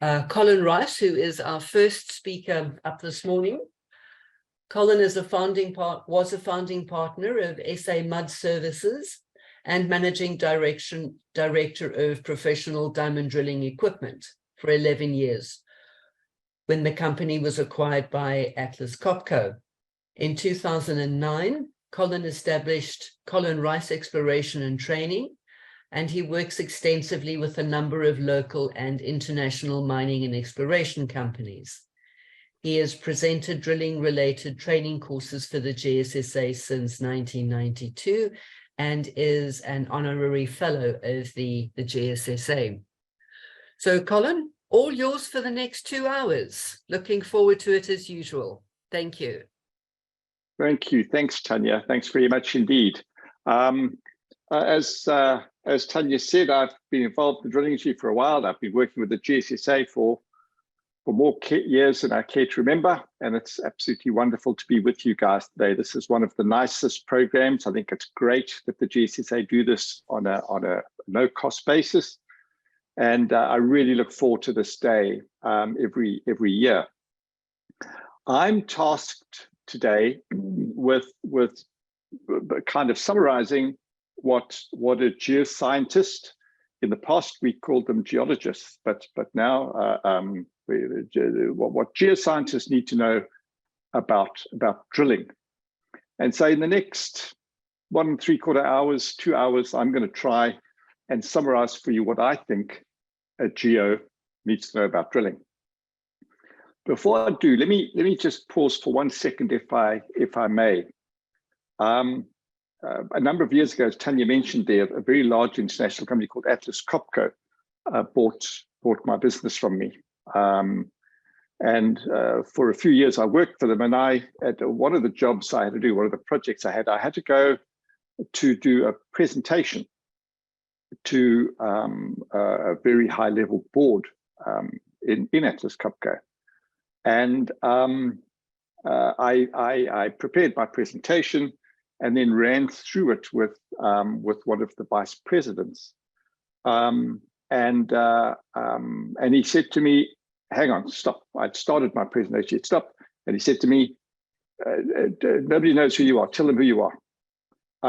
Colin Rice, who is our first speaker up this morning. Colin is was a founding partner of SA Mud Services and managing director of professional diamond drilling equipment for 11 years when the company was acquired by Atlas Copco. In 2009, Colin established Colin Rice Exploration and Training, and he works extensively with a number of local and international mining and exploration companies. He has presented drilling-related training courses for the GSSA since 1992 and is an honorary fellow of the GSSA. So, Colin, all yours for the next 2 hours. Looking forward to it as usual. Thank you. Thank you. Thanks, Tanya. Thanks very much indeed. As Tanya said, I've been involved in the drilling industry for a while. I've been working with the GSSA for more years than I care to remember, and it's absolutely wonderful to be with you guys today. This is one of the nicest programs. I think it's great that the GSSA do this on a no-cost basis, and I really look forward to this day every year. I'm tasked today with kind of summarizing what a geoscientist, in the past we called them geologists, but now what geoscientists need to know about drilling. And so in the next 1 3/4 hours, 2 hours, I'm going to try and summarize for you what I think a geo needs to know about drilling. Before I do, let me just pause for 1 second, if I may. A number of years ago, as Tanya mentioned there, a very large international company called Atlas Copco bought my business from me. For a few years, I worked for them, and one of the jobs I had to do, one of the projects I had to go to do a presentation to a very high-level board in Atlas Copco. And I prepared my presentation and then ran through it with one of the vice presidents. And he said to me, hang on, stop. I'd started my presentation, he'd stopped, and he said to me, nobody knows who you are, tell them who you are. So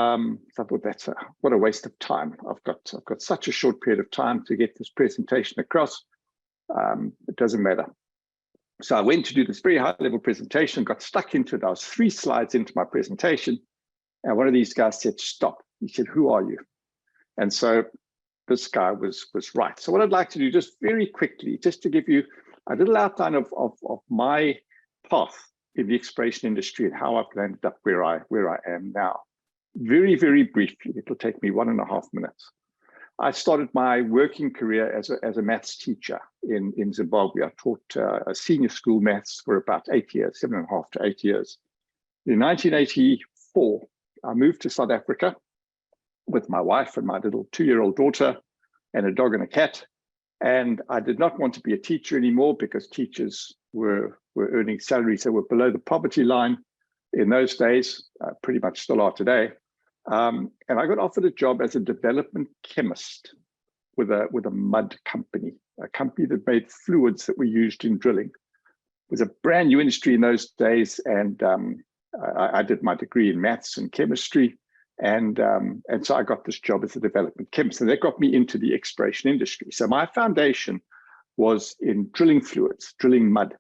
I thought, what a waste of time. I've got such a short period of time to get this presentation across. It doesn't matter. So I went to do this very high-level presentation, got stuck into it. I was 3 slides into my presentation, and one of these guys said, stop. He said, who are you? And so this guy was right. So what I'd like to do, just very quickly, just to give you a little outline of my path in the exploration industry and how I've landed up where I am now. Very, very briefly, it'll take me 1.5 minutes. I started my working career as a maths teacher in Zimbabwe. I taught a senior school maths for about 8 years, 7.5 to 8 years. In 1984, I moved to South Africa with my wife and my little 2-year-old daughter and a dog and a cat. And I did not want to be a teacher anymore because teachers were earning salaries that were below the poverty line in those days, pretty much still are today. And I got offered a job as a development chemist with a mud company, a company that made fluids that were used in drilling. It was a brand new industry in those days, and I did my degree in maths and chemistry, and so I got this job as a development chemist, and that got me into the exploration industry. So my foundation was in drilling fluids, drilling mud,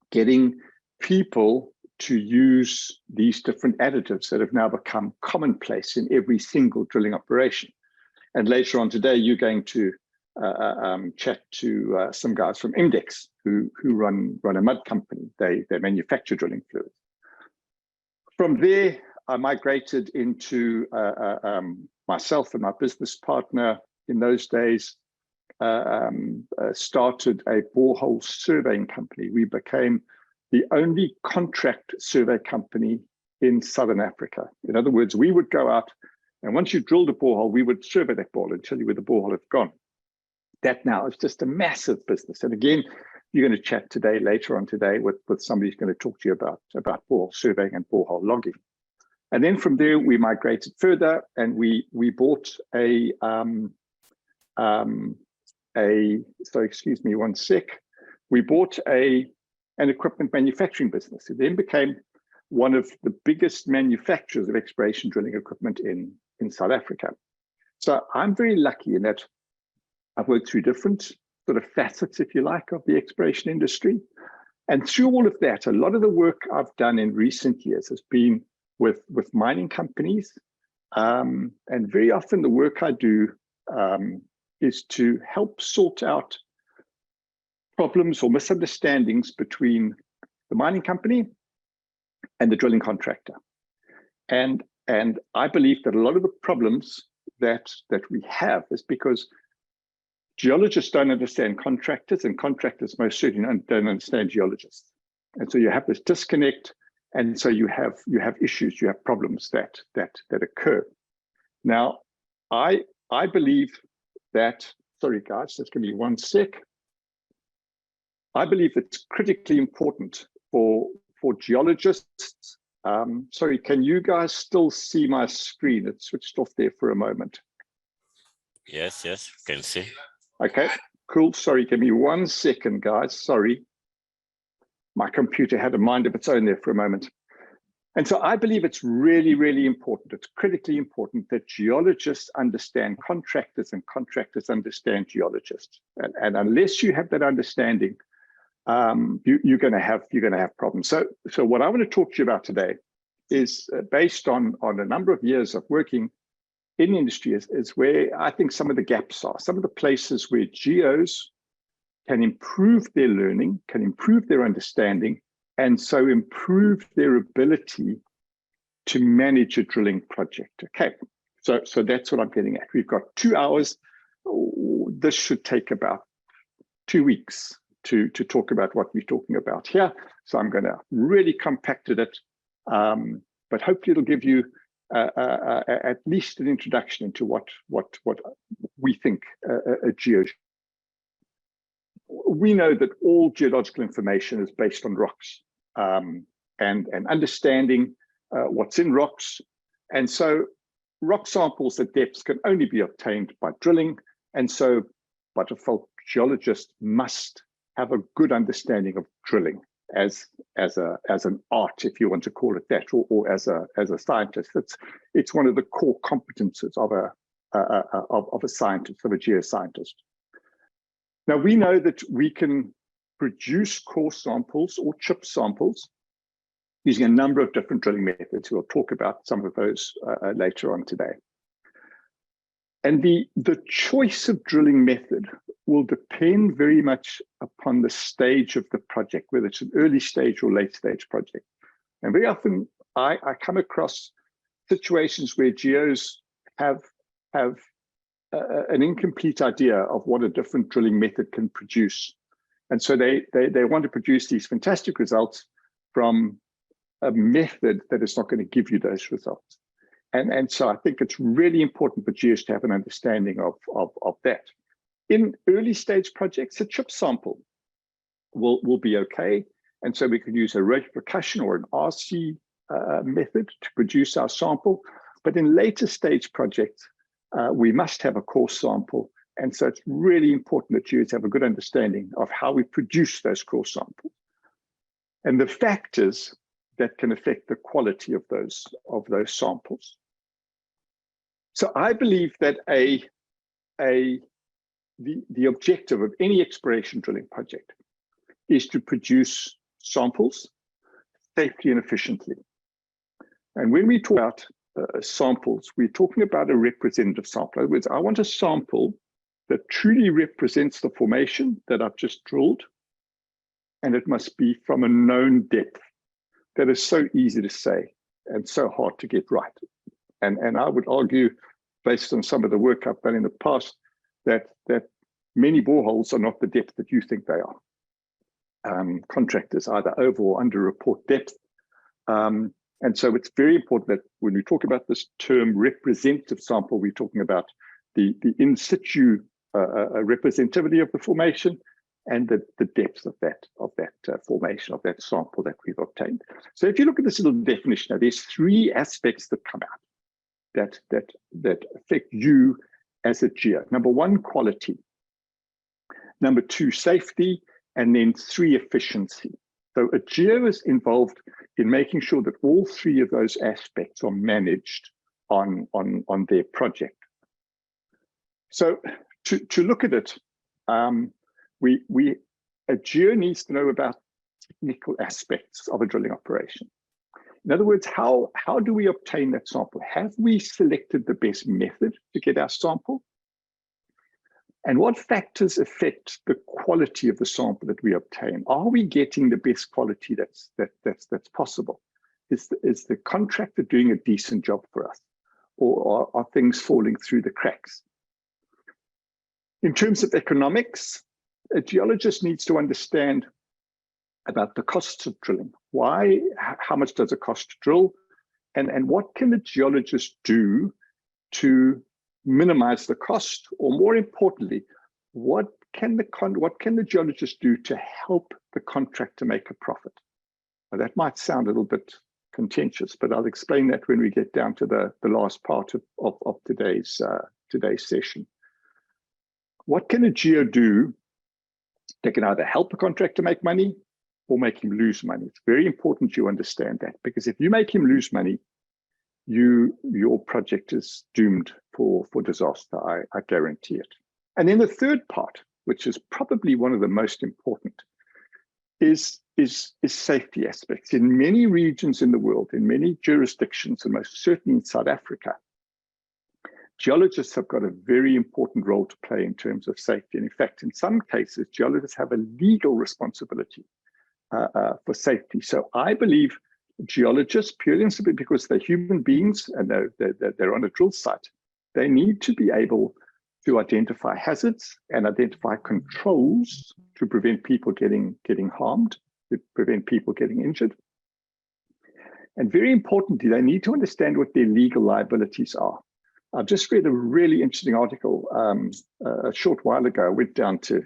getting people to use these different additives that have now become commonplace in every single drilling operation. And later on today, you're going to chat to some guys from Imdex who run a mud company. They manufacture drilling fluids. From there, I migrated into myself and my business partner in those days started a borehole surveying company. We became the only contract survey company in Southern Africa. In other words, we would go out, and once you drilled a borehole, we would survey that borehole and tell you where the borehole had gone. That now is just a massive business. And again, you're going to chat today, later on today, with somebody who's going to talk to you about borehole surveying and borehole logging. And then from there, we migrated further, and we bought a so excuse me one sec, we bought an equipment manufacturing business. It then became one of the biggest manufacturers of exploration drilling equipment in South Africa. So I'm very lucky in that I've worked through different sort of facets, if you like, of the exploration industry. And through all of that, a lot of the work I've done in recent years has been with mining companies. And very often the work I do is to help sort out problems or misunderstandings between the mining company and the drilling contractor. And I believe that a lot of the problems that we have is because geologists don't understand contractors, and contractors most certainly don't understand geologists. And so you have this disconnect, and so you have issues, you have problems that occur. Now, I believe that, sorry guys, just give me one sec. I believe it's critically important for geologists. Sorry, can you guys still see my screen? It switched off there for a moment. Yes, can see. Okay, cool. Sorry, give me 1 second, guys. Sorry. My computer had a mind of its own there for a moment. And so I believe it's really, really important. It's critically important that geologists understand contractors and contractors understand geologists. And unless you have that understanding, you're going to have problems. So what I want to talk to you about today is based on a number of years of working in industry is where I think some of the gaps are, some of the places where geos can improve their learning, can improve their understanding, and so improve their ability to manage a drilling project. Okay, so that's what I'm getting at. We've got 2 hours. This should take about 2 weeks to talk about what we're talking about here. So I'm going to really compact it, but hopefully it'll give you at least an introduction into what we think a geo. We know that all geological information is based on rocks and understanding what's in rocks. And so rock samples at depths can only be obtained by drilling. And so by default, geologists must have a good understanding of drilling as an art, if you want to call it that, or as a scientist. It's one of the core competences of a scientist, of a geoscientist. Now we know that we can produce core samples or chip samples using a number of different drilling methods. We'll talk about some of those later on today. And the choice of drilling method will depend very much upon the stage of the project, whether it's an early stage or late stage project. And very often I come across situations where geos have an incomplete idea of what a different drilling method can produce. And so they want to produce these fantastic results from a method that is not going to give you those results. And so I think it's really important for geos to have an understanding of that. In early stage projects, a chip sample will be okay. And so we can use a rate percussion or an RC method to produce our sample. But in later stage projects, we must have a core sample. And so it's really important that geos have a good understanding of how we produce those core samples and the factors that can affect the quality of those samples. So I believe that the objective of any exploration drilling project is to produce samples safely and efficiently. And when we talk about samples, we're talking about a representative sample. In other words, I want a sample that truly represents the formation that I've just drilled, and it must be from a known depth. That is so easy to say and so hard to get right. And I would argue, based on some of the work I've done in the past, that many boreholes are not the depth that you think they are. Contractors either over or under report depth. And so it's very important that when we talk about this term representative sample, we're talking about the in situ representativity of the formation and the depth of that formation, of that sample that we've obtained. So if you look at this little definition, now there's 3 aspects that come out that affect you as a geo. Number 1, quality. Number 2, safety. And then 3, efficiency. So a geo is involved in making sure that all 3 of those aspects are managed on their project. So to look at it, a geo needs to know about technical aspects of a drilling operation. In other words, how do we obtain that sample? Have we selected the best method to get our sample? And what factors affect the quality of the sample that we obtain? Are we getting the best quality that's possible? Is the contractor doing a decent job for us? Or are things falling through the cracks? In terms of economics, a geologist needs to understand about the costs of drilling. How much does it cost to drill? And what can the geologist do to minimize the cost? Or more importantly, what can the geologist do to help the contractor make a profit? Now, that might sound a little bit contentious, but I'll explain that when we get down to the last part of today's session. What can a geo do that can either help a contractor make money or make him lose money? It's very important you understand that, because if you make him lose money, your project is doomed for disaster. I guarantee it. And then the third part, which is probably one of the most important, is safety aspects. In many regions in the world, in many jurisdictions, and most certainly in South Africa, geologists have got a very important role to play in terms of safety. And in fact, in some cases, geologists have a legal responsibility for safety. So I believe geologists, purely and simply because they're human beings and they're on a drill site, they need to be able to identify hazards and identify controls to prevent people getting harmed, to prevent people getting injured. And very importantly, they need to understand what their legal liabilities are. I've just read a really interesting article a short while ago. I went down to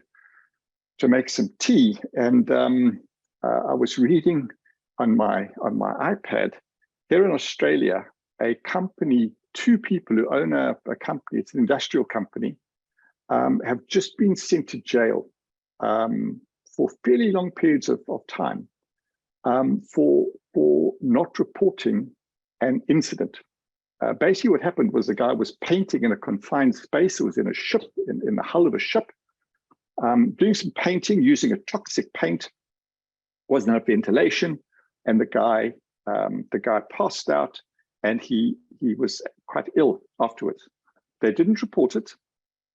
make some tea, and I was reading on my iPad here in Australia, a company, 2 people who own a company, it's an industrial company, have just been sent to jail for fairly long periods of time for not reporting an incident. Basically what happened was the guy was painting in a confined space. It was in a ship, in the hull of a ship, doing some painting using a toxic paint. Wasn't enough ventilation, and the guy passed out, and he was quite ill afterwards. They didn't report it.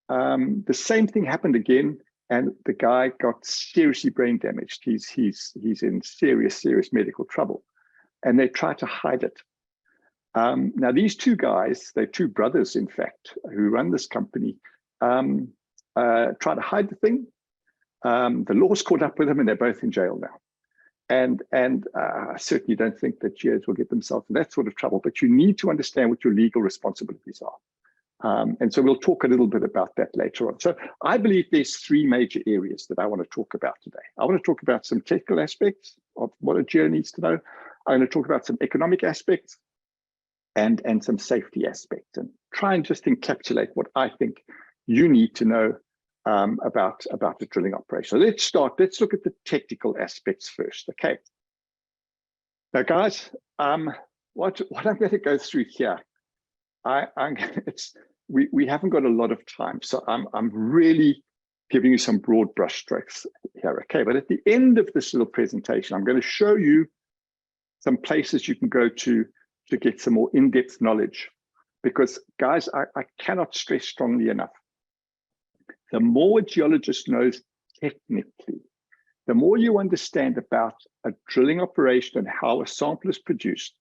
The same thing happened again, and the guy got seriously brain damaged. He's in serious medical trouble, and they tried to hide it. Now, these 2 guys, they're 2 brothers, in fact, who run this company, try to hide the thing. The law's caught up with them, and they're both in jail now. And I certainly don't think that geos will get themselves in that sort of trouble, but you need to understand what your legal responsibilities are. And so we'll talk a little bit about that later on. So I believe there's 3 major areas that I want to talk about today. I want to talk about some technical aspects of what a geo needs to know. I'm going to talk about some economic aspects and some safety aspects, and try and just encapsulate what I think you need to know about the drilling operation. So let's start. Let's look at the technical aspects first. Okay. Now, guys, what I'm going to go through here, we haven't got a lot of time, so I'm really giving you some broad brushstrokes here. Okay, but at the end of this little presentation, I'm going to show you some places you can go to get some more in-depth knowledge, because guys, I cannot stress strongly enough. The more a geologist knows technically, the more you understand about a drilling operation and how a sample is produced,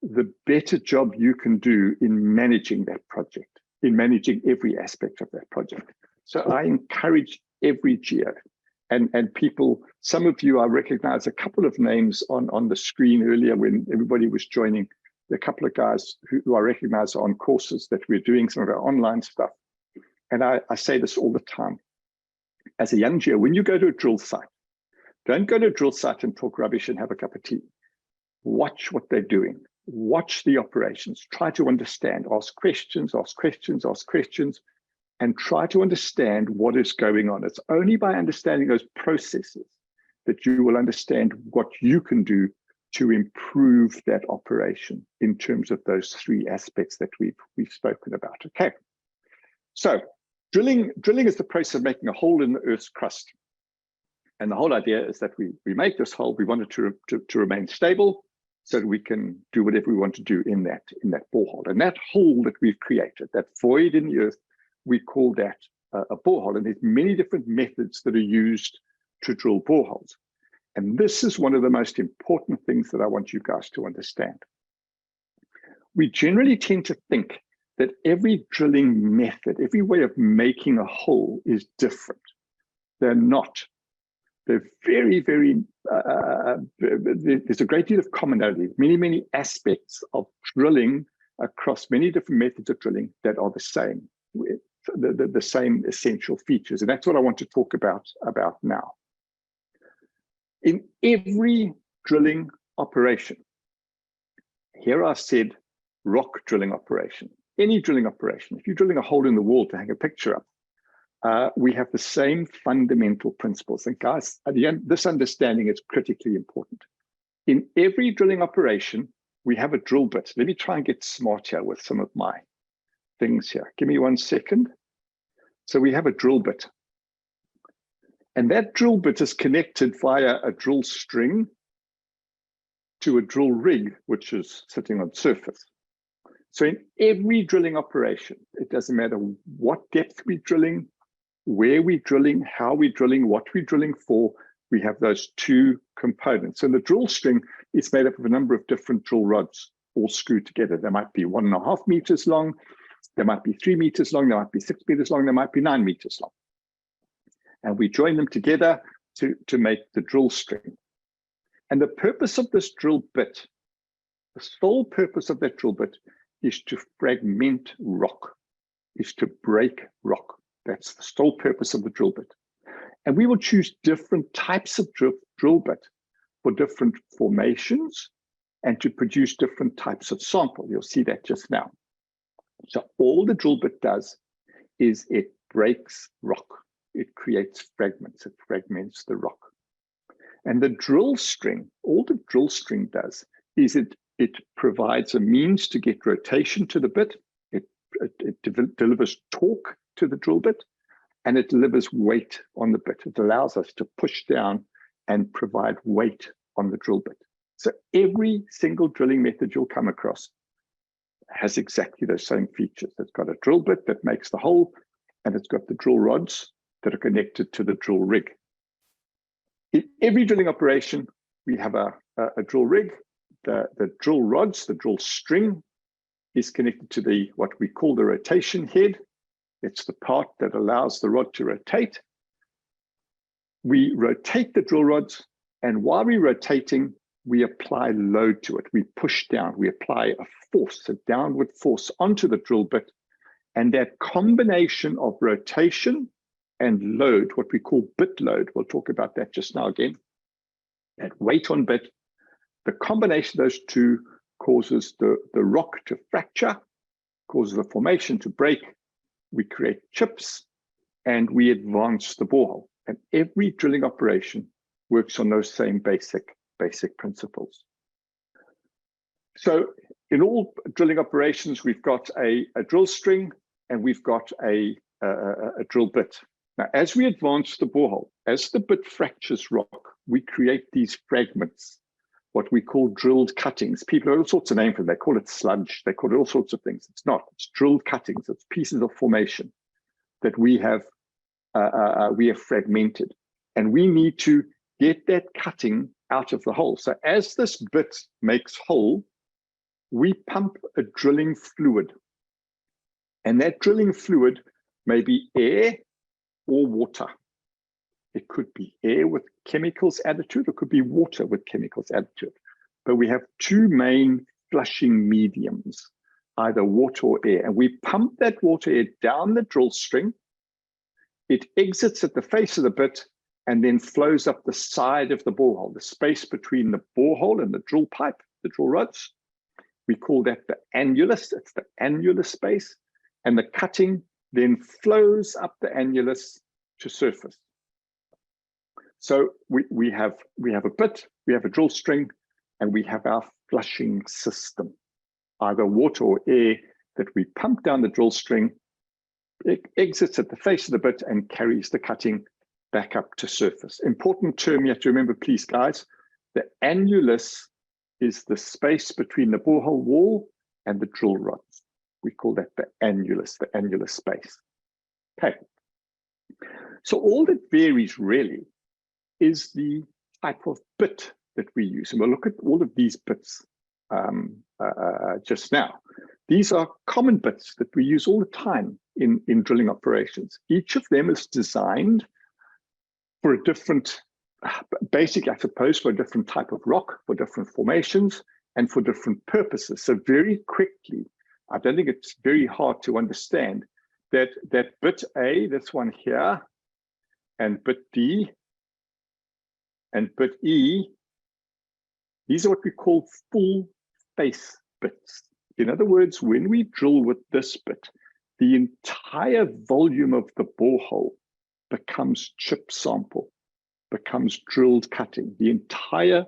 the better job you can do in managing that project, in managing every aspect of that project. So I encourage every geo and people, some of you, I recognize a couple of names on the screen earlier when everybody was joining, a couple of guys who I recognize are on courses that we're doing some of our online stuff. And I say this all the time. As a young geo, when you go to a drill site, don't go to a drill site and talk rubbish and have a cup of tea. Watch what they're doing. Watch the operations. Try to understand. Ask questions, and try to understand what is going on. It's only by understanding those processes that you will understand what you can do to improve that operation in terms of those three aspects that we've spoken about. Okay, so drilling is the process of making a hole in the Earth's crust. And the whole idea is that we make this hole, we want it to remain stable so that we can do whatever we want to do in that borehole. And that hole that we've created, that void in the earth, we call that a borehole. And there's many different methods that are used to drill boreholes. And this is one of the most important things that I want you guys to understand. We generally tend to think that every drilling method, every way of making a hole is different. They're not. They're very, very, there's a great deal of commonality, many aspects of drilling across many different methods of drilling that are the same, with the same essential features. And that's what I want to talk about now. In every drilling operation, here I've said rock drilling operation, any drilling operation, if you're drilling a hole in the wall to hang a picture up, we have the same fundamental principles. And guys, at the end, this understanding is critically important. In every drilling operation, we have a drill bit. Let me try and get smart here with some of my things here. Give me 1 second. So we have a drill bit. And that drill bit is connected via a drill string to a drill rig, which is sitting on surface. So in every drilling operation, it doesn't matter what depth we're drilling, where we're drilling, how we're drilling, what we're drilling for, we have those two components. And the drill string is made up of a number of different drill rods all screwed together. There might be 1.5 meters long, there might be 3 meters long, there might be 6 meters long, there might be 9 meters long. And we join them together to make the drill string. And the purpose of this drill bit, the sole purpose of that drill bit is to fragment rock, is to break rock. That's the sole purpose of the drill bit. And we will choose different types of drill bit for different formations and to produce different types of sample. You'll see that just now. So all the drill bit does is it breaks rock. It creates fragments. It fragments the rock. And the drill string, all the drill string does is it provides a means to get rotation to the bit. It delivers torque to the drill bit, and it delivers weight on the bit. It allows us to push down and provide weight on the drill bit. So every single drilling method you'll come across has exactly those same features. It's got a drill bit that makes the hole, and it's got the drill rods that are connected to the drill rig. In every drilling operation, we have a drill rig. The drill rods, the drill string, is connected to what we call the rotation head. It's the part that allows the rod to rotate. We rotate the drill rods, and while we're rotating, we apply load to it. We push down, we apply a force, a downward force onto the drill bit. And that combination of rotation and load, what we call bit load, we'll talk about that just now again, that weight on bit, the combination of those two causes the rock to fracture, causes the formation to break. We create chips, and we advance the borehole. And every drilling operation works on those same basic principles. So in all drilling operations, we've got a drill string and we've got a drill bit. Now, as we advance the borehole, as the bit fractures rock, we create these fragments, what we call drilled cuttings. People have all sorts of names for them. They call it sludge. They call it all sorts of things. It's not. It's drilled cuttings. It's pieces of formation that we have fragmented, and we need to get that cutting out of the hole. So as this bit makes hole, we pump a drilling fluid, and that drilling fluid may be air or water. It could be air with chemicals added to it, or it could be water with chemicals added to it. But we have two main flushing mediums, either water or air. And we pump that water air down the drill string. It exits at the face of the bit and then flows up the side of the borehole, the space between the borehole and the drill pipe, the drill rods. We call that the annulus. It's the annular space. And the cutting then flows up the annulus to surface. So we have a bit, we have a drill string, and we have our flushing system, either water or air that we pump down the drill string. It exits at the face of the bit and carries the cutting back up to surface. Important term you have to remember, please, guys. The annulus is the space between the borehole wall and the drill rods. We call that the annulus space. Okay. So all that varies really is the type of bit that we use. And we'll look at all of these bits just now. These are common bits that we use all the time in drilling operations. Each of them is designed for a different, basic, I suppose, for a different type of rock, for different formations, and for different purposes. So very quickly, I don't think it's very hard to understand that bit A, this one here, and bit D, and bit E, these are what we call full face bits. In other words, when we drill with this bit, the entire volume of the borehole becomes chip sample, becomes drilled cutting. The entire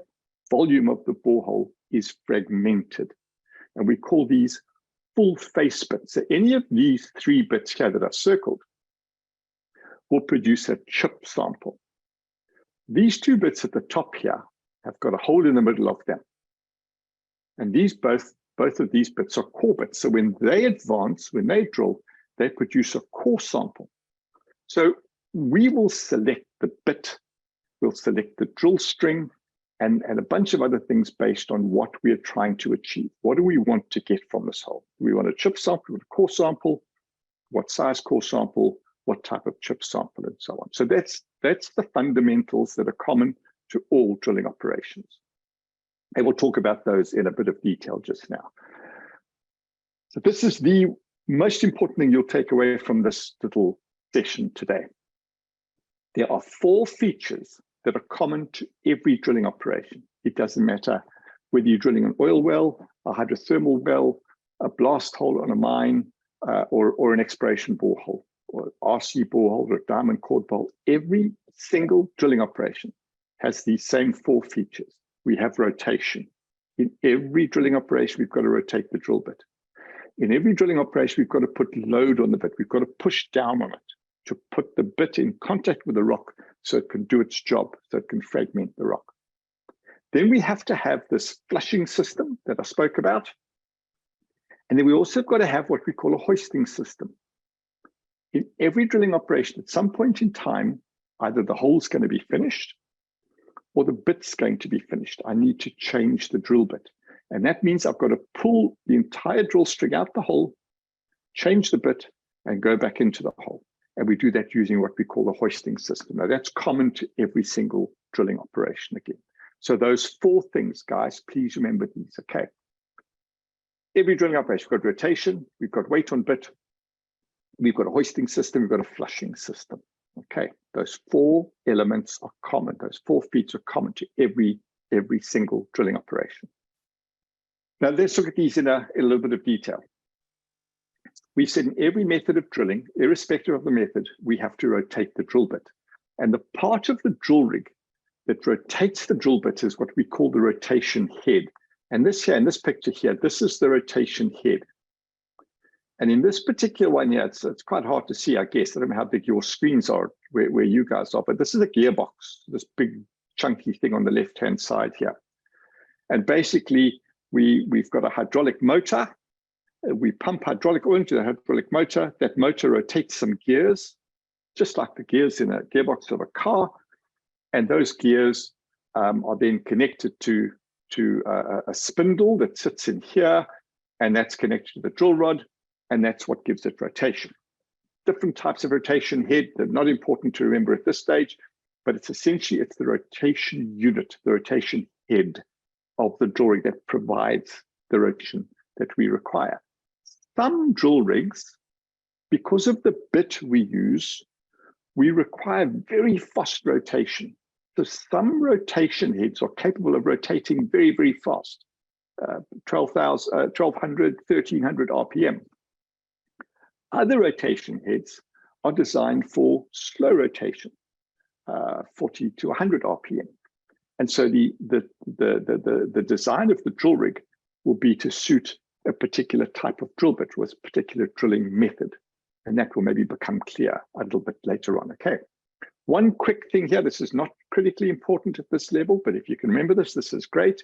volume of the borehole is fragmented. And we call these full face bits. So any of these three bits here that are circled will produce a chip sample. These two bits at the top here have got a hole in the middle of them. And these both of these bits are core bits. So when they advance, when they drill, they produce a core sample. So we will select the bit, we'll select the drill string, and a bunch of other things based on what we are trying to achieve. What do we want to get from this hole? Do we want a chip sample, a core sample? What size core sample? What type of chip sample, and so on. So that's the fundamentals that are common to all drilling operations. And we'll talk about those in a bit of detail just now. So this is the most important thing you'll take away from this little session today. There are 4 features that are common to every drilling operation. It doesn't matter whether you're drilling an oil well, a hydrothermal well, a blast hole on a mine, or an exploration borehole, or RC borehole, or a diamond core borehole. Every single drilling operation has these same 4 features. We have rotation. In every drilling operation, we've got to rotate the drill bit. In every drilling operation, we've got to put load on the bit. We've got to push down on it to put the bit in contact with the rock so it can do its job, so it can fragment the rock. Then we have to have this flushing system that I spoke about. And then we also have got to have what we call a hoisting system. In every drilling operation, at some point in time, either the hole's going to be finished or the bit's going to be finished. I need to change the drill bit. And that means I've got to pull the entire drill string out the hole, change the bit, and go back into the hole. And we do that using what we call the hoisting system. Now, that's common to every single drilling operation again. So those 4 things, guys, please remember these, okay? Every drilling operation, we've got rotation, we've got weight on bit, we've got a hoisting system, we've got a flushing system. Okay, those 4 elements are common. Those 4 features are common to every single drilling operation. Now let's look at these in a little bit of detail. We've said in every method of drilling, irrespective of the method, we have to rotate the drill bit. And the part of the drill rig that rotates the drill bit is what we call the rotation head. And this here, in this picture here, this is the rotation head. And in this particular one here, it's quite hard to see, I guess. I don't know how big your screens are where you guys are, but this is a gearbox, this big chunky thing on the left-hand side here. And basically, we've got a hydraulic motor. We pump hydraulic oil into the hydraulic motor. That motor rotates some gears, just like the gears in a gearbox of a car. And those gears are then connected to a spindle that sits in here, and that's connected to the drill rod. And that's what gives it rotation. Different types of rotation head, they're not important to remember at this stage, but it's essentially, it's the rotation unit, the rotation head of the drill rig that provides the rotation that we require. Some drill rigs, because of the bit we use, we require very fast rotation. So some rotation heads are capable of rotating very, very fast, 1200, 1300 RPM. Other rotation heads are designed for slow rotation, 40 to 100 RPM. And so the design of the drill rig will be to suit a particular type of drill bit with a particular drilling method. And that will maybe become clear a little bit later on. Okay. One quick thing here, this is not critically important at this level, but if you can remember this, this is great.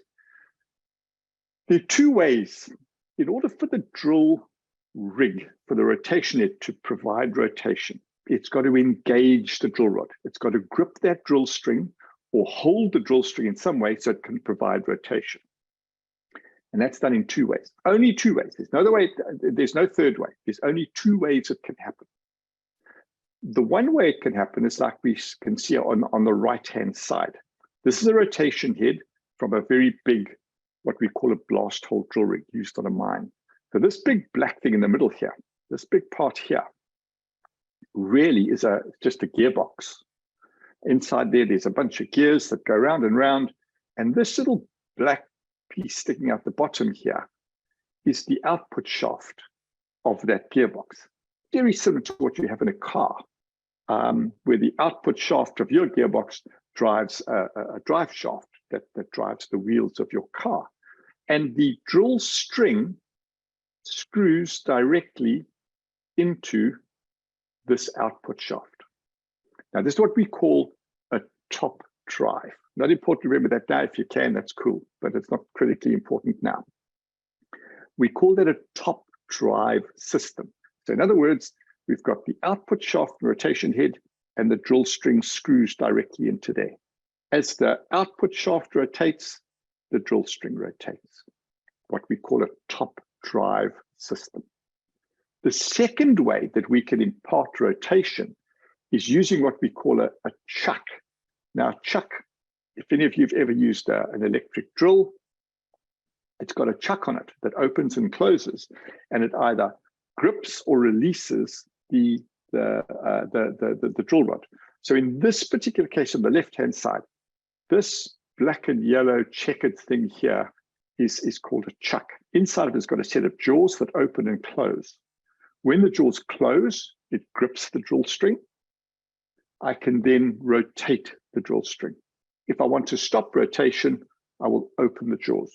There are two ways in order for the drill rig, for the rotation head to provide rotation. It's got to engage the drill rod. It's got to grip that drill string or hold the drill string in some way so it can provide rotation. And that's done in two ways, only two ways. There's no other way, there's no third way. There's only two ways it can happen. The one way it can happen is like we can see on the right-hand side. This is a rotation head from a very big, what we call a blast hole drill rig used on a mine. So this big black thing in the middle here, this big part here, really is just a gearbox. Inside there's a bunch of gears that go round and round, and this little black piece sticking out the bottom here is the output shaft of that gearbox. Very similar to what you have in a car, where the output shaft of your gearbox drives a drive shaft that drives the wheels of your car. And the drill string screws directly into this output shaft. Now, this is what we call a top drive. Not important to remember that now. If you can, that's cool, but it's not critically important now. We call that a top drive system. So in other words, we've got the output shaft and rotation head, and the drill string screws directly into there. As the output shaft rotates, the drill string rotates, what we call a top drive system. The second way that we can impart rotation is using what we call a chuck. Now, chuck, if any of you have ever used an electric drill, it's got a chuck on it that opens and closes, and it either grips or releases the drill rod. So in this particular case on the left-hand side, this black and yellow checkered thing here is called a chuck. Inside of it has got a set of jaws that open and close. When the jaws close, it grips the drill string. I can then rotate the drill string. If I want to stop rotation, I will open the jaws.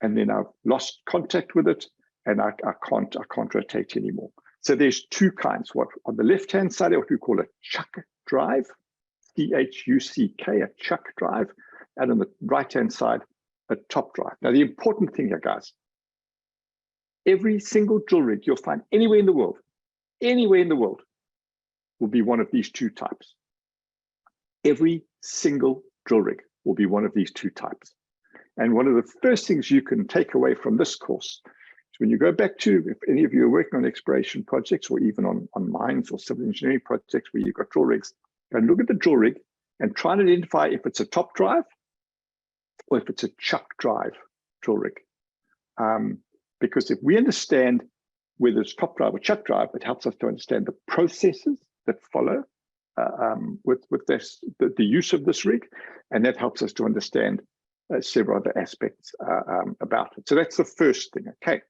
And then I've lost contact with it, and I can't rotate anymore. So there's two kinds. What on the left-hand side, what we call a chuck drive, C-H-U-C-K, a chuck drive, and on the right-hand side, a top drive. Now, the important thing here, guys, every single drill rig you'll find anywhere in the world, will be one of these two types. Every single drill rig will be one of these two types. And one of the first things you can take away from this course is when you go back to, if any of you are working on exploration projects or even on mines or civil engineering projects where you've got drill rigs, go and look at the drill rig and try and identify if it's a top drive or if it's a chuck drive drill rig. Because if we understand whether it's top drive or chuck drive, it helps us to understand the processes that follow with the use of this rig, and that helps us to understand several other aspects about it. So that's the first thing, okay.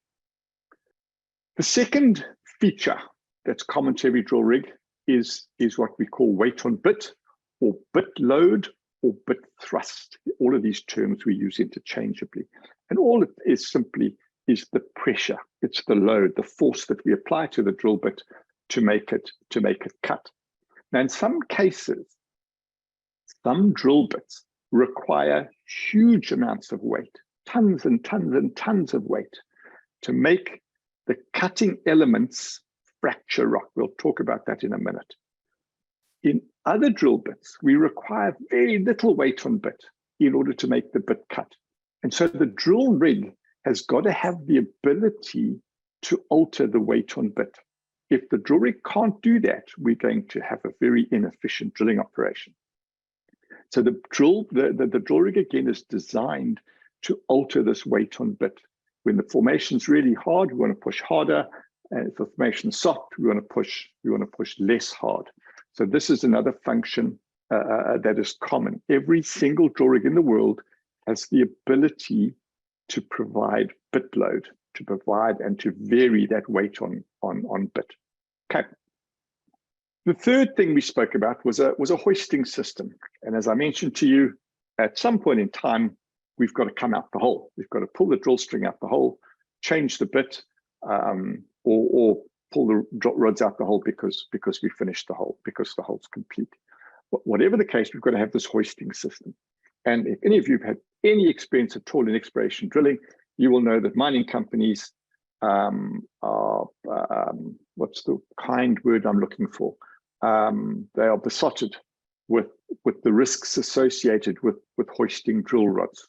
The second feature that's common to every drill rig is what we call weight on bit, or bit load, or bit thrust. All of these terms we use interchangeably. And all it is simply is the pressure. It's the load, the force that we apply to the drill bit to make it cut. Now, in some cases, some drill bits require huge amounts of weight, tons and tons and tons of weight, to make the cutting elements fracture rock. We'll talk about that in a minute. In other drill bits, we require very little weight on bit in order to make the bit cut. And so the drill rig has got to have the ability to alter the weight on bit. If the drill rig can't do that, we're going to have a very inefficient drilling operation. So the drill rig again is designed to alter this weight on bit. When the formation's really hard, we want to push harder, and if the formation's soft, we want to push less hard. So this is another function that is common. Every single drill rig in the world has the ability to provide bit load, to provide and to vary that weight on bit. Okay. The third thing we spoke about was a hoisting system. And as I mentioned to you, at some point in time, we've got to come out the hole. We've got to pull the drill string out the hole, change the bit, or pull the rods out the hole because we finished the hole, because the hole's complete. Whatever the case, we've got to have this hoisting system. And if any of you have had any experience at all in exploration drilling, you will know that mining companies are, what's the kind word I'm looking for? They are besotted with the risks associated with hoisting drill rods.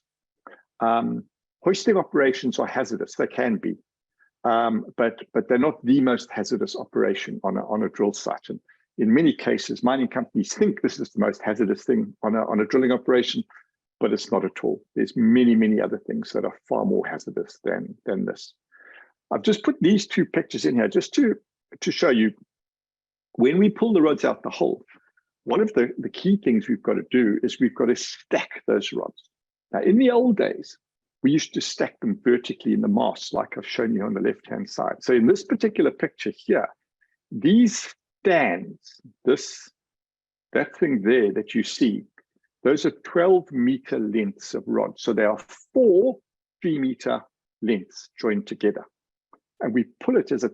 Hoisting operations are hazardous, they can be, but they're not the most hazardous operation on a drill site. And in many cases, mining companies think this is the most hazardous thing on a drilling operation, but it's not at all. There's many other things that are far more hazardous than this. I've just put these two pictures in here just to show you when we pull the rods out the hole, one of the key things we've got to do is we've got to stack those rods. Now, in the old days, we used to stack them vertically in the mast, like I've shown you on the left-hand side. So in this particular picture here, these stands, that thing there that you see, those are 12-meter lengths of rods. So there are 4 3-meter lengths joined together. And we pull it as a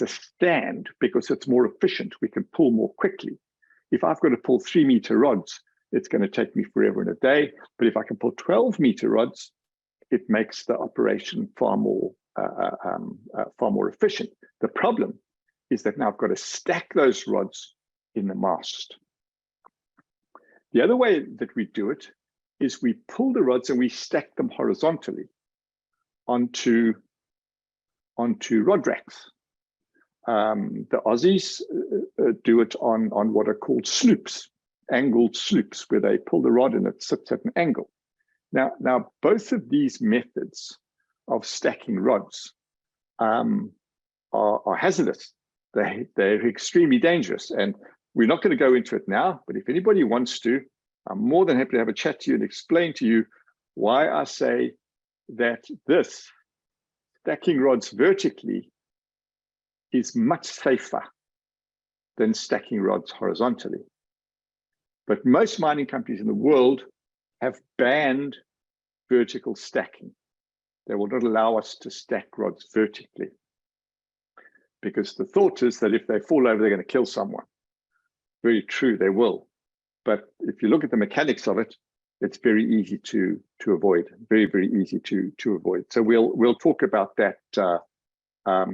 stand because it's more efficient. We can pull more quickly. If I've got to pull 3-meter rods, it's going to take me forever and a day. But if I can pull 12-meter rods, it makes the operation far more efficient. The problem is that now I've got to stack those rods in the mast. The other way that we do it is we pull the rods and we stack them horizontally onto rod racks. The Aussies do it on what are called sloops, angled sloops, where they pull the rod and it sits at an angle. Now both of these methods of stacking rods are hazardous. They're extremely dangerous, and we're not going to go into it now, but if anybody wants to, I'm more than happy to have a chat to you and explain to you why I say that this stacking rods vertically is much safer than stacking rods horizontally. But most mining companies in the world have banned vertical stacking. They will not allow us to stack rods vertically because the thought is that if they fall over, they're going to kill someone. Very true, they will. But if you look at the mechanics of it, it's very easy to avoid, very easy to avoid. So we'll talk about that.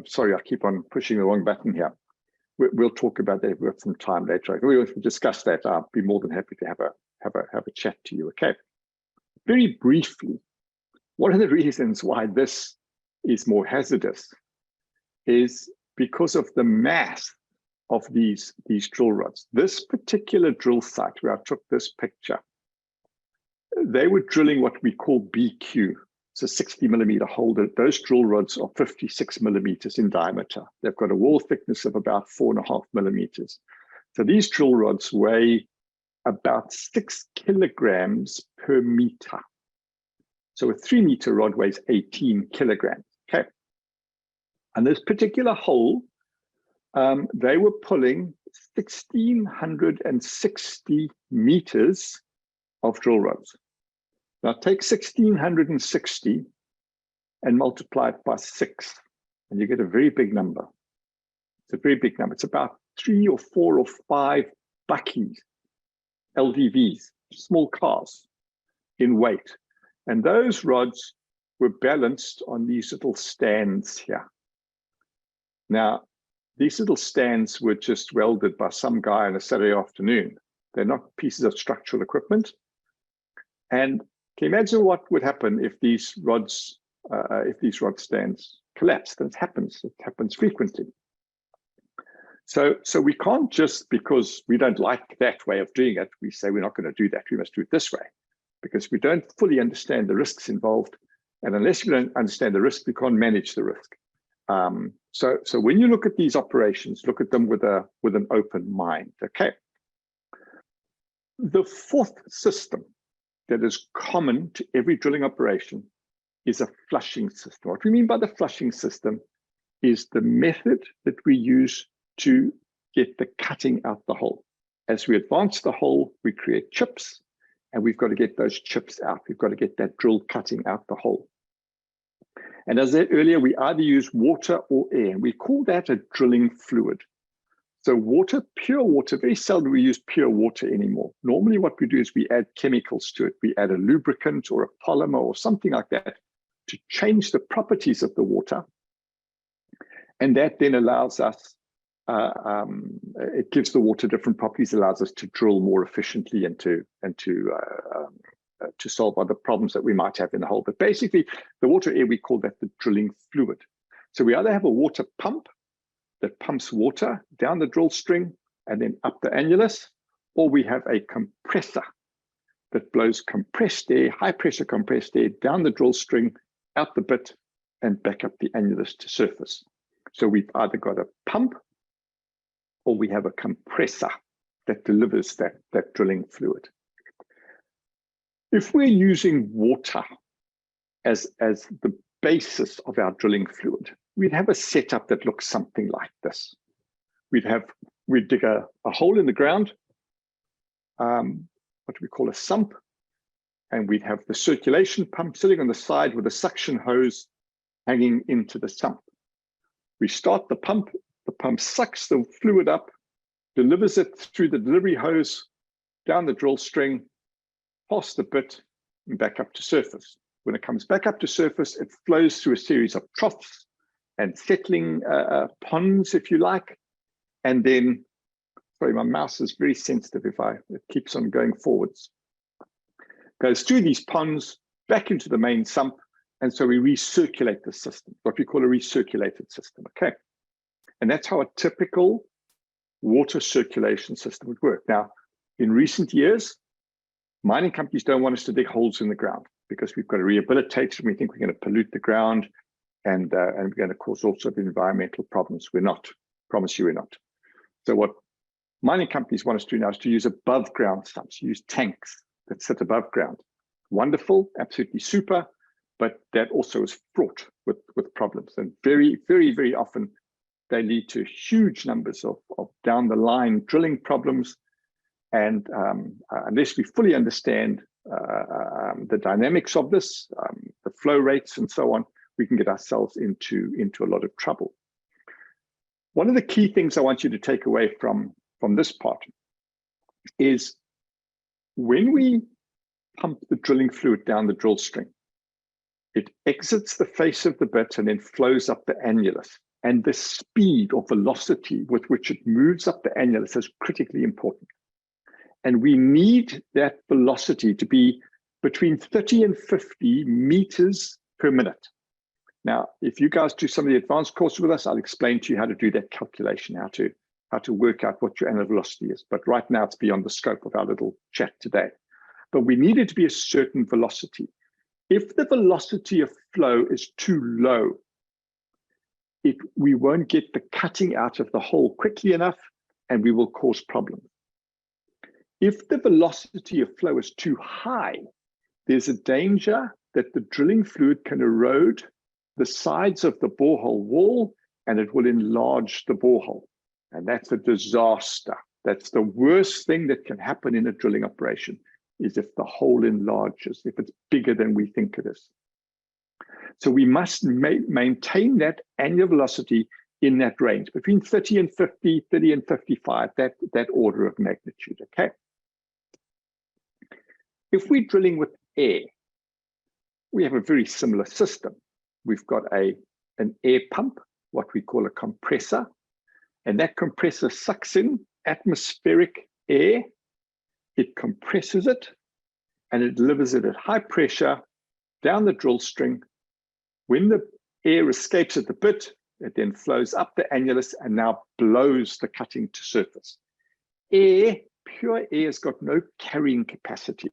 Sorry, I keep on pushing the wrong button here. We'll talk about that with some time later. We will discuss that. I'll be more than happy to have a chat to you. Okay. Very briefly, one of the reasons why this is more hazardous is because of the mass of these drill rods. This particular drill site where I took this picture, they were drilling what we call BQ. It's a 60-millimeter hole. Those drill rods are 56 millimeters in diameter. They've got a wall thickness of about 4.5 millimeters. So these drill rods weigh about 6 kilograms per meter. So a 3-meter rod weighs 18 kilograms. Okay. And this particular hole, they were pulling 1,660 meters of drill rods. Now take 1,660 and multiply it by 6, and you get a very big number. It's a very big number. It's about 3 or 4 or 5 bakkies, LDVs, small cars in weight. And those rods were balanced on these little stands here. Now, these little stands were just welded by some guy on a Saturday afternoon. They're not pieces of structural equipment. And can you imagine what would happen if these rod stands collapsed? And it happens frequently. So we can't just, because we don't like that way of doing it, we say we're not going to do that, we must do it this way, because we don't fully understand the risks involved. And unless you don't understand the risk, we can't manage the risk. So when you look at these operations, look at them with an open mind, okay? The fourth system that is common to every drilling operation is a flushing system. What we mean by the flushing system is the method that we use to get the cutting out the hole. As we advance the hole, we create chips, and we've got to get those chips out. We've got to get that drill cutting out the hole. And as I said earlier, we either use water or air, and we call that a drilling fluid. So water, pure water, very seldom we use pure water anymore. Normally what we do is we add chemicals to it. We add a lubricant or a polymer or something like that to change the properties of the water. And that then allows us, it gives the water different properties, allows us to drill more efficiently and to solve other problems that we might have in the hole. But basically, the water air, we call that the drilling fluid. So we either have a water pump that pumps water down the drill string and then up the annulus, or we have a compressor that blows compressed air, high pressure compressed air down the drill string, out the bit, and back up the annulus to surface. So we've either got a pump or we have a compressor that delivers that drilling fluid. If we're using water as the basis of our drilling fluid, we'd have a setup that looks something like this. We'd dig a hole in the ground, what we call a sump, and we'd have the circulation pump sitting on the side with a suction hose hanging into the sump. We start the pump sucks the fluid up, delivers it through the delivery hose, down the drill string, past the bit, and back up to surface. When it comes back up to surface, it flows through a series of troughs and settling ponds, if you like. And then, sorry, my mouse is very sensitive it keeps on going forwards. Goes through these ponds, back into the main sump, and so we recirculate the system, what we call a recirculated system, okay? And that's how a typical water circulation system would work. Now, in recent years, mining companies don't want us to dig holes in the ground because we've got to rehabilitate and we think we're going to pollute the ground and we're going to cause all sorts of environmental problems. We're not, promise you we're not. So what mining companies want us to do now is to use above ground sumps, use tanks that sit above ground. Wonderful, absolutely super, but that also is fraught with problems. And very, very, very often they lead to huge numbers of down the line drilling problems. And unless we fully understand the dynamics of this, the flow rates and so on, we can get ourselves into a lot of trouble. One of the key things I want you to take away from this part is when we pump the drilling fluid down the drill string, it exits the face of the bit and then flows up the annulus. And the speed or velocity with which it moves up the annulus is critically important. And we need that velocity to be between 30 and 50 meters per minute. Now, if you guys do some of the advanced courses with us, I'll explain to you how to do that calculation, how to work out what your annular velocity is. But right now it's beyond the scope of our little chat today. But we need it to be a certain velocity. If the velocity of flow is too low, we won't get the cutting out of the hole quickly enough and we will cause problems. If the velocity of flow is too high, there's a danger that the drilling fluid can erode the sides of the borehole wall and it will enlarge the borehole. And that's a disaster. That's the worst thing that can happen in a drilling operation, is if the hole enlarges, if it's bigger than we think it is. So we must maintain that annual velocity in that range, between 30 and 50, 30 and 55, that order of magnitude, okay? If we're drilling with air, we have a very similar system. We've got an air pump, what we call a compressor, and that compressor sucks in atmospheric air, it compresses it, and it delivers it at high pressure down the drill string. When the air escapes at the bit, it then flows up the annulus and now blows the cutting to surface. Air, pure air, has got no carrying capacity.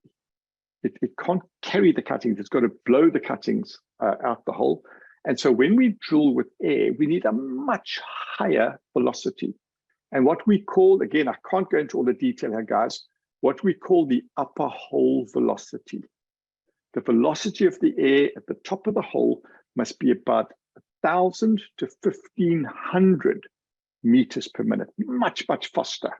It can't carry the cuttings. It's got to blow the cuttings out the hole. And so when we drill with air, we need a much higher velocity. And what we call, again, I can't go into all the detail here, guys, what we call the upper hole velocity. The velocity of the air at the top of the hole must be about 1,000 to 1,500 meters per minute, much, much faster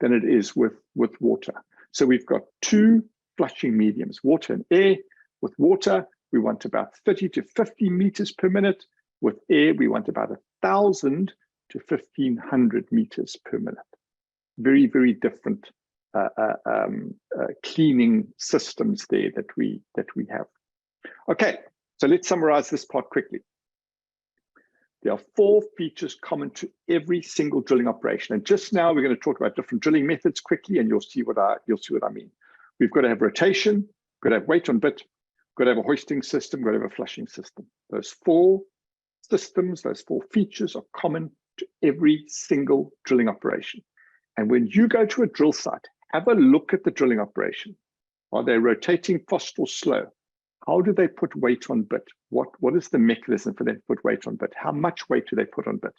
than it is with water. So we've got two flushing mediums, water and air. With water, we want about 30 to 50 meters per minute. With air, we want about 1,000 to 1,500 meters per minute. Very, very different cleaning systems there that we have. Okay, so let's summarize this part quickly. There are 4 features common to every single drilling operation. And just now we're going to talk about different drilling methods quickly, and you'll see what I mean. We've got to have rotation, we've got to have weight on bit, we've got to have a hoisting system, we've got to have a flushing system. Those 4 systems, those 4 features are common to every single drilling operation. And when you go to a drill site, have a look at the drilling operation. Are they rotating fast or slow? How do they put weight on bit? What is the mechanism for them to put weight on bit? How much weight do they put on bit?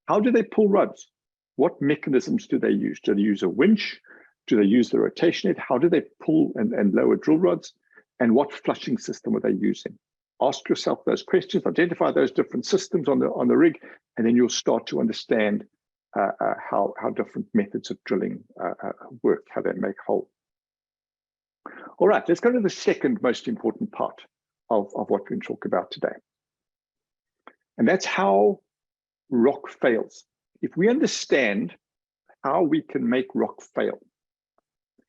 How do they pull rods? What mechanisms do they use? Do they use a winch? Do they use the rotation head? How do they pull and lower drill rods? And what flushing system are they using? Ask yourself those questions, identify those different systems on the rig, and then you'll start to understand how different methods of drilling work, how they make hole. All right, let's go to the second most important part of what we're going to talk about today. And that's how rock fails. If we understand how we can make rock fail,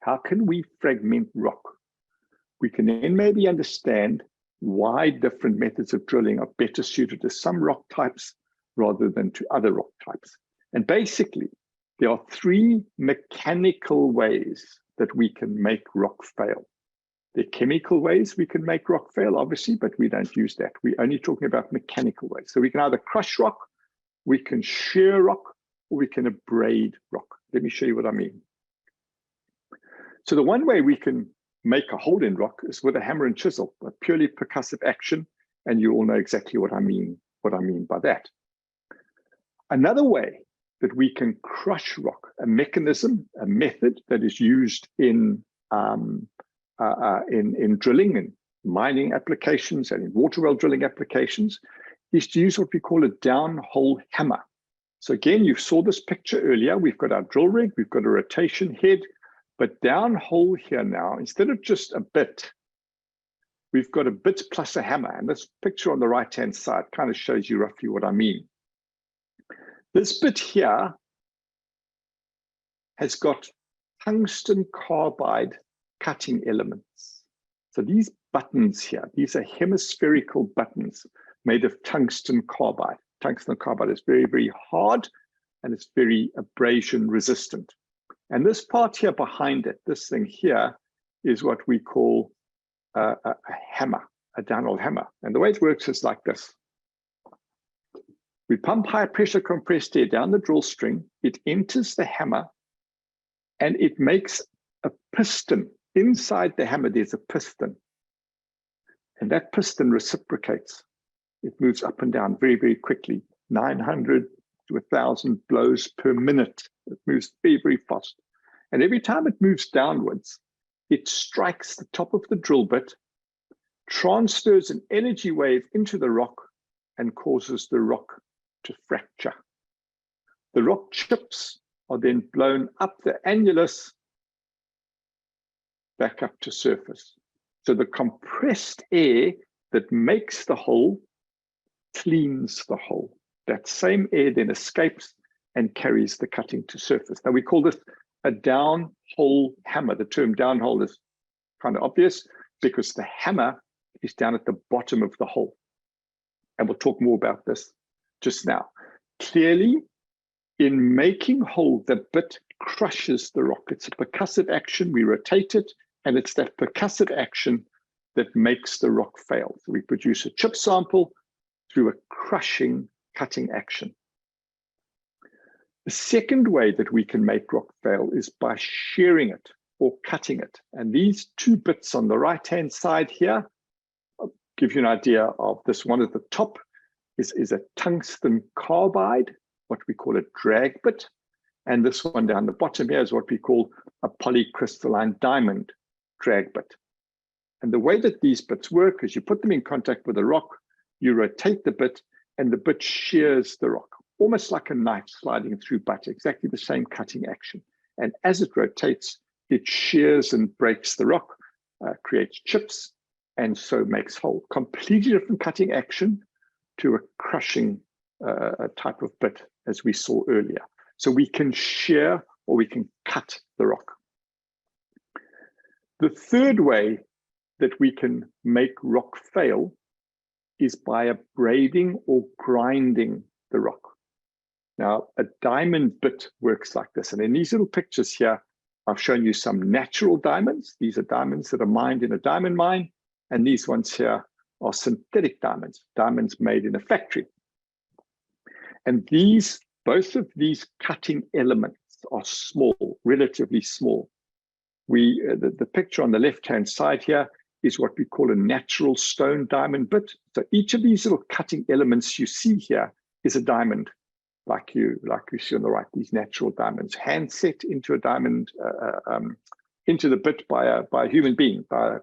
how can we fragment rock, we can then maybe understand why different methods of drilling are better suited to some rock types rather than to other rock types. And basically, there are 3 mechanical ways that we can make rock fail. There are chemical ways we can make rock fail, obviously, but we don't use that. We're only talking about mechanical ways. So we can either crush rock, we can shear rock, or we can abrade rock. Let me show you what I mean. So the one way we can make a hole in rock is with a hammer and chisel, a purely percussive action, and you all know exactly what I mean by that. Another way that we can crush rock, a mechanism, a method that is used in drilling and mining applications and in water well drilling applications, is to use what we call a downhole hammer. So again, you saw this picture earlier. We've got our drill rig, we've got a rotation head, but downhole here now, instead of just a bit, we've got a bit plus a hammer. And this picture on the right-hand side kind of shows you roughly what I mean. This bit here has got tungsten carbide cutting elements. So these buttons here, these are hemispherical buttons made of tungsten carbide. Tungsten carbide is very, very hard and it's very abrasion resistant. And this part here behind it, this thing here, is what we call a hammer, a downhole hammer. And the way it works is like this. We pump high pressure compressed air down the drill string, it enters the hammer, and it makes a piston. Inside the hammer, there's a piston. And that piston reciprocates. It moves up and down very, very quickly, 900 to 1,000 blows per minute. It moves very, very fast. And every time it moves downwards, it strikes the top of the drill bit, transfers an energy wave into the rock, and causes the rock to fracture. The rock chips are then blown up the annulus back up to surface. So the compressed air that makes the hole cleans the hole. That same air then escapes and carries the cutting to surface. Now we call this a downhole hammer. The term downhole is kind of obvious because the hammer is down at the bottom of the hole. And we'll talk more about this just now. Clearly, in making hole, the bit crushes the rock. It's a percussive action. We rotate it, and it's that percussive action that makes the rock fail. So we produce a chip sample through a crushing, cutting action. The second way that we can make rock fail is by shearing it or cutting it. And these 2 bits on the right-hand side here, I'll give you an idea of this. One at the top is a tungsten carbide, what we call a drag bit. And this one down the bottom here is what we call a polycrystalline diamond drag bit. And the way that these bits work is you put them in contact with the rock, you rotate the bit, and the bit shears the rock. almost like a knife sliding through butter, exactly the same cutting action. And as it rotates, it shears and breaks the rock, creates chips, and so makes hole. Completely different cutting action to a crushing type of bit, as we saw earlier. So we can shear or we can cut the rock. The third way that we can make rock fail is by abrading or grinding the rock. Now, a diamond bit works like this. And in these little pictures here, I've shown you some natural diamonds. These are diamonds that are mined in a diamond mine. And these ones here are synthetic diamonds, diamonds made in a factory. And these, both of these cutting elements are small, relatively small. The picture on the left-hand side here is what we call a natural stone diamond bit. So each of these little cutting elements you see here is a diamond, like you see on the right, these natural diamonds, hand set into a diamond, into the bit by a human being, by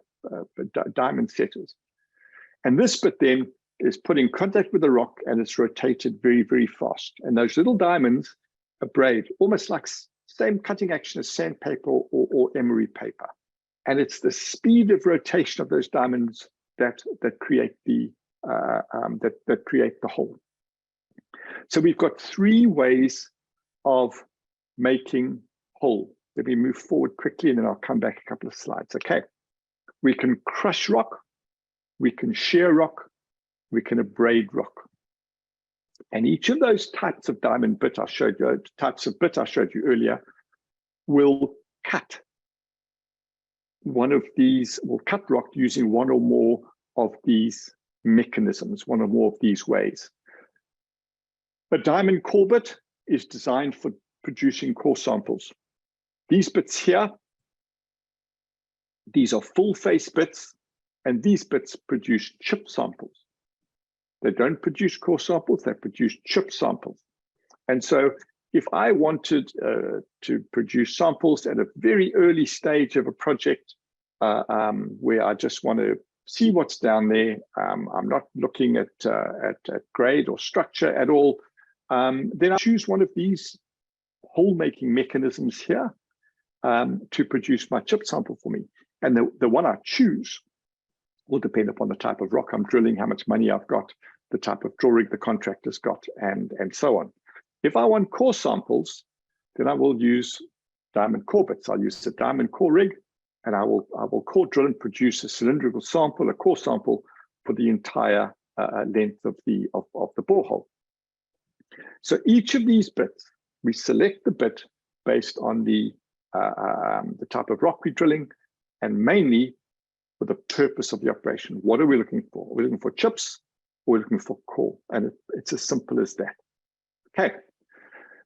diamond setters. And this bit then is put in contact with the rock and it's rotated very, very fast. And those little diamonds abrade, almost like same cutting action as sandpaper or emery paper. And it's the speed of rotation of those diamonds that create the hole. So we've got three ways of making hole. Let me move forward quickly and then I'll come back a couple of slides. Okay, we can crush rock, we can shear rock, we can abrade rock. And each of those types of diamond bit I showed you, earlier, will cut one of these, will cut rock using one or more of these mechanisms, one or more of these ways. A diamond core bit is designed for producing core samples. These bits here, these are full face bits, and these bits produce chip samples. They don't produce core samples, they produce chip samples. And so if I wanted to produce samples at a very early stage of a project where I just want to see what's down there, I'm not looking at grade or structure at all, then I choose one of these hole-making mechanisms here to produce my chip sample for me. And the one I choose will depend upon the type of rock I'm drilling, how much money I've got, the type of drill rig the contractor's got, and so on. If I want core samples, then I will use diamond core bits. I'll use a diamond core rig, and I will core drill and produce a cylindrical sample, a core sample for the entire length of the borehole. So each of these bits, we select the bit based on the type of rock we're drilling, and mainly for the purpose of the operation. What are we looking for? Are we looking for chips, or are we looking for core? And it's as simple as that. Okay,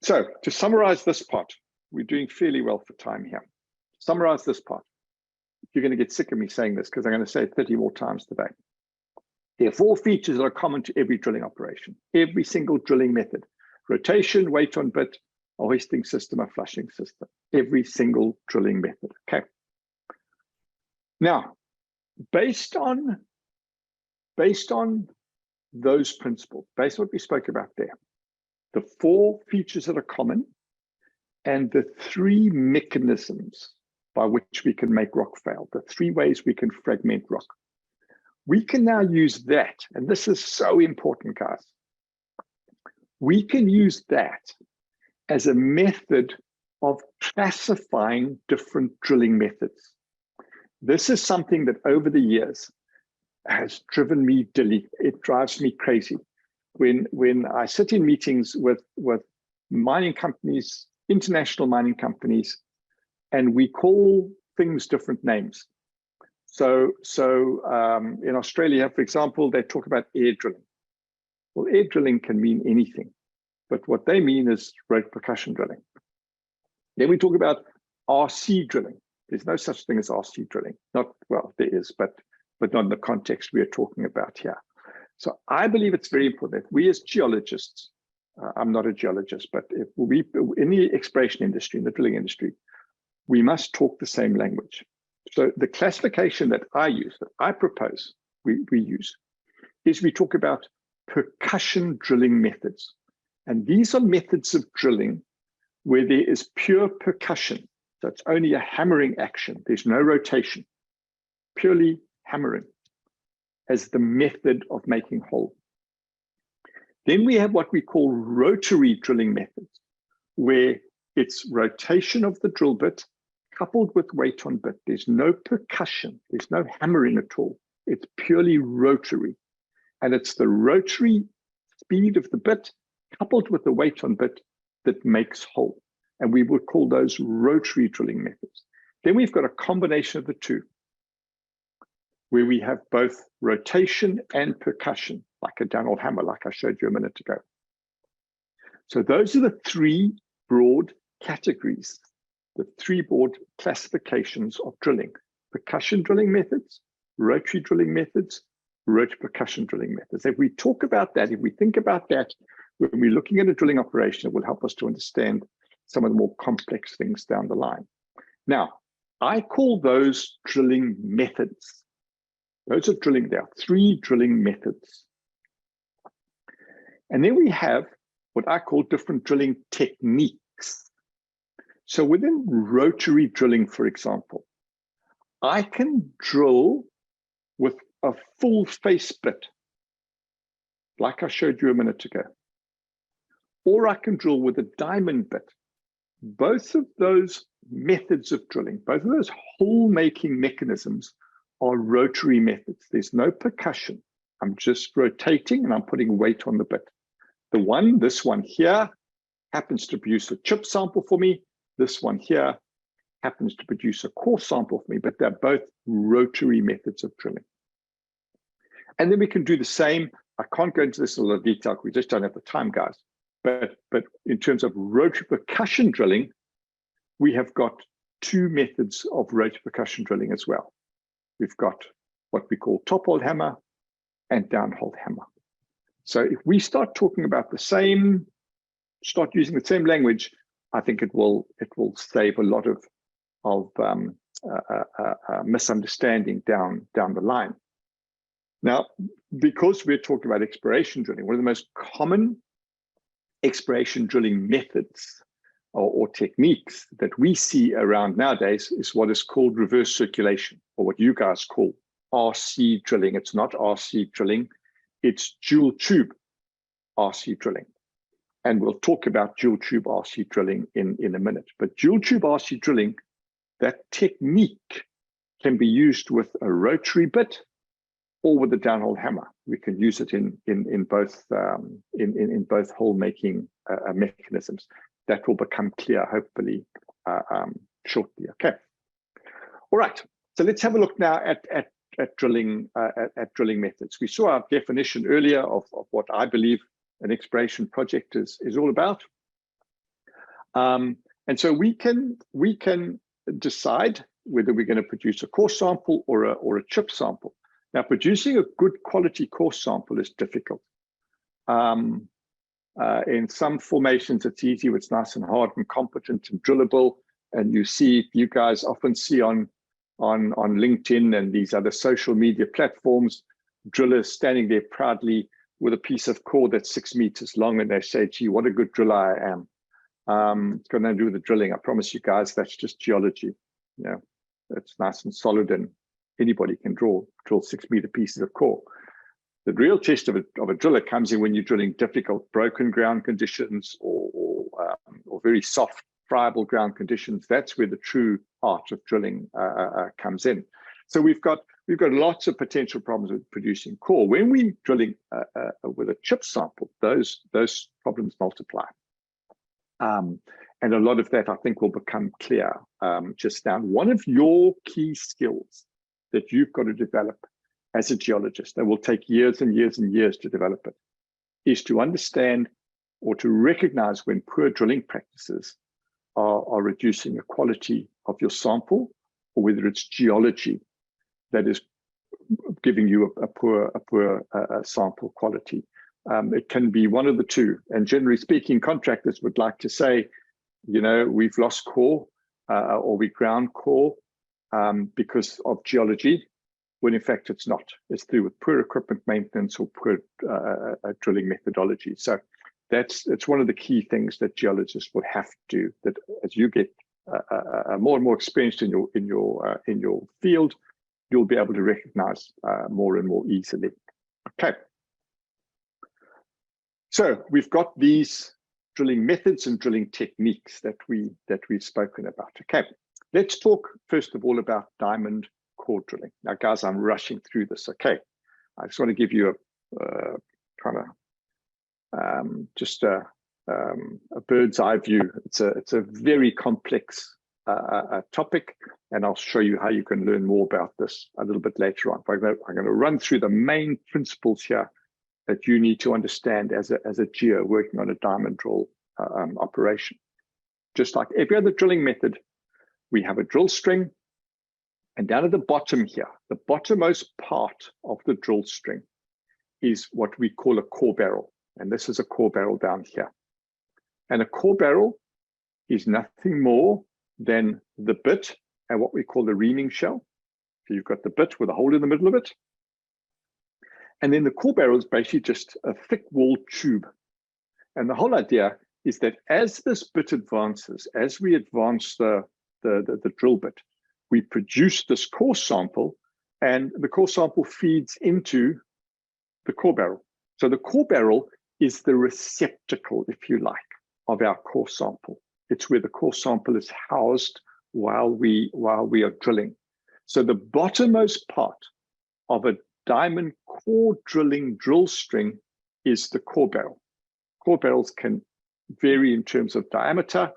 so to summarize this part, we're doing fairly well for time here. Summarize this part. You're going to get sick of me saying this because I'm going to say it 30 more times today. There are 4 features that are common to every drilling operation, every single drilling method: rotation, weight on bit, a hoisting system, a flushing system, every single drilling method. Okay. Now, based on those principles, based on what we spoke about there, the 4 features that are common and the 3 mechanisms by which we can make rock fail, the 3 ways we can fragment rock, we can now use that, and this is so important, guys. We can use that as a method of classifying different drilling methods. This is something that over the years has driven me dilly. It drives me crazy. When I sit in meetings with mining companies, international mining companies, and we call things different names. So in Australia, for example, they talk about air drilling. Well, air drilling can mean anything, but what they mean is rope percussion drilling. Then we talk about RC drilling. There's no such thing as RC drilling. Well, there is, but not in the context we are talking about here. So I believe it's very important that we as geologists, I'm not a geologist, but if we in the exploration industry, in the drilling industry, we must talk the same language. So the classification that I use, that I propose we use, is we talk about percussion drilling methods. And these are methods of drilling where there is pure percussion. So it's only a hammering action. There's no rotation, purely hammering as the method of making hole. Then we have what we call rotary drilling methods, where it's rotation of the drill bit coupled with weight on bit. There's no percussion, there's no hammering at all. It's purely rotary. And it's the rotary speed of the bit coupled with the weight on bit that makes hole. And we would call those rotary drilling methods. Then we've got a combination of the two, where we have both rotation and percussion, like a downhole hammer, like I showed you a minute ago. So those are the three broad categories, the three broad classifications of drilling: percussion drilling methods, rotary drilling methods, rotary percussion drilling methods. If we talk about that, if we think about that, when we're looking at a drilling operation, it will help us to understand some of the more complex things down the line. Now, I call those drilling methods. Those are drilling, there are three drilling methods. And then we have what I call different drilling techniques. So within rotary drilling, for example, I can drill with a full face bit, like I showed you a minute ago. Or I can drill with a diamond bit. Both of those methods of drilling, both of those hole-making mechanisms are rotary methods. There's no percussion. I'm just rotating and I'm putting weight on the bit. This one here happens to produce a chip sample for me. This one here happens to produce a core sample for me, but they're both rotary methods of drilling. And then we can do the same. I can't go into this in a lot of detail. We just don't have the time, guys. But in terms of rotary percussion drilling, we have got two methods of rotary percussion drilling as well. We've got what we call top-hole hammer and down-hole hammer. So if we start talking about the same, start using the same language, I think it will save a lot of misunderstanding down the line. Now, because we're talking about exploration drilling, one of the most common exploration drilling methods or techniques that we see around nowadays is what is called reverse circulation, or what you guys call RC drilling. It's not RC drilling, it's dual tube RC drilling. And we'll talk about dual tube RC drilling in a minute. But dual tube RC drilling, that technique can be used with a rotary bit or with a downhole hammer. We can use it in both hole making mechanisms. That will become clear, hopefully, shortly. Okay. All right. So let's have a look now at drilling methods. We saw our definition earlier of what I believe an exploration project is all about. And so we can decide whether we're going to produce a core sample or a chip sample. Now, producing a good quality core sample is difficult. In some formations, it's easy, it's nice and hard and competent and drillable. And you guys often see on LinkedIn and these other social media platforms, drillers standing there proudly with a piece of core that's 6 meters long, and they say, gee, what a good driller I am. It's got nothing to do with the drilling. I promise you guys, that's just geology. You know, it's nice and solid, and anybody can drill 6 meter pieces of core. The real test of a driller comes in when you're drilling difficult broken ground conditions or very soft friable ground conditions. That's where the true art of drilling comes in. So we've got lots of potential problems with producing core. When we're drilling with a chip sample, those problems multiply. And a lot of that, I think, will become clear just now. One of your key skills that you've got to develop as a geologist, that will take years and years and years to develop it, is to understand or to recognize when poor drilling practices are reducing the quality of your sample, or whether it's geology that is giving you a poor sample quality. It can be one of the two. And generally speaking, contractors would like to say, you know, we've lost core or we ground core because of geology, when in fact it's not. It's through with poor equipment maintenance or poor drilling methodology. So it's one of the key things that geologists would have to do. That as you get more and more experienced in your field, you'll be able to recognize more and more easily. Okay. So we've got these drilling methods and drilling techniques that we've spoken about. Okay. Let's talk first of all about diamond core drilling. Now, guys, I'm rushing through this. Okay. I just want to give you a kind of just a bird's eye view. It's a very complex topic, and I'll show you how you can learn more about this a little bit later on. I'm going to run through the main principles here that you need to understand as a geo working on a diamond drill operation. Just like every other drilling method, we have a drill string, and down at the bottom here, the bottommost part of the drill string is what we call a core barrel. And this is a core barrel down here. And a core barrel is nothing more than the bit and what we call the reaming shell. So you've got the bit with a hole in the middle of it. And then the core barrel is basically just a thick walled tube. And the whole idea is that as this bit advances, as we advance the drill bit, we produce this core sample, and the core sample feeds into the core barrel. So the core barrel is the receptacle, if you like, of our core sample. It's where the core sample is housed while we are drilling. So the bottommost part of a diamond core drilling drill string is the core barrel. Core barrels can vary in terms of diameter.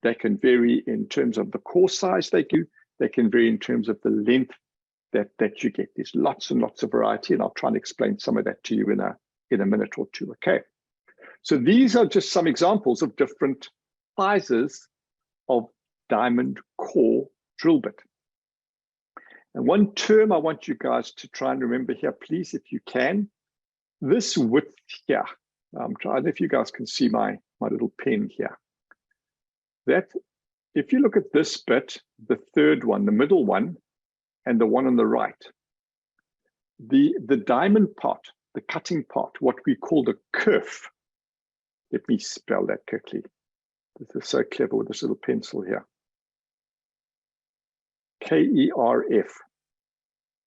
They can vary in terms of the core size they do. They can vary in terms of the length that you get. There's lots and lots of variety, and I'll try and explain some of that to you in a minute or two. Okay. So these are just some examples of different sizes of diamond core drill bit. And one term I want you guys to try and remember here, please, if you can, this width here. I don't know if you guys can see my little pen here. That, if you look at this bit, the third one, the middle one, and the one on the right, the diamond part, the cutting part, what we call the kerf. Let me spell that quickly. This is so clever with this little pencil here. K-E-R-F.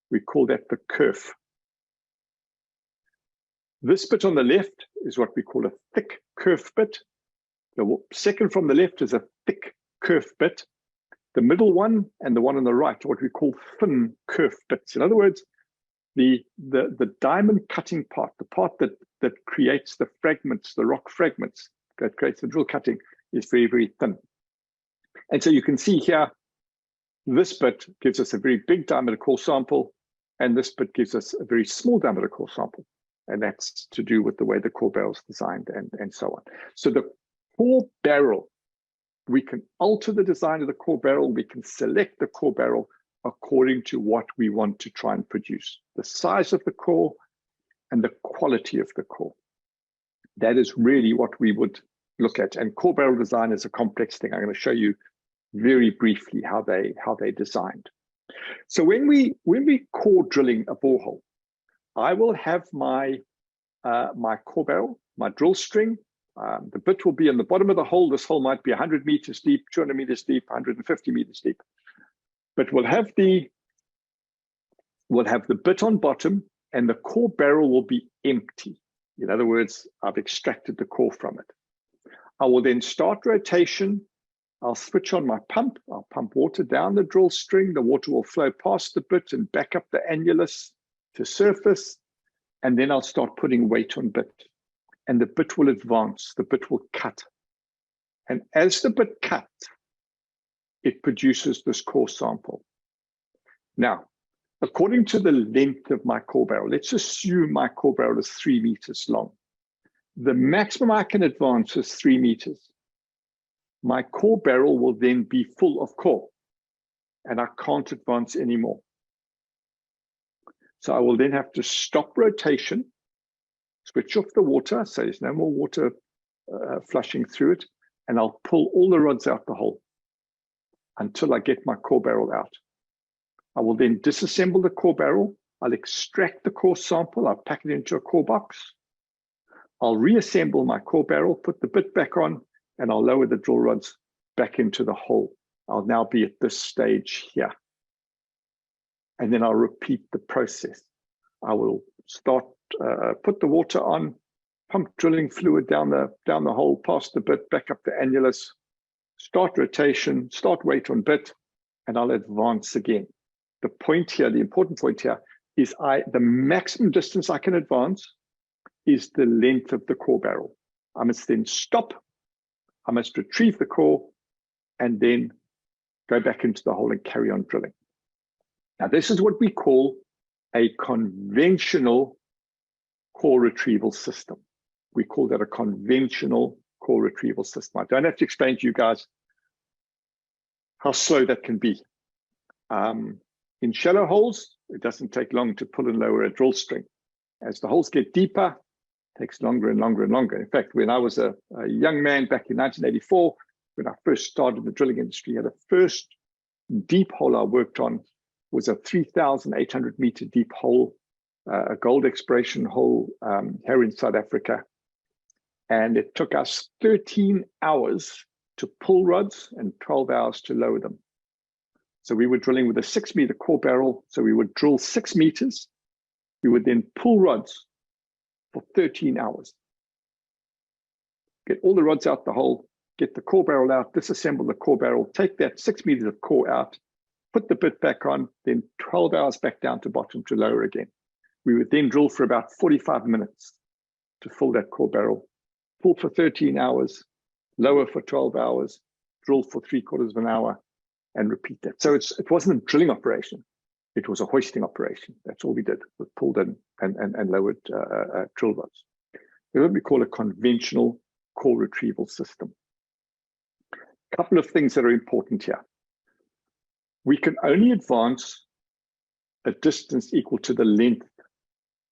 We call that the kerf. This bit on the left is what we call a thick kerf bit. The second from the left is a thick kerf bit. The middle one and the one on the right are what we call thin kerf bits. In other words, the diamond cutting part, the part that creates the fragments, the rock fragments, that creates the drill cutting, is very, very thin. And so you can see here, this bit gives us a very big diameter core sample, and this bit gives us a very small diameter core sample. And that's to do with the way the core barrel is designed and so on. So the core barrel, we can alter the design of the core barrel. We can select the core barrel according to what we want to try and produce. The size of the core and the quality of the core. That is really what we would look at. And core barrel design is a complex thing. I'm going to show you very briefly how they designed. So when we core drilling a borehole, I will have my core barrel, my drill string. The bit will be in the bottom of the hole. This hole might be 100 meters deep, 200 meters deep, 150 meters deep. But we'll have the bit on bottom, and the core barrel will be empty. In other words, I've extracted the core from it. I will then start rotation. I'll switch on my pump. I'll pump water down the drill string. The water will flow past the bit and back up the annulus to surface. And then I'll start putting weight on bit. And the bit will advance. The bit will cut. And as the bit cuts, it produces this core sample. Now, according to the length of my core barrel, let's assume my core barrel is 3 meters long. The maximum I can advance is 3 meters. My core barrel will then be full of core, and I can't advance anymore. So I will then have to stop rotation, switch off the water, so there's no more water flushing through it, and I'll pull all the rods out the hole until I get my core barrel out. I will then disassemble the core barrel. I'll extract the core sample. I'll pack it into a core box. I'll reassemble my core barrel, put the bit back on, and I'll lower the drill rods back into the hole. I'll now be at this stage here. And then I'll repeat the process. I will start, put the water on, pump drilling fluid down the hole, pass the bit back up the annulus, start rotation, start weight on bit, and I'll advance again. The point here, the important point here, is the maximum distance I can advance is the length of the core barrel. I must then stop, I must retrieve the core, and then go back into the hole and carry on drilling. Now, this is what we call a conventional core retrieval system. We call that a conventional core retrieval system. I don't have to explain to you guys how slow that can be. In shallow holes, it doesn't take long to pull and lower a drill string. As the holes get deeper, it takes longer and longer and longer. In fact, when I was a young man back in 1984, when I first started the drilling industry, the first deep hole I worked on was a 3,800 meter deep hole, a gold exploration hole here in South Africa. And it took us 13 hours to pull rods and 12 hours to lower them. So we were drilling with a 6 meter core barrel. So we would drill 6 meters. We would then pull rods for 13 hours. Get all the rods out the hole, get the core barrel out, disassemble the core barrel, take that 6 meters of core out, put the bit back on, then 12 hours back down to bottom to lower again. We would then drill for about 45 minutes to fill that core barrel, pull for 13 hours, lower for 12 hours, drill for 3/4 of an hour, and repeat that. So it wasn't a drilling operation. It was a hoisting operation. That's all we did. We pulled in and lowered drill rods. It's what we call a conventional core retrieval system. A couple of things that are important here. We can only advance a distance equal to the length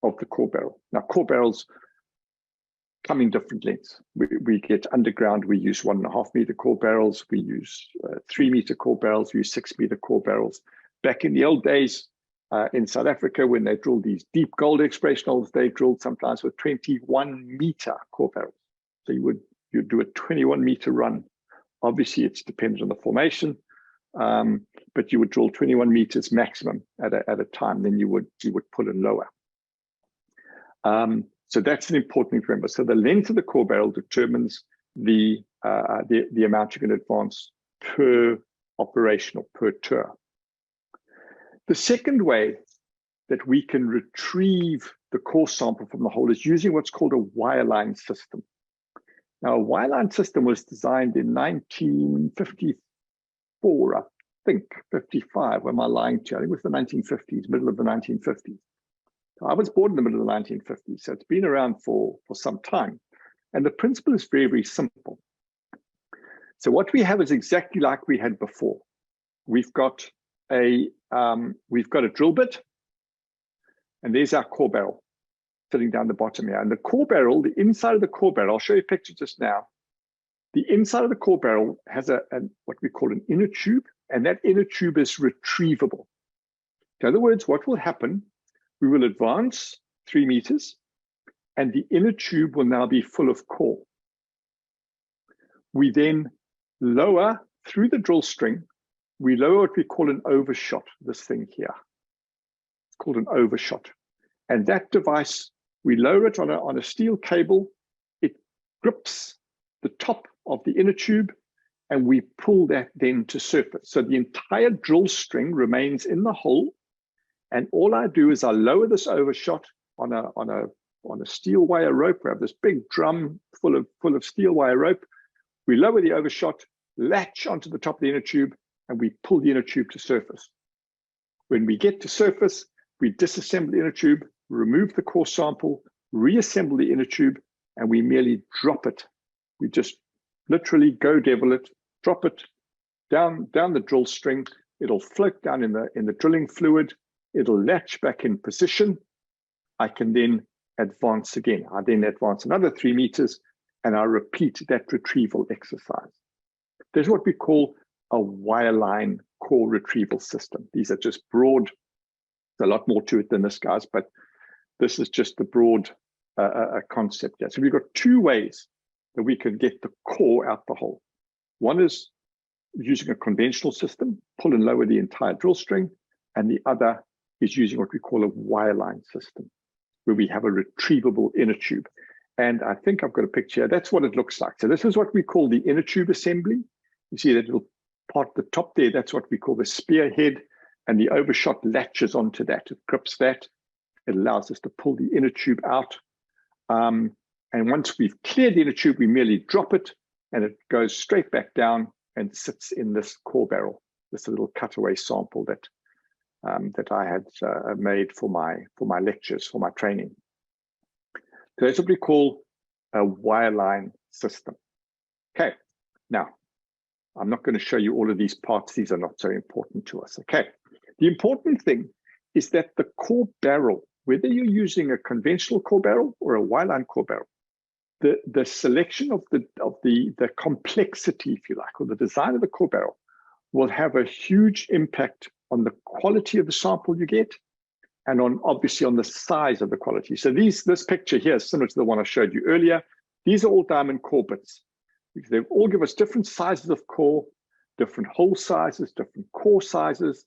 of the core barrel. Now, core barrels come in different lengths. We get underground, we use 1.5 meter core barrels, we use 3 meter core barrels, we use 6 meter core barrels. Back in the old days in South Africa, when they drilled these deep gold exploration holes, they drilled sometimes with 21 meter core barrels. So you'd do a 21 meter run. Obviously, it's dependent on the formation, but you would drill 21 meters maximum at a time. Then you would pull and lower. So that's an important thing to remember. So the length of the core barrel determines the amount you can advance per operation or per tour. The second way that we can retrieve the core sample from the hole is using what's called a wireline system. Now, a wireline system was designed in 1954, I think, 55. Am I lying to you? I think it was the 1950s, middle of the 1950s. I was born in the middle of the 1950s, so it's been around for some time. And the principle is very, very simple. So what we have is exactly like we had before. We've got a drill bit, and there's our core barrel sitting down the bottom here. And the core barrel, the inside of the core barrel, I'll show you a picture just now. The inside of the core barrel has what we call an inner tube, and that inner tube is retrievable. In other words, what will happen, we will advance 3 meters, and the inner tube will now be full of core. We then lower through the drill string, we lower what we call an overshot, this thing here. It's called an overshot. And that device, we lower it on a steel cable, it grips the top of the inner tube, and we pull that then to surface. So the entire drill string remains in the hole, and all I do is I lower this overshot on a steel wire rope. We have this big drum full of steel wire rope. We lower the overshot, latch onto the top of the inner tube, and we pull the inner tube to surface. When we get to surface, we disassemble the inner tube, remove the core sample, reassemble the inner tube, and we merely drop it. We just literally go devil it, drop it down the drill string. It'll float down in the drilling fluid. It'll latch back in position. I can then advance again. I then advance another 3 meters, and I repeat that retrieval exercise. There's what we call a wireline core retrieval system. These are just broad. There's a lot more to it than this, guys, but this is just the broad a concept here. So we've got two ways that we can get the core out the hole. One is using a conventional system, pull and lower the entire drill string, and the other is using what we call a wireline system, where we have a retrievable inner tube. And I think I've got a picture. That's what it looks like. So this is what we call the inner tube assembly. You see that little part at the top there, that's what we call the spearhead, and the overshot latches onto that. It grips that. It allows us to pull the inner tube out. And once we've cleared the inner tube, we merely drop it, and it goes straight back down and sits in this core barrel, this little cutaway sample that that I had made for my lectures, for my training. So that's what we call a wireline system. Okay, now I'm not going to show you all of these parts. These are not so important to us. Okay, the important thing is that the core barrel, whether you're using a conventional core barrel or a wireline core barrel, the selection of the complexity, if you like, or the design of the core barrel will have a huge impact on the quality of the sample you get, and obviously on the size of the quality. So this picture here is similar to the one I showed you earlier. These are all diamond core bits. They all give us different sizes of core, different hole sizes, different core sizes,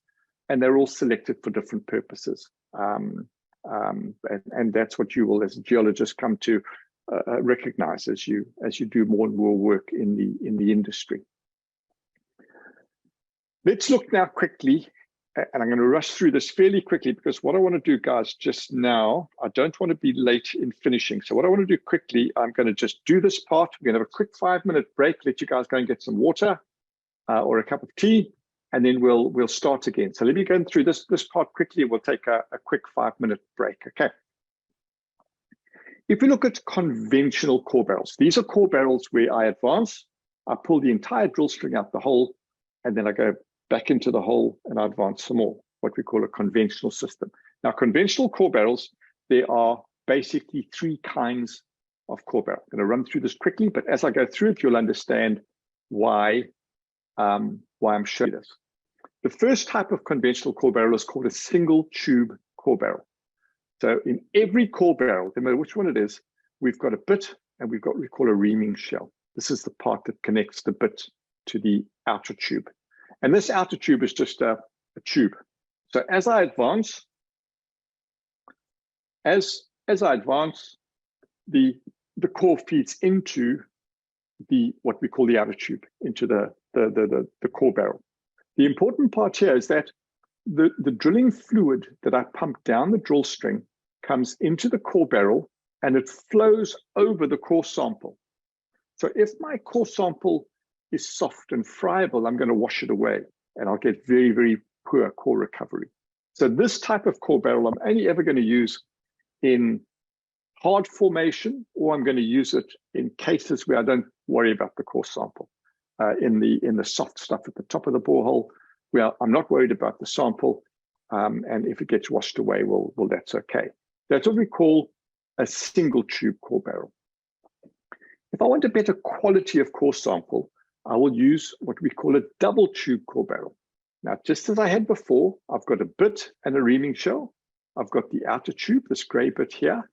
and they're all selected for different purposes. And that's what you will, as a geologist, come to recognize as you do more and more work in the industry. Let's look now quickly, and I'm going to rush through this fairly quickly, because what I want to do, guys, just now, I don't want to be late in finishing. So what I want to do quickly, I'm going to just do this part. We're going to have a quick 5-minute break, let you guys go and get some water or a cup of tea, and then we'll start again. So let me go through this part quickly. We'll take a quick 5-minute break. Okay. If we look at conventional core barrels, these are core barrels where I advance, I pull the entire drill string out the hole, and then I go back into the hole and I advance some more, what we call a conventional system. Now, conventional core barrels, there are basically 3 kinds of core barrel. I'm going to run through this quickly, but as I go through it, you'll understand why I'm showing this. The first type of conventional core barrel is called a single tube core barrel. So in every core barrel, no matter which one it is, we've got a bit and we've got what we call a reaming shell. This is the part that connects the bit to the outer tube. And this outer tube is just a tube. So as I advance, the core feeds into what we call the outer tube, into the core barrel. The important part here is that the drilling fluid that I pump down the drill string comes into the core barrel and it flows over the core sample. So if my core sample is soft and friable, I'm going to wash it away and I'll get very, very poor core recovery. So this type of core barrel I'm only ever going to use in hard formation, or I'm going to use it in cases where I don't worry about the core sample. In the soft stuff at the top of the borehole, where I'm not worried about the sample, and if it gets washed away, well, that's okay. That's what we call a single tube core barrel. If I want a better quality of core sample, I will use what we call a double tube core barrel. Now, just as I had before, I've got a bit and a reaming shell. I've got the outer tube, this gray bit here,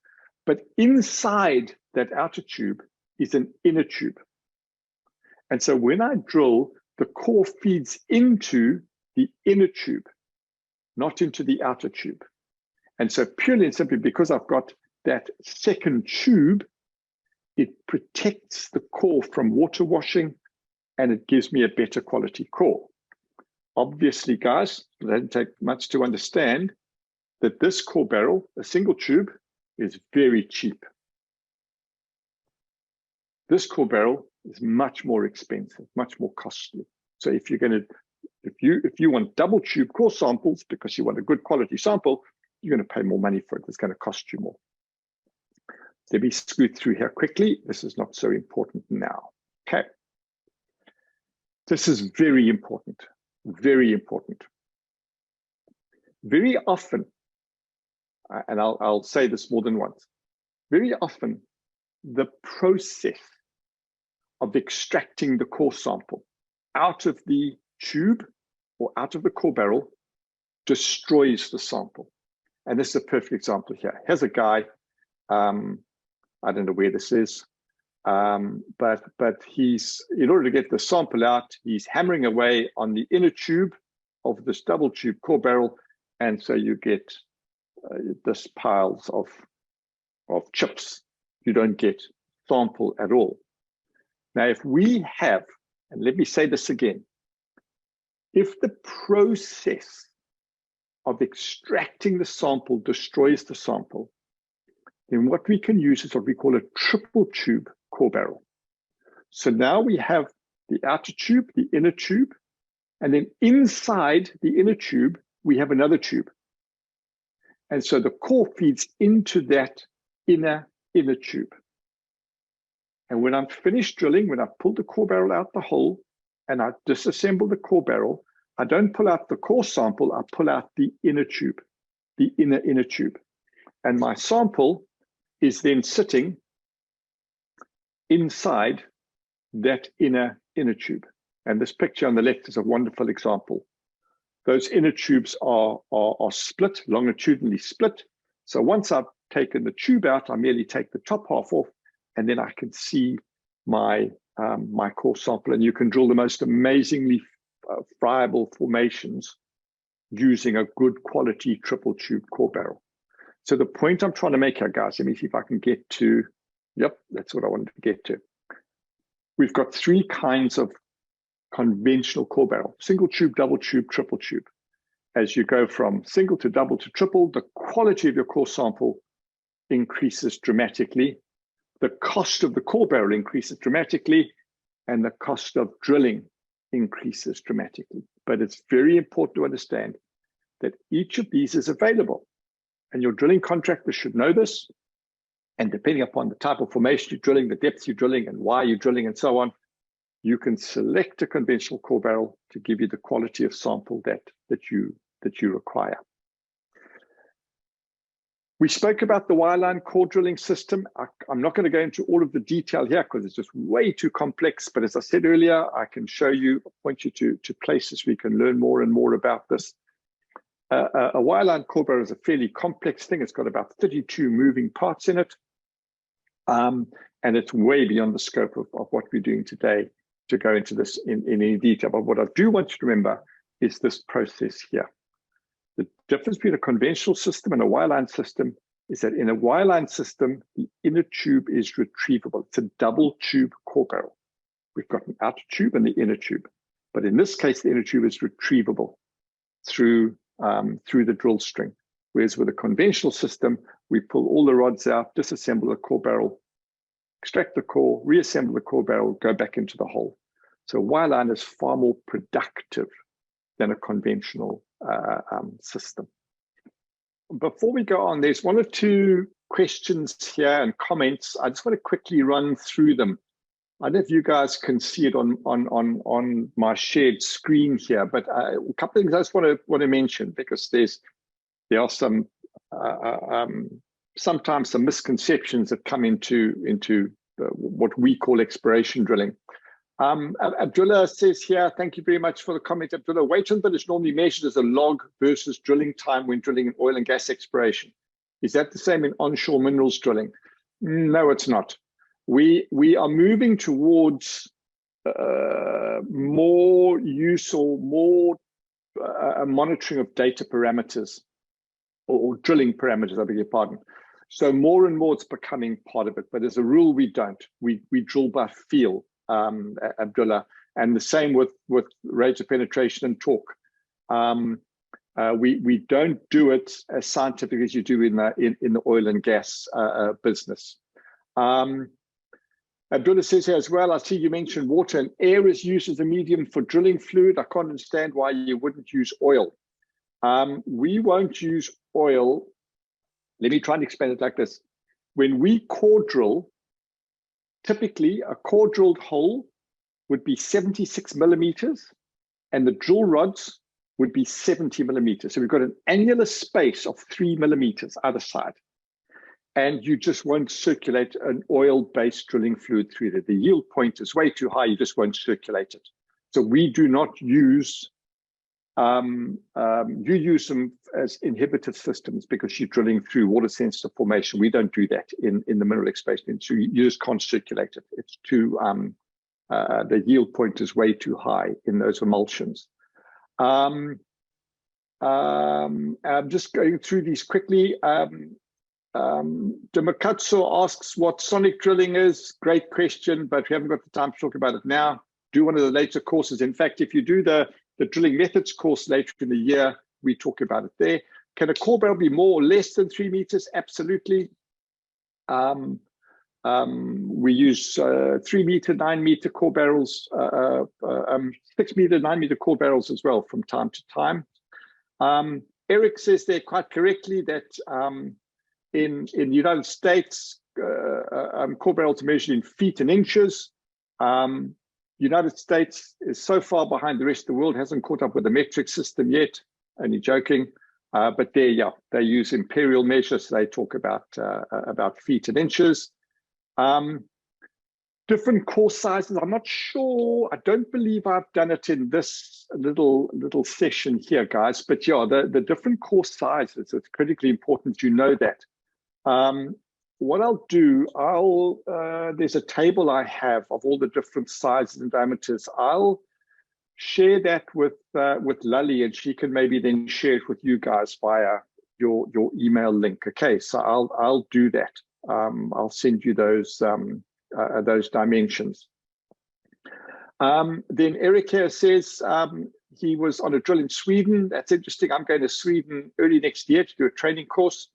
but inside that outer tube is an inner tube. And so when I drill, the core feeds into the inner tube, not into the outer tube. And so purely and simply because I've got that second tube, it protects the core from water washing and it gives me a better quality core. Obviously, guys, it doesn't take much to understand that this core barrel, a single tube, is very cheap. This core barrel is much more expensive, much more costly. So if you're going to, if you want double tube core samples because you want a good quality sample, you're going to pay more money for it. It's going to cost you more. Let me scoot through here quickly. This is not so important now. Okay. This is very important, very important. Very often, and I'll say this more than once, very often the process of extracting the core sample out of the tube or out of the core barrel destroys the sample. And this is a perfect example here. Here's a guy I don't know where this is. But he's, in order to get the sample out, he's hammering away on the inner tube of this double tube core barrel. And so you get this piles of chips. You don't get sample at all. Now, if we have, and let me say this again, if the process of extracting the sample destroys the sample, then what we can use is what we call a triple tube core barrel. So now we have the outer tube, the inner tube, and then inside the inner tube, we have another tube. And so the core feeds into that inner tube. And when I'm finished drilling, when I pull the core barrel out the hole and I disassemble the core barrel, I don't pull out the core sample, I pull out the inner tube, the inner tube. And my sample is then sitting inside that inner tube. And this picture on the left is a wonderful example. Those inner tubes are split, longitudinally split. So once I've taken the tube out, I merely take the top half off, and then I can see my my core sample. And you can drill the most amazingly friable formations using a good quality triple tube core barrel. So the point I'm trying to make here, guys, let me see if I can get to, yep, that's what I wanted to get to. We've got three kinds of conventional core barrel: single tube, double tube, triple tube. As you go from single to double to triple, the quality of your core sample increases dramatically. The cost of the core barrel increases dramatically, and the cost of drilling increases dramatically. But it's very important to understand that each of these is available, and your drilling contractor should know this. And depending upon the type of formation you're drilling, the depth you're drilling, and why you're drilling, and so on, you can select a conventional core barrel to give you the quality of sample that you require. We spoke about the wireline core drilling system. I'm not going to go into all of the detail here because it's just way too complex. But as I said earlier, I can show you, point you to places where you can learn more and more about this. A wireline core barrel is a fairly complex thing. It's got about 32 moving parts in it. And it's way beyond the scope of what we're doing today to go into this in any detail. But what I do want you to remember is this process here. The difference between a conventional system and a wireline system is that in a wireline system, the inner tube is retrievable. It's a double tube core barrel. We've got an outer tube and the inner tube. But in this case, the inner tube is retrievable through the drill string. Whereas with a conventional system, we pull all the rods out, disassemble the core barrel, extract the core, reassemble the core barrel, go back into the hole. So wireline is far more productive than a conventional system. Before we go on, there's one or two questions here and comments. I just want to quickly run through them. I don't know if you guys can see it on my shared screen here, but a couple of things I just want to mention, because there are some sometimes some misconceptions that come into what we call exploration drilling. Abdullah says here, thank you very much for the comment, Abdullah. Weight on bill is normally measured as a log versus drilling time when drilling in oil and gas exploration. Is that the same in onshore minerals drilling? No, it's not. We are moving towards more use or more monitoring of data parameters or drilling parameters, I beg your pardon. So more and more it's becoming part of it, but as a rule, we don't. We drill by feel, Abdullah, and the same with rates of penetration and torque. We don't do it as scientific as you do in the oil and gas business. Abdullah says here as well, I see you mentioned water and air is used as a medium for drilling fluid. I can't understand why you wouldn't use oil. We won't use oil. Let me try and explain it like this. When we core drill, typically a core drilled hole would be 76 millimeters and the drill rods would be 70 millimeters. So we've got an annular space of 3 millimeters either side. And you just won't circulate an oil-based drilling fluid through it. The yield point is way too high, you just won't circulate it. So we do not use you use them as inhibited systems because you're drilling through water sensitive formation. We don't do that in the mineral expansion. So you just can't circulate it. It's too, the yield point is way too high in those emulsions. I'm just going through these quickly. Demakatsu asks what sonic drilling is. Great question, but we haven't got the time to talk about it now. Do one of the later courses. In fact, if you do the drilling methods course later in the year, we talk about it there. Can a core barrel be more or less than 3 meters? Absolutely. We use 3 meter, 9 meter core barrels, 6 meter, 9 meter core barrels as well from time to time. Eric says there quite correctly that in the United States, core barrels are measured in feet and inches. United States is so far behind the rest of the world, hasn't caught up with the metric system yet, only joking. But there, yeah, they use imperial measures. So they talk about feet and inches. Different core sizes. I'm not sure. I don't believe I've done it in this little session here, guys. But yeah, the different core sizes, it's critically important you know that. What I'll do, there's a table I have of all the different sizes and diameters. I'll share that with Lally, and she can maybe then share it with you guys via your email link. Okay, so I'll do that. I'll send you those dimensions. Then Eric here says he was on a drill in Sweden. That's interesting. I'm going to Sweden early next year to do a training course,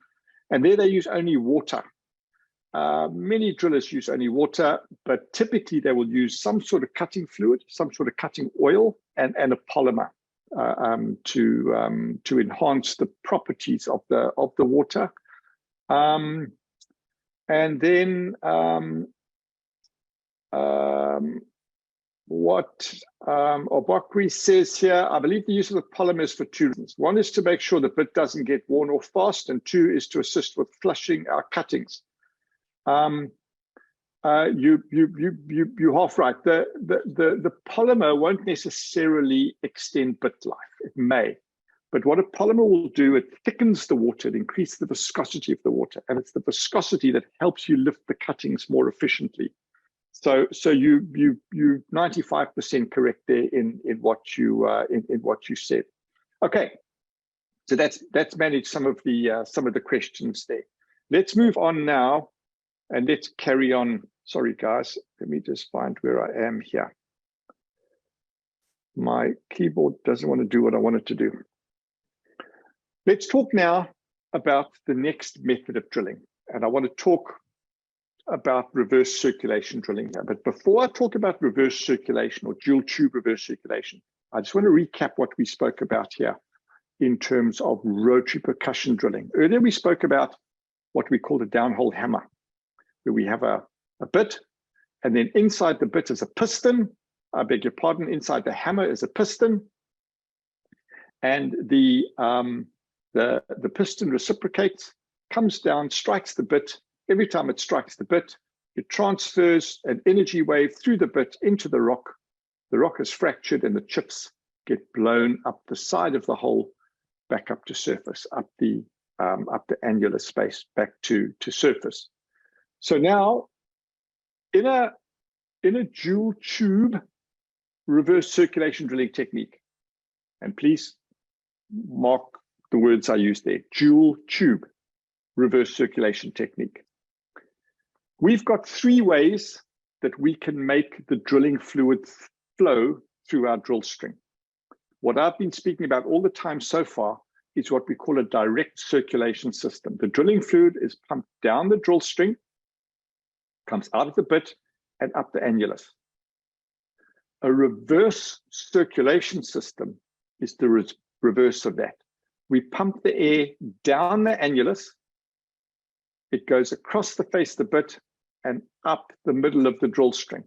and there they use only water. Many drillers use only water, but typically they will use some sort of cutting fluid, some sort of cutting oil, and a polymer to enhance the properties of the water. And then what Obakri says here, I believe the use of the polymer is for 2 reasons. One is to make sure the bit doesn't get worn off fast, and 2 is to assist with flushing our cuttings. You're half right. The polymer won't necessarily extend bit life. It may, but what a polymer will do, it thickens the water, it increases the viscosity of the water, and it's the viscosity that helps you lift the cuttings more efficiently. So you 95% correct there in what you said. Okay, so that's managed some of the questions there. Let's move on now. And let's carry on. Sorry, guys. Let me just find where I am here. My keyboard doesn't want to do what I want it to do. Let's talk now about the next method of drilling. And I want to talk about reverse circulation drilling here. But before I talk about reverse circulation or dual tube reverse circulation, I just want to recap what we spoke about here in terms of rotary percussion drilling. Earlier, we spoke about what we call a downhole hammer, where we have a bit, and then inside the bit is a piston. I beg your pardon, inside the hammer is a piston. And the piston reciprocates, comes down, strikes the bit. Every time it strikes the bit, it transfers an energy wave through the bit into the rock. The rock is fractured and the chips get blown up the side of the hole, back up to surface, up the annular space, back to surface. So now, in a dual tube reverse circulation drilling technique, and please mark the words I use there, dual tube reverse circulation technique. We've got 3 ways that we can make the drilling fluid flow through our drill string. What I've been speaking about all the time so far is what we call a direct circulation system. The drilling fluid is pumped down the drill string, comes out of the bit and up the annulus. A reverse circulation system is the reverse of that. We pump the air down the annulus, it goes across the face of the bit and up the middle of the drill string.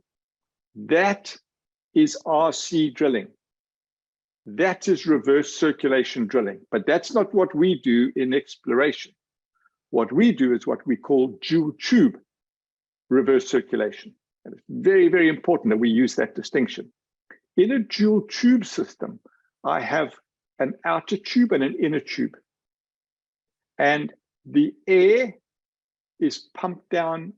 That is RC drilling. That is reverse circulation drilling, but that's not what we do in exploration. What we do is what we call dual tube reverse circulation. And it's very, very important that we use that distinction. In a dual tube system, I have an outer tube and an inner tube. And the air is pumped down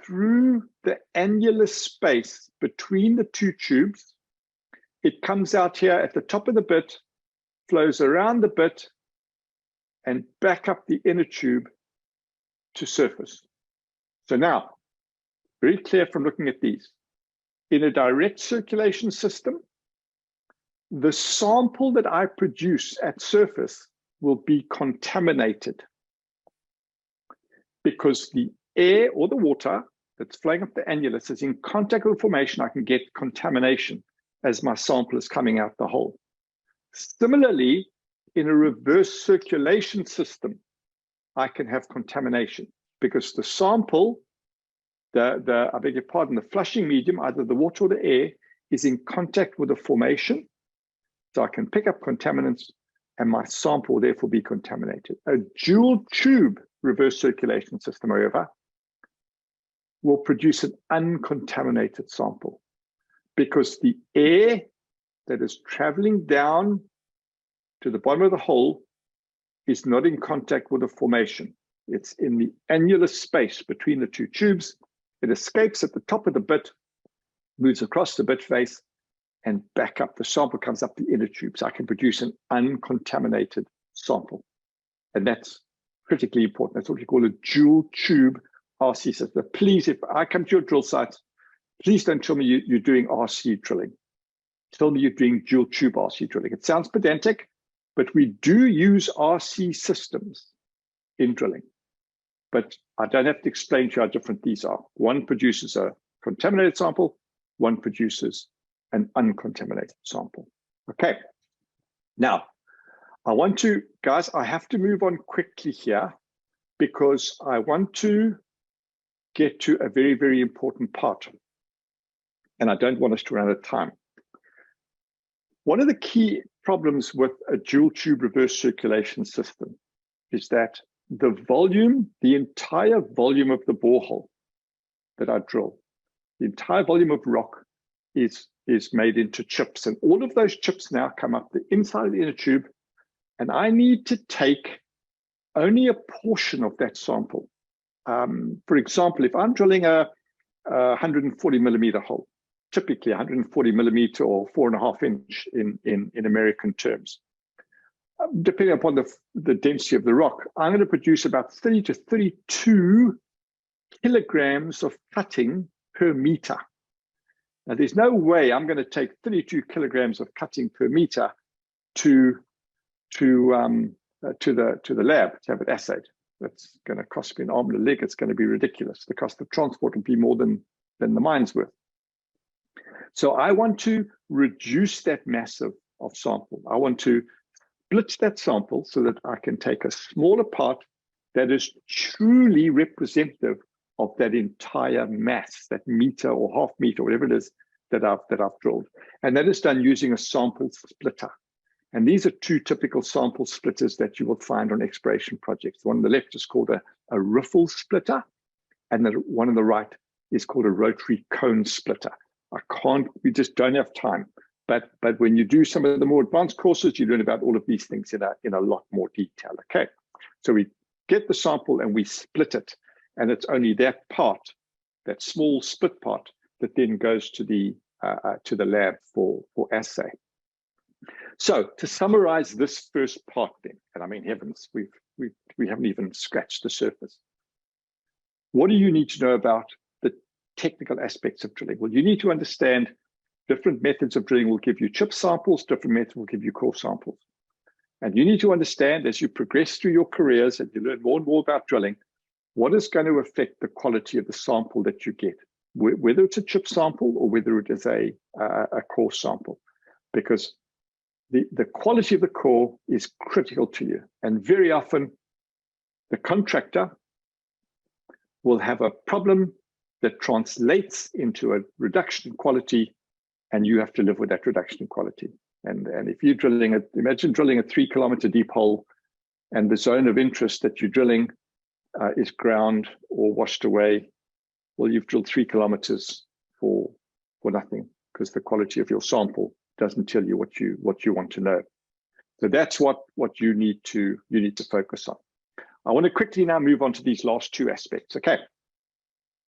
through the annular space between the two tubes. It comes out here at the top of the bit, flows around the bit, and back up the inner tube to surface. So now, very clear from looking at these. In a direct circulation system, the sample that I produce at surface will be contaminated because the air or the water that's flowing up the annulus is in contact with the formation. I can get contamination as my sample is coming out the hole. Similarly, in a reverse circulation system, I can have contamination because the sample, I beg your pardon, the flushing medium, either the water or the air, is in contact with the formation. So I can pick up contaminants and my sample will therefore be contaminated. A dual tube reverse circulation system, however, will produce an uncontaminated sample because the air that is traveling down to the bottom of the hole is not in contact with the formation. It's in the annular space between the two tubes. It escapes at the top of the bit, moves across the bit face, and back up. The sample comes up the inner tube. So I can produce an uncontaminated sample. And that's critically important. That's what we call a dual tube RC system. Please, if I come to your drill site, please don't tell me you're doing RC drilling. Tell me you're doing dual tube RC drilling. It sounds pedantic, but we do use RC systems in drilling. But I don't have to explain to you how different these are. One produces a contaminated sample, one produces an uncontaminated sample. Okay. Now, I want to, guys, I have to move on quickly here because I want to get to a very, very important part. And I don't want us to run out of time. One of the key problems with a dual tube reverse circulation system is that the volume, the entire volume of the borehole that I drill, the entire volume of rock is made into chips. And all of those chips now come up the inside of the inner tube. And I need to take only a portion of that sample. For example, if I'm drilling a 140 millimeter hole, typically 140 millimeter or 4.5 inch in American terms, depending upon the density of the rock, I'm going to produce about 30 to 32 kilograms of cutting per meter. Now, there's no way I'm going to take 32 kilograms of cutting per meter to the lab to have it assayed. That's going to cost me an arm and a leg. It's going to be ridiculous. The cost of transport will be more than the mine's worth. So I want to reduce that mass of sample. I want to split that sample so that I can take a smaller part that is truly representative of that entire mass, that meter or half meter, whatever it is that I've drilled. And that is done using a sample splitter. And these are two typical sample splitters that you will find on exploration projects. The one on the left is called a riffle splitter, and the one on the right is called a rotary cone splitter. We just don't have time. But when you do some of the more advanced courses, you learn about all of these things in a lot more detail. Okay, so we get the sample and we split it, and it's only that part, that small split part, that then goes to the lab for assay. So to summarize this first part, then, and I mean heavens, we haven't even scratched the surface. What do you need to know about the technical aspects of drilling? Well, you need to understand different methods of drilling will give you chip samples, different methods will give you core samples. And you need to understand as you progress through your careers and you learn more and more about drilling, what is going to affect the quality of the sample that you get, whether it's a chip sample or whether it is a core sample, because the quality of the core is critical to you. And very often the contractor will have a problem that translates into a reduction in quality, and you have to live with that reduction in quality. And if you're drilling, imagine drilling a 3 kilometer deep hole and the zone of interest that you're drilling is ground or washed away. Well, you've drilled 3 kilometers for nothing because the quality of your sample doesn't tell you what you want to know. So that's what you need to focus on. I want to quickly now move on to these last two aspects. Okay.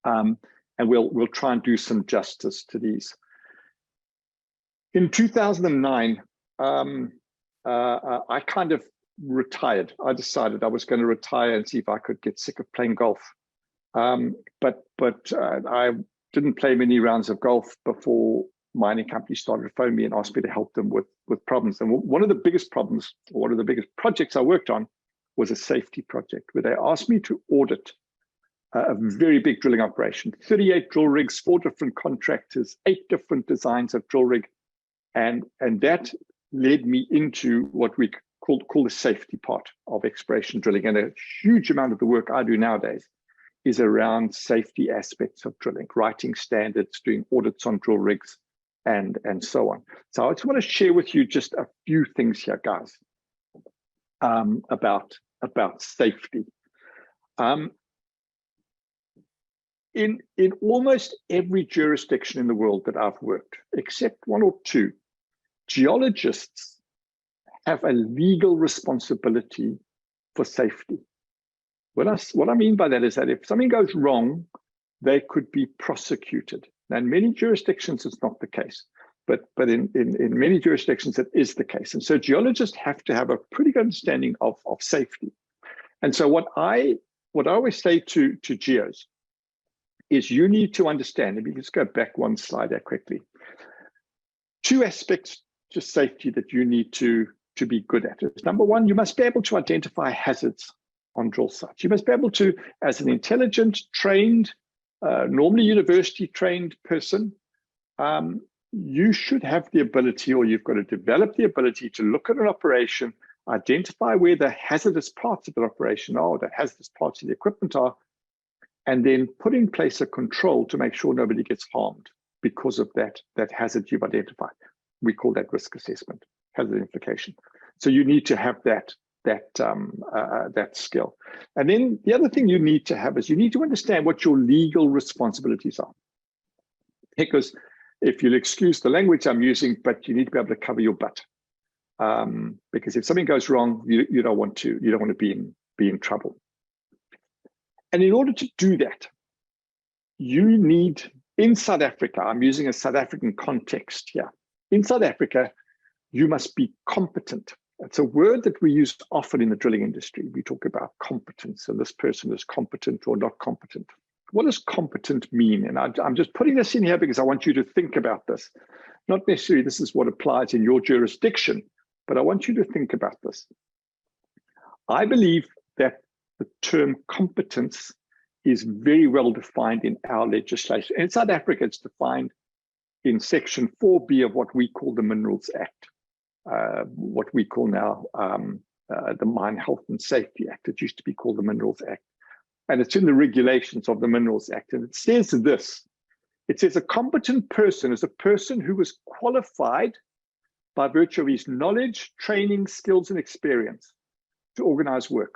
And we'll try and do some justice to these. In 2009, I kind of retired. I decided I was going to retire and see if I could get sick of playing golf. But I didn't play many rounds of golf before mining companies started to phone me and asked me to help them with problems. And one of the biggest problems, or one of the biggest projects I worked on, was a safety project where they asked me to audit a very big drilling operation, 38 drill rigs, 4 different contractors, 8 different designs of drill rig. And that led me into what we call the safety part of exploration drilling. And a huge amount of the work I do nowadays is around safety aspects of drilling, writing standards, doing audits on drill rigs, and so on. So I just want to share with you just a few things here, guys, about safety. In almost every jurisdiction in the world that I've worked, except 1 or 2, geologists have a legal responsibility for safety. What I mean by that is that if something goes wrong, they could be prosecuted. Now, in many jurisdictions, it's not the case, but in many jurisdictions, it is the case. And so geologists have to have a pretty good understanding of safety. And so what I always say to geos is you need to understand, let me just go back one slide there quickly. 2 aspects to safety that you need to be good at. Number 1, you must be able to identify hazards on drill sites. You must be able to, as an intelligent, trained, normally university trained person, you should have the ability, or you've got to develop the ability to look at an operation, identify where the hazardous parts of the operation are, or the hazardous parts of the equipment are, and then put in place a control to make sure nobody gets harmed because of that hazard you've identified. We call that risk assessment, hazard identification. So you need to have that skill. And then the other thing you need to have is you need to understand what your legal responsibilities are. Because if you'll excuse the language I'm using, but you need to be able to cover your butt. Because if something goes wrong, you don't want to be in trouble. And in order to do that, you need, in South Africa, I'm using a South African context here. In South Africa, you must be competent. It's a word that we use often in the drilling industry. We talk about competence, and this person is competent or not competent. What does competent mean? And I'm just putting this in here because I want you to think about this. Not necessarily this is what applies in your jurisdiction, but I want you to think about this. I believe that the term competence is very well defined in our legislation. In South Africa, it's defined in Section 4B of what we call the Minerals Act, what we call now the Mine Health and Safety Act. It used to be called the Minerals Act. And it's in the regulations of the Minerals Act. And it says this, it says a competent person is a person who is qualified by virtue of his knowledge, training, skills, and experience to organize work.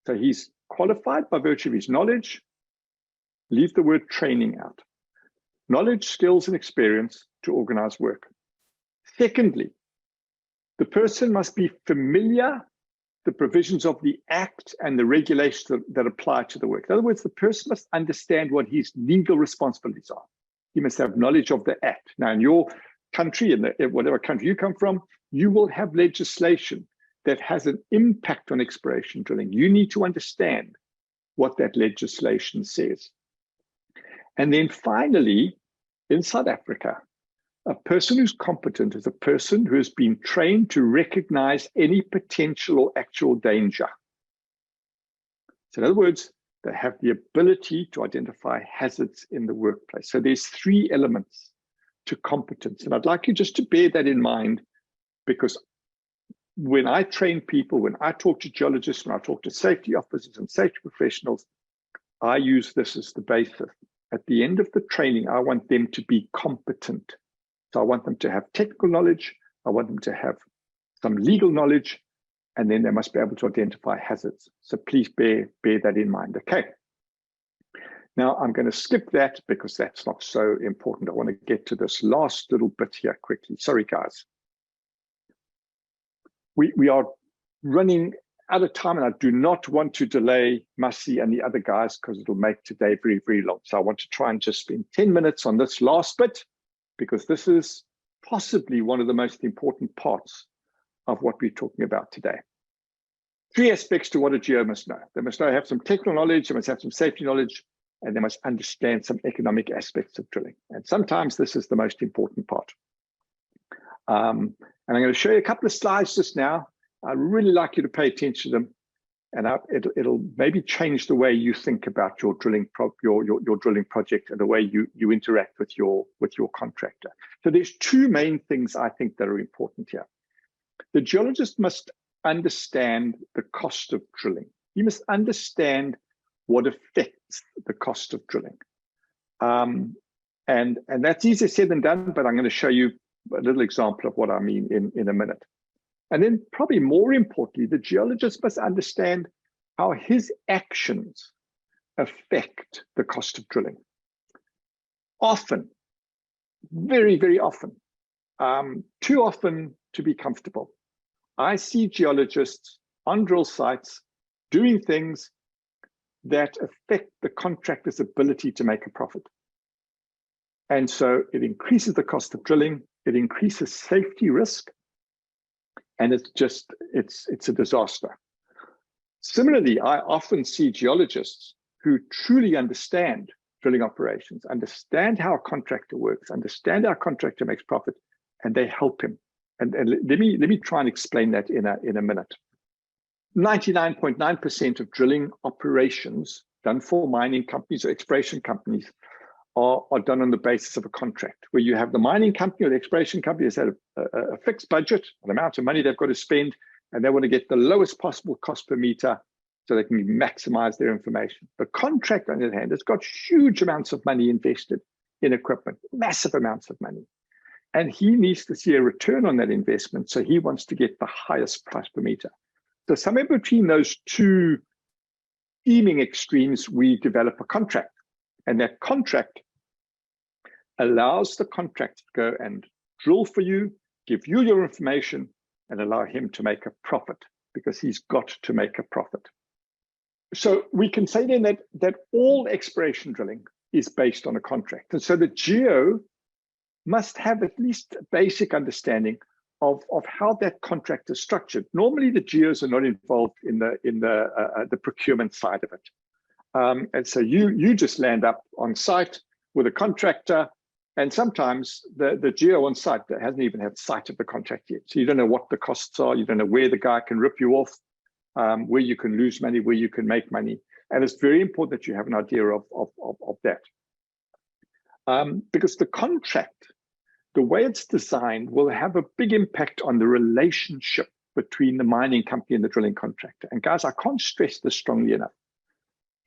So he's qualified by virtue of his knowledge, leave the word training out. Knowledge, skills, and experience to organize work. Secondly, the person must be familiar the provisions of the Act and the regulations that apply to the work. In other words, the person must understand what his legal responsibilities are. He must have knowledge of the Act. Now, in your country, in whatever country you come from, you will have legislation that has an impact on exploration drilling. You need to understand what that legislation says. And then finally, in South Africa, a person who's competent is a person who has been trained to recognize any potential or actual danger. So in other words, they have the ability to identify hazards in the workplace. So there's 3 elements to competence. And I'd like you just to bear that in mind, because when I train people, when I talk to geologists, when I talk to safety officers and safety professionals, I use this as the basis. At the end of the training, I want them to be competent. So I want them to have technical knowledge, I want them to have some legal knowledge, and then they must be able to identify hazards. So please bear that in mind. Okay. Now I'm going to skip that because that's not so important. I want to get to this last little bit here quickly. Sorry, guys. we are running out of time, and I do not want to delay Masi and the other guys because it'll make today very, very long. So I want to try and just spend 10 minutes on this last bit, because this is possibly one of the most important parts of what we're talking about today. 3 aspects to what a geo must know. They must have some technical knowledge, they must have some safety knowledge, and they must understand some economic aspects of drilling. And sometimes this is the most important part. And I'm going to show you a couple of slides just now. I'd really like you to pay attention to them, and it'll maybe change the way you think about your drilling your drilling project and the way you interact with your contractor. So there's 2 main things I think that are important here. The geologist must understand the cost of drilling. He must understand what affects the cost of drilling. And that's easier said than done, but I'm going to show you a little example of what I mean in a minute. And then probably more importantly, the geologist must understand how his actions affect the cost of drilling. Often, very, very often, too often to be comfortable, I see geologists on drill sites doing things that affect the contractor's ability to make a profit. And so it increases the cost of drilling, it increases safety risk, and it's a disaster. Similarly, I often see geologists who truly understand drilling operations, understand how a contractor works, understand how a contractor makes profit, and they help him. And let me try and explain that in a minute. 99.9% of drilling operations done for mining companies or exploration companies are done on the basis of a contract, where you have the mining company or the exploration company has had a fixed budget, an amount of money they've got to spend, and they want to get the lowest possible cost per meter so they can maximize their information. The contract, on the other hand, has got huge amounts of money invested in equipment, massive amounts of money. And he needs to see a return on that investment, so he wants to get the highest price per meter. So somewhere between those 2 scheming extremes, we develop a contract. And that contract allows the contractor to go and drill for you, give you your information, and allow him to make a profit, because he's got to make a profit. So we can say then that all exploration drilling is based on a contract. And so the geo must have at least a basic understanding of how that contract is structured. Normally, the geos are not involved in the procurement side of it. And so you just land up on site with a contractor, and sometimes the geo on site that hasn't even had sight of the contract yet. So you don't know what the costs are, you don't know where the guy can rip you off, where you can lose money, where you can make money. And it's very important that you have an idea of that. Because the contract, the way it's designed, will have a big impact on the relationship between the mining company and the drilling contractor. And guys, I can't stress this strongly enough.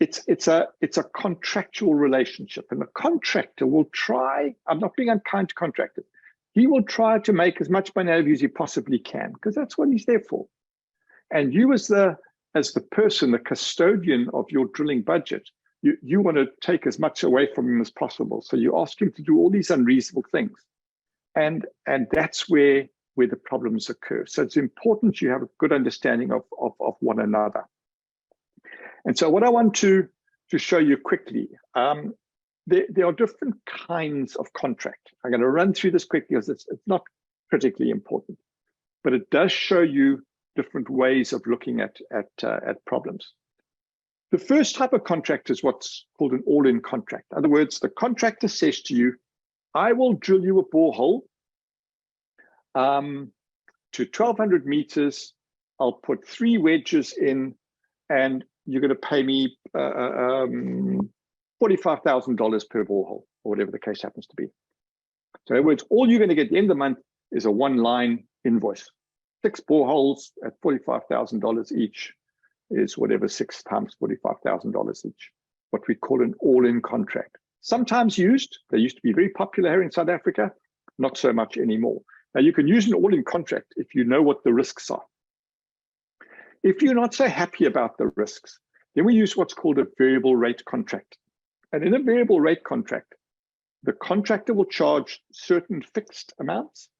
It's a contractual relationship, and the contractor will try, I'm not being unkind to contractors, he will try to make as much money out of you as he possibly can, because that's what he's there for. And you as the person, the custodian of your drilling budget, you want to take as much away from him as possible. So you ask him to do all these unreasonable things. And that's where the problems occur. So it's important you have a good understanding of one another. And so what I want to show you quickly, there are different kinds of contract. I'm going to run through this quickly because it's not critically important, but it does show you different ways of looking at problems. The first type of contract is what's called an all-in contract. In other words, the contractor says to you, I will drill you a borehole to 1,200 meters. I'll put 3 wedges in, and you're going to pay me $45,000 per borehole, or whatever the case happens to be. So in other words, all you're going to get at the end of the month is a 1-line invoice. 6 boreholes at $45,000 each is whatever 6 times $45,000 each, what we call an all-in contract. Sometimes used, they used to be very popular here in South Africa, not so much anymore. Now you can use an all-in contract if you know what the risks are. If you're not so happy about the risks, then we use what's called a variable rate contract. And in a variable rate contract, the contractor will charge certain fixed amounts,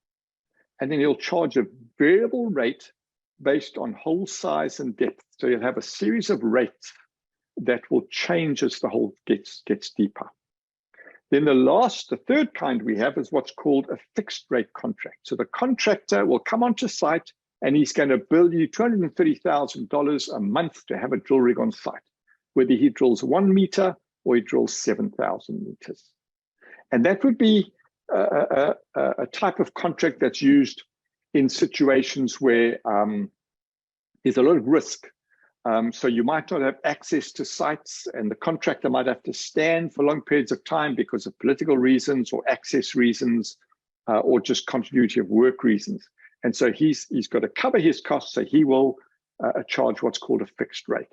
and then he'll charge a variable rate based on hole size and depth. So you'll have a series of rates that will change as the hole gets deeper. Then the third kind we have is what's called a fixed rate contract. So the contractor will come onto site and he's going to bill you $230,000 a month to have a drill rig on site, whether he drills 1 meter or he drills 7,000 meters. And that would be a type of contract that's used in situations where there's a lot of risk. So you might not have access to sites, and the contractor might have to stand for long periods of time because of political reasons or access reasons or just continuity of work reasons. And so he's got to cover his costs, so he will charge what's called a fixed rate.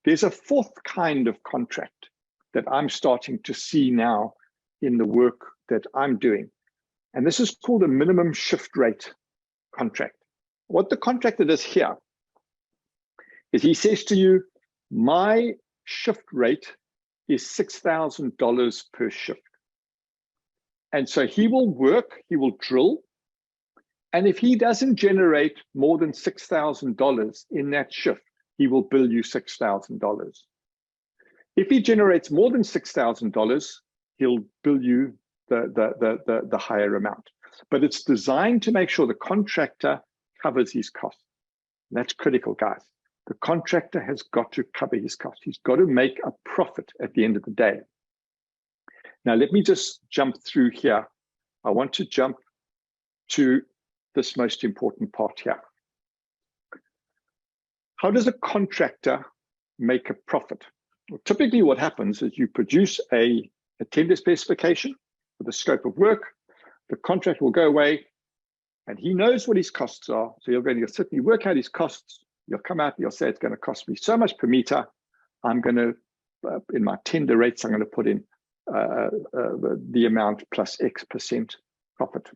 There's a fourth kind of contract that I'm starting to see now in the work that I'm doing. And this is called a minimum shift rate contract. What the contractor does here is he says to you, my shift rate is $6,000 per shift. And so he will work, he will drill, and if he doesn't generate more than $6,000 in that shift, he will bill you $6,000. If he generates more than $6,000, he'll bill you the higher amount. But it's designed to make sure the contractor covers his costs. That's critical, guys. The contractor has got to cover his costs. He's got to make a profit at the end of the day. Now, let me just jump through here. I want to jump to this most important part here. How does a contractor make a profit? Well, typically what happens is you produce a tender specification with a scope of work. The contractor will go away and he knows what his costs are. So you're going to sit and work out his costs. You'll come out and you'll say, it's going to cost me so much per meter. I'm going to, in my tender rates, I'm going to put in the amount plus X% profit.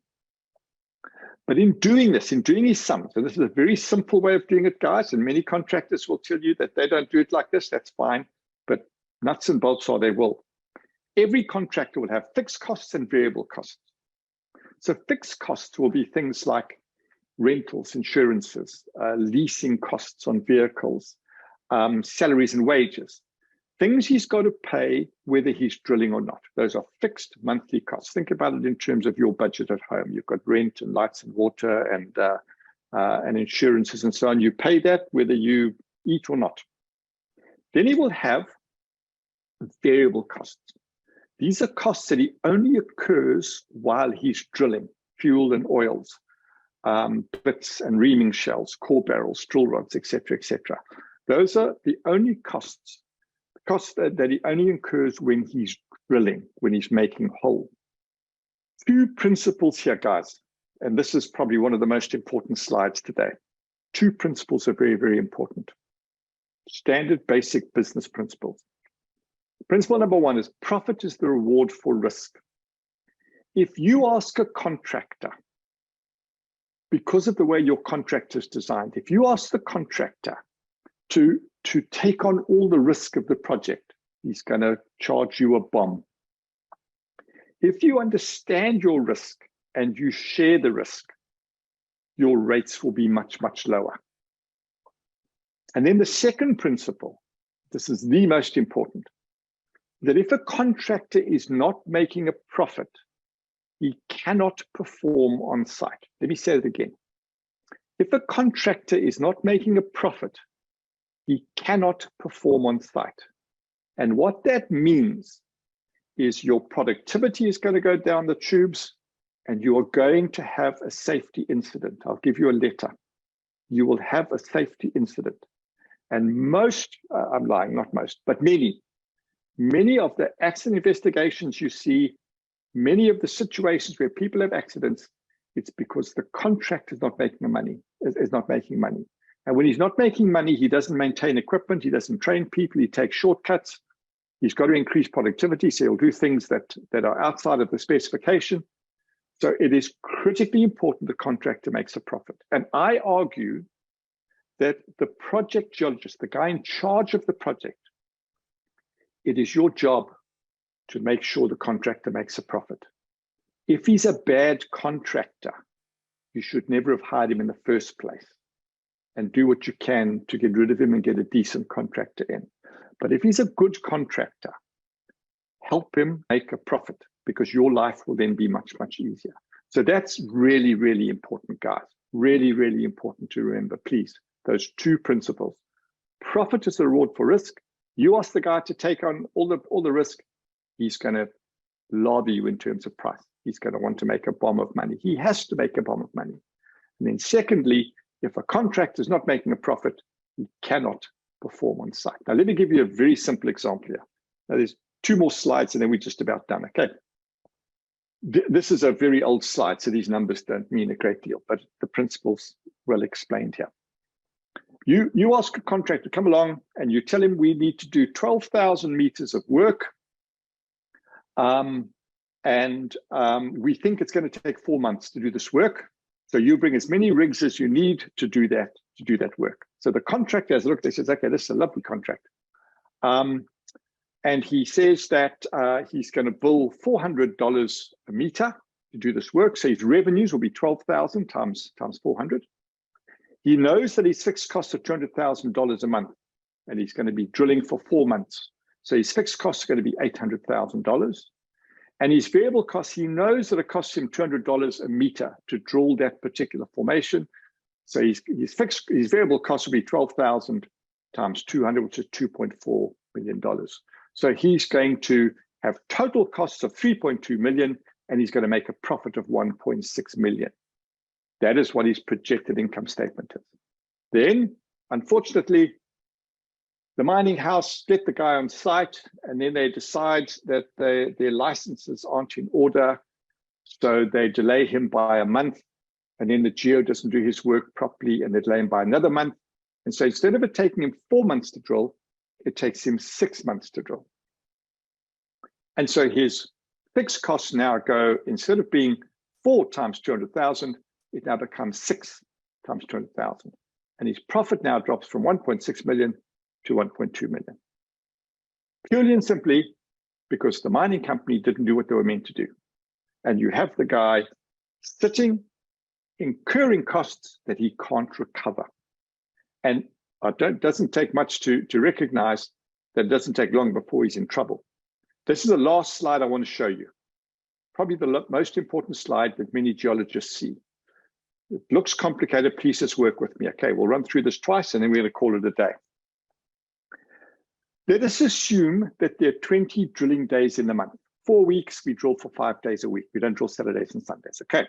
But in doing this, in doing these sums, and this is a very simple way of doing it, guys, and many contractors will tell you that they don't do it like this, that's fine, but nuts and bolts are they will. Every contractor will have fixed costs and variable costs. So fixed costs will be things like rentals, insurances, leasing costs on vehicles, salaries and wages. Things he's got to pay whether he's drilling or not. Those are fixed monthly costs. Think about it in terms of your budget at home. You've got rent and lights and water and insurances and so on. You pay that whether you eat or not. Then he will have variable costs. These are costs that he only occurs while he's drilling, fuel and oils, bits and reaming shells, core barrels, drill rods, etc., etc. Those are the only costs that he only incurs when he's drilling, when he's making hole. Two principles here, guys, and this is probably one of the most important slides today. Two principles are very, very important. Standard basic business principles. Principle number one is profit is the reward for risk. If you ask a contractor, because of the way your contract is designed, if you ask the contractor to take on all the risk of the project, he's going to charge you a bomb. If you understand your risk and you share the risk, your rates will be much, much lower. And then the second principle, this is the most important, that if a contractor is not making a profit, he cannot perform on site. Let me say it again. If a contractor is not making a profit, he cannot perform on site. And what that means is your productivity is going to go down the tubes and you are going to have a safety incident. I'll give you a letter. You will have a safety incident. And most, I'm lying, not most, but many of the accident investigations you see, many of the situations where people have accidents, it's because the contractor is not making money, is not making money. And when he's not making money, he doesn't maintain equipment, he doesn't train people, he takes shortcuts. He's got to increase productivity, so he'll do things that are outside of the specification. So it is critically important the contractor makes a profit. And I argue that the project geologist, the guy in charge of the project, it is your job to make sure the contractor makes a profit. If he's a bad contractor, you should never have hired him in the first place. and do what you can to get rid of him and get a decent contractor in. But if he's a good contractor, help him make a profit, because your life will then be much, much easier. So that's really, really important, guys. Really, really important to remember, please, those two principles. Profit is the reward for risk. You ask the guy to take on all the risk, he's going to lather you in terms of price. He's going to want to make a bomb of money. He has to make a bomb of money. And then secondly, if a contractor is not making a profit, he cannot perform on site. Now, let me give you a very simple example here. Now, there's 2 more slides and then we're just about done, okay? This is a very old slide, so these numbers don't mean a great deal, but the principle's well explained here. You ask a contractor to come along and you tell him we need to do 12,000 meters of work. We think it's going to take 4 months to do this work. So you bring as many rigs as you need to do that work. So the contractor has looked, he says, okay, this is a lovely contract. And he says that he's going to bill $400 a meter to do this work. So his revenues will be 12,000 times 400. He knows that his fixed costs are $200,000 a month, and he's going to be drilling for 4 months. So his fixed costs are going to be $800,000. And his variable costs, he knows that it costs him $200 a meter to drill that particular formation. So his variable costs will be 12,000 times 200, which is $2.4 million. So he's going to have total costs of 3.2 million, and he's going to make a profit of 1.6 million. That is what his projected income statement is. Then, unfortunately, the mining house get the guy on site, and then they decide that their licenses aren't in order. So they delay him by a month, and then the geo doesn't do his work properly, and they delay him by another month. And so instead of it taking him 4 months to drill, it takes him 6 months to drill. And so his fixed costs now go, instead of being 4 times 200,000, it now becomes 6 times 200,000. And his profit now drops from 1.6 million to 1.2 million. Purely and simply because the mining company didn't do what they were meant to do. And you have the guy sitting, incurring costs that he can't recover. And it doesn't take much to recognize that it doesn't take long before he's in trouble. This is the last slide I want to show you. Probably the most important slide that many geologists see. It looks complicated, please just work with me. Okay, we'll run through this twice and then we're going to call it a day. Let us assume that there are 20 drilling days in the month. 4 weeks, we drill for 5 days a week. We don't drill Saturdays and Sundays, okay?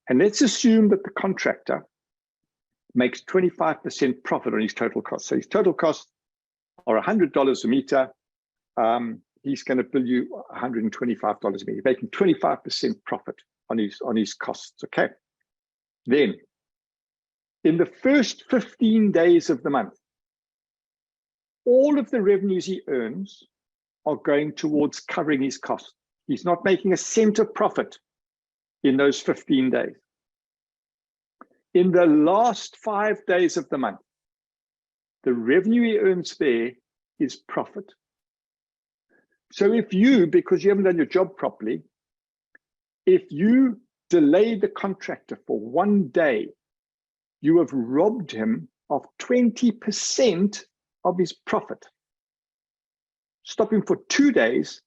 And let's assume that the contractor makes 25% profit on his total cost. So his total costs are $100 a meter. He's going to bill you $125 a meter, You're making 25% profit on his costs, okay? Then, in the first 15 days of the month, all of the revenues he earns are going towards covering his costs. He's not making a cent of profit in those 15 days. In the last 5 days of the month, the revenue he earns there is profit. So if you, because you haven't done your job properly, if you delay the contractor for 1 day, you have robbed him of 20% of his profit. Stop him for 2 days,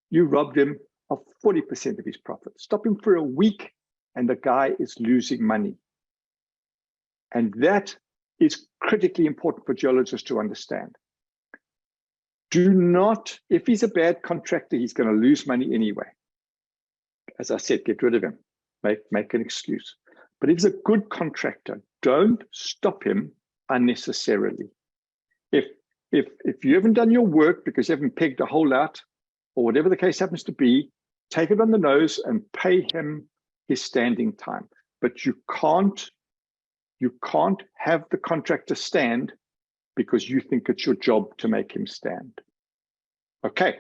you robbed him of 40% of his profit. Stop him for a week, and the guy is losing money. And that is critically important for geologists to understand. Do not, if he's a bad contractor, he's going to lose money anyway. As I said, get rid of him. Make an excuse. But if he's a good contractor, don't stop him unnecessarily. If you haven't done your work because you haven't pegged a hole out, or whatever the case happens to be, take it on the nose and pay him his standing time. But you can't have the contractor stand because you think it's your job to make him stand. Okay,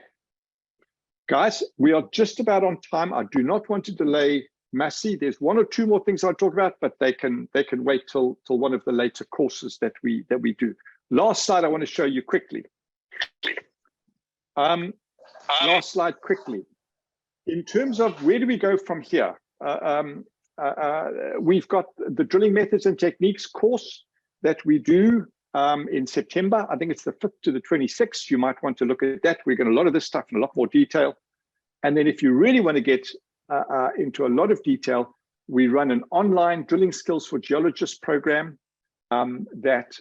guys, we are just about on time. I do not want to delay Massey. There's 1 or 2 more things I'll talk about, but they can wait till one of the later courses that we do. Last slide I want to show you quickly. Last slide quickly. In terms of where do we go from here? We've got the drilling methods and techniques course. that we do in September. I think it's the 5th to the 26th. You might want to look at that. We're going to a lot of this stuff in a lot more detail. And then if you really want to get into a lot of detail, we run an online drilling skills for geologists program that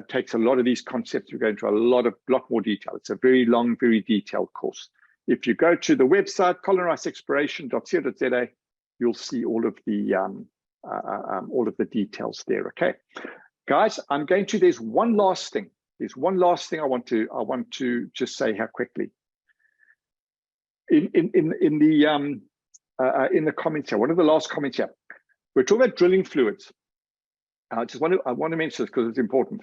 takes a lot of these concepts. We go into a lot more detail. It's a very long, very detailed course. If you go to the website, colinriceexploration.co.za, you'll see all of the details there. Okay, guys, there's one last thing. There's one last thing I want to just say here quickly. In the comments here, one of the last comments here, we're talking about drilling fluids. I want to mention this because it's important.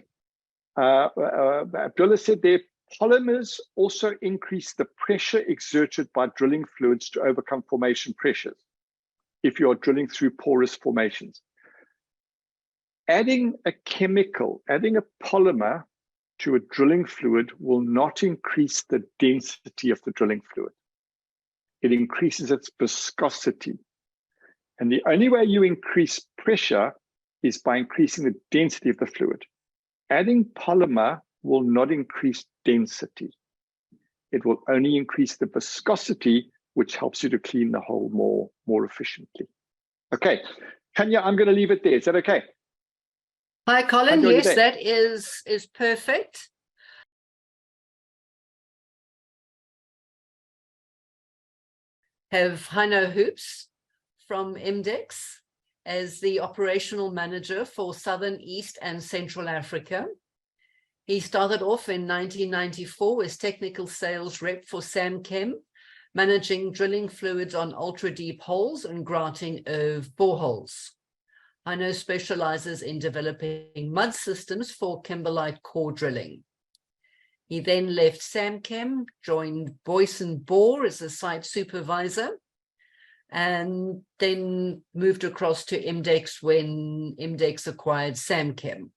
Abdullah said there, polymers also increase the pressure exerted by drilling fluids to overcome formation pressures if you're drilling through porous formations. Adding a chemical, adding a polymer to a drilling fluid will not increase the density of the drilling fluid. It increases its viscosity. And the only way you increase pressure is by increasing the density of the fluid. Adding polymer will not increase density. It will only increase the viscosity, which helps you to clean the hole more efficiently. Okay, Tanya, I'm going to leave it there. Is that okay? Hi, Colin. Yes, that is perfect. Have Heino Hoops from IMDEX as the operational manager for Southern, East and Central Africa. He started off in 1994 as technical sales rep for Samchem, managing drilling fluids on ultra-deep holes and grouting of boreholes. Heino specializes in developing mud systems for kimberlite core drilling. He then left Samchem, joined Boyce & Bohr as a site supervisor, and then moved across to IMDEX when IMDEX acquired Samchem.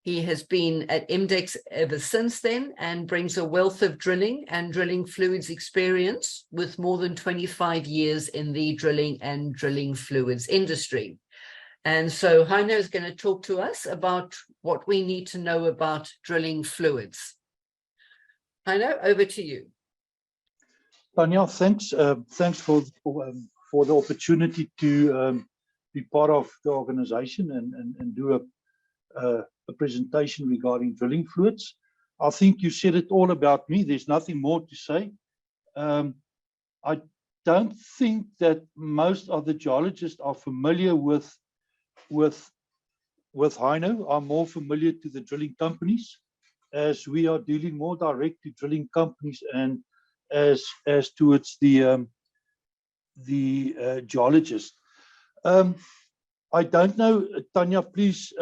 He has been at IMDEX ever since then and brings a wealth of drilling and drilling fluids experience with more than 25 years in the drilling and drilling fluids industry. And so Heino is going to talk to us about what we need to know about drilling fluids. Heino, over to you. Tanya, thanks. Thanks for the opportunity to be part of the organization and do a presentation regarding drilling fluids. I think you said it all about me. There's nothing more to say. I don't think that most of the geologists are familiar with Heino. Are more familiar to the drilling companies, as we are dealing more direct to drilling companies and as towards the geologist. I don't know, Tanya, please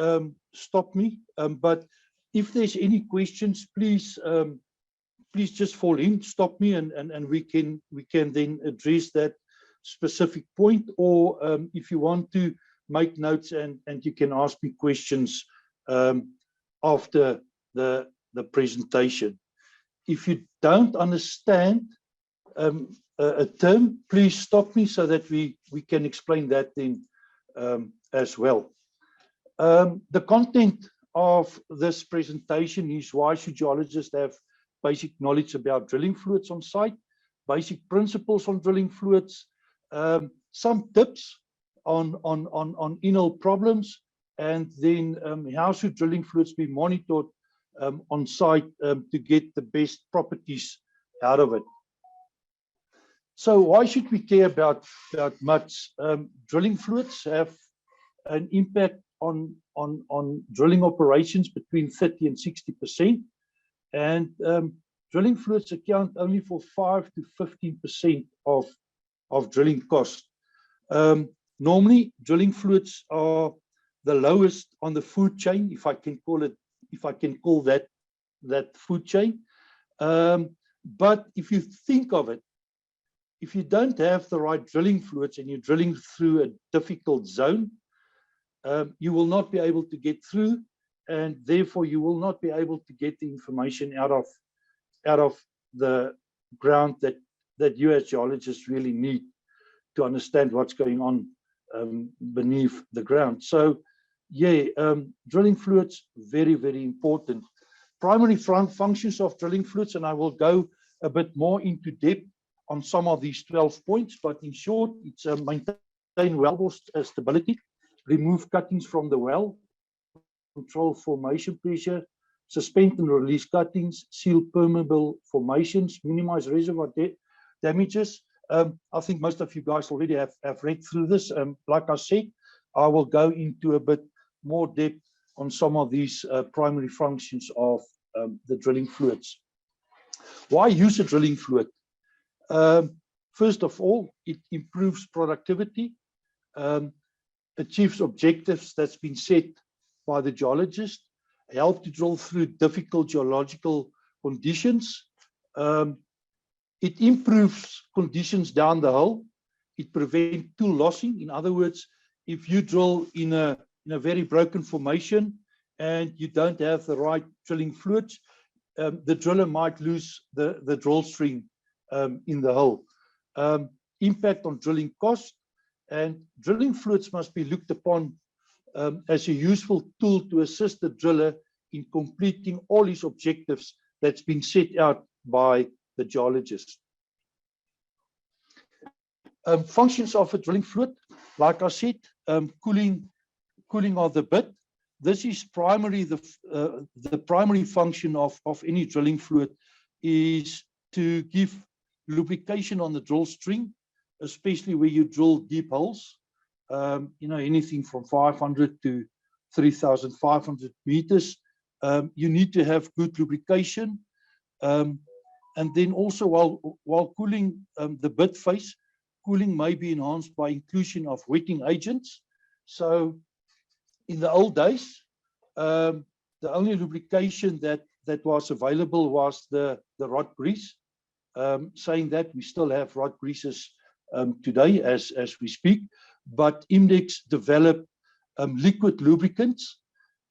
stop me. But if there's any questions, please just fall in, stop me, and we can then address that specific point. Or if you want to make notes and you can ask me questions after the presentation. If you don't understand a term, please stop me so that we can explain that then as well. The content of this presentation is why should geologists have basic knowledge about drilling fluids on site, basic principles on drilling fluids, some tips on in-hole problems, and then how should drilling fluids be monitored on site to get the best properties out of it. So why should we care about muds? Drilling fluids have an impact on drilling operations between 30 and 60%, and drilling fluids account only for 5 to 15% of drilling cost. Normally, drilling fluids are the lowest on the food chain, if I can call that food chain. But if you think of it, if you don't have the right drilling fluids and you're drilling through a difficult zone, you will not be able to get through, and therefore you will not be able to get the information out of the ground that you as geologists really need to understand what's going on beneath the ground. So drilling fluids, very, very important. Primary functions of drilling fluids, and I will go a bit more into depth on some of these 12 points, but in short, it's maintain wellbore stability, remove cuttings from the well, control formation pressure, suspend and release cuttings, seal permeable formations, minimize reservoir damages. I think most of you guys already have read through this. Like I said, I will go into a bit more depth on some of these primary functions of the drilling fluids. Why use a drilling fluid? First of all, it improves productivity, achieves objectives that's been set by the geologist, help to drill through difficult geological conditions. It improves conditions down the hole. It prevents tool lossing. In other words, if you drill in a very broken formation and you don't have the right drilling fluids, the driller might lose the drill string in the hole. Impact on drilling cost, and drilling fluids must be looked upon as a useful tool to assist the driller in completing all his objectives that's been set out by the geologist. Functions of a drilling fluid, like I said, cooling of the bit. This is primary. The primary function of any drilling fluid is to give lubrication on the drill string, especially where you drill deep holes. Anything from 500 to 3,500 meters. You need to have good lubrication, and then also while cooling the bit face, cooling may be enhanced by inclusion of wetting agents. So in the old days, the only lubrication that was available was the rod grease. Saying that, we still have rod greases today as we speak, but Imdex developed liquid lubricants,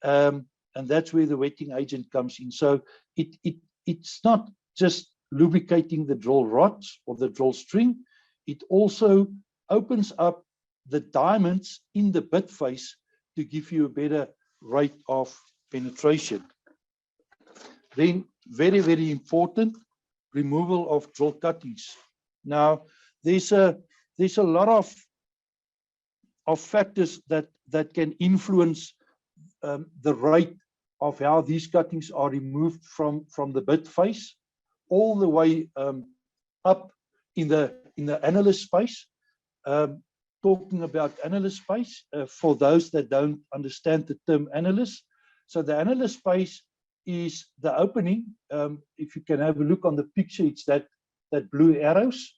and that's where the wetting agent comes in. So it's not just lubricating the drill rods or the drill string, it also opens up the diamonds in the bit face to give you a better rate of penetration. Then, very, very important, removal of drill cuttings. Now, there's a lot of factors that can influence the rate of how these cuttings are removed from the bit face, all the way up in the analyst space. Talking about analyst space, for those that don't understand the term analyst. So the analyst space is the opening. If you can have a look on the picture, it's that blue arrows.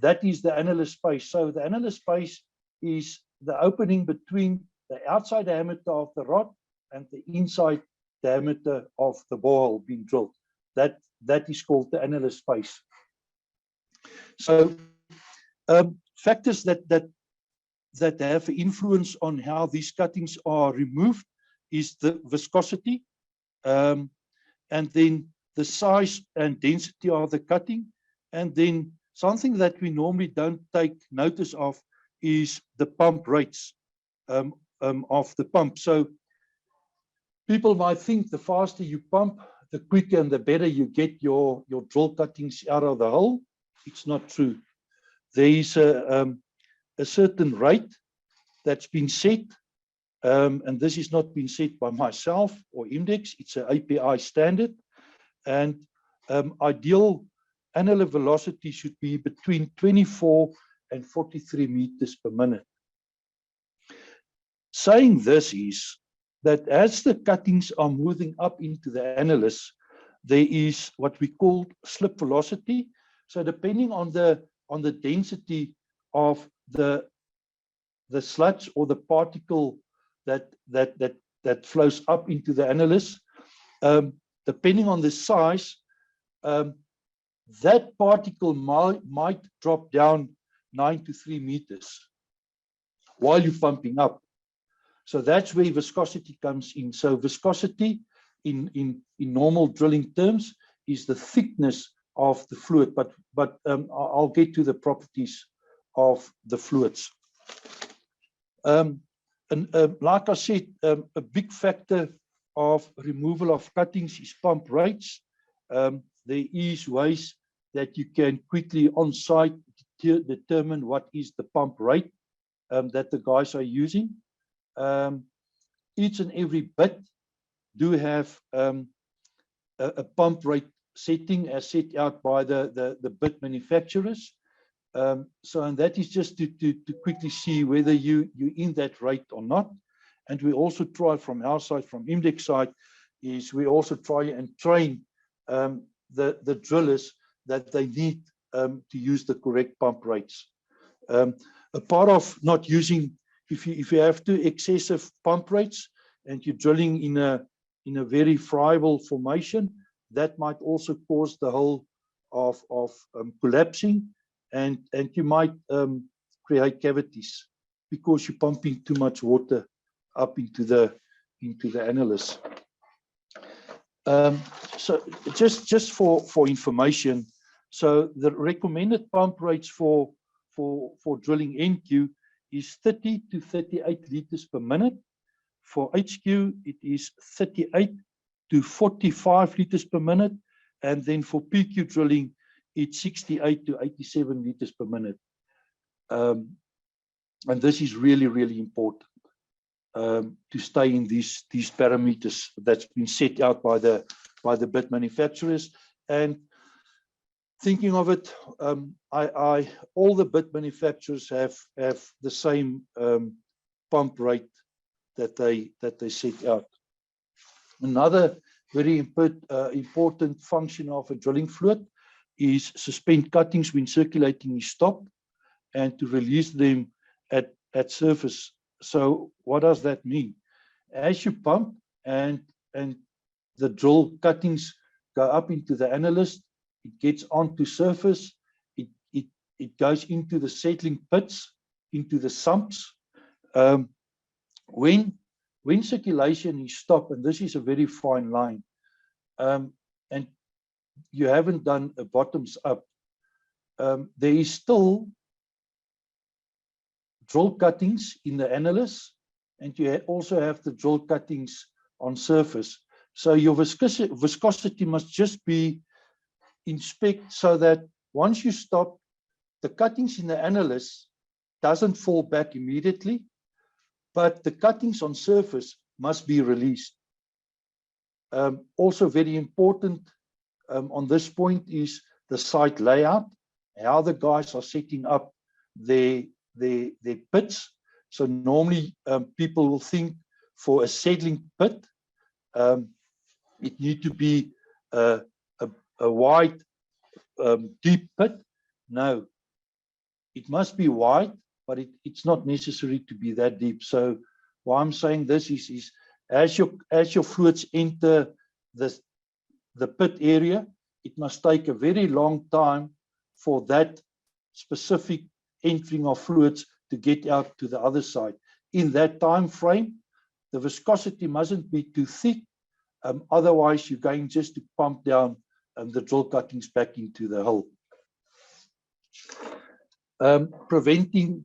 That is the analyst space. So the analyst space is the opening between the outside diameter of the rod and the inside diameter of the borehole being drilled. That is called the analyst space. So factors that have influence on how these cuttings are removed is the viscosity, and then the size and density of the cutting, and then something that we normally don't take notice of is the pump rates of the pump. So people might think the faster you pump, the quicker and the better you get your drill cuttings out of the hole. It's not true. There is a certain rate that's been set, and this is not been set by myself or Imdex. It's an API standard, and ideal annular velocity should be between 24 and 43 meters per minute. Saying this is that as the cuttings are moving up into the annulus, there is what we call slip velocity. So depending on the density of the sludge or the particle that flows up into the annulus, depending on the size, that particle might drop down 9 to 3 meters while you're pumping up. So that's where viscosity comes in. So viscosity in normal drilling terms is the thickness of the fluid, but I'll get to the properties of the fluids. And like I said, a big factor of removal of cuttings is pump rates. There is ways that you can quickly on site determine what is the pump rate that the guys are using. Each and every bit do have a pump rate setting as set out by the bit manufacturers. And that is just to quickly see whether you're in that rate or not. And we also try from our side, from IMDEC side, is we also try and train the drillers that they need to use the correct pump rates. A part of not using, if you have too excessive pump rates and you're drilling in a very friable formation, that might also cause the hole of collapsing, and you might create cavities because you're pumping too much water up into the annulus. So just for information, so the recommended pump rates for drilling NQ is 30 to 38 liters per minute. For HQ, it is 38 to 45 liters per minute, and then for PQ drilling, it's 68 to 87 liters per minute. And this is really, really important to stay in these parameters that's been set out by the bit manufacturers. And thinking of it, all the bit manufacturers have the same pump rate that they set out. Another very important function of a drilling fluid is suspend cuttings when circulating is stopped and to release them at surface. So what does that mean? As you pump and the drill cuttings go up into the annulus, it gets onto surface, it goes into the settling pits, into the sumps. When circulation is stopped, and this is a very fine line, and you haven't done a bottoms up, there is still drill cuttings in the annulus, and you also have the drill cuttings on surface. So your viscosity must just be inspect so that once you stop, the cuttings in the annulus doesn't fall back immediately, but the cuttings on surface must be released. Also very important on this point is the site layout, how the guys are setting up their pits. So normally people will think for a settling pit, it need to be a wide, deep pit. No, it must be wide, but it's not necessary to be that deep. So why I'm saying this is as your fluids enter the pit area, it must take a very long time for that specific entering of fluids to get out to the other side. In that time frame, the viscosity mustn't be too thick, otherwise you're going just to pump down the drill cuttings back into the hole. Preventing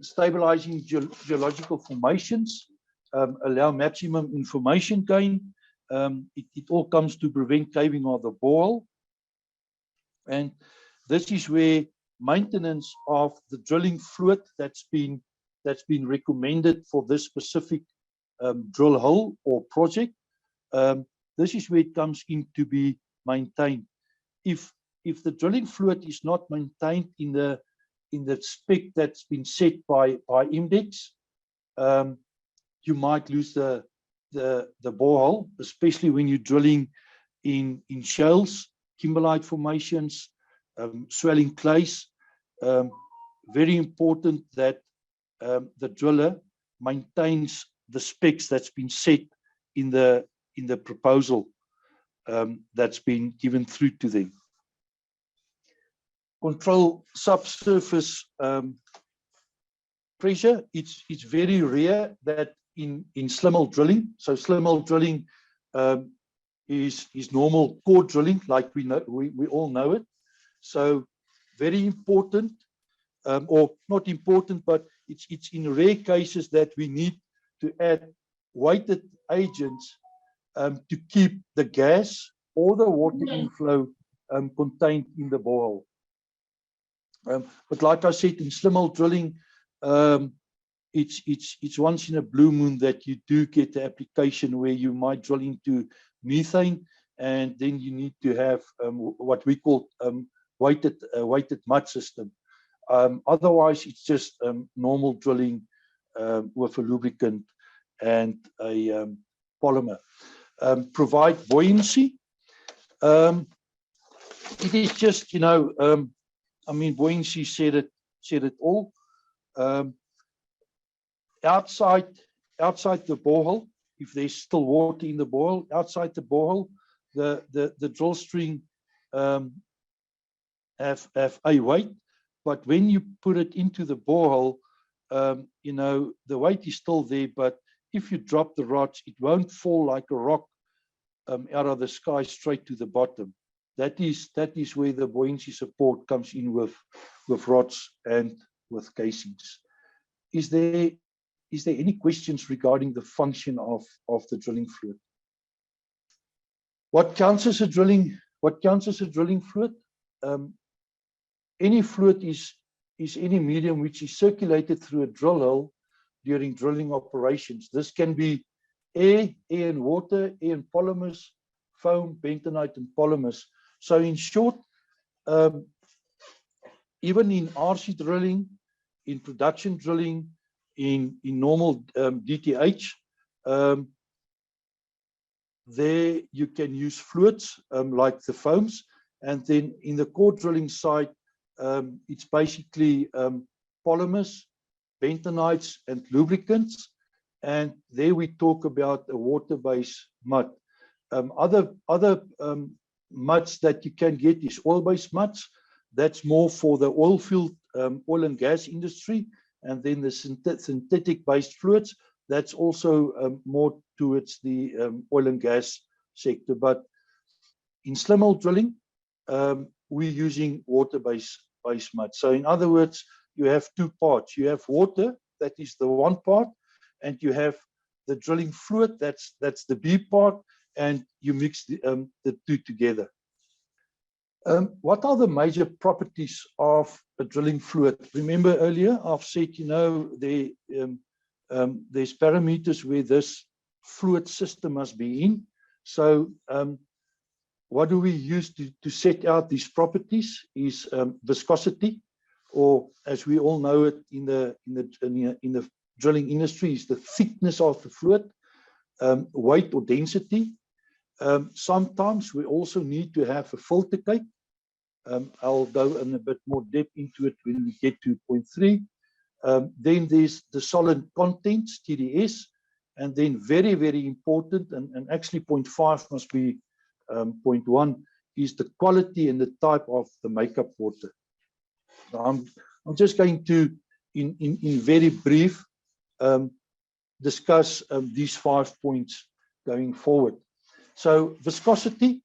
stabilizing geological formations, allow maximum information gain. It all comes to prevent caving of the borehole. And this is where maintenance of the drilling fluid that's been recommended for this specific drill hole or project, this is where it comes in to be maintained. If the drilling fluid is not maintained in the spec that's been set by IMDEC, you might lose the borehole, especially when you're drilling in shales, kimberlite formations, swelling clays. Very important that the driller maintains the specs that's been set in the proposal that's been given through to them. Control subsurface pressure. It's very rare that in slim-hole drilling. So slim-hole drilling is normal core drilling, like we all know it. So very important or not important, but it's in rare cases that we need to add weighted agents to keep the gas or the water inflow contained in the borehole. But like I said, in slimhole drilling, it's once in a blue moon that you do get the application where you might drill into methane, and then you need to have what we call weighted mud system. Otherwise, it's just normal drilling with a lubricant and a polymer. Provide buoyancy. It is just, I mean, buoyancy said it all. Outside the borehole, if there's still water in the borehole, outside the borehole, the drill string have a weight, but when you put it into the borehole, the weight is still there, but if you drop the rods, it won't fall like a rock out of the sky straight to the bottom. That is where the buoyancy support comes in with rods and with casings. Is there any questions regarding the function of the drilling fluid? What counts as a drilling fluid? Any fluid is any medium which is circulated through a drill hole during drilling operations. This can be air and water, air and polymers, foam, bentonite and polymers. So in short, even in RC drilling, in production drilling, in normal DTH, there you can use fluids like the foams, and then in the core drilling side, it's basically polymers, bentonites and lubricants, and there we talk about a water-based mud. Other muds that you can get is oil-based muds. That's more for the oil field, oil and gas industry, and then the synthetic-based fluids. That's also more towards the oil and gas sector. But in slimhole drilling, we're using water-based mud. So in other words, you have two parts. You have water, that is the one part, and you have the drilling fluid, that's the B part, and you mix the two together. What are the major properties of a drilling fluid? Remember earlier I've said, there's parameters where this fluid system must be in. So what do we use to set out these properties is viscosity, or as we all know it in the drilling industry, is the thickness of the fluid, weight or density. Sometimes we also need to have a filter cake. I'll go in a bit more depth into it when we get to point 3. Then there's the solid contents, TDS, and then very, very important, and actually point 5 must be point 1, is the quality and the type of the makeup water. I'm just going to, in very brief, discuss these 5 points going forward. So viscosity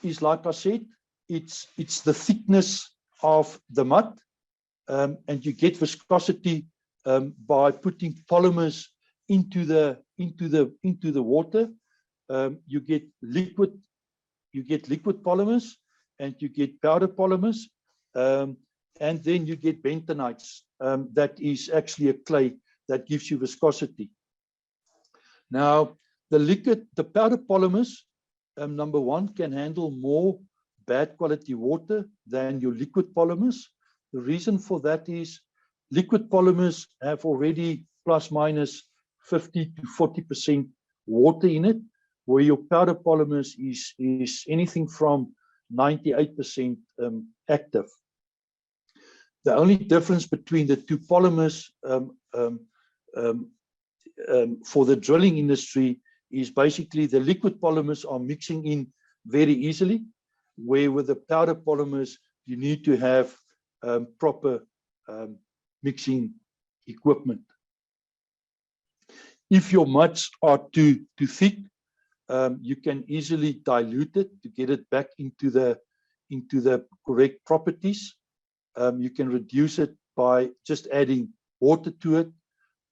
is, like I said, it's the thickness of the mud, and you get viscosity by putting polymers into the water. You get liquid polymers, and you get powder polymers, and then you get bentonites. That is actually a clay that gives you viscosity. Now, the powder polymers, number 1, can handle more bad quality water than your liquid polymers. The reason for that is liquid polymers have already plus minus 50 to 40% water in it, where your powder polymers is anything from 98% active. The only difference between the two polymers for the drilling industry is basically the liquid polymers are mixing in very easily, where with the powder polymers, you need to have proper mixing equipment. If your muds are too thick, you can easily dilute it to get it back into the correct properties. You can reduce it by just adding water to it,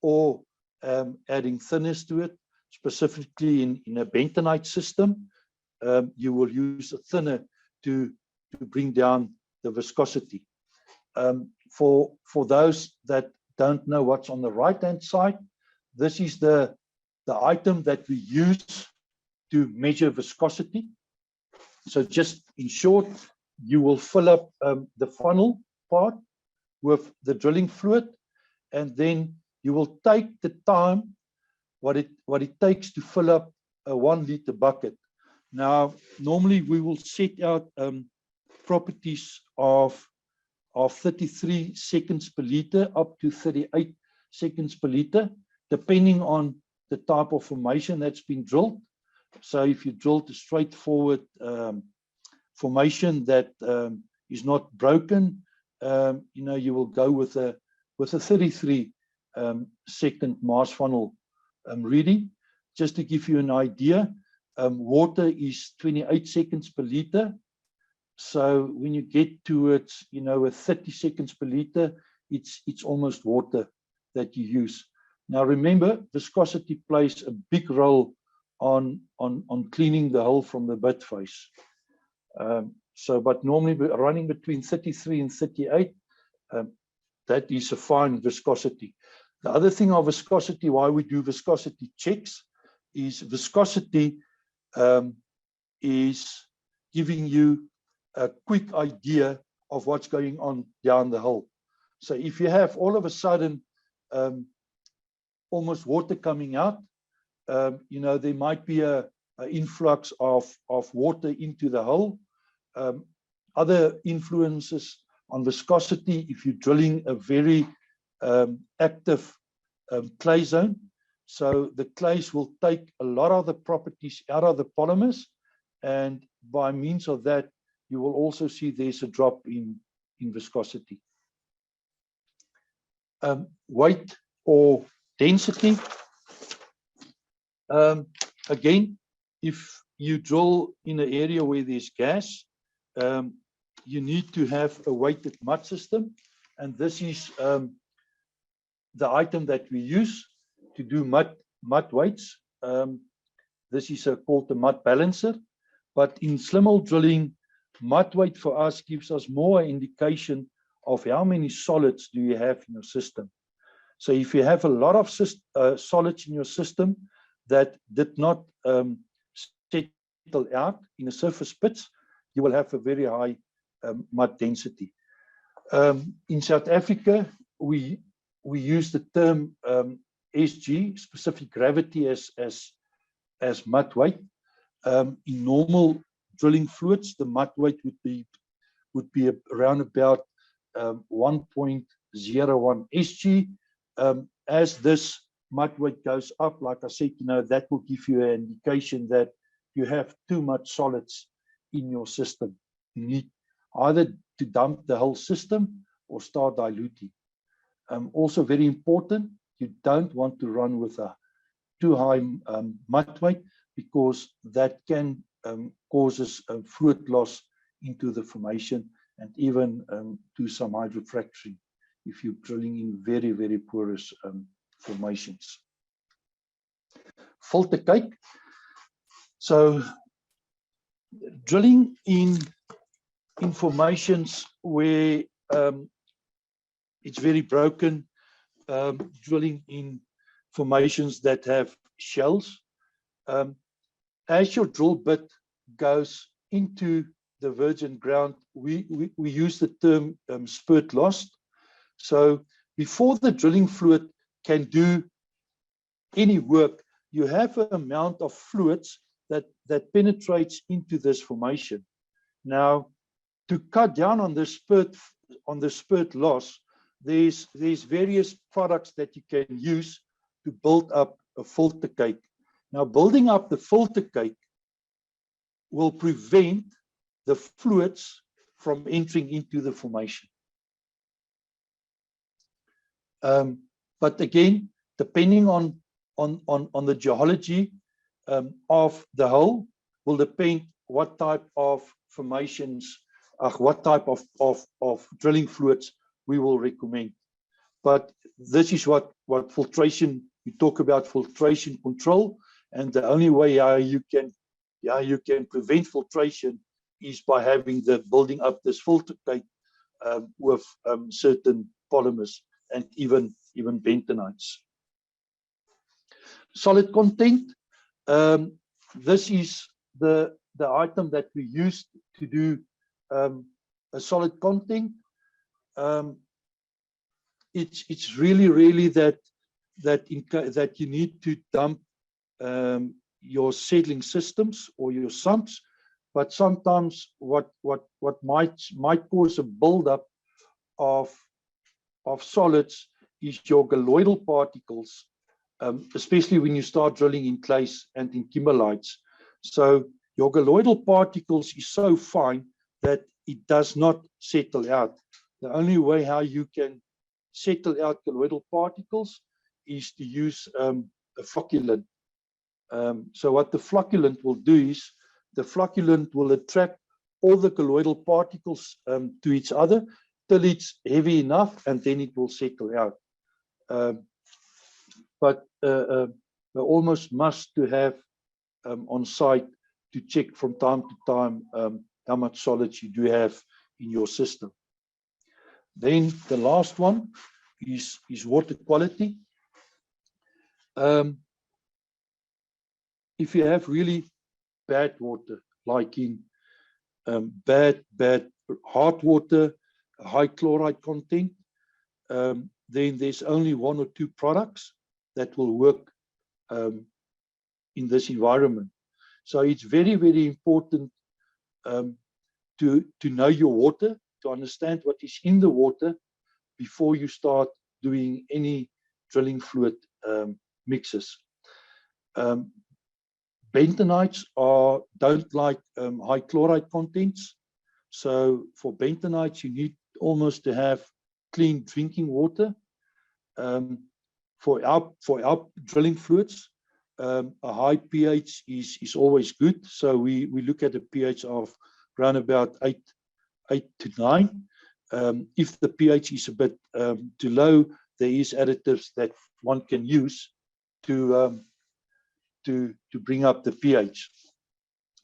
or adding thinners to it. Specifically in a bentonite system, you will use a thinner to bring down the viscosity. For those that don't know what's on the right-hand side, this is the item that we use to measure viscosity. So just in short, you will fill up the funnel part with the drilling fluid, and then you will take the time what it takes to fill up a 1 liter bucket. Now, normally we will set out properties of 33 seconds per liter up to 38 seconds per liter, depending on the type of formation that's been drilled. So if you drilled a straightforward formation that is not broken, you will go with a 33 second mass funnel reading. Just to give you an idea, water is 28 seconds per liter. So when you get to it, with 30 seconds per liter, it's almost water that you use. Now remember, viscosity plays a big role on cleaning the hull from the bit face. But normally we're running between 33 and 38. That is a fine viscosity. The other thing of viscosity, why we do viscosity checks, is viscosity is giving you a quick idea of what's going on down the hull. So if you have all of a sudden almost water coming out, there might be an influx of water into the hull. Other influences on viscosity, if you're drilling a very active clay zone, so the clays will take a lot of the properties out of the polymers, and by means of that, you will also see there's a drop in viscosity. Weight or density. Again, if you drill in an area where there's gas, you need to have a weighted mud system, and this is the item that we use to do mud weights. This is called the mud balancer, but in slim hole drilling, mud weight for us gives us more indication of how many solids do you have in your system. So if you have a lot of solids in your system that did not settle out in a surface pits, you will have a very high mud density. In South Africa, we use the term SG, specific gravity, as mud weight. In normal drilling fluids, the mud weight would be around about 1.01 SG. As this mud weight goes up, like I said, that will give you an indication that you have too much solids in your system. You need either to dump the whole system or start diluting. Also very important, you don't want to run with a too high mud weight, because that can causes fluid loss into the formation, and even do some hydrofracturing if you're drilling in very, very porous formations. Filter cake. So drilling in formations where it's very broken, drilling in formations that have shells. As your drill bit goes into the virgin ground, we use the term spurt loss. So before the drilling fluid can do any work, you have an amount of fluids that penetrates into this formation. Now, to cut down on the spurt loss, there's various products that you can use to build up a filter cake. Now, building up the filter cake will prevent the fluids from entering into the formation. But again, depending on the geology of the hole, will depend what type of formations what type of drilling fluids we will recommend. But this is what filtration, we talk about filtration control, and the only way how you can prevent filtration is by having the building up this filter plate with certain polymers and even bentonites. Solid content. This is the item that we used to do a solid content. It's really that you need to dump your settling systems or your sumps, but sometimes what might cause a buildup of solids is your colloidal particles, especially when you start drilling in clays and in kimberlites. So your colloidal particles is so fine that it does not settle out. The only way how you can settle out colloidal particles is to use a flocculant. So what the flocculant will do is the flocculant will attract all the colloidal particles to each other till it's heavy enough, and then it will settle out. But almost must to have on site to check from time to time how much solids you do have in your system. Then the last one is water quality. If you have really bad water, like in bad hard water, high chloride content, then there's only one or two products that will work in this environment. So it's very important to know your water, to understand what is in the water before you start doing any drilling fluid mixes. Bentonites don't like high chloride contents. So for bentonites, you need almost to have clean drinking water. For our drilling fluids, a high pH is always good. So we look at a pH of around about 8 to 9. If the pH is a bit too low, there is additives that one can use to bring up the pH.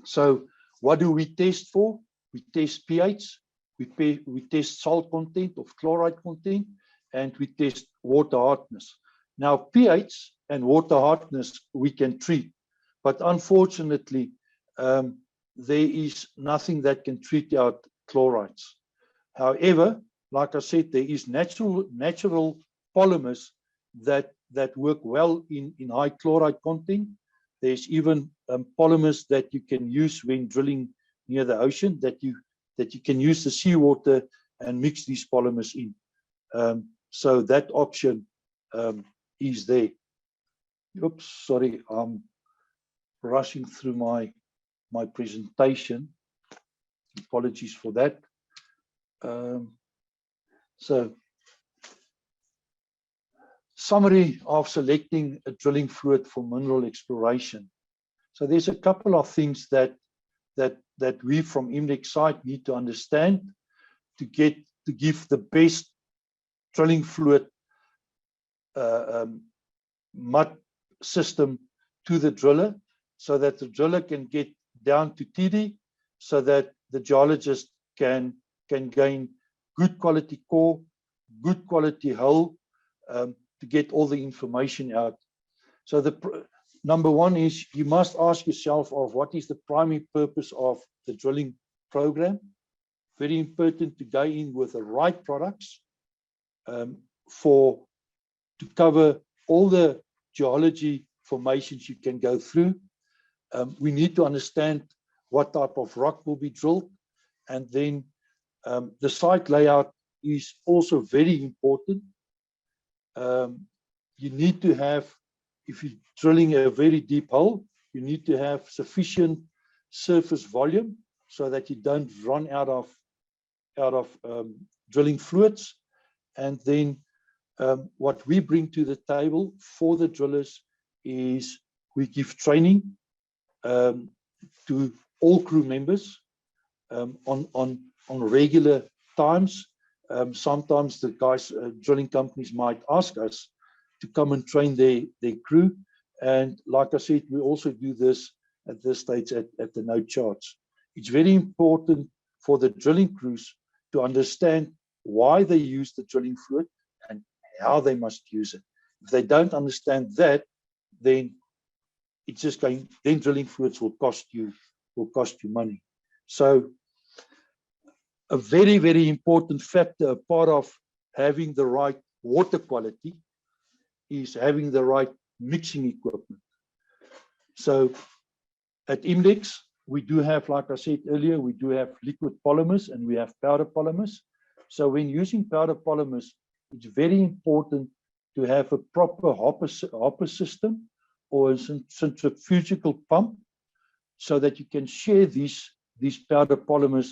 So what do we test for? We test pH, we test salt content of chloride content, and we test water hardness. Now pH and water hardness we can treat, but unfortunately there is nothing that can treat out chlorides. However, like I said, there is natural polymers that work well in high chloride content. There's even polymers that you can use when drilling near the ocean, that you can use the seawater and mix these polymers in. So that option is there. Oops, sorry, I'm rushing through my presentation. Apologies for that. So, summary of selecting a drilling fluid for mineral exploration. So there's a couple of things that we from IMDEC side need to understand to give the best drilling fluid mud system to the driller, so that the driller can get down to TD, so that the geologist can gain good quality core, good quality hull, to get all the information out. So the number one is you must ask yourself of what is the primary purpose of the drilling program. Very important to go in with the right products to cover all the geology formations you can go through. We need to understand what type of rock will be drilled, and then the site layout is also very important. You need to have, if you're drilling a very deep hole, you need to have sufficient surface volume so that you don't run out of drilling fluids. And then what we bring to the table for the drillers is we give training to all crew members on regular times. Sometimes the guys, drilling companies might ask us to come and train their crew. And like I said, we also do this at this stage at the no charge. It's very important for the drilling crews to understand why they use the drilling fluid and how they must use it. If they don't understand that, then it's just then drilling fluids will cost you money. So a very, very important factor, a part of having the right water quality, is having the right mixing equipment. So at Imdex, we do have, like I said earlier, we do have liquid polymers and we have powder polymers. So when using powder polymers, it's very important to have a proper hopper system or a centrifugal pump so that you can share these powder polymers,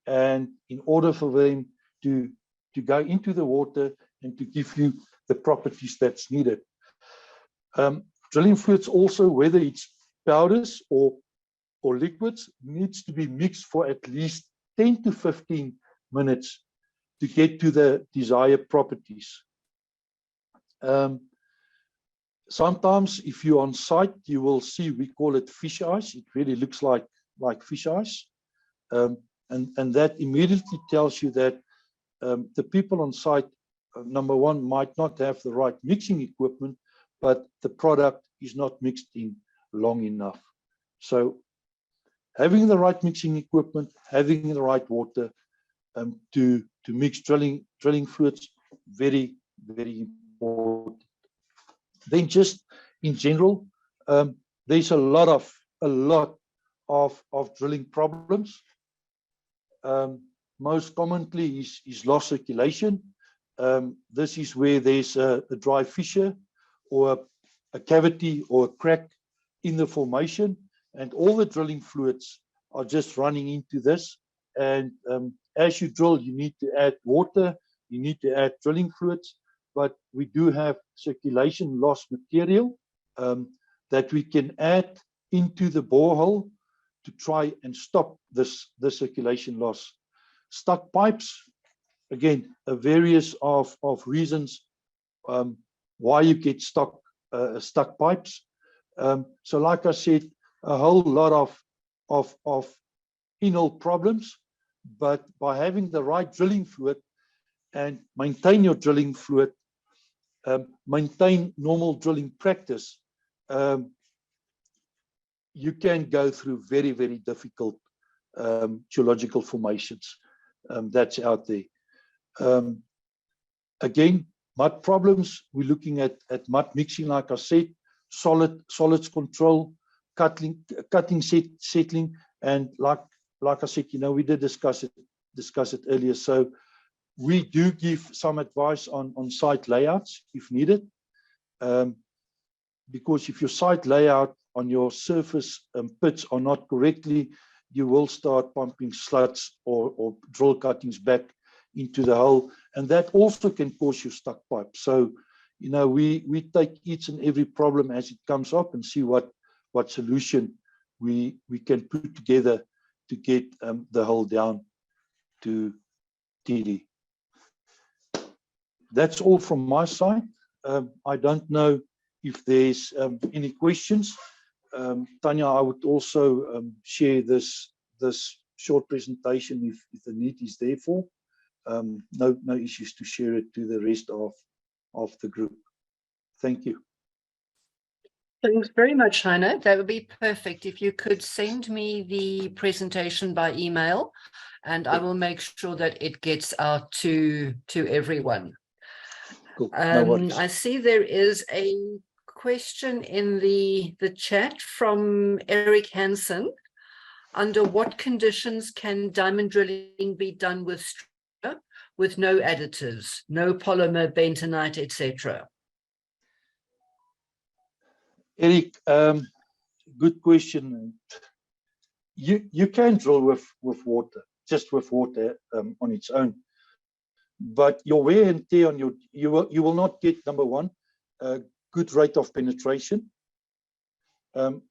and in order for them to go into the water and to give you the properties that's needed. Drilling fluids also, whether it's powders or liquids, needs to be mixed for at least 10 to 15 minutes to get to the desired properties. Sometimes if you're on site, you will see, we call it fish eyes. It really looks like fish eyes. And that immediately tells you that the people on site, number one, might not have the right mixing equipment, but the product is not mixed in long enough. So having the right mixing equipment, having the right water to mix drilling fluids, very, very important. Then just in general, there's a lot of drilling problems. Most commonly is lost circulation. This is where there's a dry fissure or a cavity or a crack in the formation, and all the drilling fluids are just running into this. And as you drill, you need to add water, you need to add drilling fluids, but we do have circulation loss material that we can add into the borehole to try and stop the circulation loss. Stuck pipes, again, various of reasons why you get stuck pipes. So like I said, a whole lot of in-hole problems, but by having the right drilling fluid and maintain your drilling fluid, maintain normal drilling practice, you can go through very, very difficult geological formations that's out there. Again, mud problems, we're looking at mud mixing, like I said, solids control, cutting, settling, and like I said, we did discuss it earlier. So we do give some advice on site layouts if needed, because if your site layout on your surface pits are not correctly, you will start pumping sluts or drill cuttings back into the hole, and that also can cause you stuck pipe. So we take each and every problem as it comes up and see what solution we can put together to get the hole down to TD. That's all from my side. I don't know if there's any questions. Tanya, I would also share this short presentation if the need is there for. No issues to share it to the rest of the group. Thank you. Thanks very much, Heiner. That would be perfect. If you could send me the presentation by email, and I will make sure that it gets out to everyone. Cool. No worries. I see there is a question in the chat from Eric Hansen. Under what conditions can diamond drilling be done with strata, with no additives, no polymer, bentonite, etc.? Eric, good question. You can drill with water, just with water on its own, but your wear and tear on you will not get, number one, a good rate of penetration.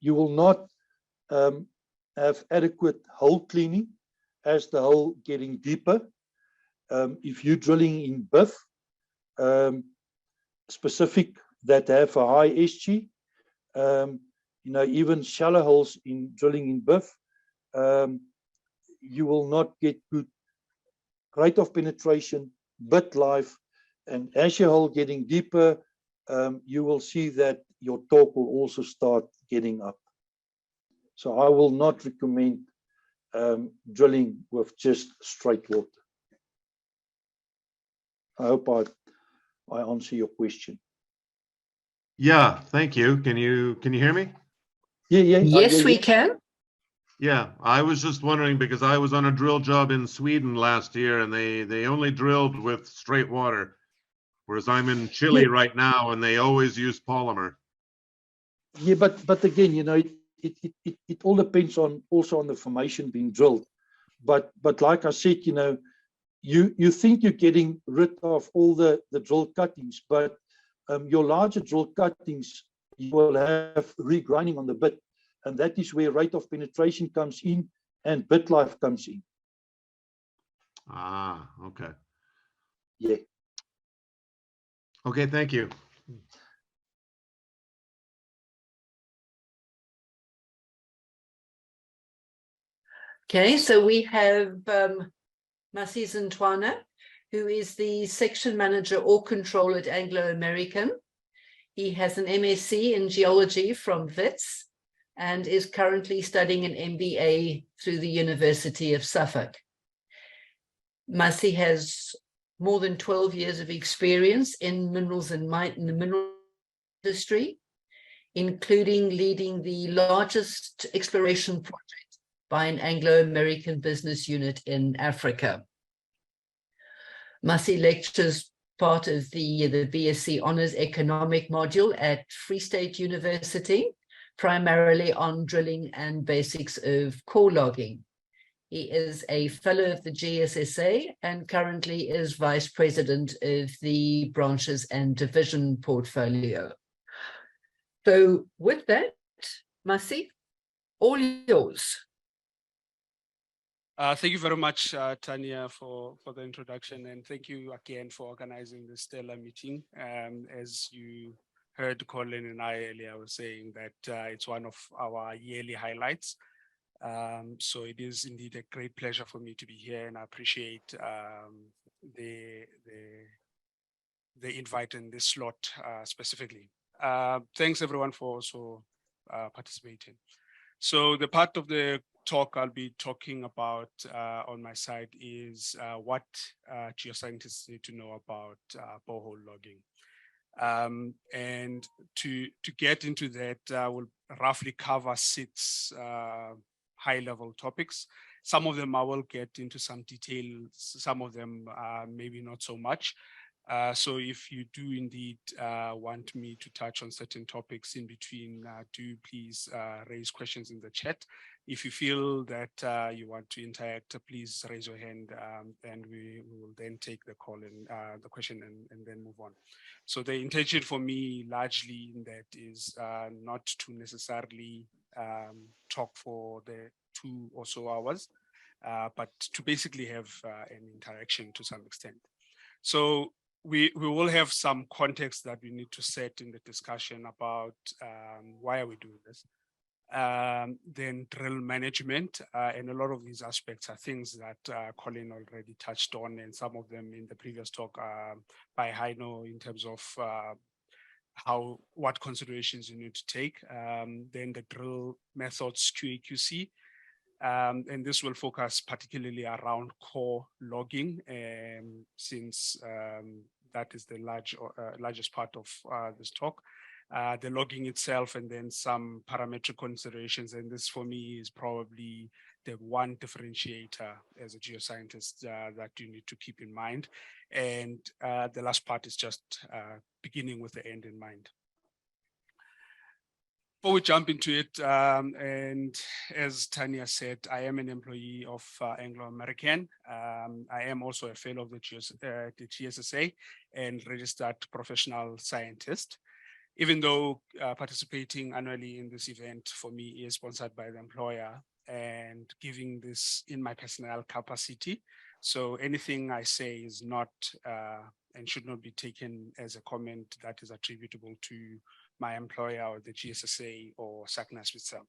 You will not have adequate hole cleaning as the hole getting deeper. If you're drilling in BIF, specific that have a high SG, even shallow holes in drilling in BIF, you will not get good rate of penetration, bit life, and as your hole getting deeper, you will see that your torque will also start getting up. So I will not recommend drilling with just straight water. I hope I answer your question. Yeah, thank you. Can you hear me? Yeah. Yes, we can. Yeah, I was just wondering because I was on a drill job in Sweden last year and they only drilled with straight water, whereas I'm in Chile right now and they always use polymer. Yeah, but again, it all depends on also on the formation being drilled. But like I said, you think you're getting rid of all the drill cuttings, but your larger drill cuttings, you will have regrinding on the bit, and that is where rate of penetration comes in and bit life comes in. Ah, okay. Yeah. Okay, thank you. Okay, so we have Masi Zintwana, who is the section manager or control at Anglo American. He has an MSc in geology from WITS and is currently studying an MBA through the University of Suffolk. Masi has more than 12 years of experience in minerals and in the mineral industry, including leading the largest exploration project by an Anglo-American business unit in Africa. Masi lectures part of the BSc Honours Economic module at Free State University, primarily on drilling and basics of core logging. He is a fellow of the GSSA and currently is vice president of the branches and division portfolio. So with that, Masi, all yours. Thank you very much, Tanya, for the introduction, and thank you again for organizing this stellar meeting. As you heard Colin and I earlier, I was saying that it's one of our yearly highlights. So it is indeed a great pleasure for me to be here, and I appreciate the invite in this slot specifically. Thanks everyone for also participating. So the part of the talk I'll be talking about on my side is what geoscientists need to know about borehole logging. And to get into that, we'll roughly cover 6 high-level topics. Some of them I will get into some detail, some of them maybe not so much. So if you do indeed want me to touch on certain topics in between, do please raise questions in the chat. If you feel that you want to interact, please raise your hand and we will then take the call and the question and then move on. So the intention for me largely in that is not to necessarily talk for the 2 or so hours, but to basically have an interaction to some extent. So we will have some context that we need to set in the discussion about why are we doing this. Then drill management, and a lot of these aspects are things that Colin already touched on, and some of them in the previous talk by Heino in terms of what considerations you need to take. Then the drill methods QA/QC, and this will focus particularly around core logging, since that is the largest part of this talk. The logging itself, and then some parametric considerations. And this for me is probably the one differentiator as a geoscientist that you need to keep in mind. And the last part is just beginning with the end in mind. Before we jump into it, and as Tanya said, I am an employee of Anglo American. I am also a fellow of the GSSA and registered professional scientist. Even though participating annually in this event for me is sponsored by the employer, and giving this in my personnel capacity. So anything I say is not and should not be taken as a comment that is attributable to my employer or the GSSA or SACNAS itself.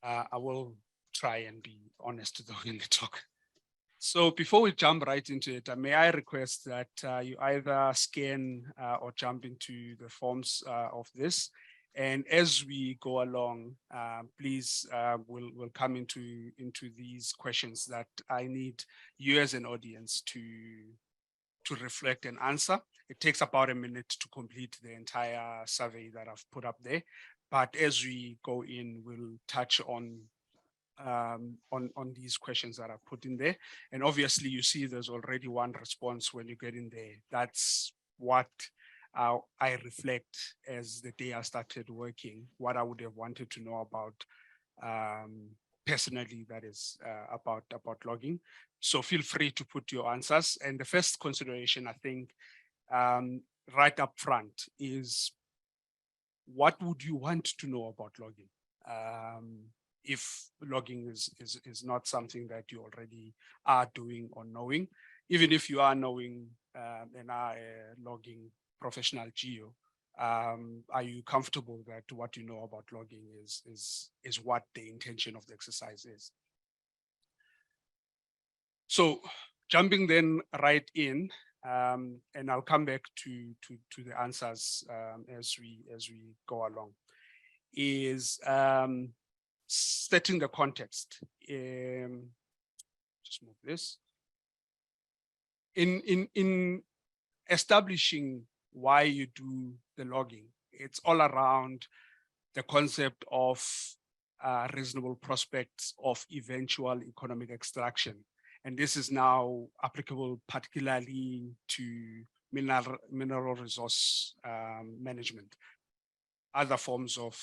I will try and be honest though in the talk. So before we jump right into it, may I request that you either scan or jump into the forms of this. And as we go along, please we'll come into these questions that I need you as an audience to reflect and answer. It takes about a minute to complete the entire survey that I've put up there. But as we go in, we'll touch on these questions that I put in there. And obviously you see there's already one response when you get in there. That's what I reflect as the day I started working, what I would have wanted to know about personally, that is about logging. So feel free to put your answers. And the first consideration, I think, right up front is, what would you want to know about logging? If logging is not something that you already are doing or knowing, even if you are knowing and are a logging professional geo, are you comfortable that what you know about logging is what the intention of the exercise is? So jumping then right in, and I'll come back to the answers as we go along, is setting the context. Just move this. In establishing why you do the logging, it's all around the concept of reasonable prospects of eventual economic extraction. And this is now applicable particularly to mineral resource management. Other forms of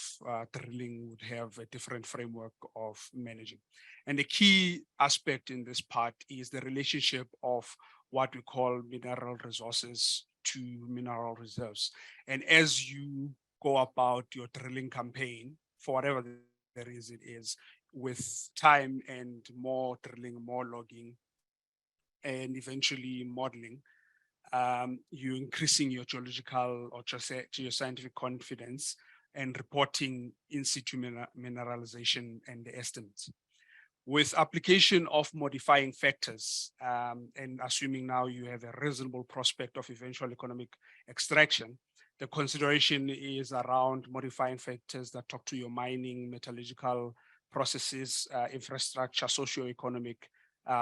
drilling would have a different framework of managing. And the key aspect in this part is the relationship of what we call mineral resources to mineral reserves. And as you go about your drilling campaign, for whatever the reason is, with time and more drilling, more logging, and eventually modeling, you're increasing your geological or geoscientific confidence and reporting in situ mineralization and the estimates. With application of modifying factors, and assuming now you have a reasonable prospect of eventual economic extraction, the consideration is around modifying factors that talk to your mining, metallurgical processes, infrastructure, socioeconomic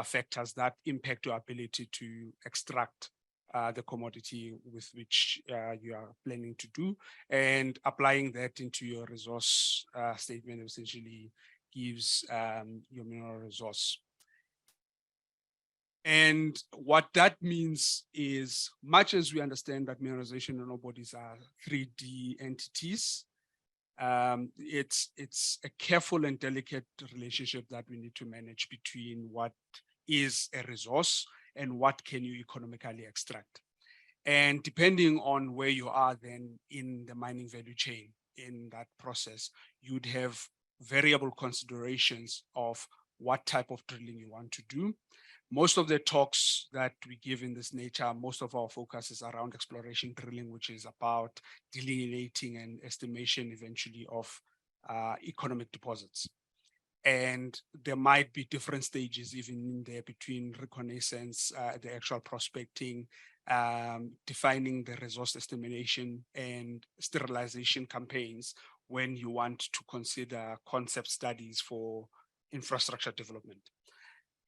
factors that impact your ability to extract the commodity with which you are planning to do, and applying that into your resource statement essentially gives your mineral resource. And what that means is, much as we understand that mineralization and ore bodies are 3D entities, it's a careful and delicate relationship that we need to manage between what is a resource and what can you economically extract. And depending on where you are then in the mining value chain in that process, you'd have variable considerations of what type of drilling you want to do. Most of the talks that we give in this nature, most of our focus is around exploration drilling, which is about delineating and estimation eventually of economic deposits. And there might be different stages even in there between reconnaissance, the actual prospecting, defining the resource estimation and sterilization campaigns when you want to consider concept studies for infrastructure development.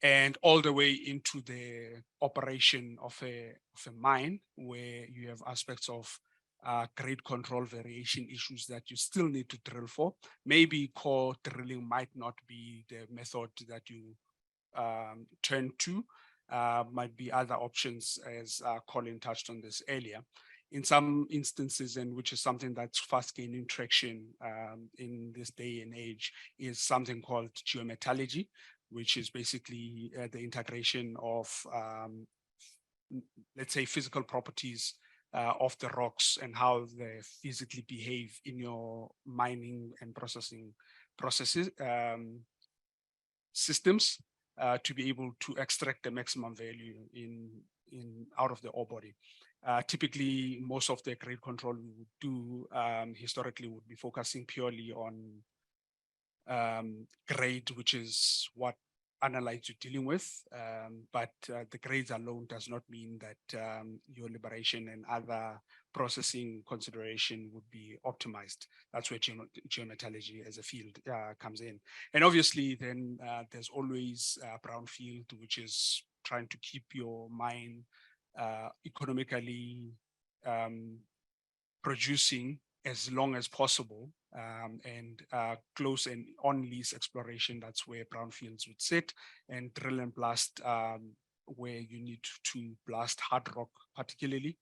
And all the way into the operation of a mine, where you have aspects of grade control variation issues that you still need to drill for. Maybe core drilling might not be the method that you turn to. Might be other options, as Colin touched on this earlier. In some instances, and which is something that's fast gaining traction in this day and age, is something called geometallurgy, which is basically the integration of, let's say, physical properties of the rocks and how they physically behave in your mining and processing processes, systems to be able to extract the maximum value out of the ore body. Typically, most of the grade control we would do historically would be focusing purely on grade, which is what analytes you're dealing with. But the grades alone does not mean that your liberation and other processing consideration would be optimized. That's where geometallurgy as a field comes in. And obviously then there's always brownfield, which is trying to keep your mine economically producing as long as possible, and close and on lease exploration. That's where brownfields would sit, and drill and blast where you need to blast hard rock particularly.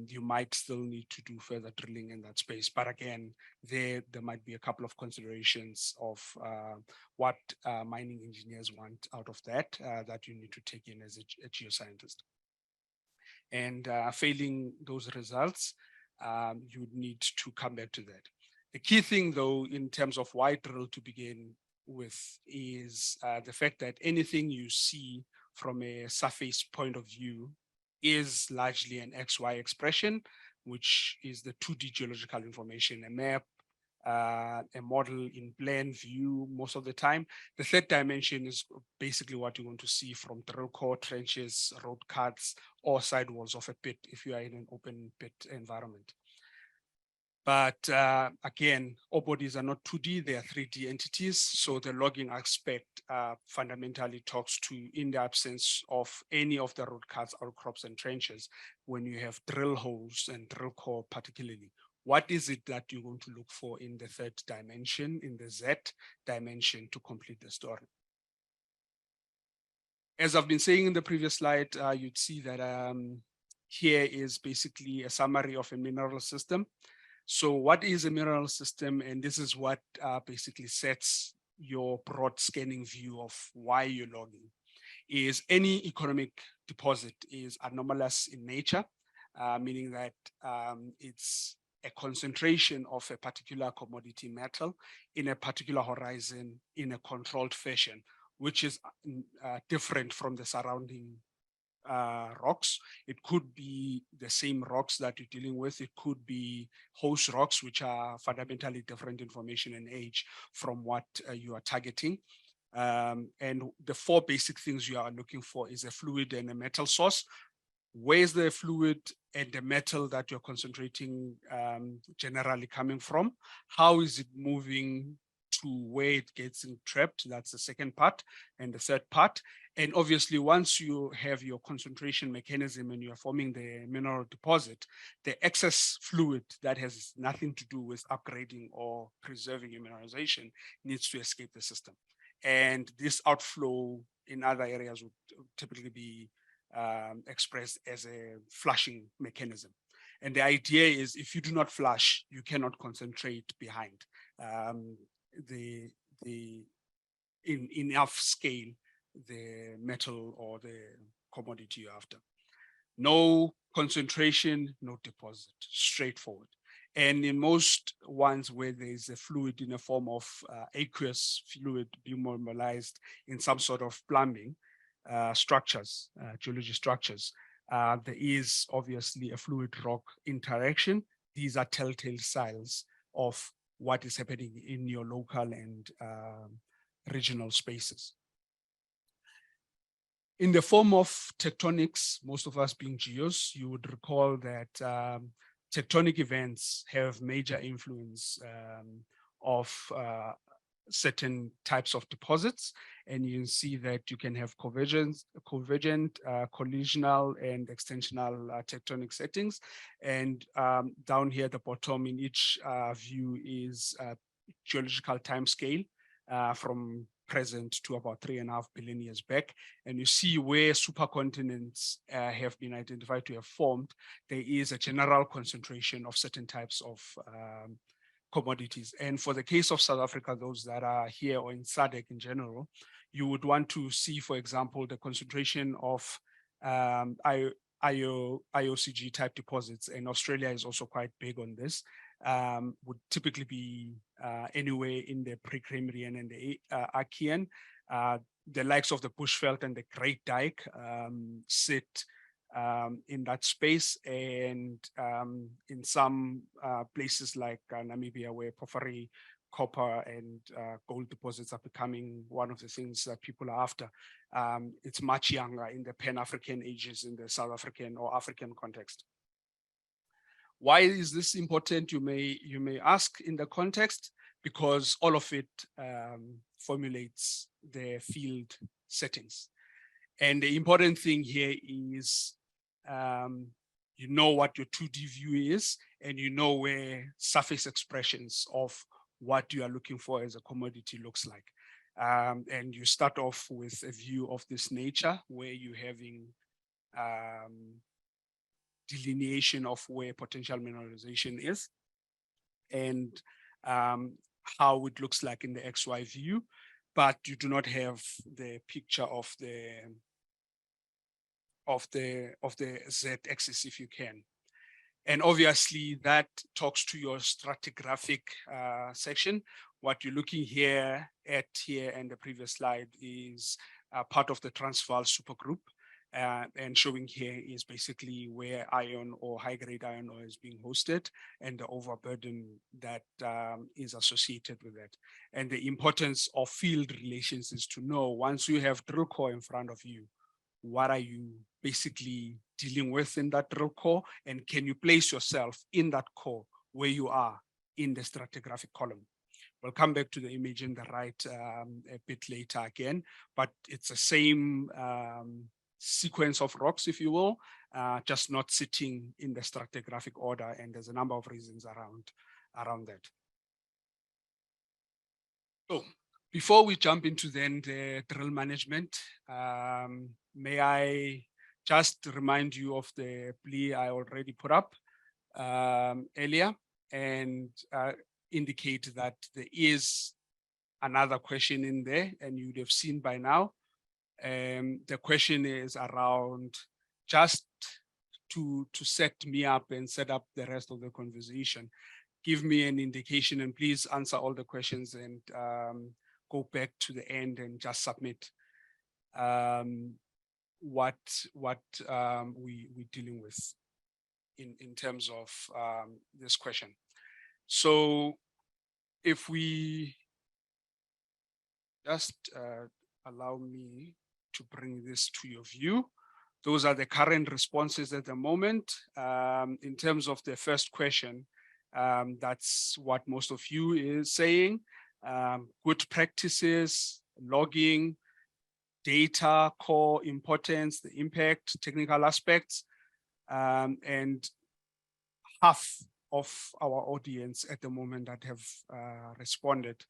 You might still need to do further drilling in that space, but again, there might be a couple of considerations of what mining engineers want out of that that you need to take in as a geoscientist. And failing those results, you would need to come back to that. The key thing, though, in terms of why drill to begin with is the fact that anything you see from a surface point of view is largely an XY expression, which is the 2D geological information, a map, a model in plan view most of the time. The third dimension is basically what you want to see from drill core, trenches, road cuts, or sidewalls of a pit if you are in an open pit environment. But again, ore bodies are not 2D, they are 3D entities. So the logging aspect fundamentally talks to, in the absence of any of the road cuts, outcrops, and trenches, when you have drill holes and drill core particularly, what is it that you're going to look for in the third dimension, in the Z dimension, to complete the story? As I've been saying in the previous slide, you'd see that here is basically a summary of a mineral system. So what is a mineral system? And this is what basically sets your broad scanning view of why you're logging. Is any economic deposit is anomalous in nature, meaning that it's a concentration of a particular commodity metal in a particular horizon in a controlled fashion, which is different from the surrounding rocks. It could be the same rocks that you're dealing with. It could be host rocks, which are fundamentally different information and age from what you are targeting. And the four basic things you are looking for is a fluid and a metal source. Where's the fluid and the metal that you're concentrating generally coming from? How is it moving to where it gets trapped? That's the second part. And the third part. And obviously, once you have your concentration mechanism and you're forming the mineral deposit, the excess fluid that has nothing to do with upgrading or preserving your mineralization needs to escape the system. And this outflow in other areas would typically be expressed as a flushing mechanism. And the idea is, if you do not flush, you cannot concentrate behind in enough scale the metal or the commodity you're after. No concentration, no deposit, straightforward. And in most ones where there's a fluid in a form of aqueous fluid being mobilized in some sort of plumbing structures, geology structures, there is obviously a fluid rock interaction. These are telltale signs of what is happening in your local and regional spaces. In the form of tectonics, most of us being geos, you would recall that tectonic events have major influence of certain types of deposits, and you can see that you can have convergent, collisional, and extensional tectonic settings. And down here at the bottom in each view is a geological time scale from present to about 3.5 billion years back. And you see where supercontinents have been identified to have formed. There is a general concentration of certain types of commodities. And for the case of South Africa, those that are here or in SADC in general, you would want to see, for example, the concentration of IOCG type deposits, and Australia is also quite big on this, would typically be anywhere in the Precambrian and the Archean. The likes of the Bushveld and the Great Dyke sit in that space, and in some places like Namibia, where porphyry, copper, and gold deposits are becoming one of the things that people are after. It's much younger in the Pan-African ages in the South African or African context. Why is this important? You may ask in the context, because all of it formulates the field settings. And the important thing here is you know what your 2D view is, and you know where surface expressions of what you are looking for as a commodity looks like. And you start off with a view of this nature where you're having delineation of where potential mineralization is, and how it looks like in the XY view, but you do not have the picture of the Z axis if you can. And obviously that talks to your stratigraphic section. What you're looking here at and the previous slide is part of the Transvaal supergroup. And showing here is basically where iron or high-grade iron ore is being hosted and the overburden that is associated with that. And the importance of field relations is to know, once you have drill core in front of you, what are you basically dealing with in that drill core, and can you place yourself in that core where you are in the stratigraphic column? We'll come back to the image in the right a bit later again, but it's the same sequence of rocks, if you will, just not sitting in the stratigraphic order, and there's a number of reasons around that. So before we jump into then the drill management, may I just remind you of the plea I already put up earlier, and indicate that there is another question in there, and you'd have seen by now. The question is around just to set me up and set up the rest of the conversation. Give me an indication, and please answer all the questions, and go back to the end and just submit what we're dealing with in terms of this question. So if we just allow me to bring this to your view. Those are the current responses at the moment. In terms of the first question, that's what most of you is saying. Good practices, logging, data, core importance, the impact, technical aspects, and half of our audience at the moment that have responded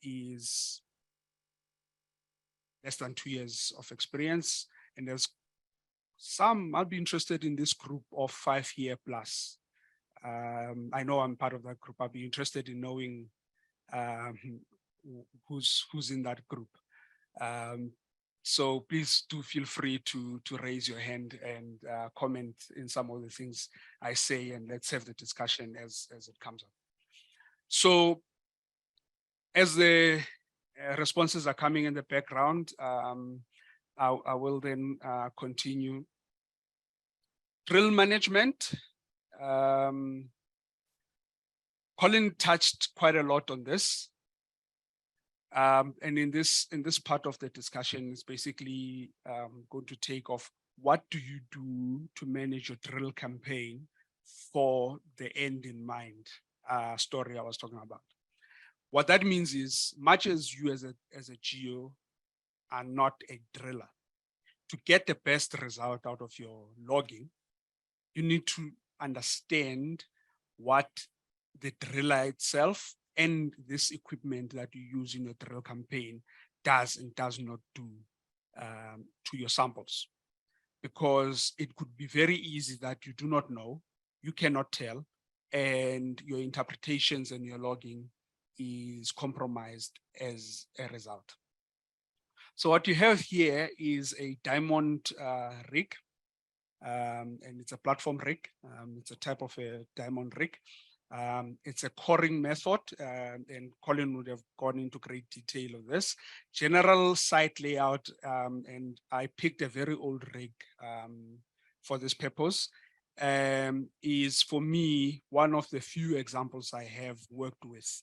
is less than 2 years of experience. And there's some, I'll be interested in this group of 5-year plus. I know I'm part of that group. I'll be interested in knowing who's in that group. So please do feel free to raise your hand and comment in some of the things I say, and let's have the discussion as it comes up. So as the responses are coming in the background, I will then continue. Drill management. Colin touched quite a lot on this. And in this part of the discussion is basically going to take off, what do you do to manage your drill campaign for the end in mind story I was talking about. What that means is, much as you as a geo are not a driller, to get the best result out of your logging, you need to understand what the driller itself and this equipment that you use in your drill campaign does and does not do to your samples. Because it could be very easy that you do not know, you cannot tell, and your interpretations and your logging is compromised as a result. So what you have here is a diamond rig, and it's a platform rig. It's a type of a diamond rig. It's a coring method, and Colin would have gone into great detail of this. General site layout, and I picked a very old rig for this purpose, is for me one of the few examples I have worked with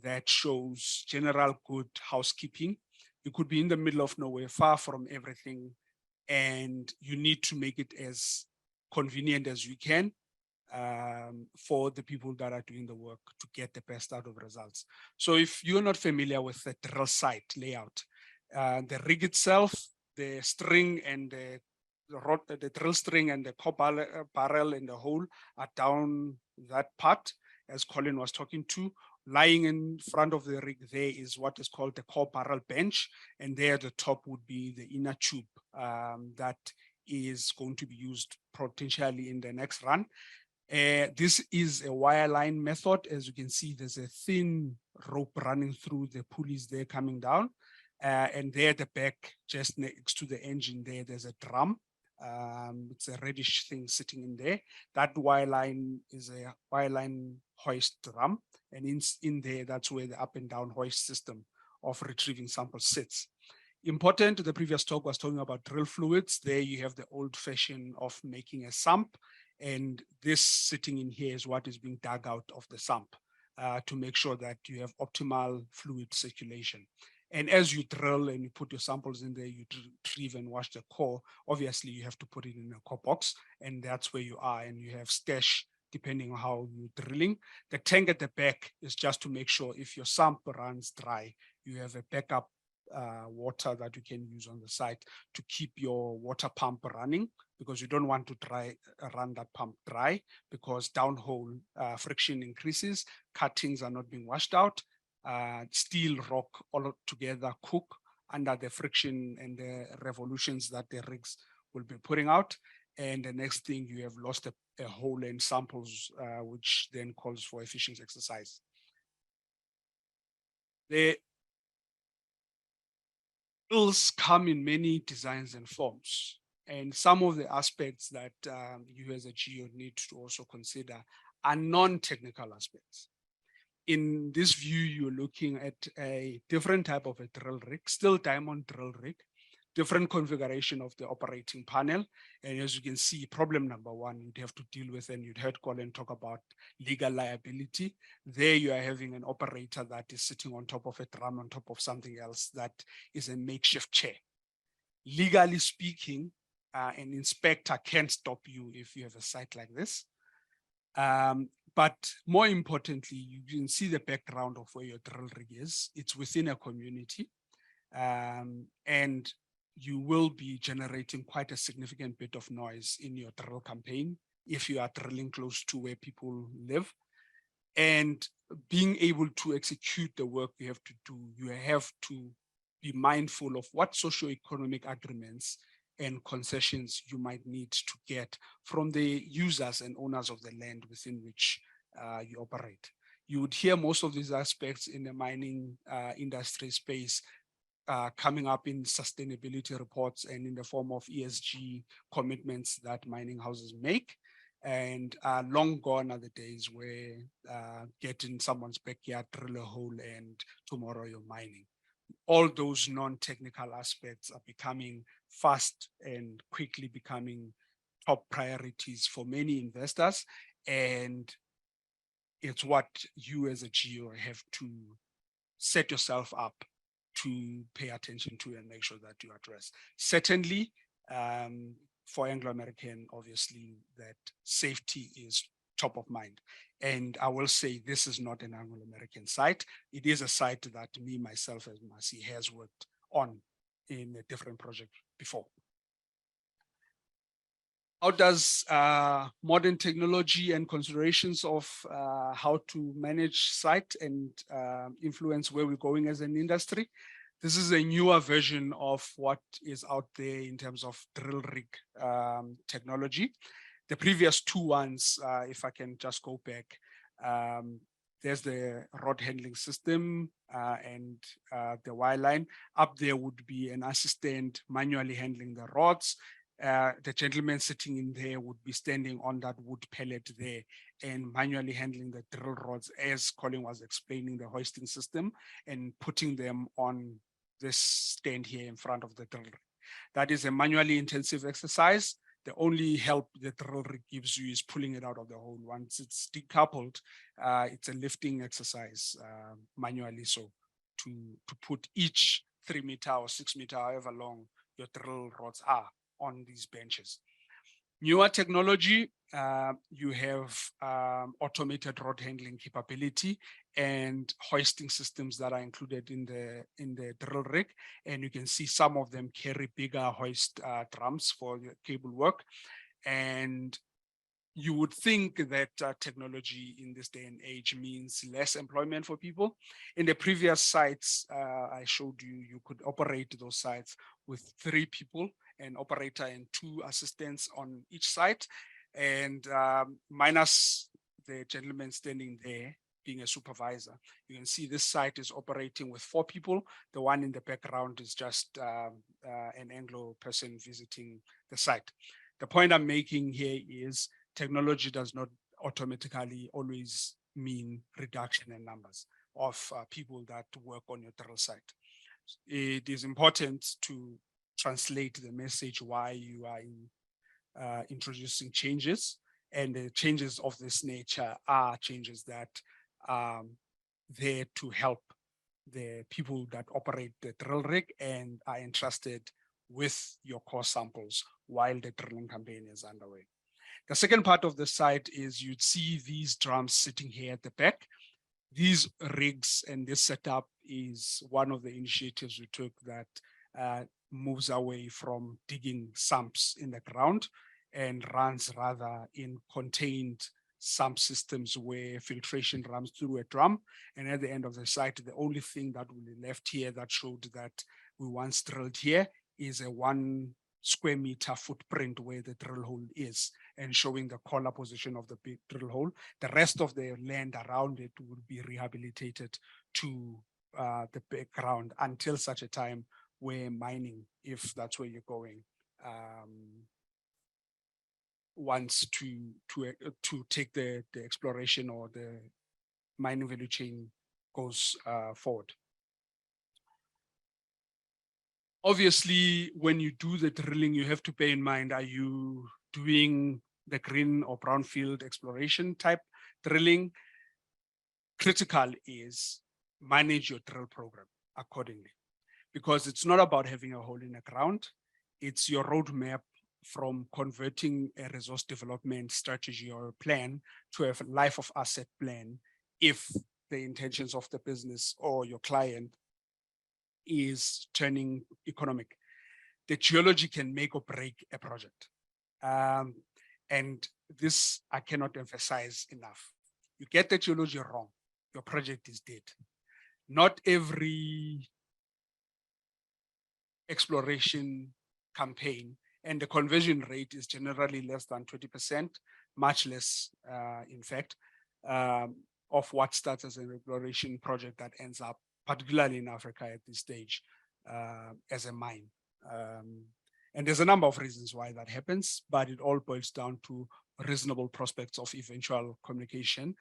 that shows general good housekeeping. You could be in the middle of nowhere, far from everything, and you need to make it as convenient as you can for the people that are doing the work to get the best out of results. So if you're not familiar with the drill site layout, the rig itself, the string and the rod, the drill string and the core barrel and the hole are down that part, as Colin was talking to. Lying in front of the rig there is what is called the core barrel bench, and there at the top would be the inner tube that is going to be used potentially in the next run. This is a wireline method. As you can see, there's a thin rope running through the pulleys there coming down. And there at the back, just next to the engine there, there's a drum. It's a reddish thing sitting in there. That wireline is a wireline hoist drum. And in there, that's where the up and down hoist system of retrieving samples sits. Important, the previous talk was talking about drill fluids. There you have the old fashion of making a sump. And this sitting in here is what is being dug out of the sump to make sure that you have optimal fluid circulation. And as you drill and you put your samples in there, you retrieve and wash the core. Obviously, you have to put it in a core box, and that's where you are. And you have stash depending on how you're drilling. The tank at the back is just to make sure if your sump runs dry, you have a backup water that you can use on the site to keep your water pump running, because you don't want to run that pump dry, because downhole friction increases, cuttings are not being washed out, steel, rock, all together cook under the friction and the revolutions that the rigs will be putting out. And the next thing, you have lost a hole in samples, which then calls for efficiency exercise. The drills come in many designs and forms. And some of the aspects that you as a geo need to also consider are non-technical aspects. In this view, you're looking at a different type of a drill rig, still diamond drill rig, different configuration of the operating panel. And as you can see, problem number one, you'd have to deal with, and you'd heard Colin talk about legal liability. There you are having an operator that is sitting on top of a drum, on top of something else that is a makeshift chair. Legally speaking, an inspector can't stop you if you have a site like this. But more importantly, you can see the background of where your drill rig is. It's within a community, and you will be generating quite a significant bit of noise in your drill campaign if you are drilling close to where people live. And being able to execute the work you have to do, you have to be mindful of what socioeconomic agreements and concessions you might need to get from the users and owners of the land within which you operate. You would hear most of these aspects in the mining industry space coming up in sustainability reports and in the form of ESG commitments that mining houses make. And long gone are the days where get in someone's backyard, drill a hole, and tomorrow you're mining. All those non-technical aspects are becoming fast and quickly becoming top priorities for many investors. And it's what you as a geo have to set yourself up to pay attention to and make sure that you address. Certainly, for Anglo American, obviously, that safety is top of mind. And I will say this is not an Anglo American site. It is a site that me, myself, as Masi has worked on in a different project before. How does modern technology and considerations of how to manage site and influence where we're going as an industry? This is a newer version of what is out there in terms of drill rig technology. The previous two ones, if I can just go back, there's the rod handling system and the wireline. Up there would be an assistant manually handling the rods. The gentleman sitting in there would be standing on that wood pellet there and manually handling the drill rods, as Colin was explaining, the hoisting system, and putting them on this stand here in front of the drill rig. That is a manually intensive exercise. The only help the drill rig gives you is pulling it out of the hole. Once it's decoupled, it's a lifting exercise manually. So to put each 3 meter or 6 meter, however long your drill rods are on these benches. Newer technology, you have automated rod handling capability and hoisting systems that are included in the drill rig. And you can see some of them carry bigger hoist drums for the cable work. And you would think that technology in this day and age means less employment for people. In the previous sites I showed you, you could operate those sites with 3 people, an operator and 2 assistants on each site, and minus the gentleman standing there being a supervisor. You can see this site is operating with 4 people. The one in the background is just an Anglo person visiting the site. The point I'm making here is technology does not automatically always mean reduction in numbers of people that work on your drill site. It is important to translate the message why you are introducing changes, and the changes of this nature are changes that are there to help the people that operate the drill rig and are entrusted with your core samples while the drilling campaign is underway. The second part of the site is you'd see these drums sitting here at the back. These rigs and this setup is one of the initiatives we took that moves away from digging sumps in the ground and runs rather in contained sump systems where filtration runs through a drum. And at the end of the site, the only thing that will be left here that showed that we once drilled here is a 1 square meter footprint where the drill hole is, and showing the collar position of the big drill hole. The rest of the land around it will be rehabilitated to the background until such a time where mining, if that's where you're going, wants to take the exploration or the mining value chain goes forward. Obviously, when you do the drilling, you have to bear in mind, are you doing the green or brownfield exploration type drilling? Critical is manage your drill program accordingly, because it's not about having a hole in the ground. It's your roadmap from converting a resource development strategy or a plan to a life of asset plan if the intentions of the business or your client is turning economic. The geology can make or break a project. And this I cannot emphasize enough. You get the geology wrong, your project is dead. Not every exploration campaign, and the conversion rate is generally less than 20%, much less, in fact, of what starts as an exploration project that ends up, particularly in Africa at this stage, as a mine. And there's a number of reasons why that happens, but it all boils down to reasonable prospects of eventual communication,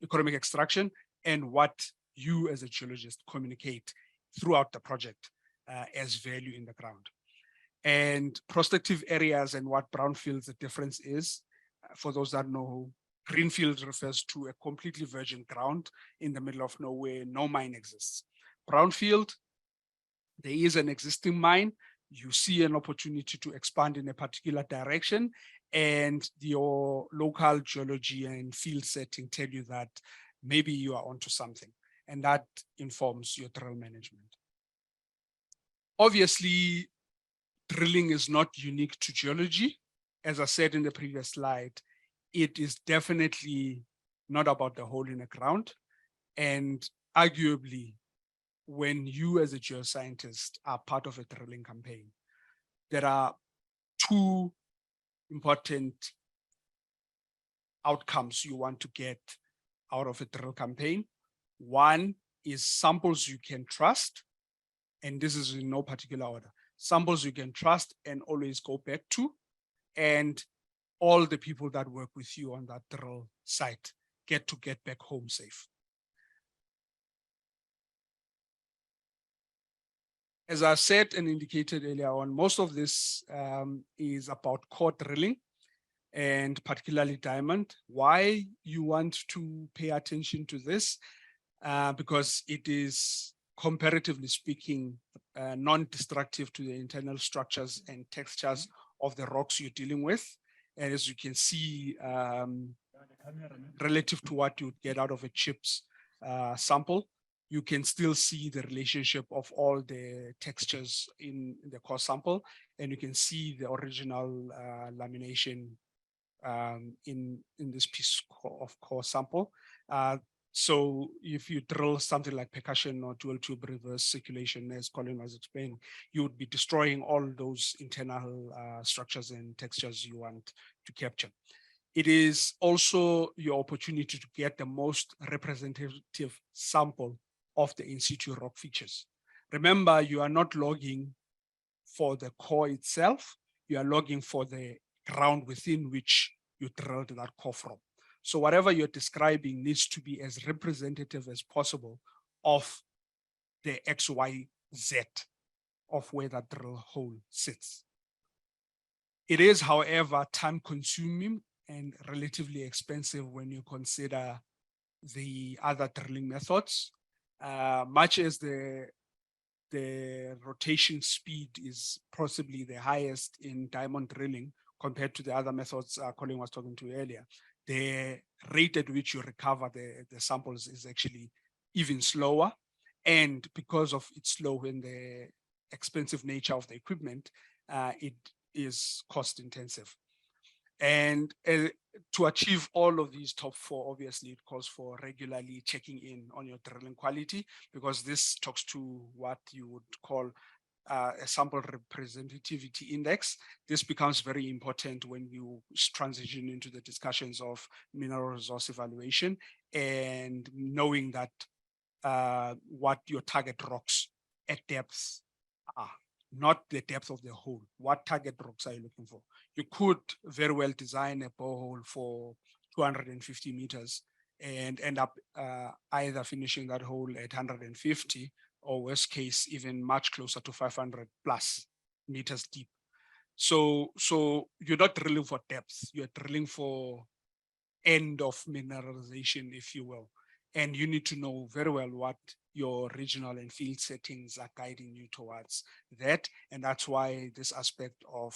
economic extraction, and what you as a geologist communicate throughout the project as value in the ground. And prospective areas and what brownfields, the difference is, for those that know, greenfield refers to a completely virgin ground in the middle of nowhere, no mine exists. Brownfield, there is an existing mine, you see an opportunity to expand in a particular direction, and your local geology and field setting tell you that maybe you are onto something, and that informs your drill management. Obviously, drilling is not unique to geology. As I said in the previous slide, it is definitely not about the hole in the ground. And arguably, when you as a geoscientist are part of a drilling campaign, there are 2 important outcomes you want to get out of a drill campaign. One is samples you can trust, and this is in no particular order. samples you can trust and always go back to, and all the people that work with you on that drill site get back home safe. As I said and indicated earlier on, most of this is about core drilling, and particularly diamond. Why you want to pay attention to this? Because it is, comparatively speaking, non-destructive to the internal structures and textures of the rocks you're dealing with. And as you can see, relative to what you would get out of a CHIPS sample, you can still see the relationship of all the textures in the core sample, and you can see the original lamination in this piece of core sample. So if you drill something like percussion or dual tube reverse circulation, as Colin was explaining, you would be destroying all those internal structures and textures you want to capture. It is also your opportunity to get the most representative sample of the in situ rock features. Remember, you are not logging for the core itself, you are logging for the ground within which you drilled that core from. So whatever you're describing needs to be as representative as possible of the XYZ of where that drill hole sits. It is, however, time consuming and relatively expensive when you consider the other drilling methods. Much as the rotation speed is possibly the highest in diamond drilling compared to the other methods Colin was talking to earlier, the rate at which you recover the samples is actually even slower. And because of its slow and the expensive nature of the equipment, it is cost intensive. And to achieve all of these top four, obviously it calls for regularly checking in on your drilling quality, because this talks to what you would call a sample representativity index. This becomes very important when you transition into the discussions of mineral resource evaluation and knowing that what your target rocks at depths are, not the depth of the hole. What target rocks are you looking for? You could very well design a borehole for 250 meters and end up either finishing that hole at 150 or worst case, even much closer to 500 plus meters deep. So you're not drilling for depth, you're drilling for end of mineralization, if you will. And you need to know very well what your regional and field settings are guiding you towards that. And that's why this aspect of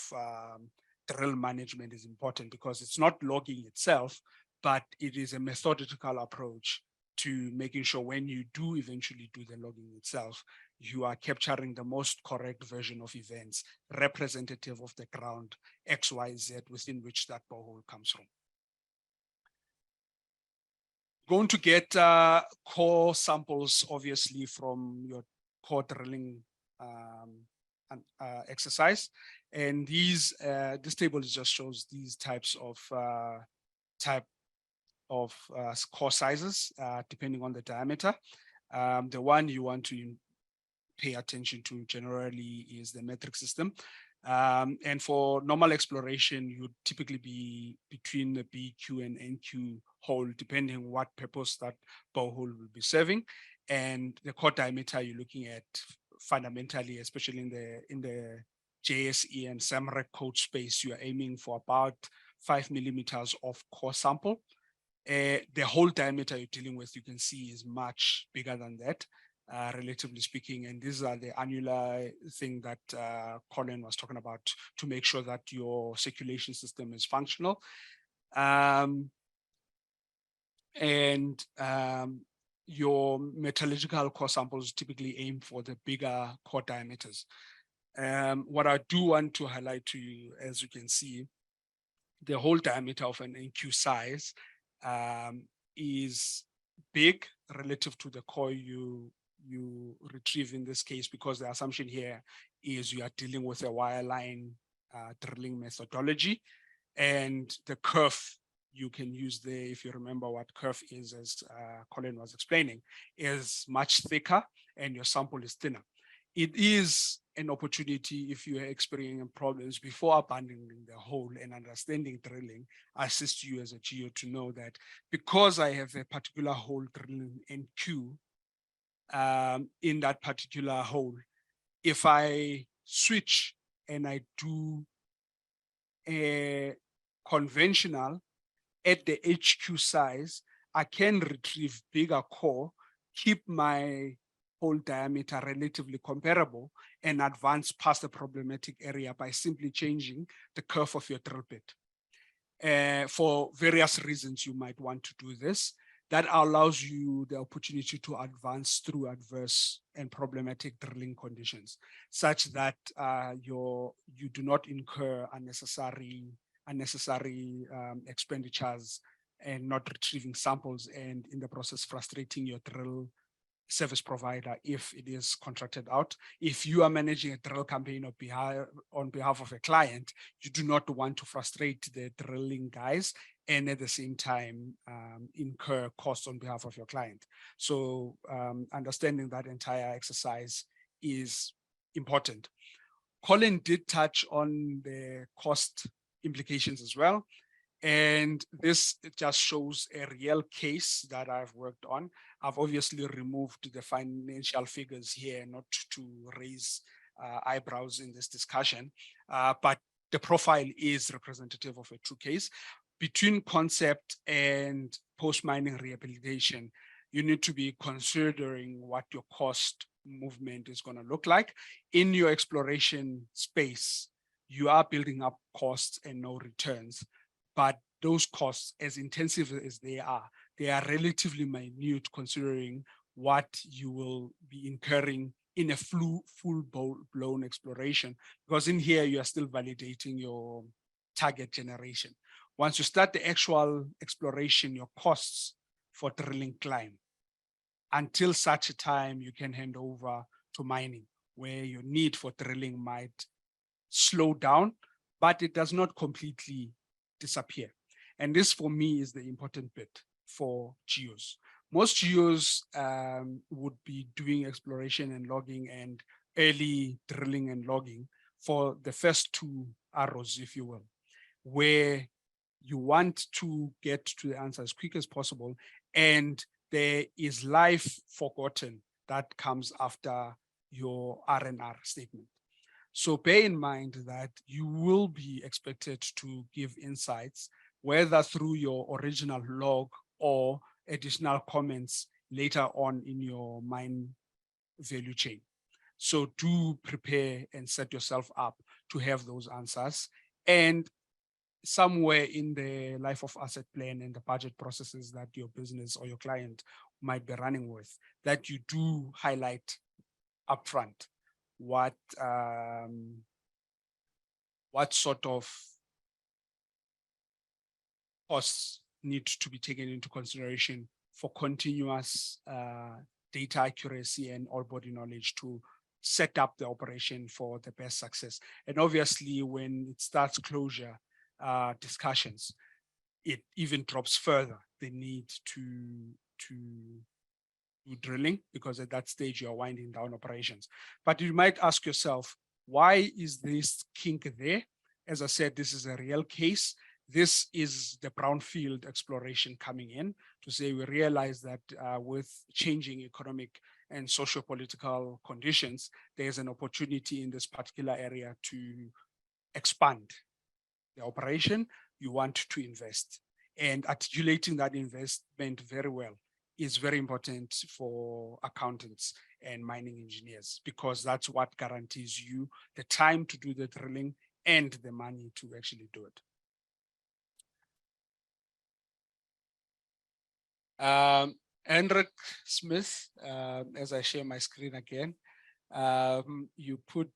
drill management is important, because it's not logging itself, but it is a methodical approach to making sure when you do eventually do the logging itself, you are capturing the most correct version of events representative of the ground XYZ within which that borehole comes from. Going to get core samples, obviously, from your core drilling exercise. And these, this table just shows these types of core sizes, depending on the diameter. The one you want to pay attention to generally is the metric system. And for normal exploration, you'd typically be between the BQ and NQ hole, depending on what purpose that borehole will be serving. And the core diameter you're looking at fundamentally, especially in the JSE and SAMREC code space, you are aiming for about 5 millimeters of core sample. The whole diameter you're dealing with, you can see, is much bigger than that. Relatively speaking, and these are the annular thing that Colin was talking about to make sure that your circulation system is functional. Your metallurgical core samples typically aim for the bigger core diameters. What I do want to highlight to you, as you can see, the whole diameter of an NQ size is big relative to the core you retrieve in this case, because the assumption here is you are dealing with a wireline drilling methodology, and the curve you can use there, if you remember what curve is, as Colin was explaining, is much thicker and your sample is thinner. it is an opportunity if you are experiencing problems before abandoning the hole and understanding drilling, assist you as a geo to know that because I have a particular hole drilling in queue in that particular hole, if I switch and I do a conventional at the HQ size, I can retrieve bigger core, keep my hole diameter relatively comparable, and advance past the problematic area by simply changing the curve of your drill bit. For various reasons, you might want to do this. That allows you the opportunity to advance through adverse and problematic drilling conditions, such that you do not incur unnecessary expenditures and not retrieving samples, and in the process frustrating your drill service provider if it is contracted out. If you are managing a drill campaign on behalf of a client, you do not want to frustrate the drilling guys and at the same time incur costs on behalf of your client. So understanding that entire exercise is important. Colin did touch on the cost implications as well. And this just shows a real case that I've worked on. I've obviously removed the financial figures here, not to raise eyebrows in this discussion, but the profile is representative of a true case. Between concept and post-mining rehabilitation, you need to be considering what your cost movement is going to look like. In your exploration space, you are building up costs and no returns. But those costs, as intensive as they are relatively minute considering what you will be incurring in a full-blown exploration. Because in here, you are still validating your target generation. Once you start the actual exploration, your costs for drilling climb until such a time you can hand over to mining, where your need for drilling might slow down, but it does not completely disappear. And this for me is the important bit for geos. Most geos would be doing exploration and logging and early drilling and logging for the first two arrows, if you will, where you want to get to the answer as quick as possible. And there is life forgotten that comes after your R&R statement. So bear in mind that you will be expected to give insights, whether through your original log or additional comments later on in your mine value chain. So do prepare and set yourself up to have those answers. And somewhere in the life of asset plan and the budget processes that your business or your client might be running with, that you do highlight upfront what sort of costs need to be taken into consideration for continuous data accuracy and all body knowledge to set up the operation for the best success. And obviously, when it starts closure discussions, it even drops further the need to do drilling, because at that stage you're winding down operations. But you might ask yourself, why is this kink there? As I said, this is a real case. This is the brownfield exploration coming in to say we realize that with changing economic and socio-political conditions, there's an opportunity in this particular area to expand the operation. You want to invest, and articulating that investment very well is very important for accountants and mining engineers, because that's what guarantees you the time to do the drilling and the money to actually do it. Hendrik Smith, as I share my screen again, you put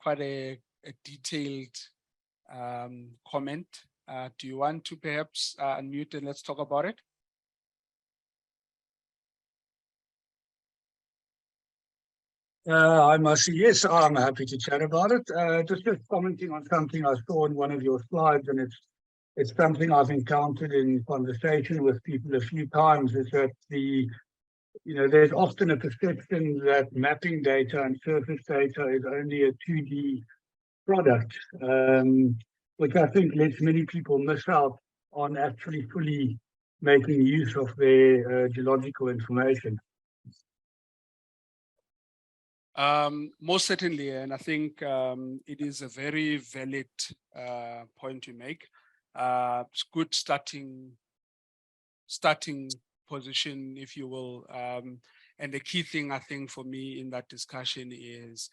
quite a detailed comment. Do you want to perhaps unmute and let's talk about it? I must say, yes, I'm happy to chat about it. Just commenting on something I saw in one of your slides, and it's something I've encountered in conversation with people a few times, is that the there's often a perception that mapping data and surface data is only a 2D product, which I think lets many people miss out on actually fully making use of their geological information. Most certainly, and I think it is a very valid point to make. It's good starting position, if you will. And the key thing I think for me in that discussion is,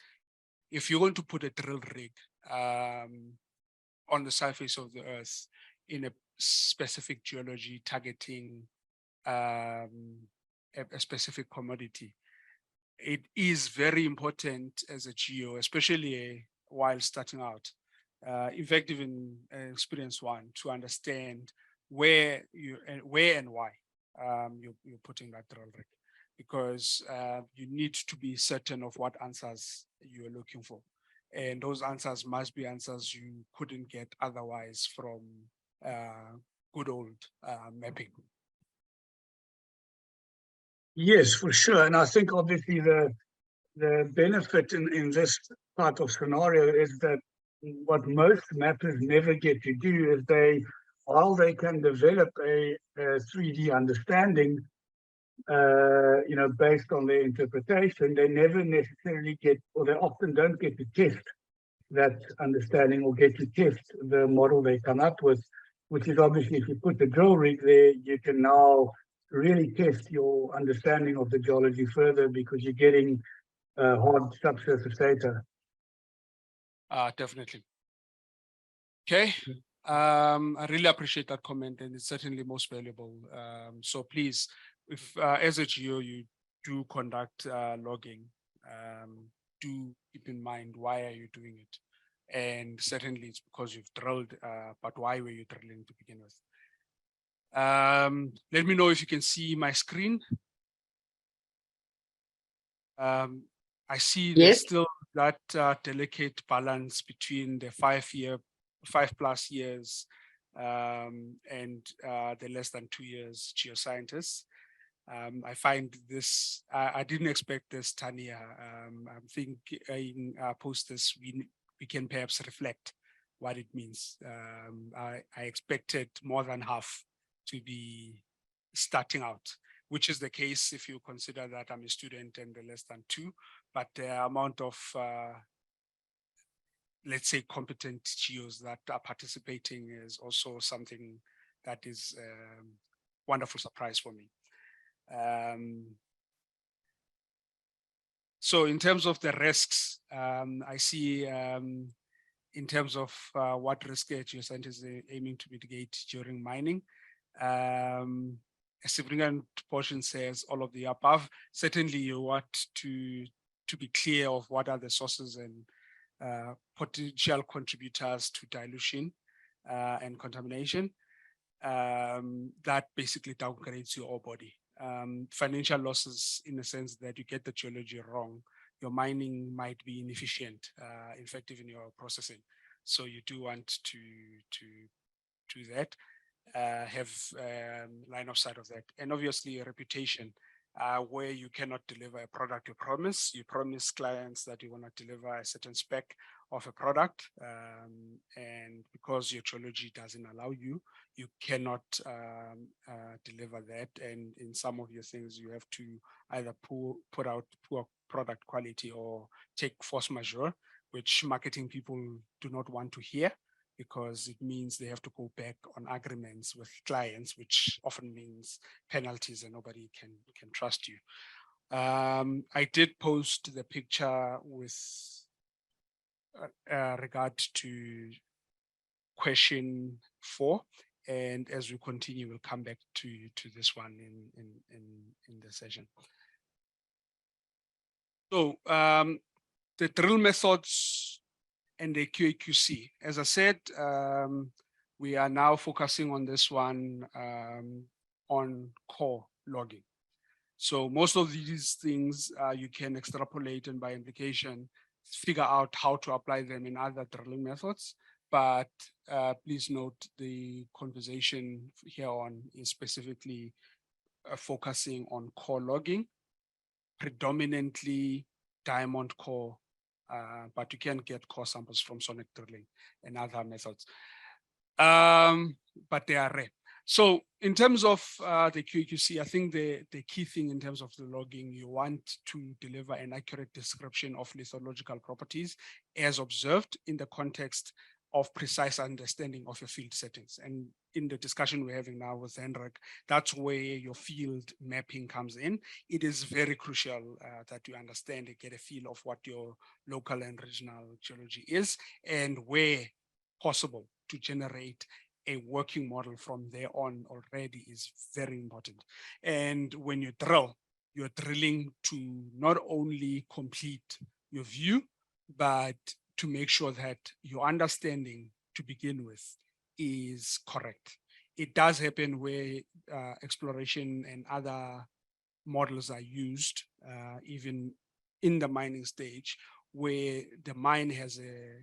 if you're going to put a drill rig on the surface of the earth in a specific geology targeting a specific commodity, it is very important as a geo, especially while starting out, in fact, even experienced one, to understand where and why you're putting that drill rig, because you need to be certain of what answers you're looking for. And those answers must be answers you couldn't get otherwise from good old mapping. Yes, for sure. And I think obviously the benefit in this type of scenario is that what most mappers never get to do is while they can develop a 3D understanding, based on their interpretation, they never necessarily get, or they often don't get to test that understanding or get to test the model they come up with, which is obviously, if you put the drill rig there, you can now really test your understanding of the geology further, because you're getting hard subsurface data. Definitely. Okay. I really appreciate that comment, and it's certainly most valuable. So please, if as a geo you do conduct logging, do keep in mind, why are you doing it? And certainly it's because you've drilled, but why were you drilling to begin with? Let me know if you can see my screen. I see there's still that delicate balance between the 5+ years and the less than 2 years geoscientists. I find this, I didn't expect this, Tanya. I think post this, we can perhaps reflect what it means. I expected more than half to be starting out, which is the case if you consider that I'm a student and the less than 2, but the amount of, let's say, competent geos that are participating is also something that is a wonderful surprise for me. So in terms of the risks, I see in terms of what risk geoscientists are aiming to mitigate during mining, a significant portion says all of the above. Certainly you want to be clear of what are the sources and potential contributors to dilution and contamination. That basically downgrades your ore body. Financial losses, in the sense that you get the geology wrong, your mining might be inefficient, effective in your processing. So you do want to do that, have line of sight of that. And obviously a reputation, where you cannot deliver a product you promise. You promise clients that you want to deliver a certain spec of a product, and because your geology doesn't allow you, you cannot deliver that. And in some of your things, you have to either put out poor product quality or take force majeure, which marketing people do not want to hear, because it means they have to go back on agreements with clients, which often means penalties, and nobody can trust you. I did post the picture with regard to question 4, and as we continue, we'll come back to this one in the session. So the drill methods and the QAQC. As I said, we are now focusing on this one on core logging. So most of these things you can extrapolate and by implication figure out how to apply them in other drilling methods. But please note the conversation here on is specifically focusing on core logging predominantly diamond core, but you can get core samples from sonic drilling and other methods. But they are rare. So in terms of the QAQC, I think the key thing in terms of the logging, you want to deliver an accurate description of lithological properties as observed in the context of precise understanding of your field settings. And in the discussion we're having now with Hendrik, that's where your field mapping comes in. It is very crucial that you understand and get a feel of what your local and regional geology is, and where possible to generate a working model from there on already is very important. And when you drill, you're drilling to not only complete your view, but to make sure that your understanding to begin with is correct. It does happen where exploration and other models are used, even in the mining stage, where the mine has a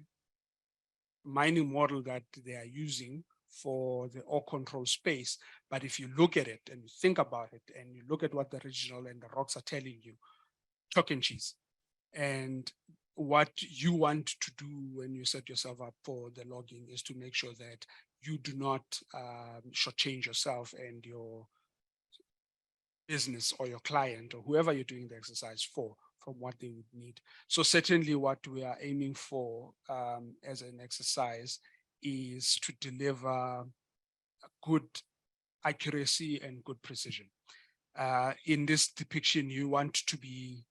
mining model that they are using for the ore control space. But if you look at it and you think about it and you look at what the regional and the rocks are telling you, chalk and cheese. And what you want to do when you set yourself up for the logging is to make sure that you do not shortchange yourself and your business or your client or whoever you're doing the exercise for from what they would need. So certainly what we are aiming for as an exercise is to deliver good accuracy and good precision. In this depiction, you want to be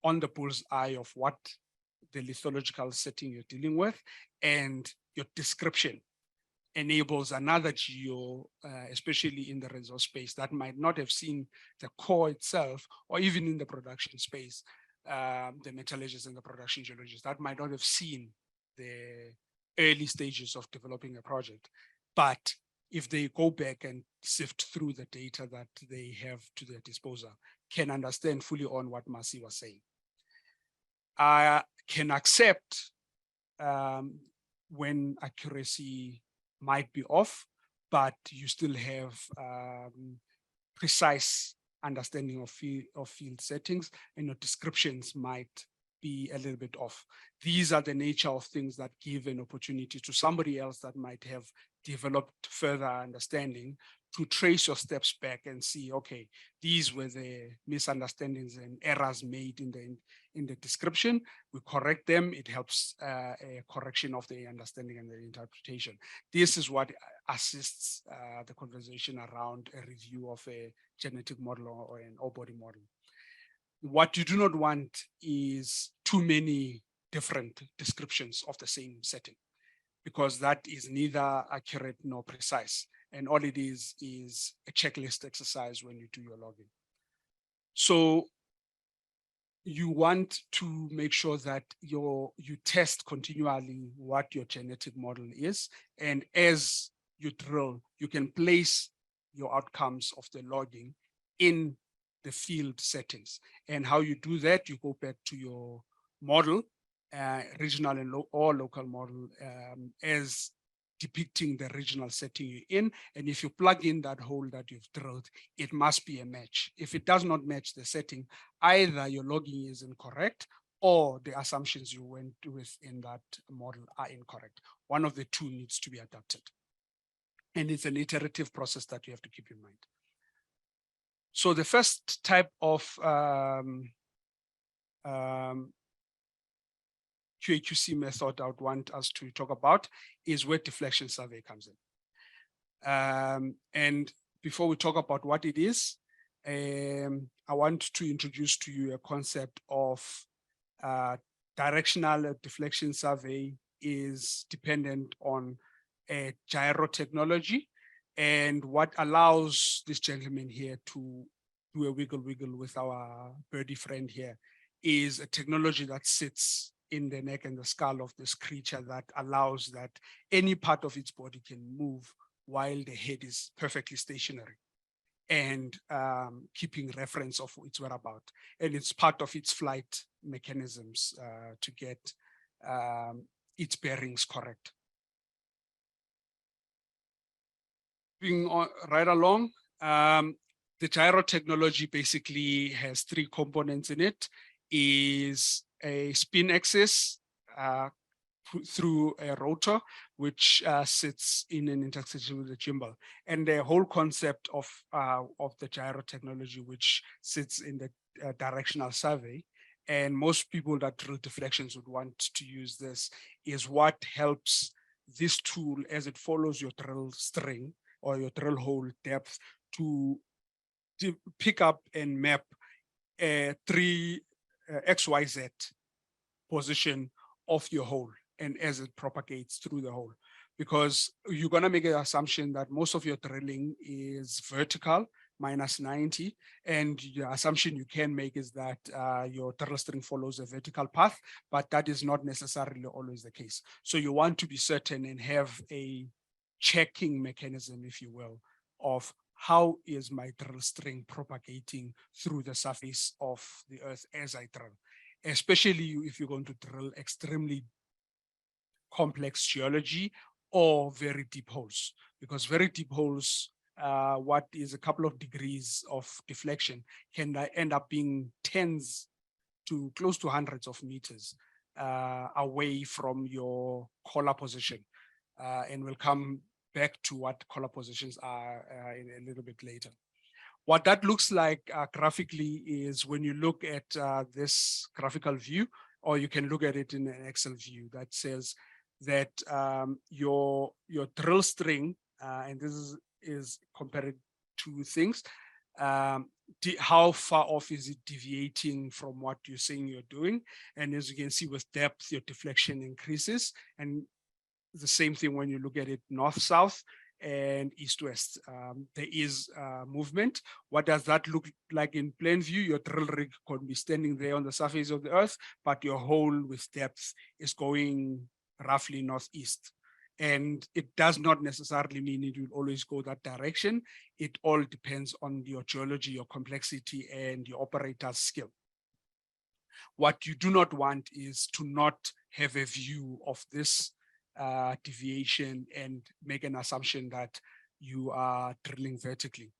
on the bull's eye of what the lithological setting you're dealing with, and your description enables another geo, especially in the resource space, that might not have seen the core itself, or even in the production space, the metallurgists and the production geologists that might not have seen the early stages of developing a project. But if they go back and sift through the data that they have to their disposal, can understand fully on what Masi was saying. I can accept when accuracy might be off, but you still have precise understanding of field settings, and your descriptions might be a little bit off. These are the nature of things that give an opportunity to somebody else that might have developed further understanding to trace your steps back and see, okay, these were the misunderstandings and errors made in the description. We correct them. It helps a correction of the understanding and the interpretation. This is what assists the conversation around a review of a genetic model or an ore body model. What you do not want is too many different descriptions of the same setting, because that is neither accurate nor precise. And all it is a checklist exercise when you do your logging. So you want to make sure that you test continually what your genetic model is. And as you drill, you can place your outcomes of the logging in the field settings. And how you do that, you go back to your model, regional and or local model, as depicting the regional setting you're in. And if you plug in that hole that you've drilled, it must be a match. If it does not match the setting, either your logging is incorrect or the assumptions you went with in that model are incorrect. One of the two needs to be adapted. And it's an iterative process that you have to keep in mind. So the first type of QAQC method I would want us to talk about is where deflection survey comes in. And before we talk about what it is, I want to introduce to you a concept of directional deflection survey is dependent on a gyro technology. And what allows this gentleman here to do a wiggle with our birdie friend here is a technology that sits in the neck and the skull of this creature that allows that any part of its body can move while the head is perfectly stationary and keeping reference of its whereabouts. And it's part of its flight mechanisms to get its bearings correct. Moving on right along, The gyro technology basically has three components in it. Is a spin axis through a rotor, which sits in an intersection with the gimbal, and the whole concept of the gyro technology, which sits in the directional survey. And most people that drill deflections would want to use this, is what helps this tool as it follows your drill string or your drill hole depth to pick up and map a XYZ position of your hole, and as it propagates through the hole. Because you're going to make an assumption that most of your drilling is vertical, -90, and the assumption you can make is that your drill string follows a vertical path, but that is not necessarily always the case. So you want to be certain and have a checking mechanism, if you will, of how is my drill string propagating through the surface of the earth as I drill, especially if you're going to drill extremely complex geology or very deep holes, because very deep holes, what is a couple of degrees of deflection can end up being tens to close to hundreds of meters away from your collar position. And we'll come back to what collar positions are in a little bit later. What that looks like graphically is when you look at this graphical view, or you can look at it in an Excel view that says that your drill string, and this is compared to things, how far off is it deviating from what you're saying you're doing? And as you can see, with depth, your deflection increases. And the same thing when you look at it north-south and east-west, there is movement. What does that look like in plain view? Your drill rig could be standing there on the surface of the earth, but your hole with depth is going roughly northeast. And it does not necessarily mean it will always go that direction. It all depends on your geology, your complexity, and your operator's skill. What you do not want is to not have a view of this deviation and make an assumption that you are drilling vertically.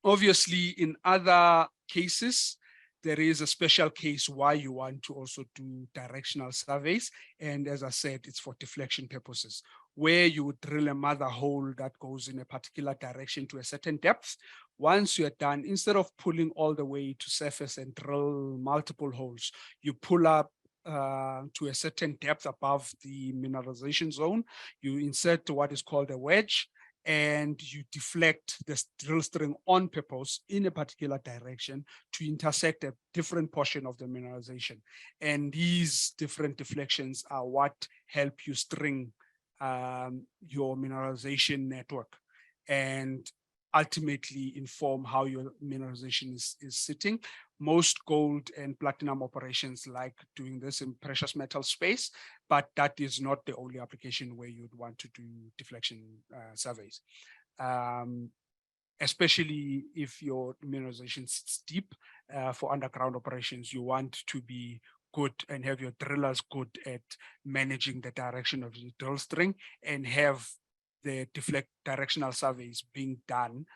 Obviously, in other cases, there is a special case why you want to also do directional surveys. And as I said, it's for deflection purposes, where you would drill a mother hole that goes in a particular direction to a certain depth. Once you're done, instead of pulling all the way to surface and drill multiple holes, you pull up to a certain depth above the mineralization zone. You insert what is called a wedge, and you deflect the drill string on purpose in a particular direction to intersect a different portion of the mineralization. And these different deflections are what help you string your mineralization network and ultimately inform how your mineralization is sitting. Most gold and platinum operations like doing this in precious metal space, but that is not the only application where you'd want to do deflection surveys. Especially if your mineralization sits deep. For underground operations, you want to be good and have your drillers good at managing the direction of the drill string and have the directional surveys being done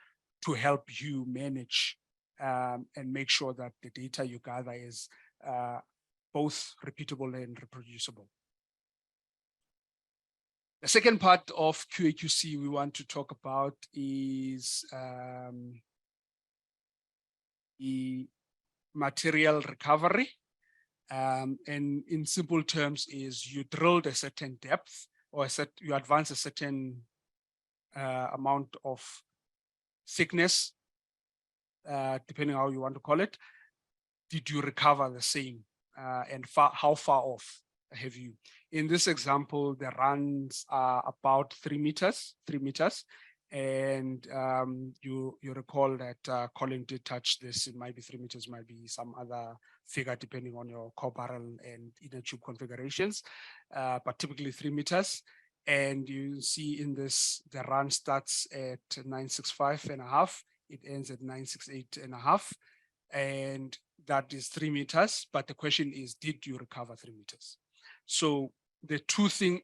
to help you manage and make sure that the data you gather is both repeatable and reproducible. The second part of QAQC we want to talk about is the material recovery. And in simple terms is you drilled a certain depth or you advance a certain amount of thickness, depending on how you want to call it. Did you recover the same? And how far off have you? In this example, the runs are about 3 meters. And you recall that Colin did touch this. It might be 3 meters, might be some other figure depending on your core barrel and inner tube configurations, but typically 3 meters. And you see in this, the run starts at 965.5. It ends at 968.5. And that is 3 meters. But the question is, did you recover 3 meters? So the two things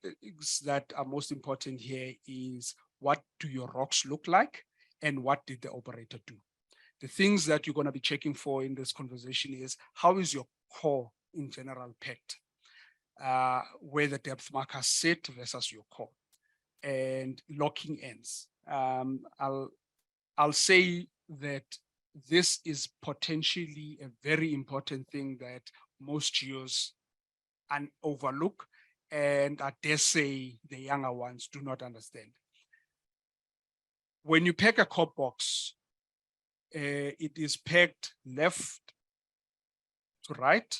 that are most important here is, what do your rocks look like? and what did the operator do. The things that you're going to be checking for in this conversation is how is your core in general packed, where the depth marker sit versus your core, and locking ends. I'll say that this is potentially a very important thing that most geos overlook, and I dare say the younger ones do not understand. When you pack a core box, it is packed left to right,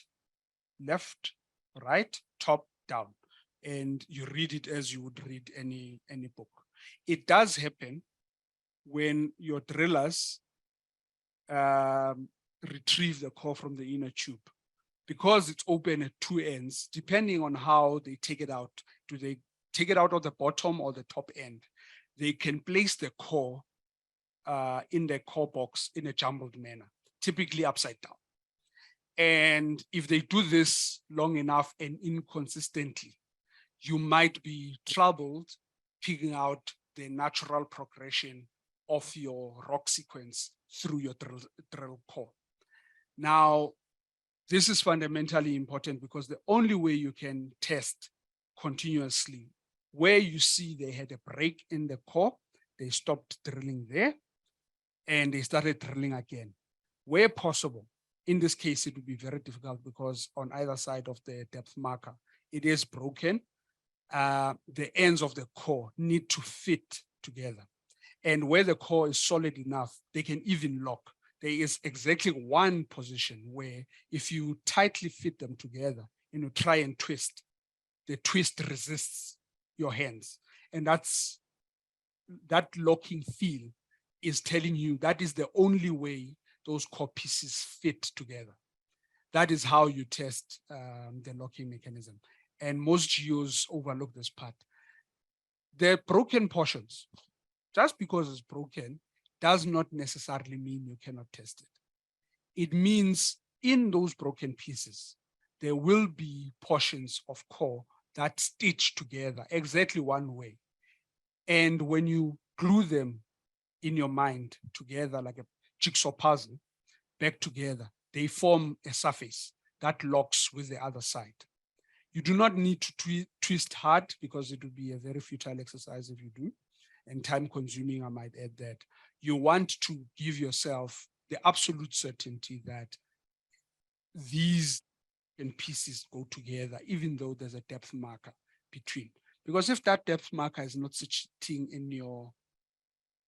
top, down, and you read it as you would read any book. It does happen when your drillers retrieve the core from the inner tube. Because it's open at two ends, depending on how they take it out, do they take it out of the bottom or the top end? They can place the core in the core box in a jumbled manner, typically upside down. And if they do this long enough and inconsistently, you might be troubled figuring out the natural progression of your rock sequence through your drill core. Now, this is fundamentally important because the only way you can test continuously, where you see they had a break in the core, they stopped drilling there and they started drilling again. Where possible, in this case, it would be very difficult because on either side of the depth marker, it is broken. The ends of the core need to fit together. And where the core is solid enough, they can even lock. There is exactly one position where if you tightly fit them together and you try and twist, the twist resists your hands. And that locking feel is telling you that is the only way those core pieces fit together. That is how you test the locking mechanism. And most geos overlook this part. The broken portions, just because it's broken, does not necessarily mean you cannot test it. It means in those broken pieces, there will be portions of core that stitch together exactly one way. And when you glue them in your mind together like a jigsaw puzzle, back together, they form a surface that locks with the other side. You do not need to twist hard because it would be a very futile exercise if you do, and time consuming, I might add that. You want to give yourself the absolute certainty that these pieces go together, even though there's a depth marker between. Because if that depth marker is not sitting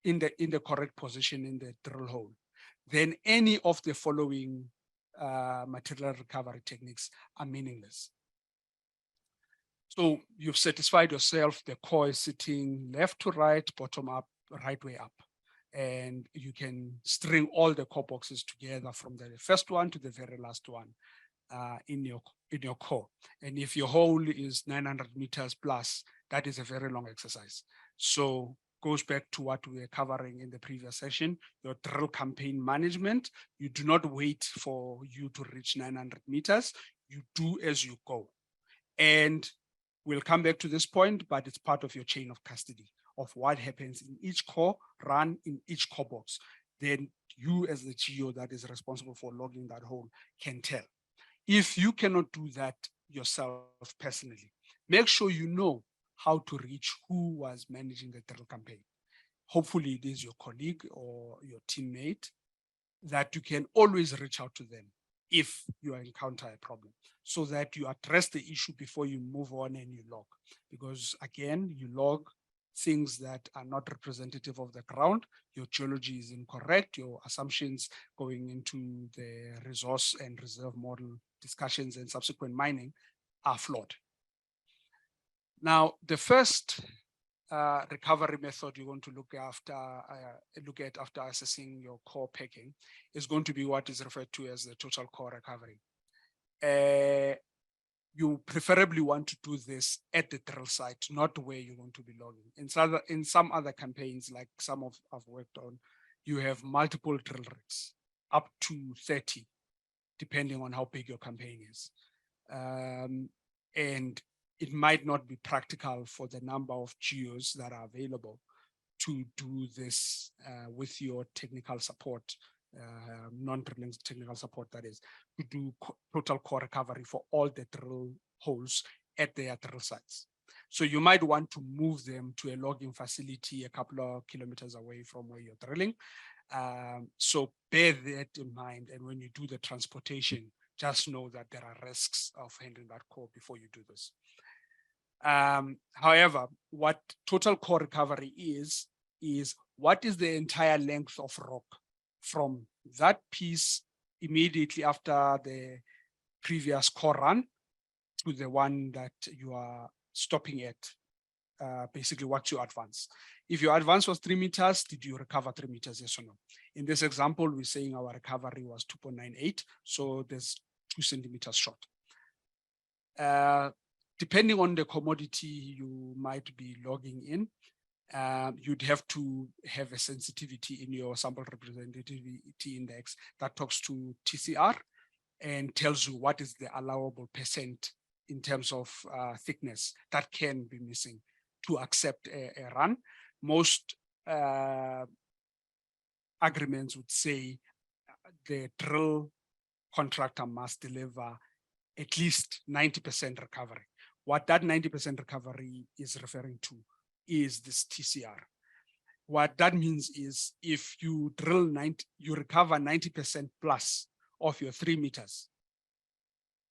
in the correct position in the drill hole, then any of the following material recovery techniques are meaningless. So you've satisfied yourself, the core is sitting left to right, bottom up, right way up. And you can string all the core boxes together from the first one to the very last one in your core. And if your hole is 900 meters plus, that is a very long exercise. So goes back to what we were covering in the previous session, your drill campaign management. You do not wait for you to reach 900 meters. You do as you go. And we'll come back to this point, but it's part of your chain of custody of what happens in each core run in each core box. Then you as the geo that is responsible for logging that hole can tell. If you cannot do that yourself personally, make sure you know how to reach who was managing the drill campaign. Hopefully it is your colleague or your teammate that you can always reach out to them if you encounter a problem, so that you address the issue before you move on and you log. Because again, you log things that are not representative of the ground, your geology is incorrect, your assumptions going into the resource and reserve model discussions and subsequent mining are flawed. Now, the first recovery method you're going to look at after assessing your core packing is going to be what is referred to as the total core recovery. You preferably want to do this at the drill site, not where you're going to be logging. In some other campaigns, like some of I've worked on, you have multiple drill rigs, up to 30, depending on how big your campaign is. And it might not be practical for the number of geos that are available to do this with your technical support, non-drilling technical support, that is, to do total core recovery for all the drill holes at their drill sites. So you might want to move them to a logging facility a couple of kilometers away from where you're drilling. So bear that in mind, and when you do the transportation, just know that there are risks of handling that core before you do this. However, what total core recovery is what is the entire length of rock from that piece immediately after the previous core run to the one that you are stopping at, basically what you advance. If your advance was 3 meters, did you recover 3 meters, yes or no? In this example, we're saying our recovery was 2.98, so there's 2 centimeters short. Depending on the commodity you might be logging in, you'd have to have a sensitivity in your sample representativity index that talks to TCR and tells you what is the allowable percent in terms of thickness that can be missing to accept a run. Most agreements would say the drill contractor must deliver at least 90% recovery. What that 90% recovery is referring to is this TCR. What that means is if you drill 90, you recover 90% plus of your 3 meters,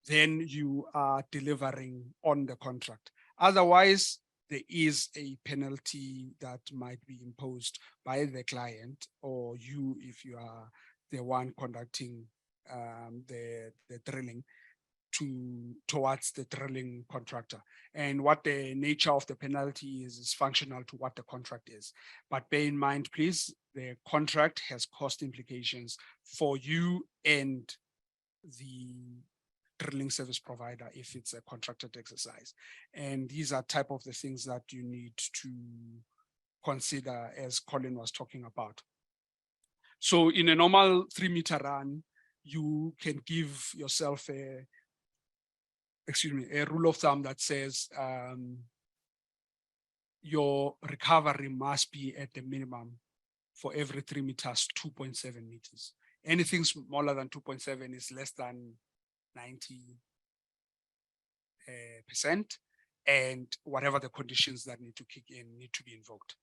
then you are delivering on the contract. Otherwise, there is a penalty that might be imposed by the client or you if you are the one conducting the drilling towards the drilling contractor. And what the nature of the penalty is functional to what the contract is. But bear in mind, please, the contract has cost implications for you and the drilling service provider if it's a contracted exercise. And these are type of the things that you need to consider as Colin was talking about. So in a normal 3 meter run, you can give yourself a rule of thumb that says your recovery must be at the minimum for every 3 meters, 2.7 meters. Anything smaller than 2.7 is less than 90%, and whatever the conditions that need to kick in need to be invoked.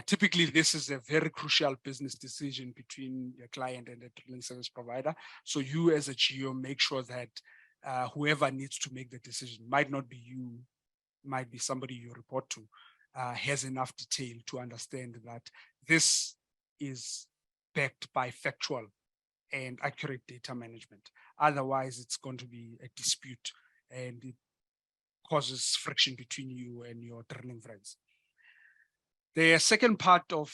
Typically, this is a very crucial business decision between your client and the drilling service provider. So you as a GEO make sure that whoever needs to make the decision, might not be you, might be somebody you report to, has enough detail to understand that this is backed by factual and accurate data management. Otherwise, it's going to be a dispute and it causes friction between you and your drilling friends. The second part of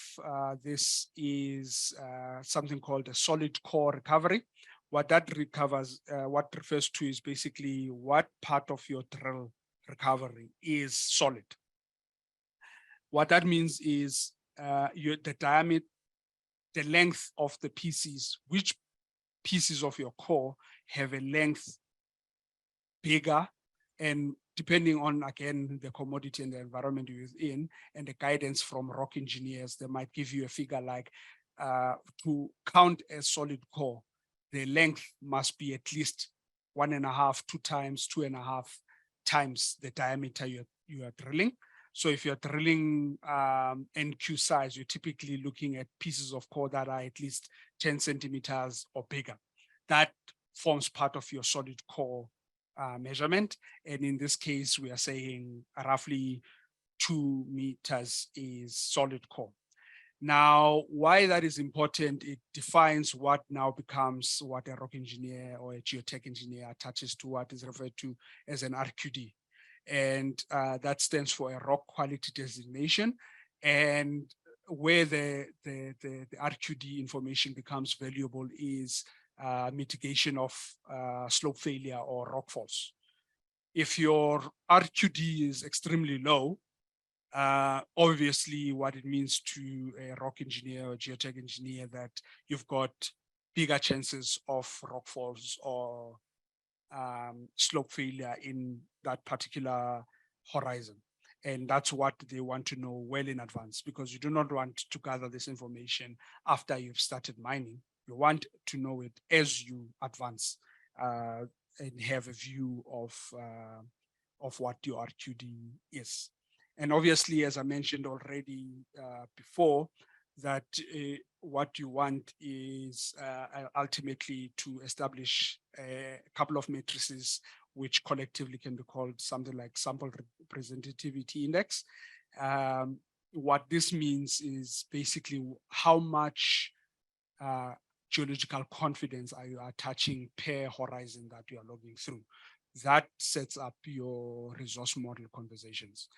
this is something called a solid core recovery. What that refers to is basically what part of your drill recovery is solid. What that means is the diameter, the length of the pieces, which pieces of your core have a length bigger, and depending on, again, the commodity and the environment you're in and the guidance from rock engineers, they might give you a figure like to count a solid core, the length must be at least 1.5, 2 times, 2.5 times the diameter you are drilling. So if you're drilling NQ size, you're typically looking at pieces of core that are at least 10 centimeters or bigger. That forms part of your solid core measurement. And in this case, we are saying roughly 2 meters is solid core. Now, why that is important, it defines what now becomes what a rock engineer or a geotech engineer attaches to what is referred to as an RQD. And that stands for a rock quality designation. And where the RQD information becomes valuable is mitigation of slope failure or rock falls. If your RQD is extremely low, obviously what it means to a rock engineer or geotech engineer that you've got bigger chances of rock falls or slope failure in that particular horizon. And that's what they want to know well in advance, because you do not want to gather this information after you've started mining. You want to know it as you advance and have a view of what your RQD is. And obviously, as I mentioned already before, that what you want is ultimately to establish a couple of matrices which collectively can be called something like sample representativity index. What this means is basically how much geological confidence are you attaching per horizon that you are logging through. That sets up your resource model conversations.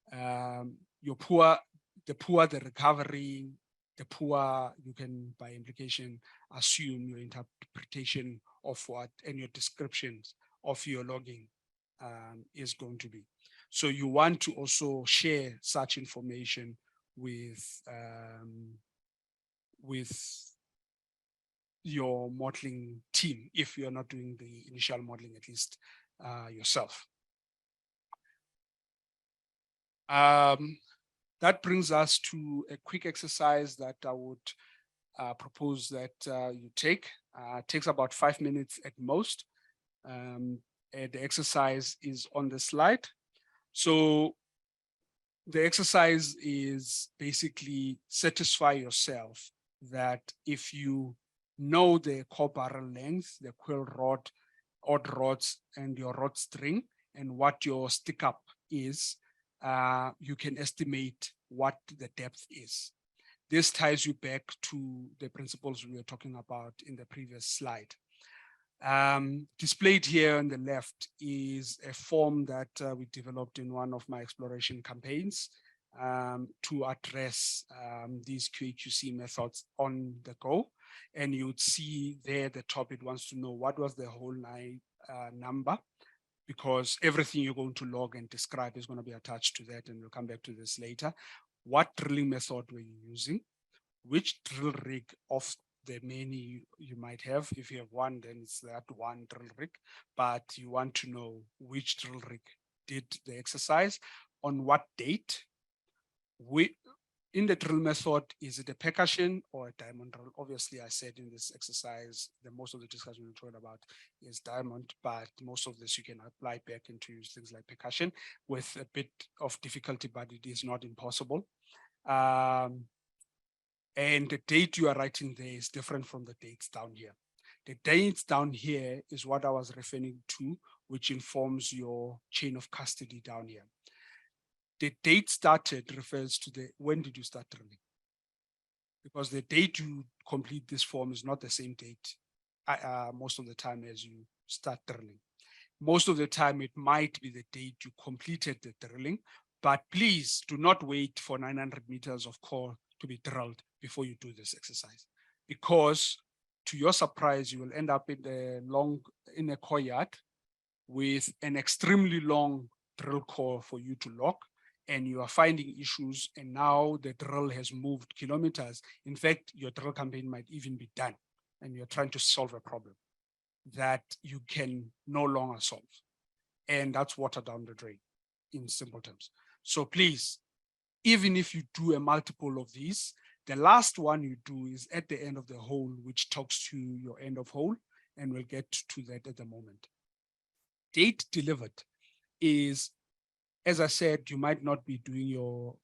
The poorer the recovery, the poorer you can, by implication, assume your interpretation of what and your descriptions of your logging is going to be. So you want to also share such information with your modeling team, if you're not doing the initial modeling, at least yourself. That brings us to a quick exercise that I would propose that you take. It takes about 5 minutes at most. And the exercise is on the slide. So the exercise is basically satisfy yourself that if you know the core barrel length, the quill rod, odd rods, and your rod string, and what your stick up is, you can estimate what the depth is. This ties you back to the principles we were talking about in the previous slide. Displayed here on the left is a form that we developed in one of my exploration campaigns to address these QAQC methods on the go. And you'd see there at the top, it wants to know what was the whole number, because everything you're going to log and describe is going to be attached to that, and we'll come back to this later. What drilling method were you using? Which drill rig of the many you might have? If you have one, then it's that one drill rig, but you want to know which drill rig did the exercise, on what date. In the drill method, is it a percussion or a diamond drill? Obviously, I said in this exercise, the most of the discussion we're talking about is diamond, but most of this you can apply back into things like percussion with a bit of difficulty, but it is not impossible. And the date you are writing there is different from the dates down here. The dates down here is what I was referring to, which informs your chain of custody down here. The date started refers to when did you start drilling? Because the date you complete this form is not the same date most of the time as you start drilling. Most of the time it might be the date you completed the drilling, but please do not wait for 900 meters of core to be drilled before you do this exercise, because to your surprise, you will end up in a core yard with an extremely long drill core for you to log, and you are finding issues, and now the drill has moved kilometers. In fact, your drill campaign might even be done, and you're trying to solve a problem that you can no longer solve. And that's water down the drain in simple terms. So please, even if you do a multiple of these, the last one you do is at the end of the hole, which talks to your end of hole, and we'll get to that at the moment. Date delivered is, as I said, you might not be doing your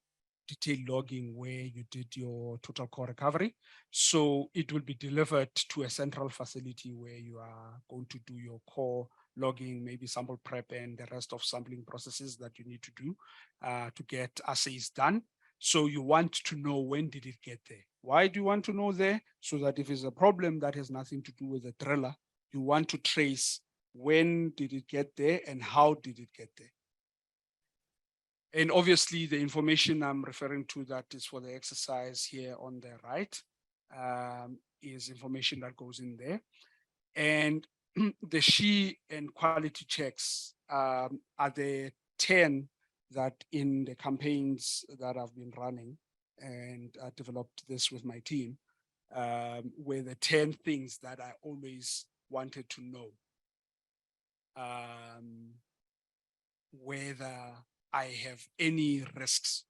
detailed logging where you did your total core recovery. So it will be delivered to a central facility where you are going to do your core logging, maybe sample prep and the rest of sampling processes that you need to do to get assays done. So you want to know, when did it get there? Why do you want to know there? So that if it's a problem that has nothing to do with the driller, you want to trace when did it get there and how did it get there. And obviously the information I'm referring to that is for the exercise here on the right is information that goes in there. And the SHE and quality checks are the 10 that in the campaigns that I've been running, and I developed this with my team, were the 10 things that I always wanted to know. Whether I have any risks.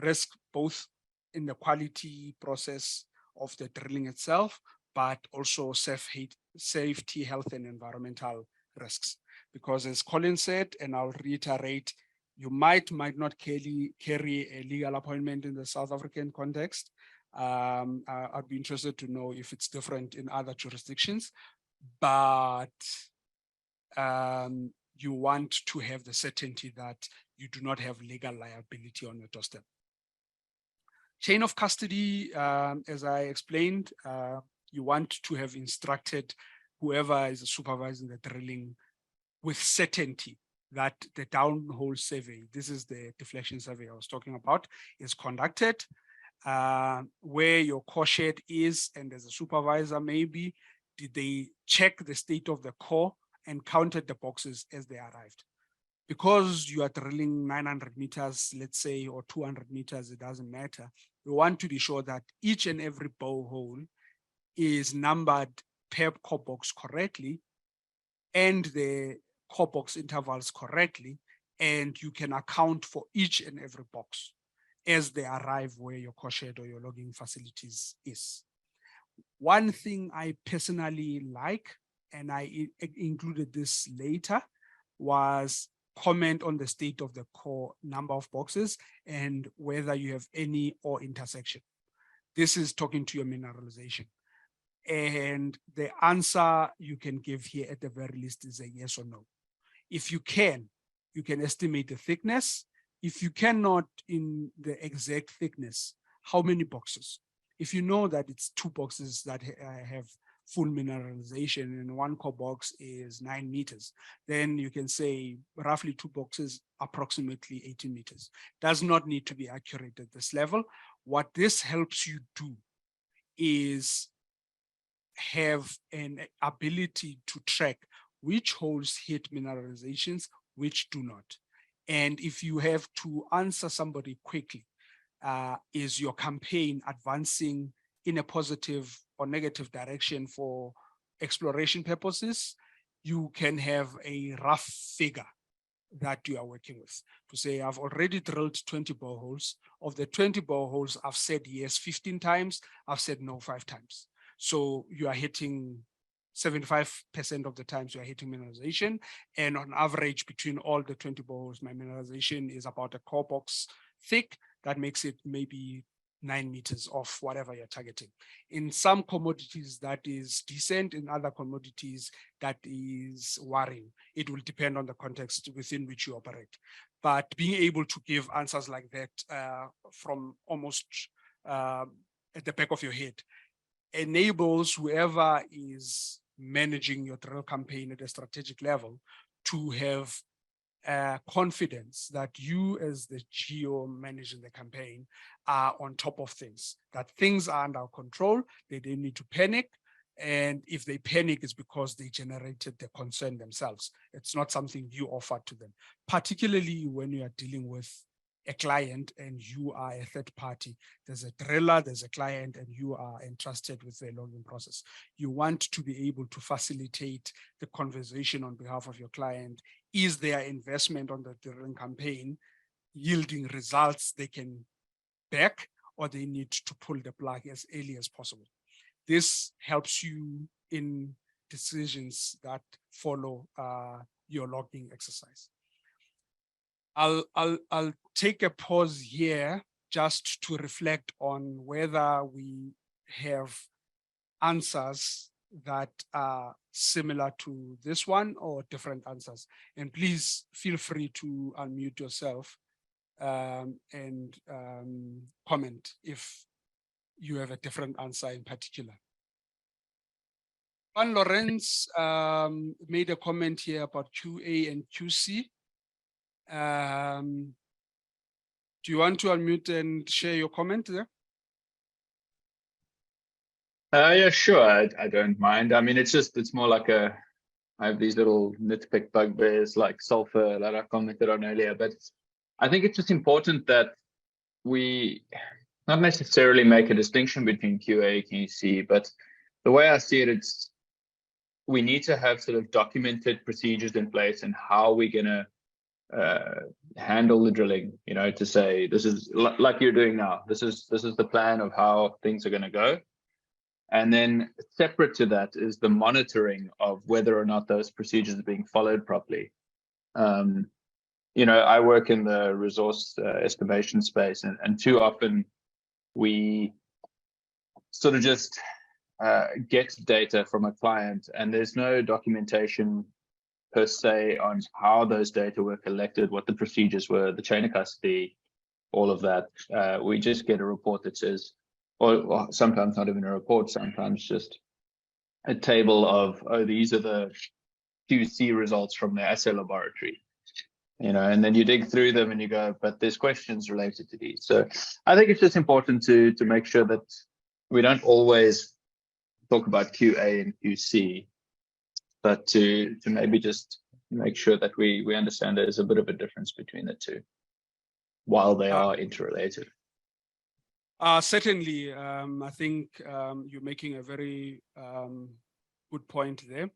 Risk both in the quality process of the drilling itself, but also safety, health, and environmental risks. Because as Colin said, and I'll reiterate, you might not carry a legal appointment in the South African context. I'd be interested to know if it's different in other jurisdictions, but you want to have the certainty that you do not have legal liability on your doorstep. Chain of custody, as I explained, you want to have instructed whoever is supervising the drilling with certainty that the downhole survey, this is the deflection survey I was talking about, is conducted, where your core shed is, and as a supervisor maybe, did they check the state of the core and counted the boxes as they arrived? Because you are drilling 900 meters, let's say, or 200 meters, it doesn't matter. We want to be sure that each and every borehole is numbered per core box correctly, and the core box intervals correctly, and you can account for each and every box as they arrive where your core shed or your logging facilities is. One thing I personally like, and I included this later, was comment on the state of the core number of boxes and whether you have any ore intersection. This is talking to your mineralization. And the answer you can give here at the very least is a yes or no. If you can estimate the thickness. If you cannot in the exact thickness, how many boxes? If you know that it's 2 boxes that have full mineralization and 1 core box is 9 meters, then you can say roughly 2 boxes, approximately 18 meters. Does not need to be accurate at this level. What this helps you do is have an ability to track which holes hit mineralizations, which do not. And if you have to answer somebody quickly, is your campaign advancing in a positive or negative direction for exploration purposes? You can have a rough figure that you are working with to say, I've already drilled 20 boreholes. Of the 20 boreholes, I've said yes 15 times, I've said no 5 times. So you are hitting 75% of the times you are hitting mineralization. And on average, between all the 20 boreholes, my mineralization is about a core box thick. That makes it maybe 9 meters of whatever you're targeting. In some commodities, that is decent. In other commodities, that is worrying. It will depend on the context within which you operate. But being able to give answers like that from almost at the back of your head enables whoever is managing your drill campaign at a strategic level to have confidence that you as the GO managing the campaign are on top of things, that things are under control, they don't need to panic. And if they panic, it's because they generated the concern themselves. It's not something you offered to them, particularly when you are dealing with a client and you are a third party. There's a driller, there's a client, and you are entrusted with the logging process. You want to be able to facilitate the conversation on behalf of your client. Is their investment on the drilling campaign yielding results they can back, or they need to pull the plug as early as possible? This helps you in decisions that follow your logging exercise. I'll take a pause here just to reflect on whether we have answers that are similar to this one or different answers. And please feel free to unmute yourself and comment if you have a different answer in particular. Juan Lawrence made a comment here about QA and QC. Do you want to unmute and share your comment there? Yeah, sure. I don't mind. I mean, it's more like I have these little nitpick bugbears like sulfur that I commented on earlier, but I think it's just important that we not necessarily make a distinction between QA and QC, but the way I see it, we need to have sort of documented procedures in place and how we're going to handle the drilling, you know, to say this is like you're doing now. This is the plan of how things are going to go. And then separate to that is the monitoring of whether or not those procedures are being followed properly. You know, I work in the resource estimation space, and too often we sort of just get data from a client and there's no documentation per se on how those data were collected, what the procedures were, the chain of custody, all of that. We just get a report that says, or sometimes not even a report, sometimes just a table of, oh, these are the QC results from the assay laboratory, you know, and then you dig through them and you go, but there's questions related to these. So I think it's just important to make sure that we don't always talk about QA and QC, but to maybe just make sure that we understand there's a bit of a difference between the two while they are interrelated. Certainly, I think you're making a very good point there.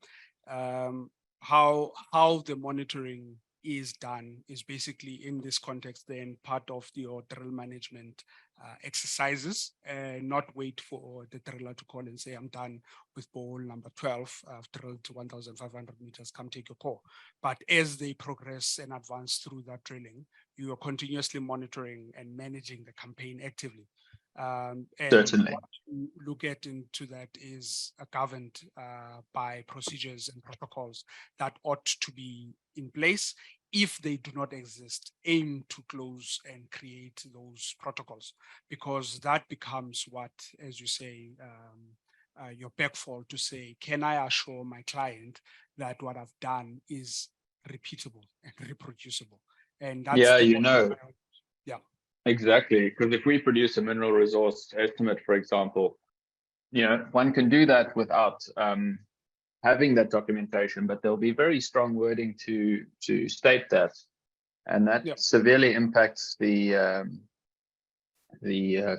How the monitoring is done is basically in this context then part of your drill management exercises, and not wait for the driller to call and say, I'm done with bore number 12, I've drilled to 1,500 meters, come take your core. But as they progress and advance through that drilling, you are continuously monitoring and managing the campaign actively. And Certainly. what you look at into that is governed by procedures and protocols that ought to be in place. If they do not exist, aim to close and create those protocols, because that becomes what, as you say, your backfall to say, can I assure my client that what I've done is repeatable and reproducible? And that's Yeah, the you know. Yeah. Exactly, because if we produce a mineral resource estimate, for example, you know, one can do that without having that documentation, but there'll be very strong wording to state that, and that severely impacts the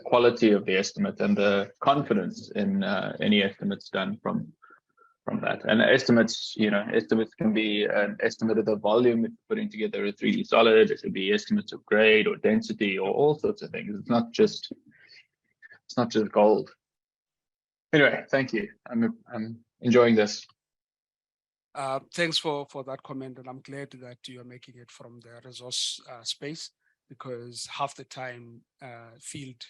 quality of the estimate and the confidence in any estimates done from that. And estimates, you know, estimates can be an estimate of the volume if you're putting together a 3D solid. It could be estimates of grade or density or all sorts of things. It's not just gold. Anyway, thank you. I'm enjoying this. Thanks for that comment, and I'm glad that you're making it from the resource space, because half the time field,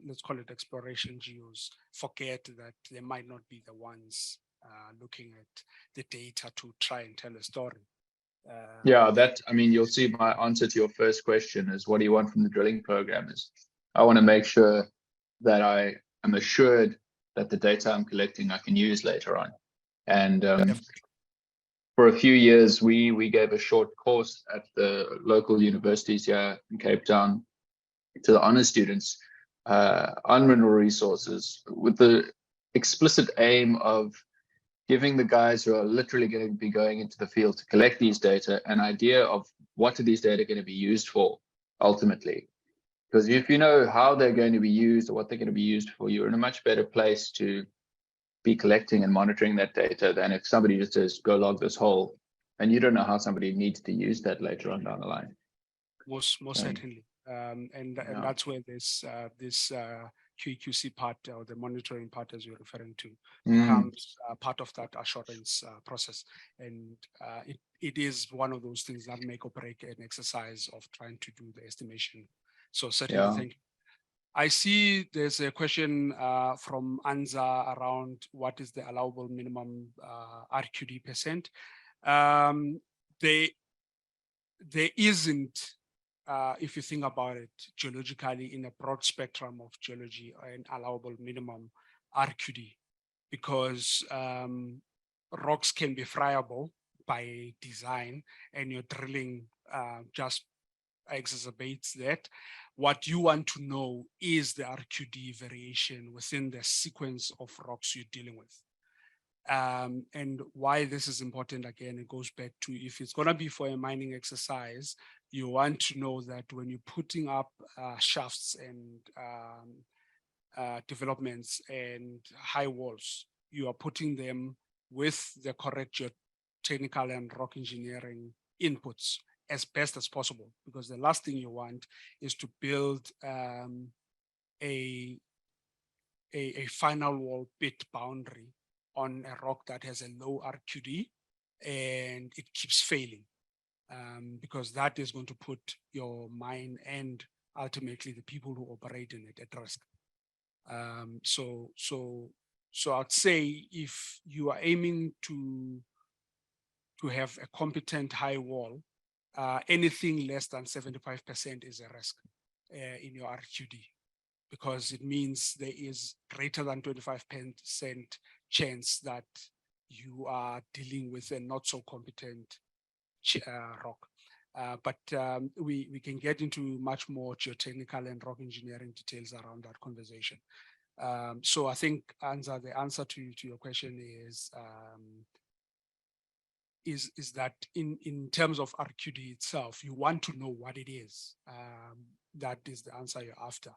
let's call it exploration geos, forget that they might not be the ones looking at the data to try and tell a story. Yeah, I mean, you'll see my answer to your first question is, what do you want from the drilling program? Is I want to make sure that I am assured that the data I'm collecting I can use later on. And for a few years, we gave a short course at the local universities here in Cape Town to the honor students on mineral resources, with the explicit aim of giving the guys who are literally going to be going into the field to collect these data an idea of what are these data going to be used for ultimately. Because if you know how they're going to be used or what they're going to be used for, you're in a much better place to be collecting and monitoring that data than if somebody just says, go log this hole, and you don't know how somebody needs to use that later on down the line. Most certainly. And that's where this QEQC part, or the monitoring part, as you're referring to, becomes part of that assurance process. And it is one of those things that make or break an exercise of trying to do the estimation. So certainly, thank you. I see there's a question from Anza around what is the allowable minimum RQD percent. There isn't, if you think about it geologically in a broad spectrum of geology, an allowable minimum RQD, because rocks can be friable by design, and your drilling just exacerbates that. What you want to know is the RQD variation within the sequence of rocks you're dealing with. And why this is important, again, it goes back to, if it's going to be for a mining exercise, you want to know that when you're putting up shafts and developments and high walls, you are putting them with the correct geotechnical and rock engineering inputs as best as possible, because the last thing you want is to build a final wall pit boundary on a rock that has a low RQD and it keeps failing, because that is going to put your mine and ultimately the people who operate in it at risk. So I'd say if you are aiming to have a competent high wall, anything less than 75% is a risk in your RQD, because it means there is greater than 25% chance that you are dealing with a not so competent rock. But we can get into much more geotechnical and rock engineering details around that conversation. So I think the answer to your question is that in terms of RQD itself, you want to know what it is. That is the answer you're after.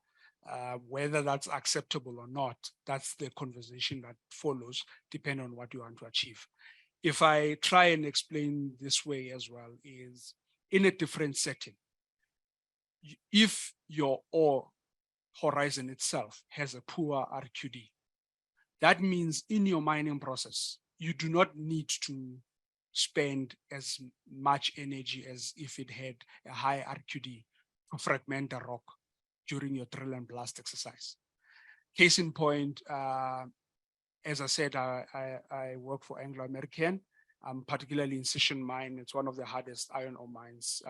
Whether that's acceptable or not, that's the conversation that follows, depending on what you want to achieve. If I try and explain this way as well, is in a different setting, if your ore horizon itself has a poor RQD, that means in your mining process, you do not need to spend as much energy as if it had a high RQD to fragment a rock during your drill and blast exercise. Case in point, as I said, I work for Anglo American. I'm particularly in Sishen mine. It's one of the hardest iron ore mines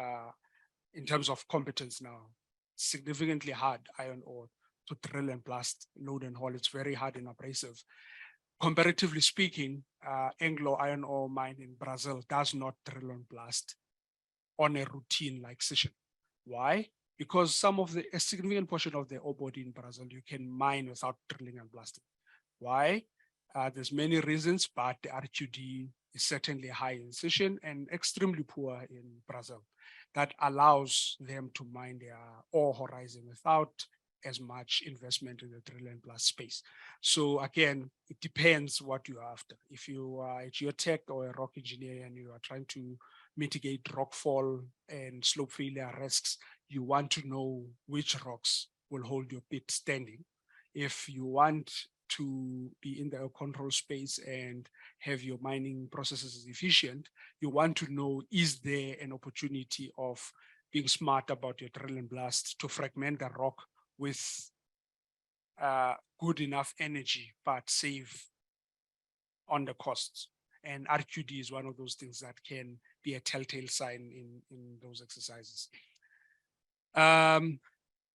in terms of competence now. Significantly hard iron ore to drill and blast, load and haul. It's very hard and abrasive. Comparatively speaking, Anglo iron ore mine in Brazil does not drill and blast on a routine like Sishen. Why? Because a significant portion of the ore body in Brazil, you can mine without drilling and blasting. Why? There's many reasons, but the RQD is certainly high in Sishen and extremely poor in Brazil. That allows them to mine their ore horizon without as much investment in the drill and blast space. So again, it depends what you're after. If you are a geotech or a rock engineer and you are trying to mitigate rockfall and slope failure risks, you want to know which rocks will hold your pit standing. If you want to be in the control space and have your mining processes efficient, you want to know, is there an opportunity of being smart about your drill and blast to fragment the rock with good enough energy, but save on the costs. And RQD is one of those things that can be a telltale sign in those exercises.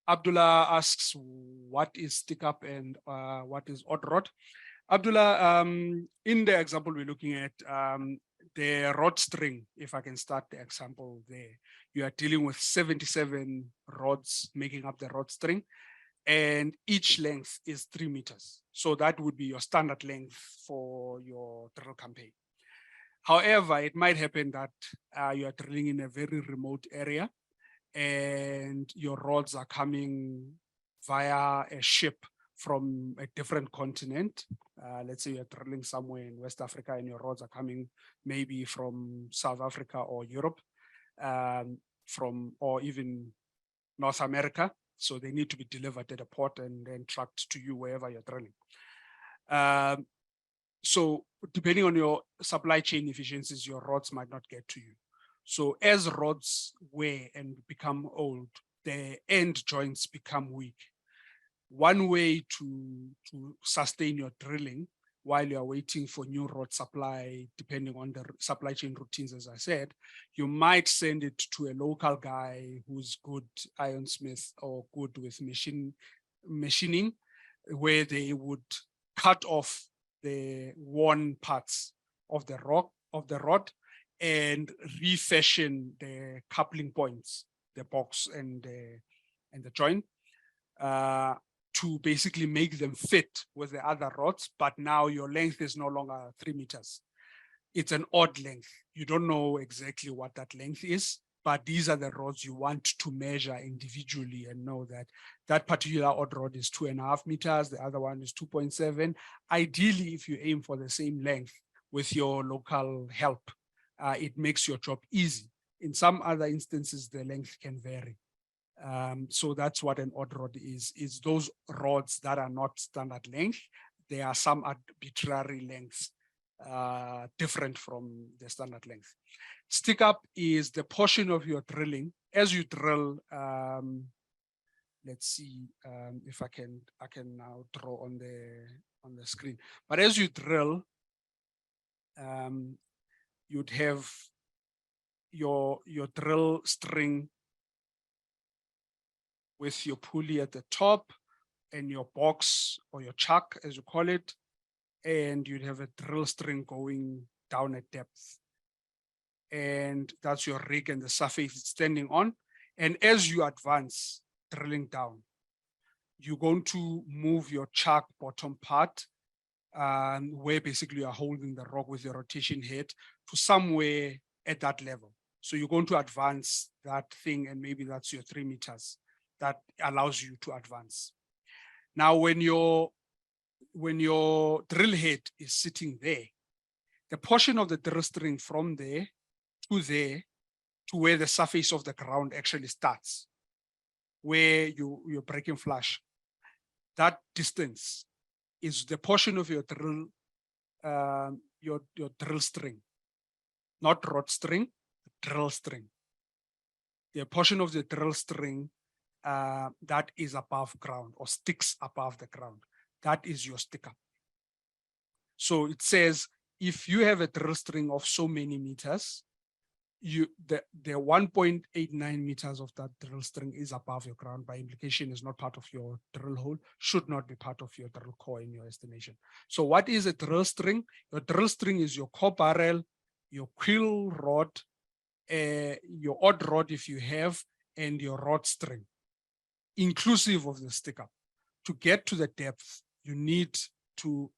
Abdullah asks, what is stick up and what is odd rod? Abdullah, in the example we're looking at, the rod string, if I can start the example there, you are dealing with 77 rods making up the rod string, and each length is 3 meters. So that would be your standard length for your drill campaign. However, it might happen that you are drilling in a very remote area and your rods are coming via a ship from a different continent. Let's say you're drilling somewhere in West Africa and your rods are coming maybe from South Africa or Europe, or even North America. So they need to be delivered at a port and then trucked to you wherever you're drilling. So depending on your supply chain efficiencies, your rods might not get to you. So as rods wear and become old, the end joints become weak. One way to sustain your drilling while you're waiting for new rod supply, depending on the supply chain routines, as I said, you might send it to a local guy who's good ironsmith or good with machining, where they would cut off the worn parts of the rod and refashion the coupling points, the box and the joint, to basically make them fit with the other rods. But now your length is no longer 3 meters. It's an odd length. You don't know exactly what that length is, but these are the rods you want to measure individually and know that that particular odd rod is 2.5 meters, the other one is 2.7. Ideally, if you aim for the same length with your local help, it makes your job easy. In some other instances, the length can vary. So that's what an odd rod is those rods that are not standard length. There are some arbitrary lengths different from the standard length. Stick up is the portion of your drilling as you drill. Let's see if I can now draw on the screen. But as you drill, you'd have your drill string with your pulley at the top and your box or your chuck, as you call it, and you'd have a drill string going down at depth. And that's your rig and the surface it's standing on. And as you advance drilling down, you're going to move your chuck bottom part, where basically you're holding the rock with your rotation head to somewhere at that level. So you're going to advance that thing, and maybe that's your 3 meters. That allows you to advance. Now, when your drill head is sitting there, the portion of the drill string from there to where the surface of the ground actually starts, where you're breaking flush, that distance is the portion of your drill, your drill string, not rod string, drill string. The portion of the drill string that is above ground or sticks above the ground, that is your stick up. So it says if you have a drill string of so many meters, the 1.89 meters of that drill string is above your ground. By implication, is not part of your drill hole, should not be part of your drill core in your estimation. So what is a drill string? Your drill string is your core barrel, your quill rod, your odd rod if you have, and your rod string, inclusive of the stick up. To get to the depth, you need to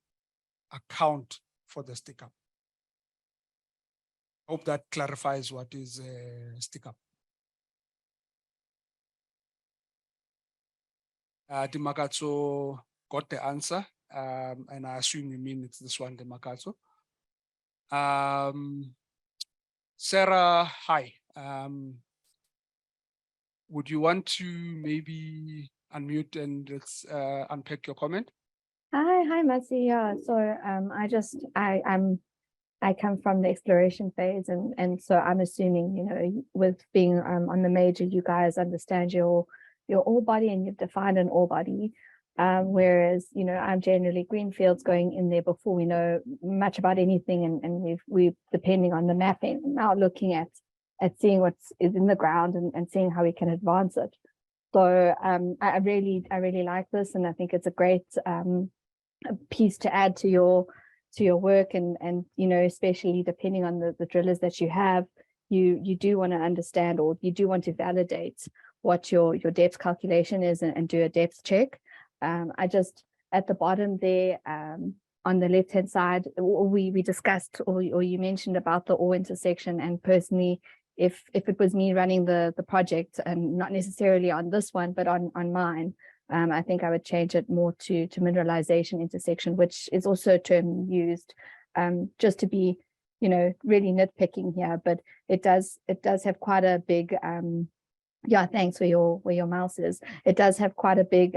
account for the stick up. Hope that clarifies what is a stick up. Dimakatso got the answer, and I assume you mean it's this one, Dimakatso. Sarah, hi. Would you want to maybe unmute and let's unpack your comment? Hi, Masi. Yeah, so I come from the exploration phase, and so I'm assuming, you know, with being on the major, you guys understand your ore body and you've defined an ore body. Whereas, you know, I'm generally greenfields going in there before we know much about anything, and we've depending on the mapping now looking at seeing what is in the ground and seeing how we can advance it. So I really like this, and I think it's a great piece to add to your work, and you know, especially depending on the drillers that you have, you do want to understand, or you do want to validate what your depth calculation is and do a depth check. I just at the bottom there on the left hand side, we discussed or you mentioned about the ore intersection, and personally, if it was me running the project, and not necessarily on this one but on mine, I think I would change it more to mineralization intersection, which is also a term used, just to be, you know, really nitpicking here, but it does have quite a big yeah, thanks where your mouse is. It does have quite a big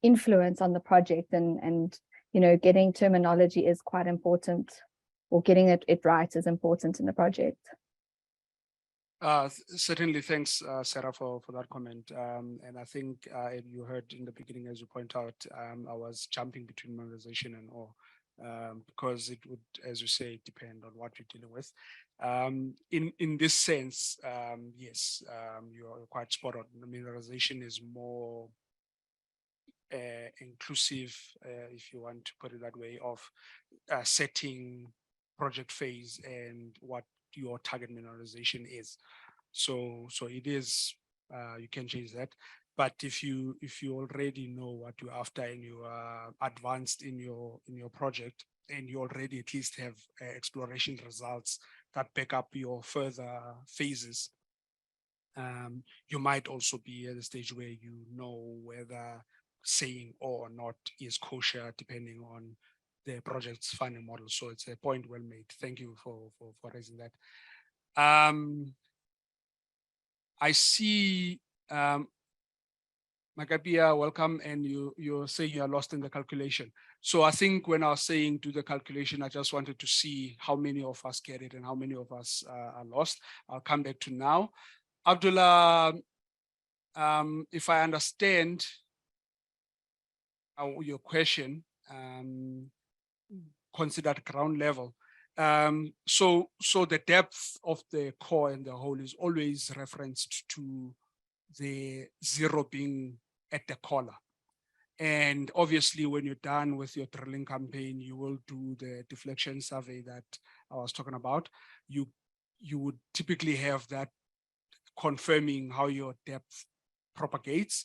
influence on the project, and you know, getting terminology is quite important, or getting it right is important in the project. Certainly, thanks, Sarah, for that comment. And I think you heard in the beginning, as you point out, I was jumping between mineralization and ore, because it would, as you say, depend on what you're dealing with. In this sense, yes, you're quite spot on. The mineralization is more inclusive, if you want to put it that way, of setting project phase and what your target mineralization is. So it is, you can change that. But if you already know what you're after and you are advanced in your project, and you already at least have exploration results that back up your further phases, you might also be at a stage where you know whether saying or not is kosher, depending on the project's funding model. So it's a point well made. Thank you for raising that. I see Magabia, welcome, and you're saying you are lost in the calculation. So I think when I was saying do the calculation, I just wanted to see how many of us get it and how many of us are lost. I'll come back to now. Abdullah, if I understand your question, considered ground level. So the depth of the core and the hole is always referenced to the zero being at the collar. And obviously, when you're done with your drilling campaign, you will do the deflection survey that I was talking about. You would typically have that confirming how your depth propagates.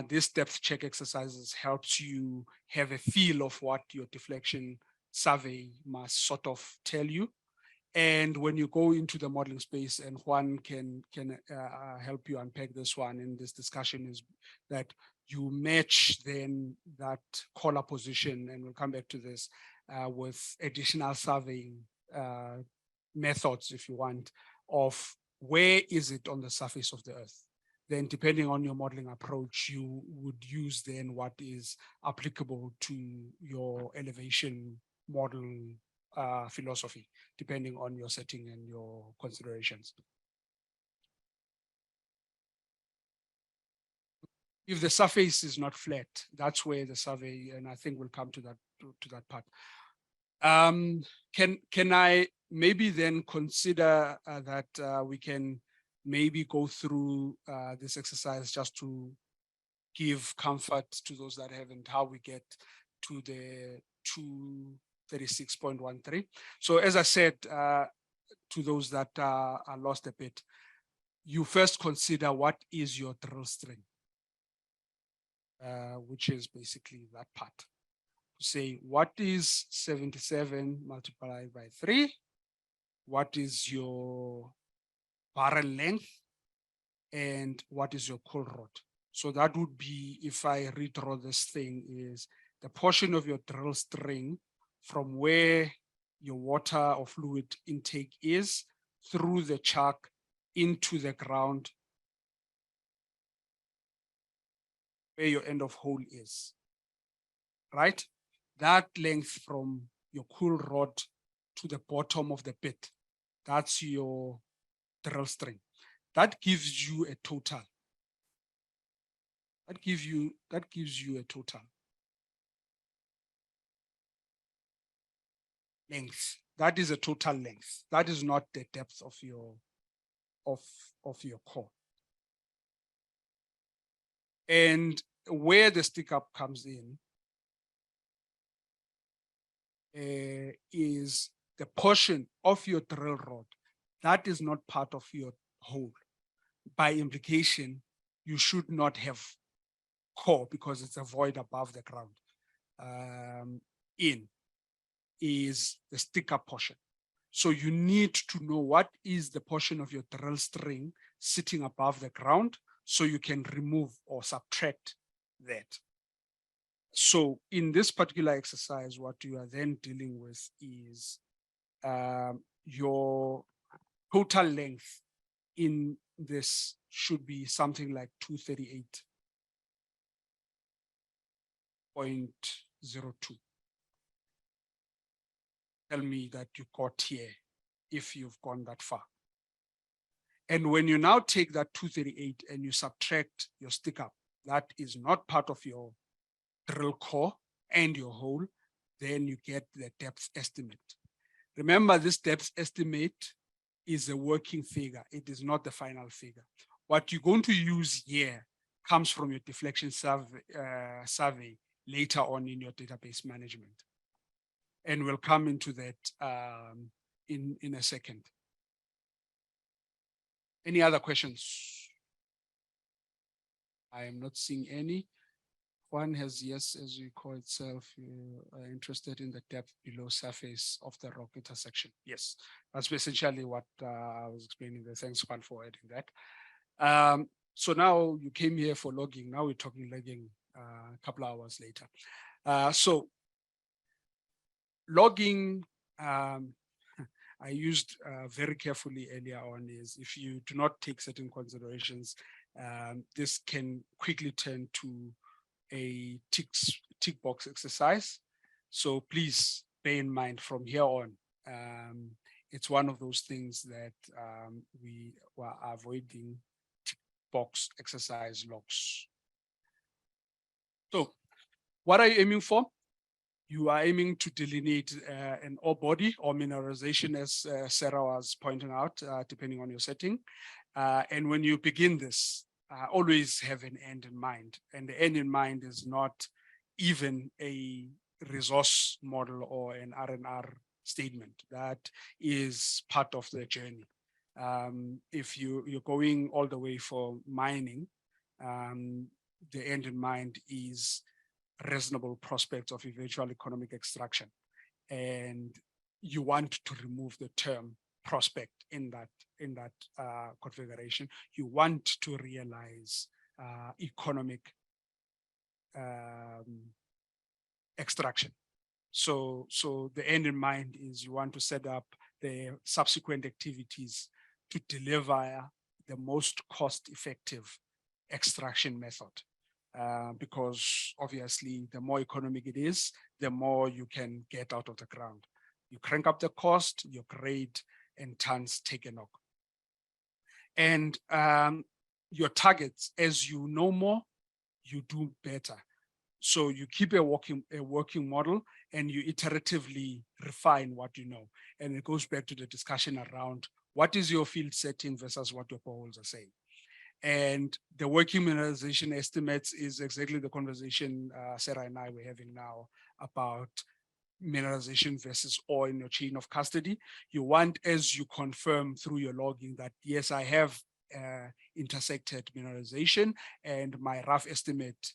This depth check exercises helps you have a feel of what your deflection survey must sort of tell you. And when you go into the modeling space, and Juan can help you unpack this one in this discussion, is that you match then that collar position, and we'll come back to this, with additional surveying methods, if you want, of where is it on the surface of the earth. Then depending on your modeling approach, you would use then what is applicable to your elevation model philosophy, depending on your setting and your considerations. If the surface is not flat, that's where the survey, and I think we'll come to that part. Can I maybe then consider that we can maybe go through this exercise just to give comfort to those that haven't, how we get to the 236.13. So as I said, to those that are lost a bit, you first consider what is your drill string, which is basically that part. Say, what is 77 multiplied by 3? What is your barrel length? And what is your coil rod? So that would be, if I redraw this thing, is the portion of your drill string from where your water or fluid intake is through the chuck into the ground where your end of hole is, right? That length from your coil rod to the bottom of the pit, that's your drill string. That gives you a total. That gives you a total length. That is a total length. That is not the depth of your core. And where the stick up comes in is the portion of your drill rod that is not part of your hole. By implication, you should not have core because it's a void above the ground. In is the stick up portion. So you need to know what is the portion of your drill string sitting above the ground so you can remove or subtract that. So in this particular exercise, what you are then dealing with is your total length in this should be something like 238.02. Tell me that you got here if you've gone that far. And when you now take that 238 and you subtract your stick up, that is not part of your drill core and your hole, then you get the depth estimate. Remember, this depth estimate is a working figure. It is not the final figure. What you're going to use here comes from your deflection survey later on in your database management. And we'll come into that in a second. Any other questions? I am not seeing any. One has yes, as you call itself, you are interested in the depth below surface of the rock intersection. Yes, that's essentially what I was explaining there. Thanks, Juan, for adding that. So now you came here for logging. Now we're talking logging a couple of hours later. So logging, I used very carefully earlier on is if you do not take certain considerations, this can quickly turn to a tick box exercise. So please bear in mind from here on, it's one of those things that we were avoiding tick box exercise logs. So what are you aiming for? You are aiming to delineate an ore body or mineralization, as Sarah was pointing out, depending on your setting. And when you begin this, always have an end in mind. And the end in mind is not even a resource model or an R&R statement. That is part of the journey. If you're going all the way for mining, the end in mind is reasonable prospects of eventual economic extraction. And you want to remove the term prospect in that configuration. You want to realize economic extraction. So the end in mind is you want to set up the subsequent activities to deliver the most cost-effective extraction method. Because obviously the more economic it is, the more you can get out of the ground. You crank up the cost, your grade and tons taken off. And your targets, as you know more, you do better. So you keep a working model and you iteratively refine what you know. And it goes back to the discussion around what is your field setting versus what your boreholes are saying. And the working mineralization estimates is exactly the conversation Sarah and I were having now about mineralization versus ore in your chain of custody. You want, as you confirm through your logging, that yes, I have intersected mineralization and my rough estimate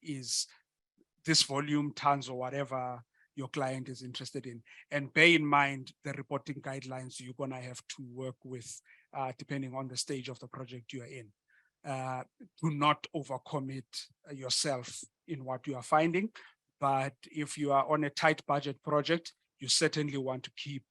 is this volume, tons or whatever your client is interested in. And bear in mind the reporting guidelines you're gonna have to work with depending on the stage of the project you are in. Do not overcommit yourself in what you are finding. But if you are on a tight budget project, you certainly want to keep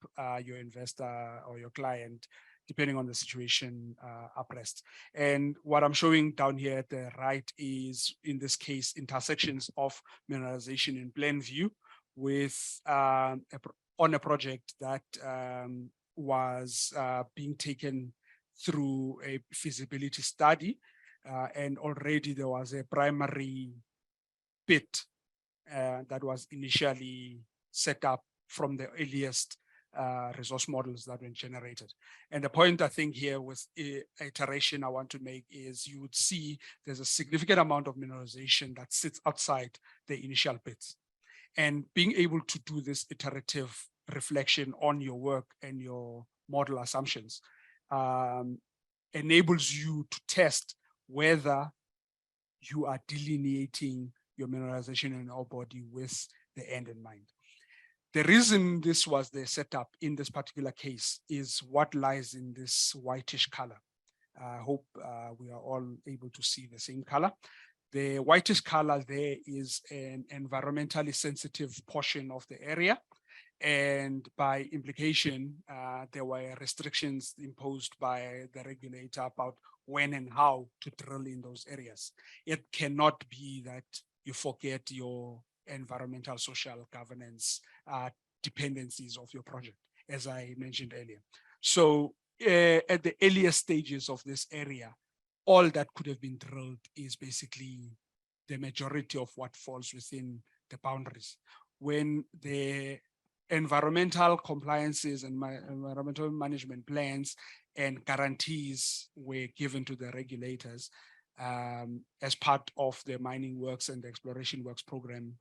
your investor or your client, depending on the situation, abreast. And what I'm showing down here at the right is, in this case, intersections of mineralization in plain view with on a project that was being taken through a feasibility study. And already there was a primary pit that was initially set up from the earliest resource models that were generated. And the point I think here with iteration I want to make is you would see there's a significant amount of mineralization that sits outside the initial pits. And being able to do this iterative reflection on your work and your model assumptions enables you to test whether you are delineating your mineralization in our body with the end in mind. The reason this was the setup in this particular case is what lies in this whitish color. I hope we are all able to see the same color. The whitish color there is an environmentally sensitive portion of the area. And by implication, there were restrictions imposed by the regulator about when and how to drill in those areas. It cannot be that you forget your environmental, social governance dependencies of your project, as I mentioned earlier. So at the earliest stages of this area, all that could have been drilled is basically the majority of what falls within the boundaries. When the environmental compliances and environmental management plans and guarantees were given to the regulators as part of the mining works and the exploration works program,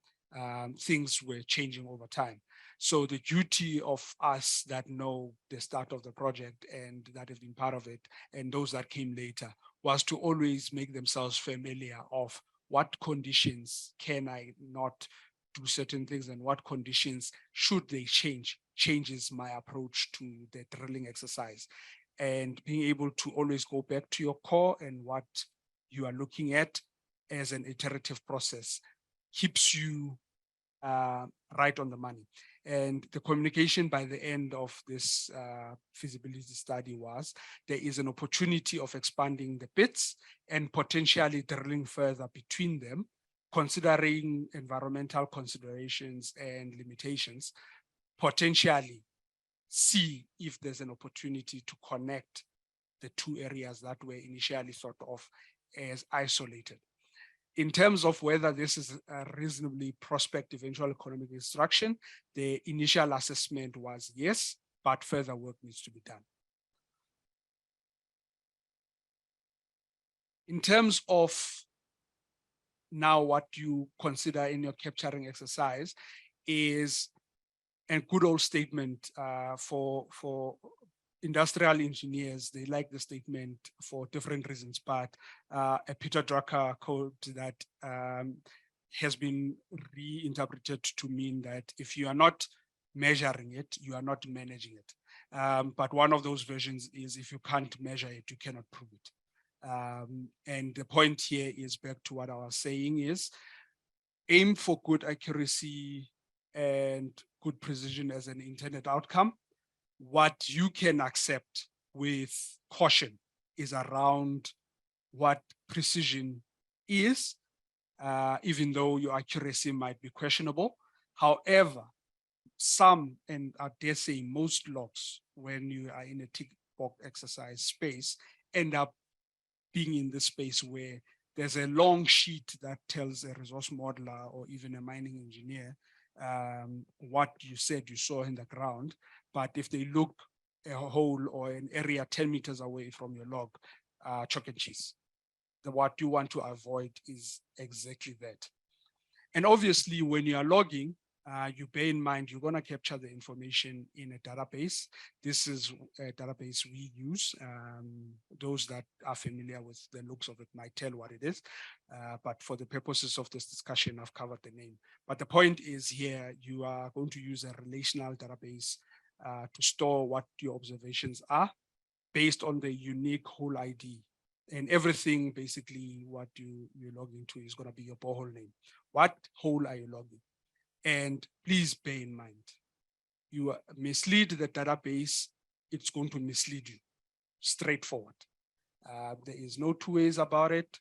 things were changing over time. So the duty of us that know the start of the project and that have been part of it, and those that came later, was to always make themselves familiar of what conditions can I not do certain things and what conditions should they changes my approach to the drilling exercise. And being able to always go back to your core and what you are looking at as an iterative process keeps you right on the money. And the communication by the end of this feasibility study was there is an opportunity of expanding the pits and potentially drilling further between them, considering environmental considerations and limitations, potentially see if there's an opportunity to connect the two areas that were initially thought of as isolated. In terms of whether this is a reasonably prospective eventual economic extraction, the initial assessment was yes, but further work needs to be done. In terms of now what you consider in your capturing exercise is a good old statement for industrial engineers. They like the statement for different reasons, but a Peter Drucker quote that has been reinterpreted to mean that if you are not measuring it, you are not managing it. But one of those versions is if you can't measure it, you cannot prove it. And the point here is back to what I was saying is aim for good accuracy and good precision as an intended outcome. What you can accept with caution is around what precision is, even though your accuracy might be questionable. However, some, and I dare say most logs, when you are in a tick box exercise space, end up being in the space where there's a long sheet that tells a resource modeler or even a mining engineer what you said you saw in the ground. But if they look a hole or an area 10 meters away from your log, chalk and cheese. What you want to avoid is exactly that. And obviously, when you are logging, you bear in mind you're going to capture the information in a database. This is a database we use. Those that are familiar with the looks of it might tell what it is. But for the purposes of this discussion, I've covered the name. But the point is here, you are going to use a relational database to store what your observations are based on the unique hole ID. And everything, basically, what you log into is going to be your borehole name. What hole are you logging? And please bear in mind, you mislead the database, it's going to mislead you, straightforward. There is no two ways about it.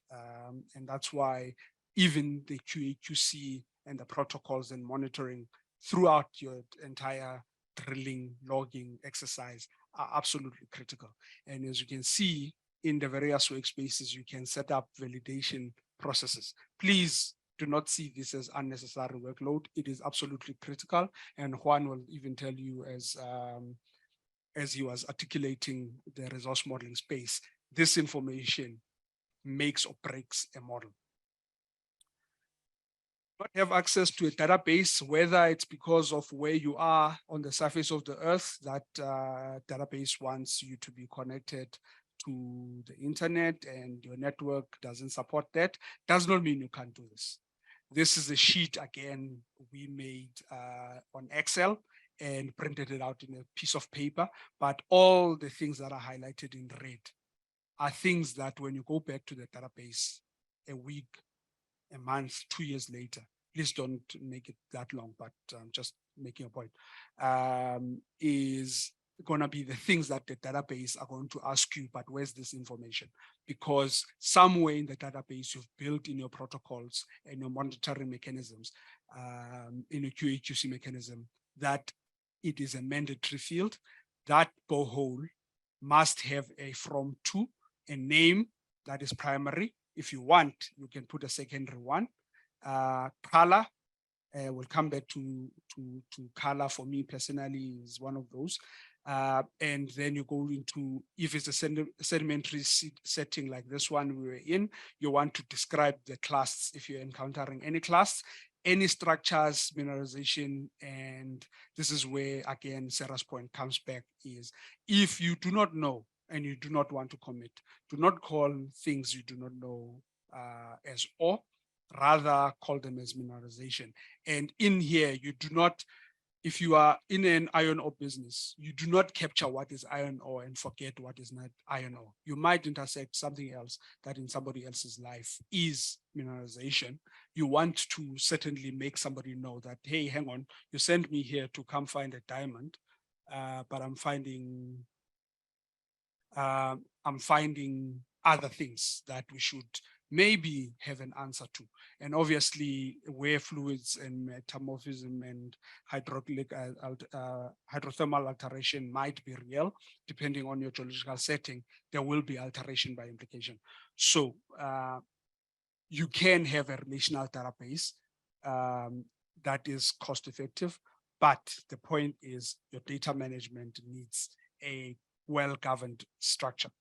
And that's why even the QA/QC and the protocols and monitoring throughout your entire drilling, logging exercise are absolutely critical. And as you can see in the various workspaces, you can set up validation processes. Please do not see this as unnecessary workload. It is absolutely critical. And Juan will even tell you as he was articulating the resource modeling space, this information makes or breaks a model. Not have access to a database, whether it's because of where you are on the surface of the earth, that database wants you to be connected to the internet and your network doesn't support that, does not mean you can't do this. This is a sheet, again, we made on Excel and printed it out in a piece of paper, but all the things that are highlighted in red are things that when you go back to the database a week, a month, 2 years later, please don't make it that long, but just making a point, is going to be the things that the database are going to ask you, but where's this information? Because somewhere in the database, you've built in your protocols and your monitoring mechanisms, in a QA/QC mechanism, that it is a mandatory field. That borehole must have a from to, a name that is primary. If you want, you can put a secondary one. Color, we'll come back to color. For me personally is one of those. And then you go into, if it's a sedimentary setting like this one we were in, you want to describe the class if you're encountering any class, any structures, mineralization. And this is where, again, Sarah's point comes back is, if you do not know and you do not want to commit, do not call things you do not know as ore, rather call them as mineralization. And in here, you do not if you are in an iron ore business, you do not capture what is iron ore and forget what is not iron ore. You might intersect something else that in somebody else's life is mineralization. You want to certainly make somebody know that, hey, hang on, you sent me here to come find a diamond, but I'm finding other things that we should maybe have an answer to. And obviously where fluids and metamorphism and hydrothermal alteration might be real, depending on your geological setting, there will be alteration by implication. So you can have a relational database that is cost effective, but the point is your data management needs a well-governed structure.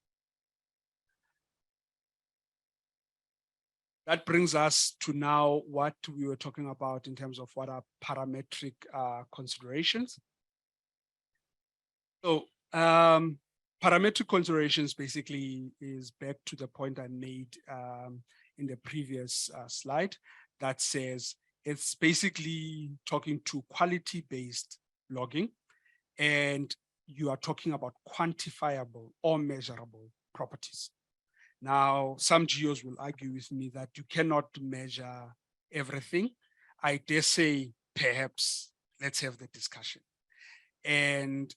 That brings us to now what we were talking about in terms of what are parametric considerations. So parametric considerations basically is back to the point I made in the previous slide that says it's basically talking to quality-based logging, and you are talking about quantifiable or measurable properties. Now, some geos will argue with me that you cannot measure everything. I dare say, perhaps, let's have the discussion. And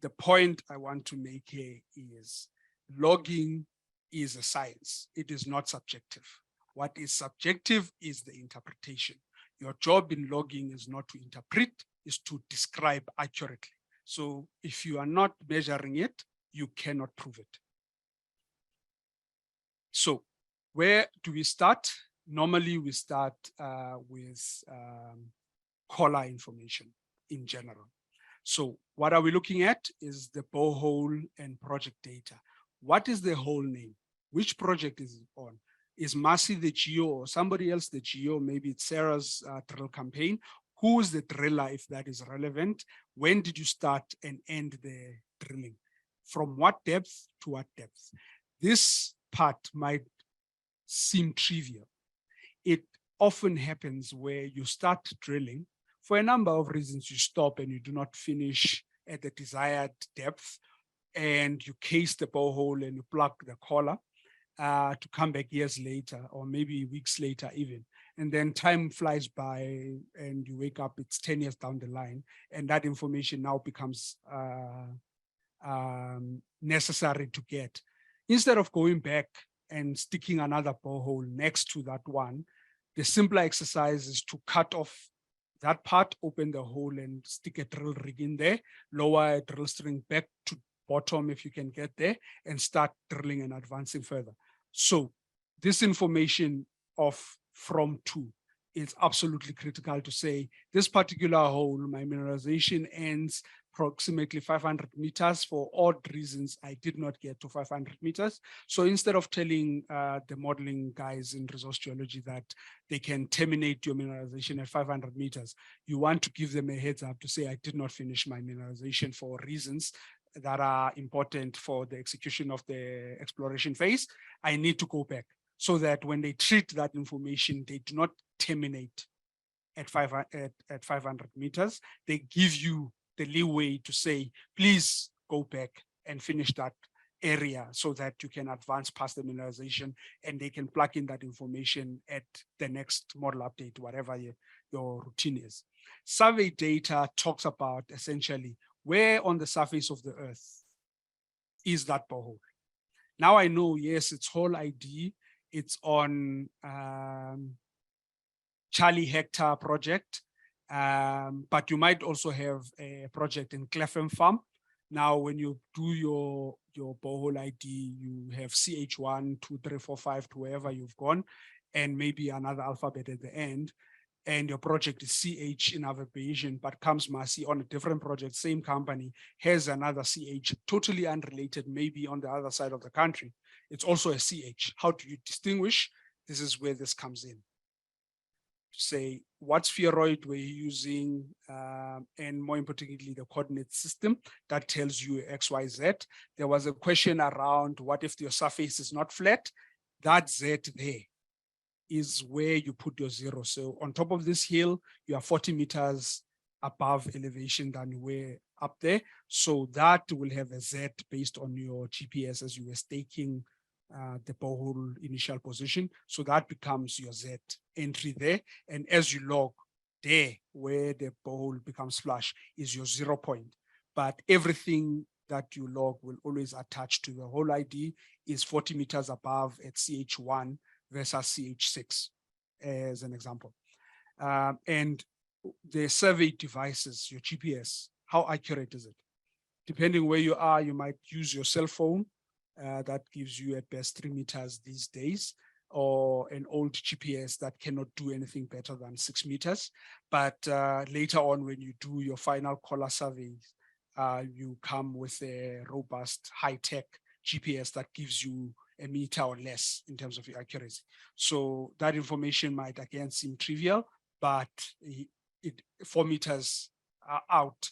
the point I want to make here is logging is a science. It is not subjective. What is subjective is the interpretation. Your job in logging is not to interpret, is to describe accurately. So if you are not measuring it, you cannot prove it. So where do we start? Normally we start with collar information in general. So what are we looking at is the borehole and project data. What is the whole name? Which project is it on? Is Massey the geo or somebody else the geo? Maybe it's Sarah's drill campaign. Who is the driller if that is relevant? When did you start and end the drilling? From what depth to what depth? This part might seem trivial. It often happens where you start drilling for a number of reasons. You stop and you do not finish at the desired depth, and you case the borehole and you plug the collar to come back years later or maybe weeks later even. And then time flies by and you wake up, it's 10 years down the line, and that information now becomes necessary to get. Instead of going back and sticking another borehole next to that one, the simpler exercise is to cut off that part, open the hole and stick a drill rig in there, lower a drill string back to bottom if you can get there, and start drilling and advancing further. So this information of from to is absolutely critical to say this particular hole, my mineralization ends approximately 500 meters. For odd reasons, I did not get to 500 meters. So instead of telling the modeling guys in resource geology that they can terminate your mineralization at 500 meters, you want to give them a heads up to say, I did not finish my mineralization for reasons that are important for the execution of the exploration phase. I need to go back so that when they treat that information, they do not terminate at 500 meters. They give you the leeway to say, please go back and finish that area so that you can advance past the mineralization, and they can plug in that information at the next model update, whatever your routine is. Survey data talks about essentially where on the surface of the earth is that borehole. Now I know, yes, it's whole ID. It's on Charlie Hector project. But you might also have a project in Cleffam Farm. Now, when you do your borehole ID, you have CH1, 2, 3, 4, 5 to wherever you've gone, and maybe another alphabet at the end. And your project is CH in abbreviation, but comes Massey on a different project, same company, has another CH, totally unrelated, maybe on the other side of the country. It's also a CH. How do you distinguish? This is where this comes in. Say what spheroid we're using, and more importantly, the coordinate system that tells you XYZ. There was a question around what if your surface is not flat? That Z there is where you put your zero. So on top of this hill, you are 40 meters above elevation than you were up there. So that will have a Z based on your GPS as you were staking the borehole initial position. So that becomes your Z entry there. And as you log there, where the borehole becomes flush is your 0 point. But everything that you log will always attach to the hole ID is 40 meters above at CH1 versus CH6 as an example. And the survey devices, your GPS, how accurate is it? Depending where you are, you might use your cell phone. That gives you at best 3 meters these days, or an old GPS that cannot do anything better than 6 meters. But later on, when you do your final collar surveys, you come with a robust high-tech GPS that gives you a meter or less in terms of your accuracy. So that information might again seem trivial, but 4 meters out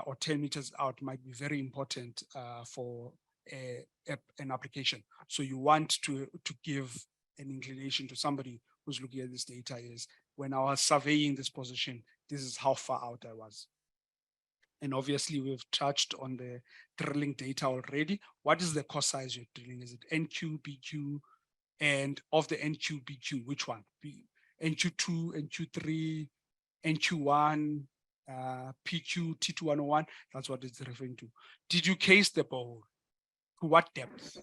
or 10 meters out might be very important for an application. So you want to give an inclination to somebody who's looking at this data is, when I was surveying this position, this is how far out I was. And obviously we've touched on the drilling data already. What is the core size you're drilling? Is it NQ, BQ? And of the NQ, BQ, which one? NQ2, NQ3, NQ1, PQ, T2101, that's what it's referring to. Did you case the borehole? To what depth?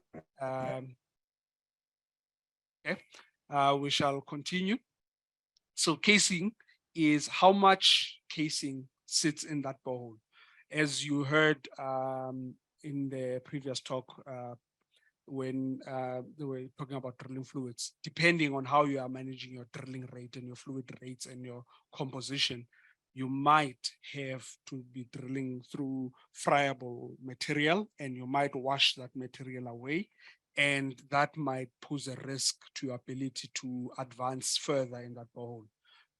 Okay, we shall continue. So casing is how much casing sits in that borehole. As you heard in the previous talk, when they were talking about drilling fluids, depending on how you are managing your drilling rate and your fluid rates and your composition, you might have to be drilling through friable material, and you might wash that material away. And that might pose a risk to your ability to advance further in that borehole.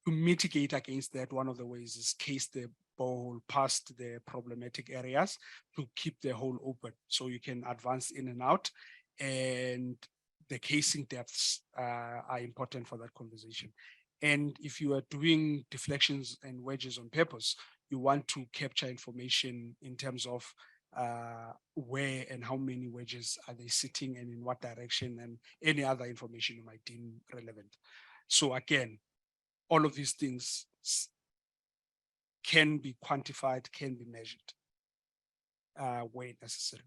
To mitigate against that, one of the ways is case the borehole past the problematic areas to keep the hole open so you can advance in and out. And the casing depths are important for that conversation. And if you are doing deflections and wedges on purpose, you want to capture information in terms of where and how many wedges are they sitting and in what direction, and any other information you might deem relevant. So again, all of these things can be quantified, can be measured where necessary.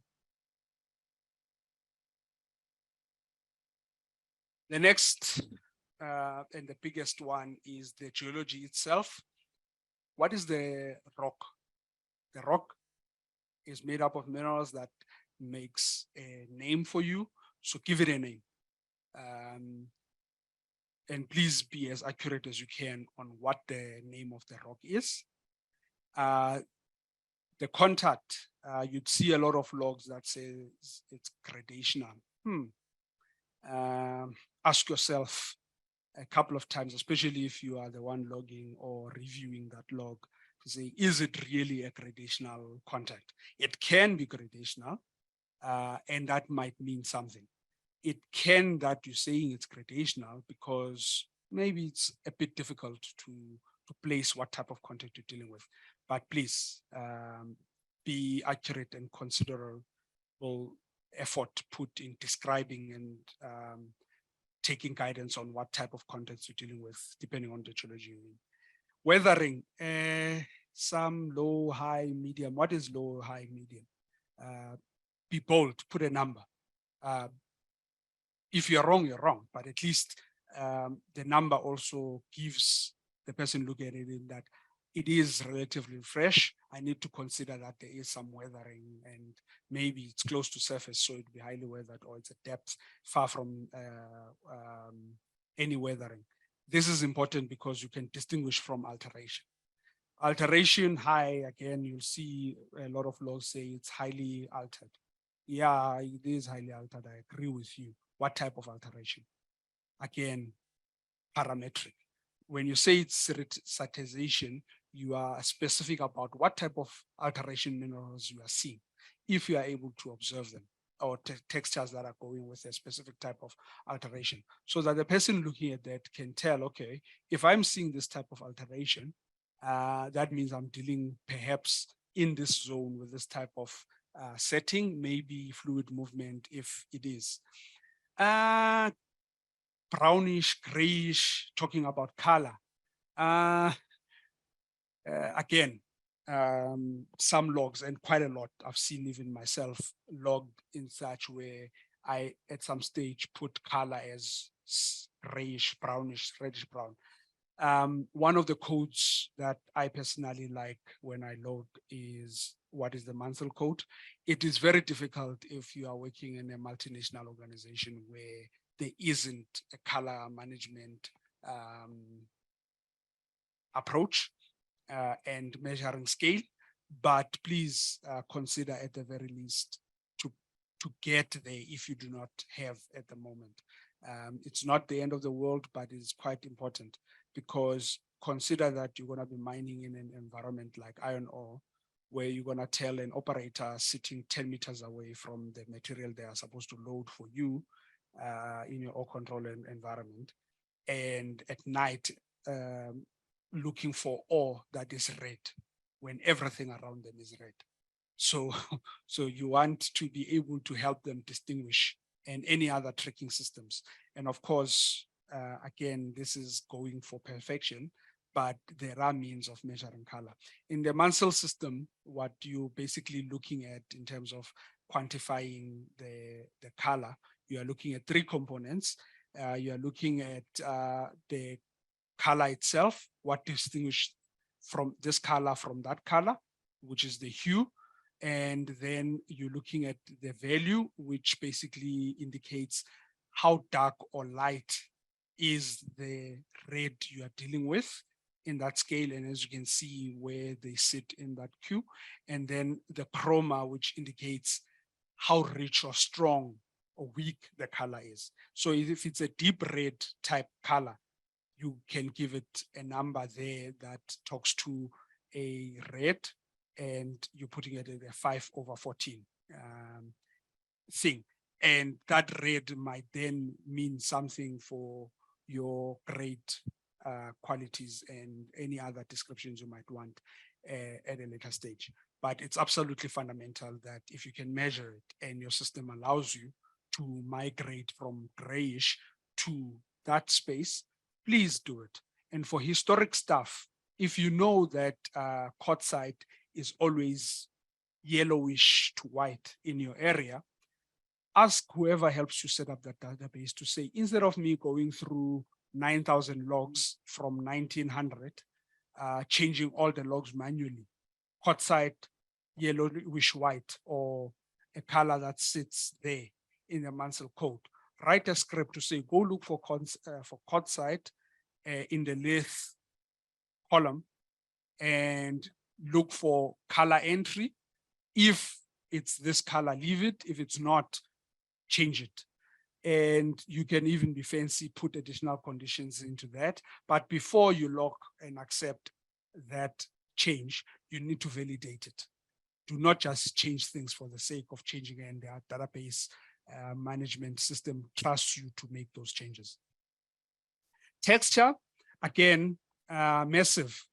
The next and the biggest one is the geology itself. What is the rock? The rock is made up of minerals that makes a name for you. So give it a name. And please be as accurate as you can on what the name of the rock is. The contact, you'd see a lot of logs that says it's gradational. Ask yourself a couple of times, especially if you are the one logging or reviewing that log, to say, is it really a gradational contact? It can be gradational, and that might mean something. It can that you're saying it's gradational because maybe it's a bit difficult to place what type of contact you're dealing with. But please be accurate and considerable effort put in describing and taking guidance on what type of context you're dealing with, depending on the geology. Weathering, some low, high, medium. What is low, high, medium? Be bold, put a number. If you're wrong, you're wrong, but at least the number also gives the person looking at it in that it is relatively fresh. I need to consider that there is some weathering and maybe it's close to surface, so it'd be highly weathered, or it's a depth far from any weathering. This is important because you can distinguish from alteration. Alteration high, again, you'll see a lot of logs say it's highly altered. Yeah, it is highly altered. I agree with you. What type of alteration? Again, parametric. When you say it's ceratization, you are specific about what type of alteration minerals you are seeing, if you are able to observe them, or textures that are going with a specific type of alteration, so that the person looking at that can tell, okay, if I'm seeing this type of alteration, that means I'm dealing perhaps in this zone with this type of setting, maybe fluid movement if it is. Brownish, grayish, talking about color. Again, some logs, and quite a lot, I've seen even myself logged in such where I at some stage put color as grayish, brownish, reddish brown. One of the codes that I personally like when I log is what is the Mansell code. It is very difficult if you are working in a multinational organization where there isn't a color management approach and measuring scale, but please consider at the very least to get there if you do not have at the moment. It's not the end of the world, but it's quite important, because consider that you're going to be mining in an environment like iron ore, where you're going to tell an operator sitting 10 meters away from the material they are supposed to load for you in your ore control environment, and at night looking for ore that is red when everything around them is red. So you want to be able to help them distinguish, and any other tracking systems. And of course, again, this is going for perfection, but there are means of measuring color. In the Mansell system, what you're basically looking at in terms of quantifying the color, you are looking at three components. You are looking at the color itself, what distinguishes from this color from that color, which is the hue. And then you're looking at the value, which basically indicates how dark or light is the red you are dealing with in that scale. And as you can see where they sit in that queue. And then the chroma, which indicates how rich or strong or weak the color is. So if it's a deep red type color, you can give it a number there that talks to a red, and you're putting it at a 5/14 thing. And that red might then mean something for your grade qualities and any other descriptions you might want at a later stage. But it's absolutely fundamental that if you can measure it and your system allows you to migrate from grayish to that space, please do it. And for historic stuff, if you know that quartzite is always yellowish to white in your area, ask whoever helps you set up that database to say, instead of me going through 9,000 logs from 1900, changing all the logs manually, quartzite, yellowish white, or a color that sits there in the Mansell code, write a script to say, go look for quartzite in the length column and look for color entry. If it's this color, leave it. If it's not, change it. And you can even be fancy, put additional conditions into that. But before you log and accept that change, you need to validate it. Do not just change things for the sake of changing, and their database management system trusts you to make those changes. Texture, again, massive.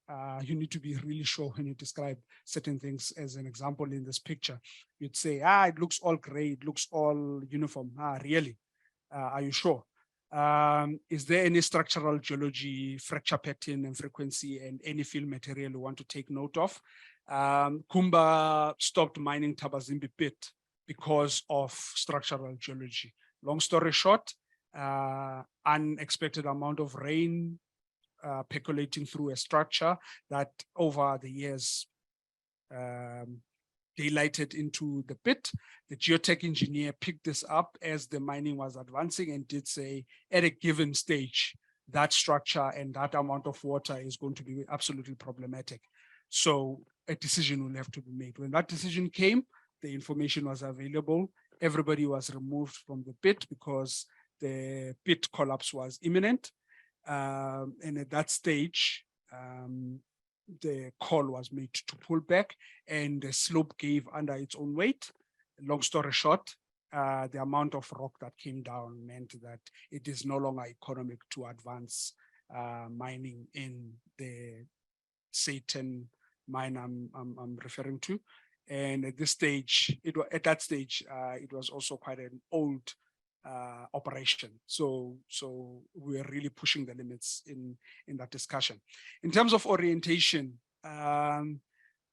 You need to be really sure when you describe certain things. As an example in this picture, you'd say, it looks all gray, it looks all uniform. Really? Are you sure? Is there any structural geology, fracture pattern and frequency, and any fill material you want to take note of? Kumba stopped mining Thabazimbi pit because of structural geology. Long story short, unexpected amount of rain percolating through a structure that over the years daylighted into the pit. The geotech engineer picked this up as the mining was advancing and did say, at a given stage, that structure and that amount of water is going to be absolutely problematic. So a decision will have to be made. When that decision came, the information was available. Everybody was removed from the pit because the pit collapse was imminent. And at that stage, the call was made to pull back, and the slope gave under its own weight. Long story short, the amount of rock that came down meant that it is no longer economic to advance mining in the Satan mine I'm referring to. And at this stage, at that stage, it was also quite an old operation. So we're really pushing the limits in that discussion. In terms of orientation,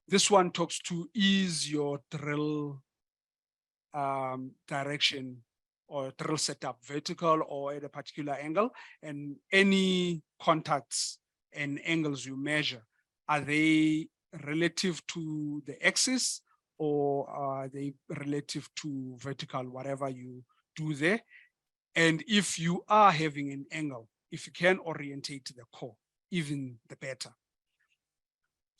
this one talks to, is your drill direction or drill setup vertical or at a particular angle, and any contacts and angles you measure, are they relative to the axis or are they relative to vertical, whatever you do there? And if you are having an angle, if you can orientate the core, even the better.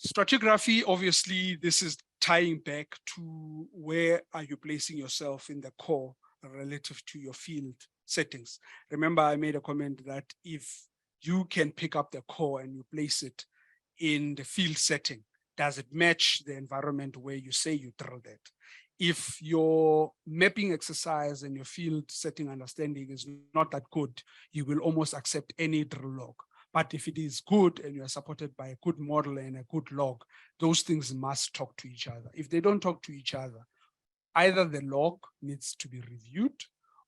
Stratigraphy, obviously, this is tying back to where are you placing yourself in the core relative to your field settings. Remember, I made a comment that if you can pick up the core and you place it in the field setting, does it match the environment where you say you drilled it? If your mapping exercise and your field setting understanding is not that good, you will almost accept any drill log. But if it is good and you are supported by a good model and a good log, those things must talk to each other. If they don't talk to each other, either the log needs to be reviewed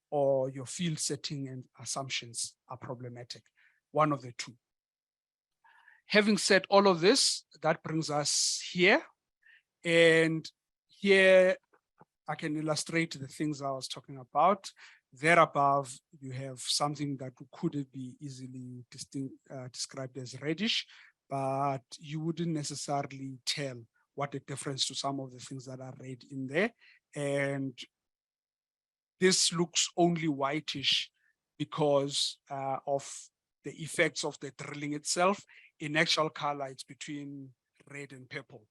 or your field setting and assumptions are problematic, one of the two. Having said all of this, that brings us here. And here I can illustrate the things I was talking about. There above, you have something that could be easily described as reddish, but you wouldn't necessarily tell what the difference to some of the things that are red in there. And this looks only whitish because of the effects of the drilling itself. In actual color, it's between red and purple,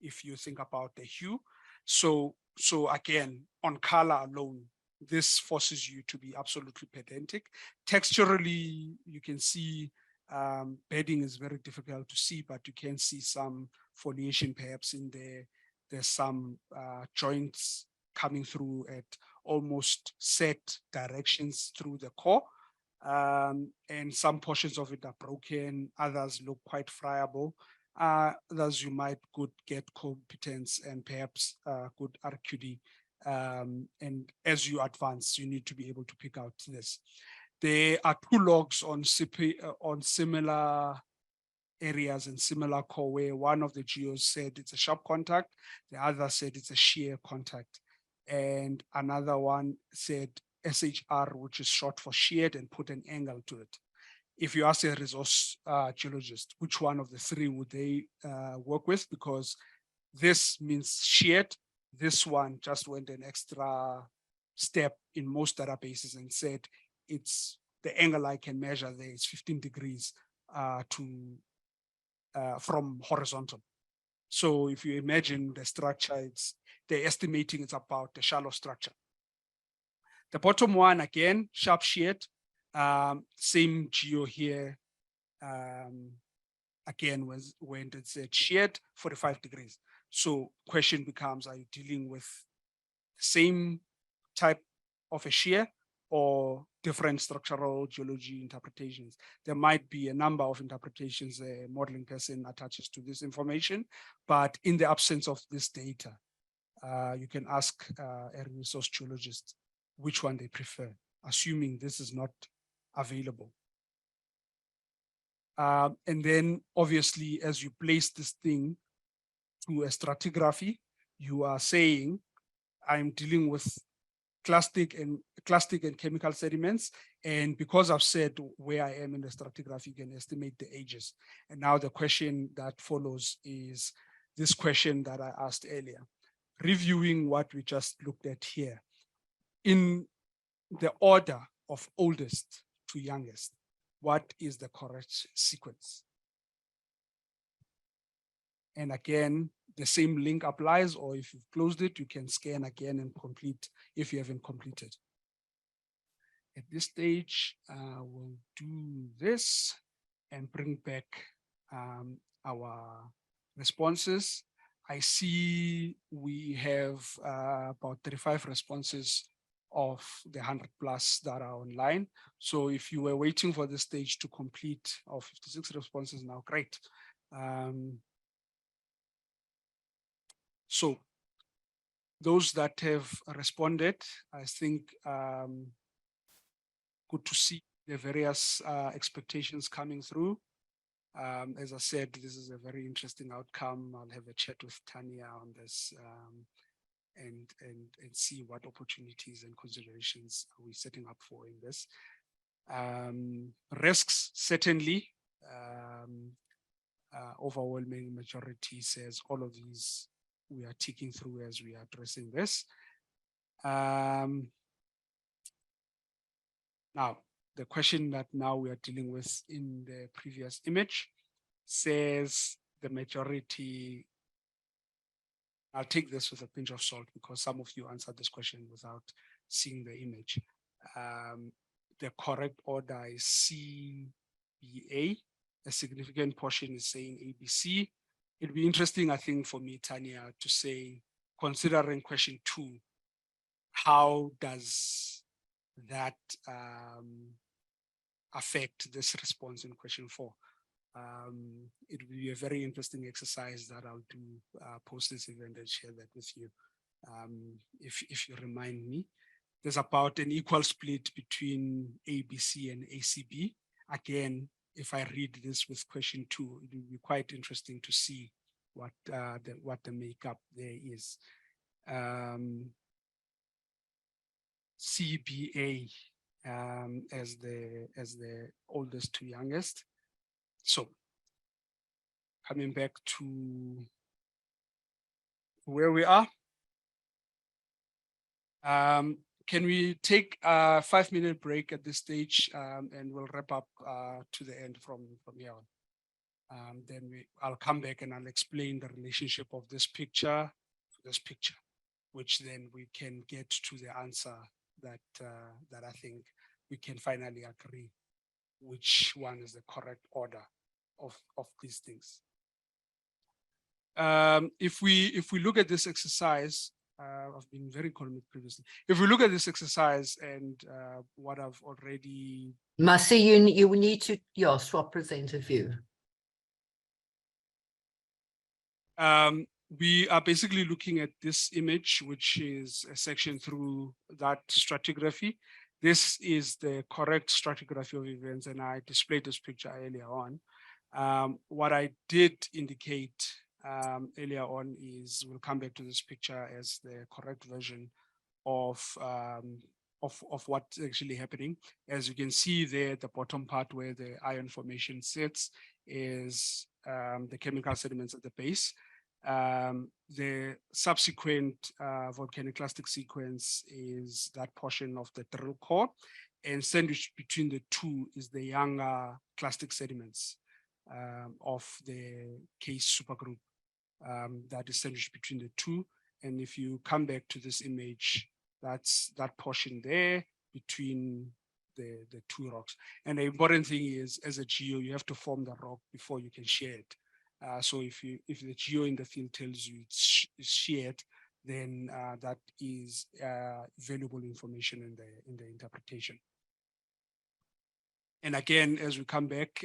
if you think about the hue. So again, on color alone, this forces you to be absolutely pedantic. Texturally, you can see bedding is very difficult to see, but you can see some foliation perhaps in there. There's some joints coming through at almost set directions through the core. And some portions of it are broken, others look quite friable. Others you might get competence and perhaps good RQD. And as you advance, you need to be able to pick out this. There are two logs on similar areas and similar core where one of the geos said it's a sharp contact, the other said it's a shear contact, and another one said SHR, which is short for sheared, and put an angle to it. If you ask a resource geologist, which one of the three would they work with? Because this means sheared. This one just went an extra step in most databases and said it's the angle I can measure there is 15 degrees from horizontal. So if you imagine the structure, they're estimating it's about a shallow structure. The bottom one, again, sharp sheared, same geo here. Again, when it said sheared, 45 degrees. So question becomes, are you dealing with the same type of a shear or different structural geology interpretations? There might be a number of interpretations a modeling person attaches to this information, but in the absence of this data, you can ask a resource geologist which one they prefer, assuming this is not available. And then obviously, as you place this thing to a stratigraphy, you are saying, I'm dealing with clastic and chemical sediments. And because I've said where I am in the stratigraphy, you can estimate the ages. And now the question that follows is this question that I asked earlier, reviewing what we just looked at here in the order of oldest to youngest. What is the correct sequence? And again, the same link applies, or if you've closed it, you can scan again and complete if you haven't completed. At this stage, we'll do this and bring back our responses. I see we have about 35 responses of the 100+ that are online. So if you were waiting for the stage to complete our 56 responses now, great. So those that have responded, I think good to see the various expectations coming through. As I said, this is a very interesting outcome. I'll have a chat with Tanya on this and see what opportunities and considerations are we setting up for in this. Risks, certainly. Overwhelming majority says all of these we are ticking through as we are addressing this. Now, the question that now we are dealing with in the previous image says the majority. I'll take this with a pinch of salt because some of you answered this question without seeing the image. The correct order is CBA. A significant portion is saying ABC. It'd be interesting, I think, for me, Tanya, to say, considering question 2, how does that affect this response in question 4? It will be a very interesting exercise that I'll do post this event and share that with you. If you remind me, there's about an equal split between ABC and ACB. Again, if I read this with question 2, it will be quite interesting to see what the makeup there is. CBA as the oldest to youngest. So coming back to where we are, can we take a 5-minute break at this stage, and we'll wrap up to the end from here on. Then I'll come back and I'll explain the relationship of this picture to this picture, which then we can get to the answer that I think we can finally agree which one is the correct order of these things. If we look at this exercise, I've been very economic previously. If we look at this exercise and what I've already... Masi, you need to swap presenter view. We are basically looking at this image, which is a section through that stratigraphy. This is the correct stratigraphy of events, and I displayed this picture earlier on. What I did indicate earlier on is we'll come back to this picture as the correct version of what's actually happening. As you can see there, the bottom part where the iron formation sits is the chemical sediments at the base. The subsequent volcaniclastic sequence is that portion of the drill core, and sandwiched between the two is the younger clastic sediments of the case supergroup. That is sandwiched between the two. And if you come back to this image, that's that portion there between the two rocks. And the important thing is, as a geo, you have to form the rock before you can share it. So if the geo in the field tells you it's shared, then that is valuable information in the interpretation. And again, as we come back,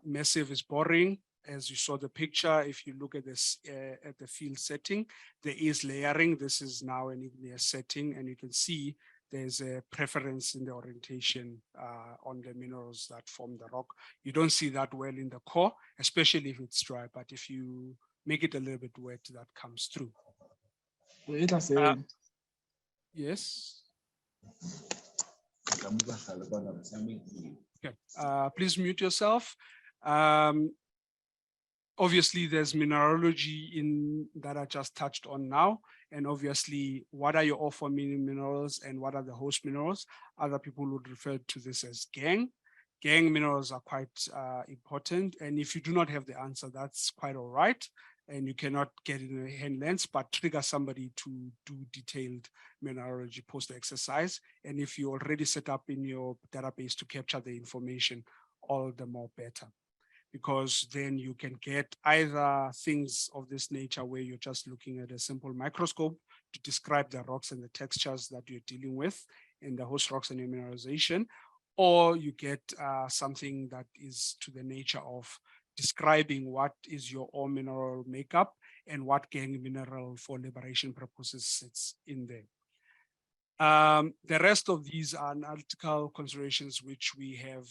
massive is boring. As you saw the picture, if you look at this at the field setting, there is layering. This is now an igneous setting, and you can see there's a preference in the orientation on the minerals that form the rock. You don't see that well in the core, especially if it's dry, but if you make it a little bit wet, that comes through. Yes. Okay. Please mute yourself. Obviously, there's mineralogy in that I just touched on now. And obviously, what are your all-forming minerals and what are the host minerals? Other people would refer to this as gangue. Gangue minerals are quite important. And if you do not have the answer, that's quite all right. And you cannot get in a hand lens, but trigger somebody to do detailed mineralogy post the exercise. And if you already set up in your database to capture the information, all the more better. Because then you can get either things of this nature where you're just looking at a simple microscope to describe the rocks and the textures that you're dealing with in the host rocks and your mineralization, or you get something that is to the nature of describing what is your ore mineral makeup and what gangue mineral for liberation purposes sits in there. The rest of these are analytical considerations which we have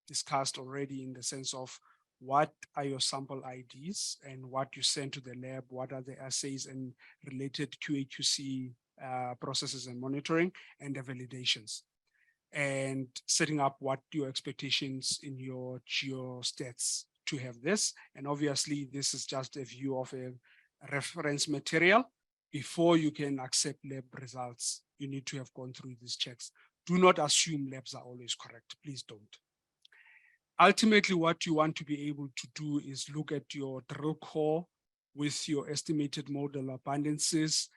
discussed already, in the sense of what are your sample IDs and what you send to the lab, what are the assays and related QA/QC processes and monitoring, and the validations, and setting up what your expectations in your geostats to have this. And obviously this is just a view of a reference material. Before you can accept lab results, you need to have gone through these checks. Do not assume labs are always correct. Please don't. Ultimately, what you want to be able to do is look at your drill core with your estimated modal abundances,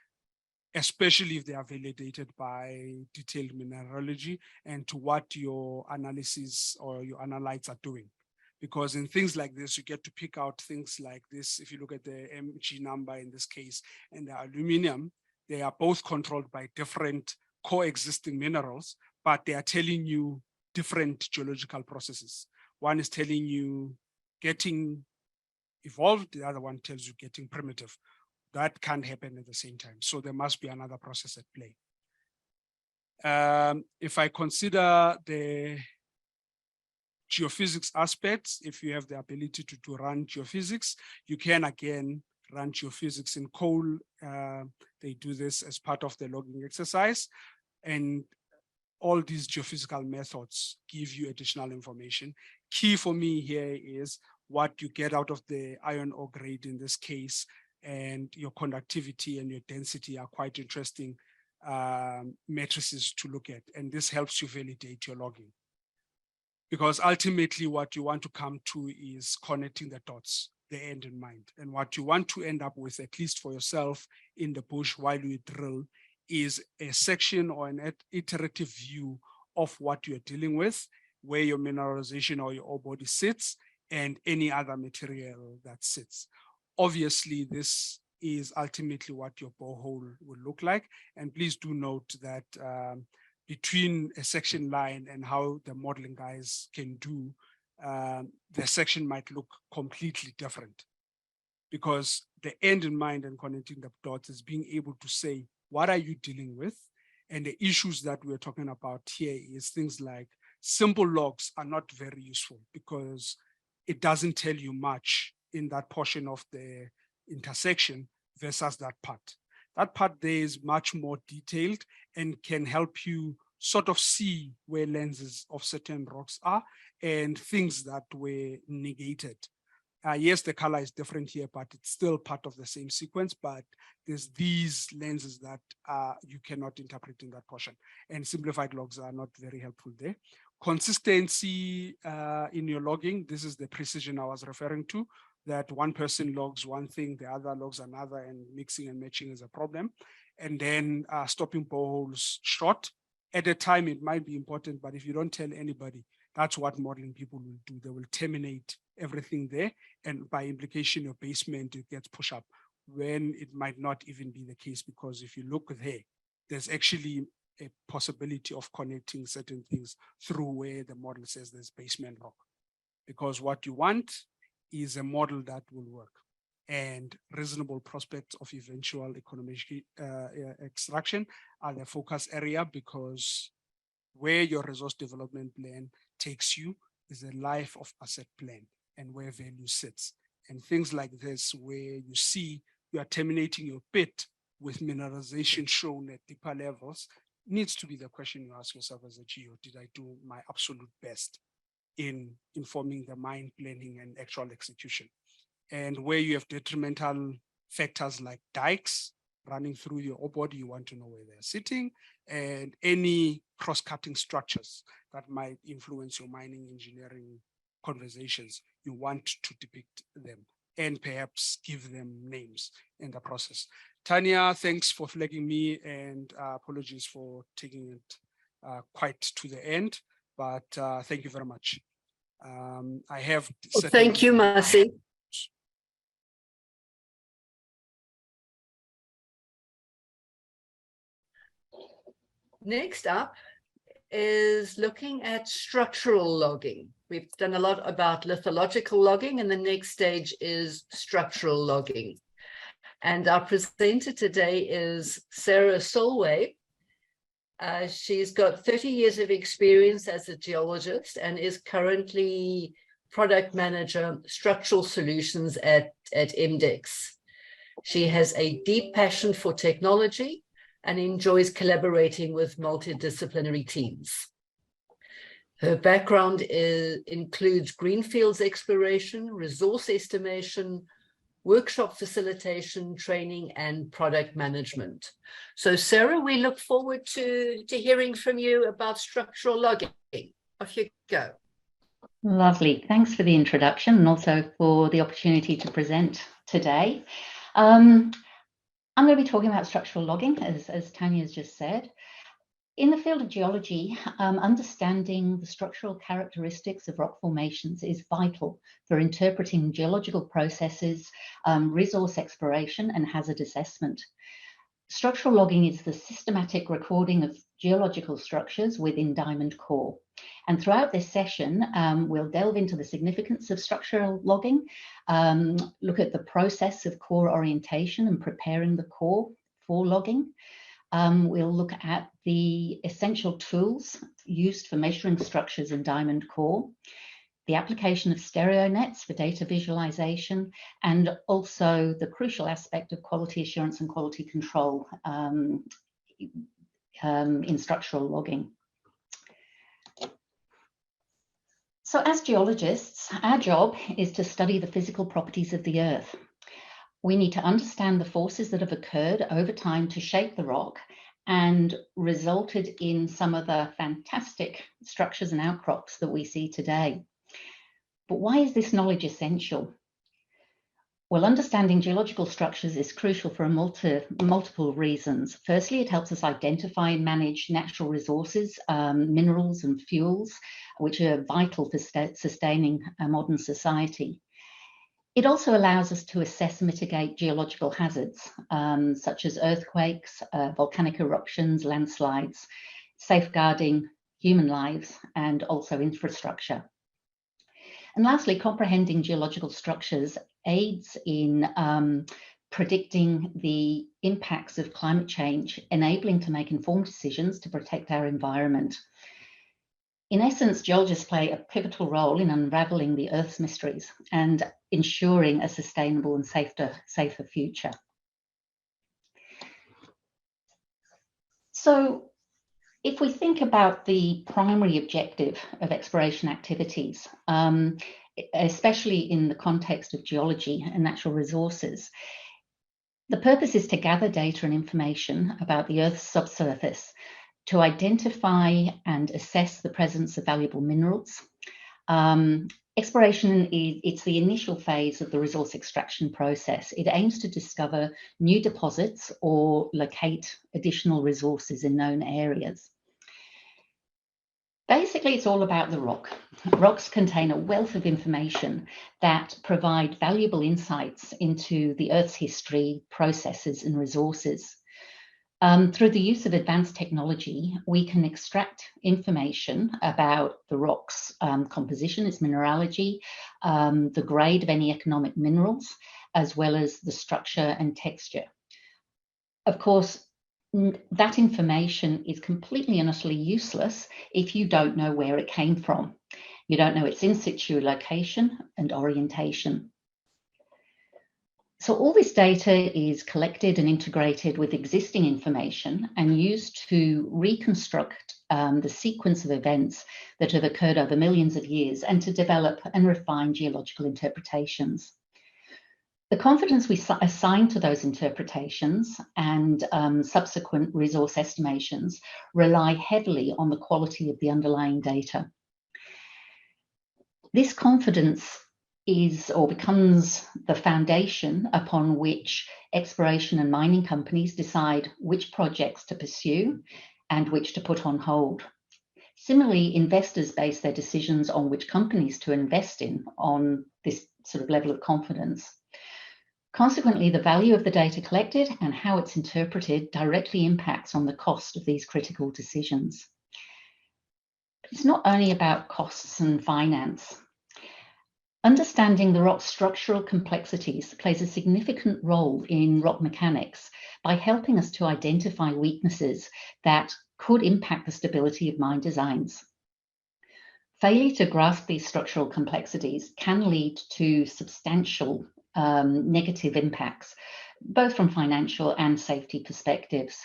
especially if they are validated by detailed mineralogy, and to what your analysis or your analytes are doing. Because in things like this, you get to pick out things like this. If you look at the MG number in this case and the aluminum, they are both controlled by different coexisting minerals, but they are telling you different geological processes. One is telling you getting evolved, the other one tells you getting primitive. That can't happen at the same time. So there must be another process at play. If I consider the geophysics aspects, if you have the ability to run geophysics, you can again run geophysics in coal. They do this as part of the logging exercise. And all these geophysical methods give you additional information. Key for me here is what you get out of the iron ore grade in this case, and your conductivity and your density are quite interesting matrices to look at. And this helps you validate your logging. Because ultimately what you want to come to is connecting the dots, the end in mind. And what you want to end up with, at least for yourself in the bush while you drill, is a section or an iterative view of what you're dealing with, where your mineralization or your ore body sits, and any other material that sits. Obviously, this is ultimately what your borehole will look like. And please do note that between a section line and how the modeling guys can do, the section might look completely different. Because the end in mind and connecting the dots is being able to say, what are you dealing with? And the issues that we're talking about here is things like simple logs are not very useful because it doesn't tell you much in that portion of the intersection versus that part. That part there is much more detailed and can help you sort of see where lenses of certain rocks are and things that were negated. Yes, the color is different here, but it's still part of the same sequence, but there's these lenses that you cannot interpret in that portion, and simplified logs are not very helpful there. Consistency in your logging, this is the precision I was referring to, that one person logs one thing, the other logs another, and mixing and matching is a problem. And then stopping boreholes short. At a time, it might be important, but if you don't tell anybody, that's what modeling people will do. They will terminate everything there, and by implication, your basement, it gets pushed up when it might not even be the case, because if you look there, there's actually a possibility of connecting certain things through where the model says there's basement rock. Because what you want is a model that will work, and reasonable prospects of eventual economic extraction are the focus area, because where your resource development plan takes you is a life of asset plan and where value sits. And things like this, where you see you are terminating your pit with mineralization shown at deeper levels, needs to be the question you ask yourself as a geo. Did I do my absolute best in informing the mine planning and actual execution? And where you have detrimental factors like dikes running through your ore body, you want to know where they're sitting, and any cross-cutting structures that might influence your mining engineering conversations, you want to depict them and perhaps give them names in the process. Tanya, thanks for flagging me, and apologies for taking it quite to the end, but thank you very much. I have. Thank you, Masi. Next up is looking at structural logging. We've done a lot about lithological logging, and the next stage is structural logging. And our presenter today is Sarah Solway. She's got 30 years of experience as a geologist and is currently product manager, structural solutions at MDEX. She has a deep passion for technology and enjoys collaborating with multidisciplinary teams. Her background includes greenfields exploration, resource estimation, workshop facilitation, training, and product management. So Sarah, we look forward to hearing from you about structural logging. Off you go. Lovely. Thanks for the introduction and also for the opportunity to present today. I'm going to be talking about structural logging, as Tanya's just said. In the field of geology, understanding the structural characteristics of rock formations is vital for interpreting geological processes, resource exploration, and hazard assessment. Structural logging is the systematic recording of geological structures within diamond core. And throughout this session, we'll delve into the significance of structural logging, look at the process of core orientation and preparing the core for logging. We'll look at the essential tools used for measuring structures in diamond core, the application of stereo nets for data visualization, and also the crucial aspect of quality assurance and quality control in structural logging. So as geologists, our job is to study the physical properties of the earth. We need to understand the forces that have occurred over time to shape the rock and resulted in some of the fantastic structures and outcrops that we see today. But why is this knowledge essential? Well, understanding geological structures is crucial for multiple reasons. Firstly, it helps us identify and manage natural resources, minerals and fuels, which are vital for sustaining a modern society. It also allows us to assess and mitigate geological hazards, such as earthquakes, volcanic eruptions, landslides, safeguarding human lives and also infrastructure. And lastly, comprehending geological structures aids in predicting the impacts of climate change, enabling to make informed decisions to protect our environment. In essence, geologists play a pivotal role in unraveling the Earth's mysteries and ensuring a sustainable and safer future. So, if we think about the primary objective of exploration activities, especially in the context of geology and natural resources, the purpose is to gather data and information about the Earth's subsurface to identify and assess the presence of valuable minerals. Exploration, it's the initial phase of the resource extraction process. It aims to discover new deposits or locate additional resources in known areas. Basically, it's all about the rock. Rocks contain a wealth of information that provide valuable insights into the Earth's history, processes, and resources. Through the use of advanced technology, we can extract information about the rock's composition, its mineralogy, the grade of any economic minerals, as well as the structure and texture. Of course, that information is completely and utterly useless if you don't know where it came from. You don't know its in situ location and orientation. So all this data is collected and integrated with existing information and used to reconstruct the sequence of events that have occurred over millions of years and to develop and refine geological interpretations. The confidence we assign to those interpretations and subsequent resource estimations rely heavily on the quality of the underlying data. This confidence is or becomes the foundation upon which exploration and mining companies decide which projects to pursue and which to put on hold. Similarly, investors base their decisions on which companies to invest in on this sort of level of confidence. Consequently, the value of the data collected and how it's interpreted directly impacts on the cost of these critical decisions. it's not only about costs and finance. Understanding the rock's structural complexities plays a significant role in rock mechanics by helping us to identify weaknesses that could impact the stability of mine designs. Failure to grasp these structural complexities can lead to substantial negative impacts, both from financial and safety perspectives.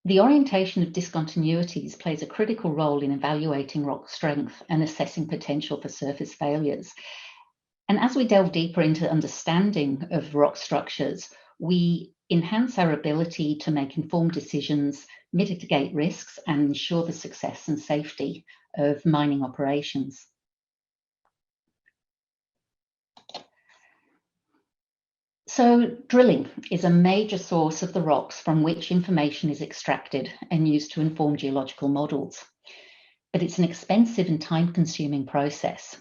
The orientation of discontinuities plays a critical role in evaluating rock strength and assessing potential for surface failures. And as we delve deeper into understanding of rock structures, we enhance our ability to make informed decisions, mitigate risks, and ensure the success and safety of mining operations. So drilling is a major source of the rocks from which information is extracted and used to inform geological models. But it's an expensive and time-consuming process.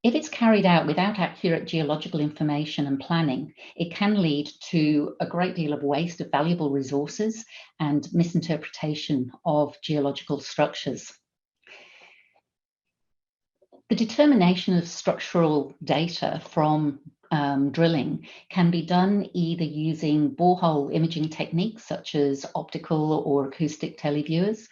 If it's carried out without accurate geological information and planning, it can lead to a great deal of waste of valuable resources and misinterpretation of geological structures. The determination of structural data from drilling can be done either using borehole imaging techniques such as optical or acoustic televiewers.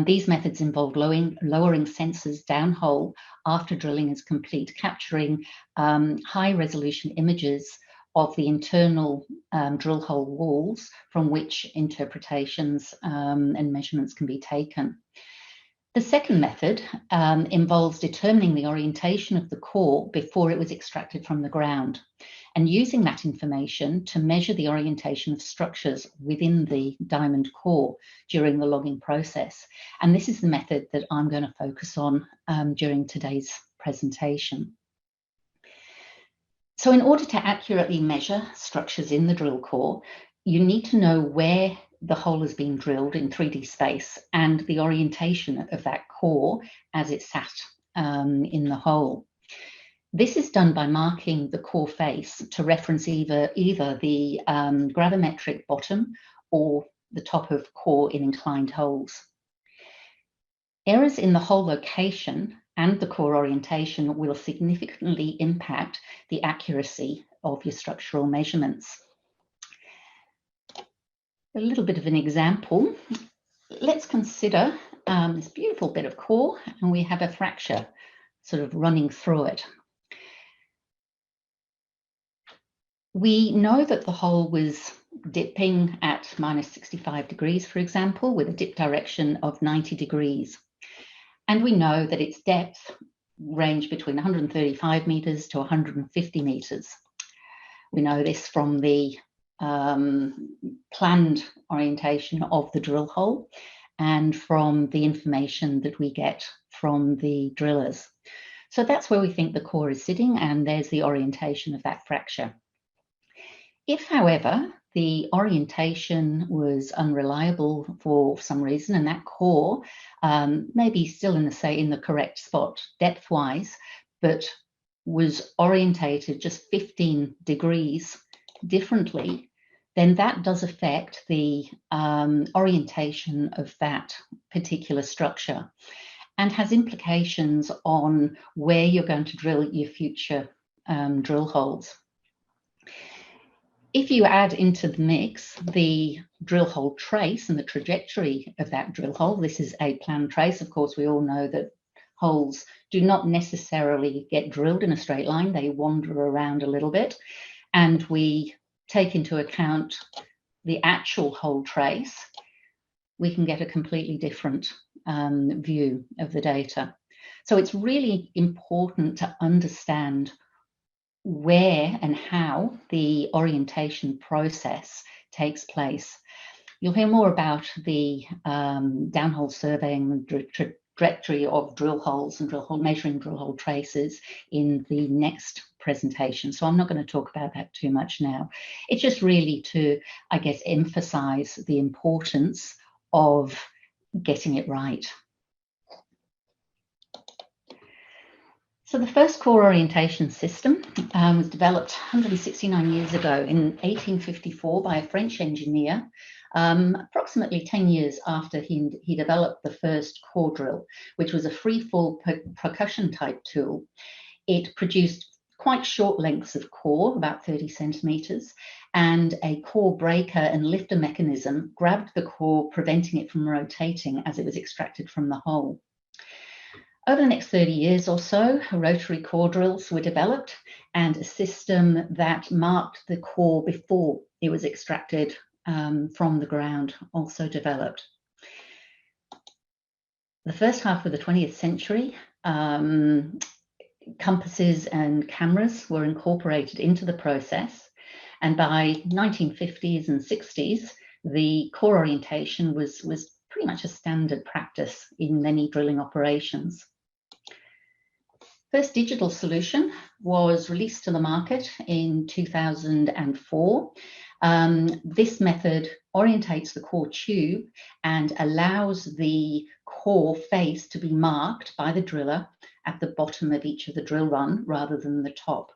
These methods involve lowering sensors downhole after drilling is complete, capturing high-resolution images of the internal drill hole walls from which interpretations and measurements can be taken. The second method involves determining the orientation of the core before it was extracted from the ground and using that information to measure the orientation of structures within the diamond core during the logging process. And this is the method that I'm going to focus on during today's presentation. So in order to accurately measure structures in the drill core, you need to know where the hole has been drilled in 3D space and the orientation of that core as it sat in the hole. This is done by marking the core face to reference either the gravimetric bottom or the top of core in inclined holes. Errors in the hole location and the core orientation will significantly impact the accuracy of your structural measurements. A little bit of an example. Let's consider this beautiful bit of core, and we have a fracture sort of running through it. We know that the hole was dipping at -65 degrees, for example, with a dip direction of 90 degrees. And we know that its depth ranged between 135 meters to 150 meters. We know this from the planned orientation of the drill hole and from the information that we get from the drillers. So that's where we think the core is sitting, and there's the orientation of that fracture. If, however, the orientation was unreliable for some reason, and that core may be still in the correct spot depth-wise, but was orientated just 15 degrees differently, then that does affect the orientation of that particular structure and has implications on where you're going to drill your future drill holes. If you add into the mix the drill hole trace and the trajectory of that drill hole, this is a planned trace. Of course, we all know that holes do not necessarily get drilled in a straight line. They wander around a little bit, and we take into account the actual hole trace, we can get a completely different view of the data. So it's really important to understand where and how the orientation process takes place. You'll hear more about the downhole surveying trajectory of drill holes and measuring drill hole traces in the next presentation. So I'm not going to talk about that too much now. It's just really to, I guess, emphasize the importance of getting it right. So the first core orientation system was developed 169 years ago in 1854 by a French engineer Approximately 10 years after he developed the first core drill, which was a free-fall percussion type tool. It produced quite short lengths of core, about 30 centimeters, and a core breaker and lifter mechanism grabbed the core, preventing it from rotating as it was extracted from the hole. Over the next 30 years or so, rotary core drills were developed, and a system that marked the core before it was extracted from the ground also developed. The first half of the 20th century, compasses and cameras were incorporated into the process, and by 1950s and 60s, the core orientation was pretty much a standard practice in many drilling operations. First digital solution was released to the market in 2004. This method orientates the core tube and allows the core face to be marked by the driller at the bottom of each of the drill run rather than the top.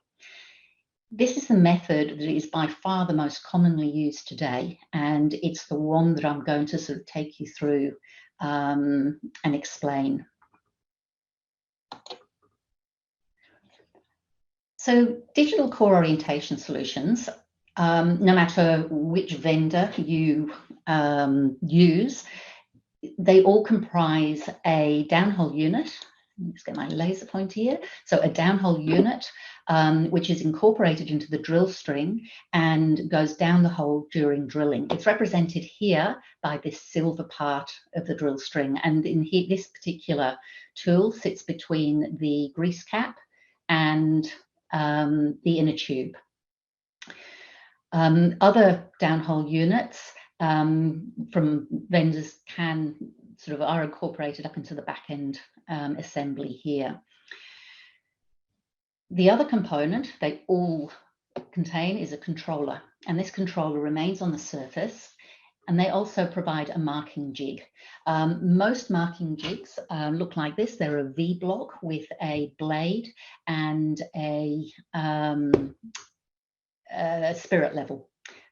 This is the method that is by far the most commonly used today, and it's the one that I'm going to sort of take you through and explain. So digital core orientation solutions, no matter which vendor you use, they all comprise a downhole unit. Let's get my laser pointer here. So a downhole unit, which is incorporated into the drill string and goes down the hole during drilling. It's represented here by this silver part of the drill string. And in here, this particular tool sits between the grease cap and the inner tube. Other downhole units from vendors are incorporated up into the back end assembly here. The other component they all contain is a controller, and this controller remains on the surface, and they also provide a marking jig. Most marking jigs look like this. They're a V block with a blade and a spirit level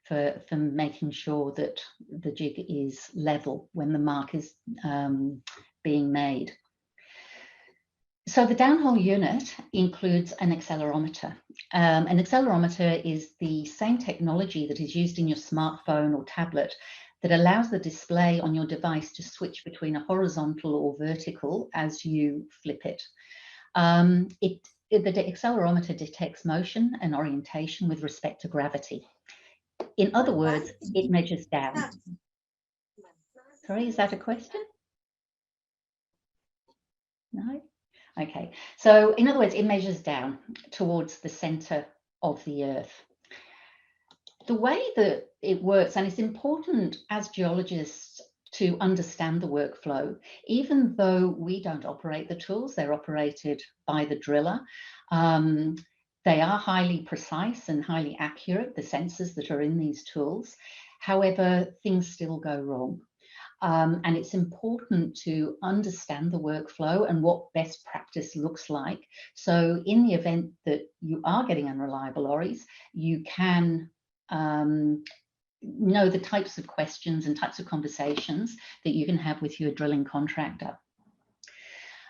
for making sure that the jig is level when the mark is being made. So the downhole unit includes an accelerometer. An accelerometer is the same technology that is used in your smartphone or tablet that allows the display on your device to switch between a horizontal or vertical as you flip it. The accelerometer detects motion and orientation with respect to gravity. In other words, it measures down. Sorry, is that a question? No? Okay, so in other words, it measures down towards the center of the earth. The way that it works, and it's important as geologists to understand the workflow, even though we don't operate the tools, they're operated by the driller. They are highly precise and highly accurate, the sensors that are in these tools. However, things still go wrong. And it's important to understand the workflow and what best practice looks like. So in the event that you are getting unreliable ORIs, you can know the types of questions and types of conversations that you can have with your drilling contractor.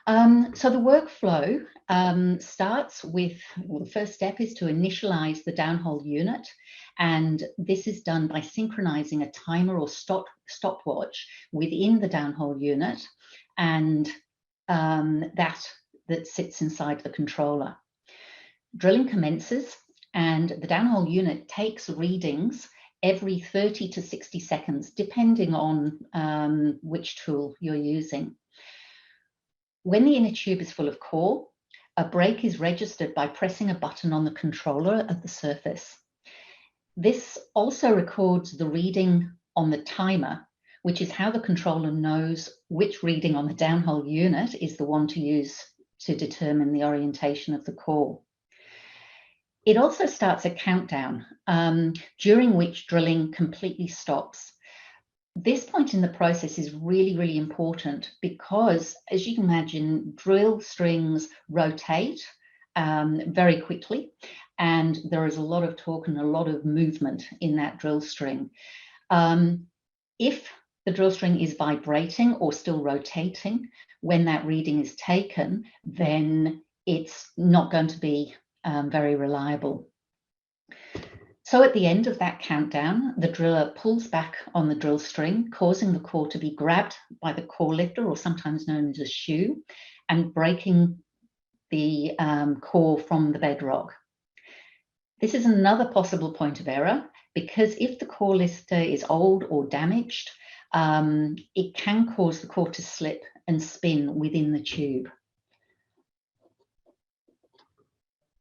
So the workflow starts with, well, the first step is to initialize the downhole unit, and this is done by synchronizing a timer or stopwatch within the downhole unit, and that sits inside the controller. Drilling commences, and the downhole unit takes readings every 30 to 60 seconds, depending on which tool you're using. When the inner tube is full of core, a break is registered by pressing a button on the controller at the surface. This also records the reading on the timer, which is how the controller knows which reading on the downhole unit is the one to use to determine the orientation of the core. It also starts a countdown during which drilling completely stops. This point in the process is really, really important because, as you can imagine, drill strings rotate very quickly, and there is a lot of torque and a lot of movement in that drill string. If the drill string is vibrating or still rotating when that reading is taken, then it's not going to be very reliable. So at the end of that countdown, the driller pulls back on the drill string, causing the core to be grabbed by the core lifter, or sometimes known as a shoe, and breaking the core from the bedrock. This is another possible point of error, because if the core lifter is old or damaged, it can cause the core to slip and spin within the tube.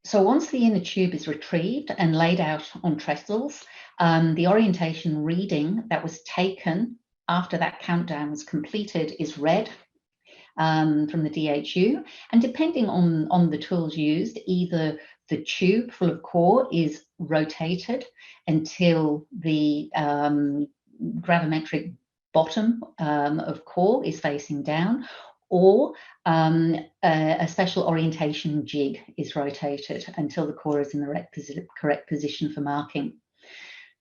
So once the inner tube is retrieved and laid out on trestles, the orientation reading that was taken after that countdown was completed is read from the DHU. And depending on the tools used, either the tube full of core is rotated until the gravimetric bottom of core is facing down, or a special orientation jig is rotated until the core is in the correct position for marking.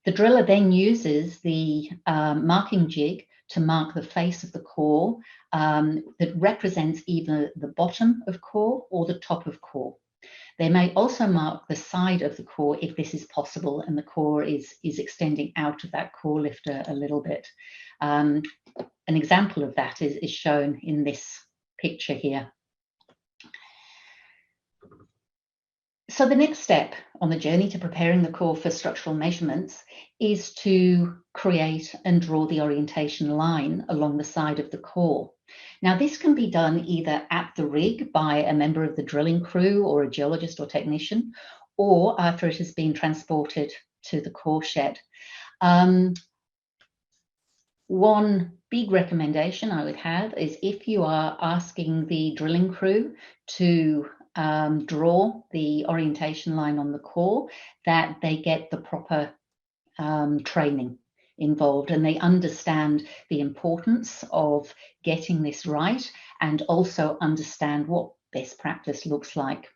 The driller then uses the marking jig to mark the face of the core that represents either the bottom of core or the top of core. They may also mark the side of the core if this is possible and the core is extending out of that core lifter a little bit. An example of that is shown in this picture here. So the next step on the journey to preparing the core for structural measurements is to create and draw the orientation line along the side of the core. Now, this can be done either at the rig by a member of the drilling crew or a geologist or technician, or after it has been transported to the core shed. One big recommendation I would have is if you are asking the drilling crew to draw the orientation line on the core, that they get the proper training involved and they understand the importance of getting this right and also understand what best practice looks like.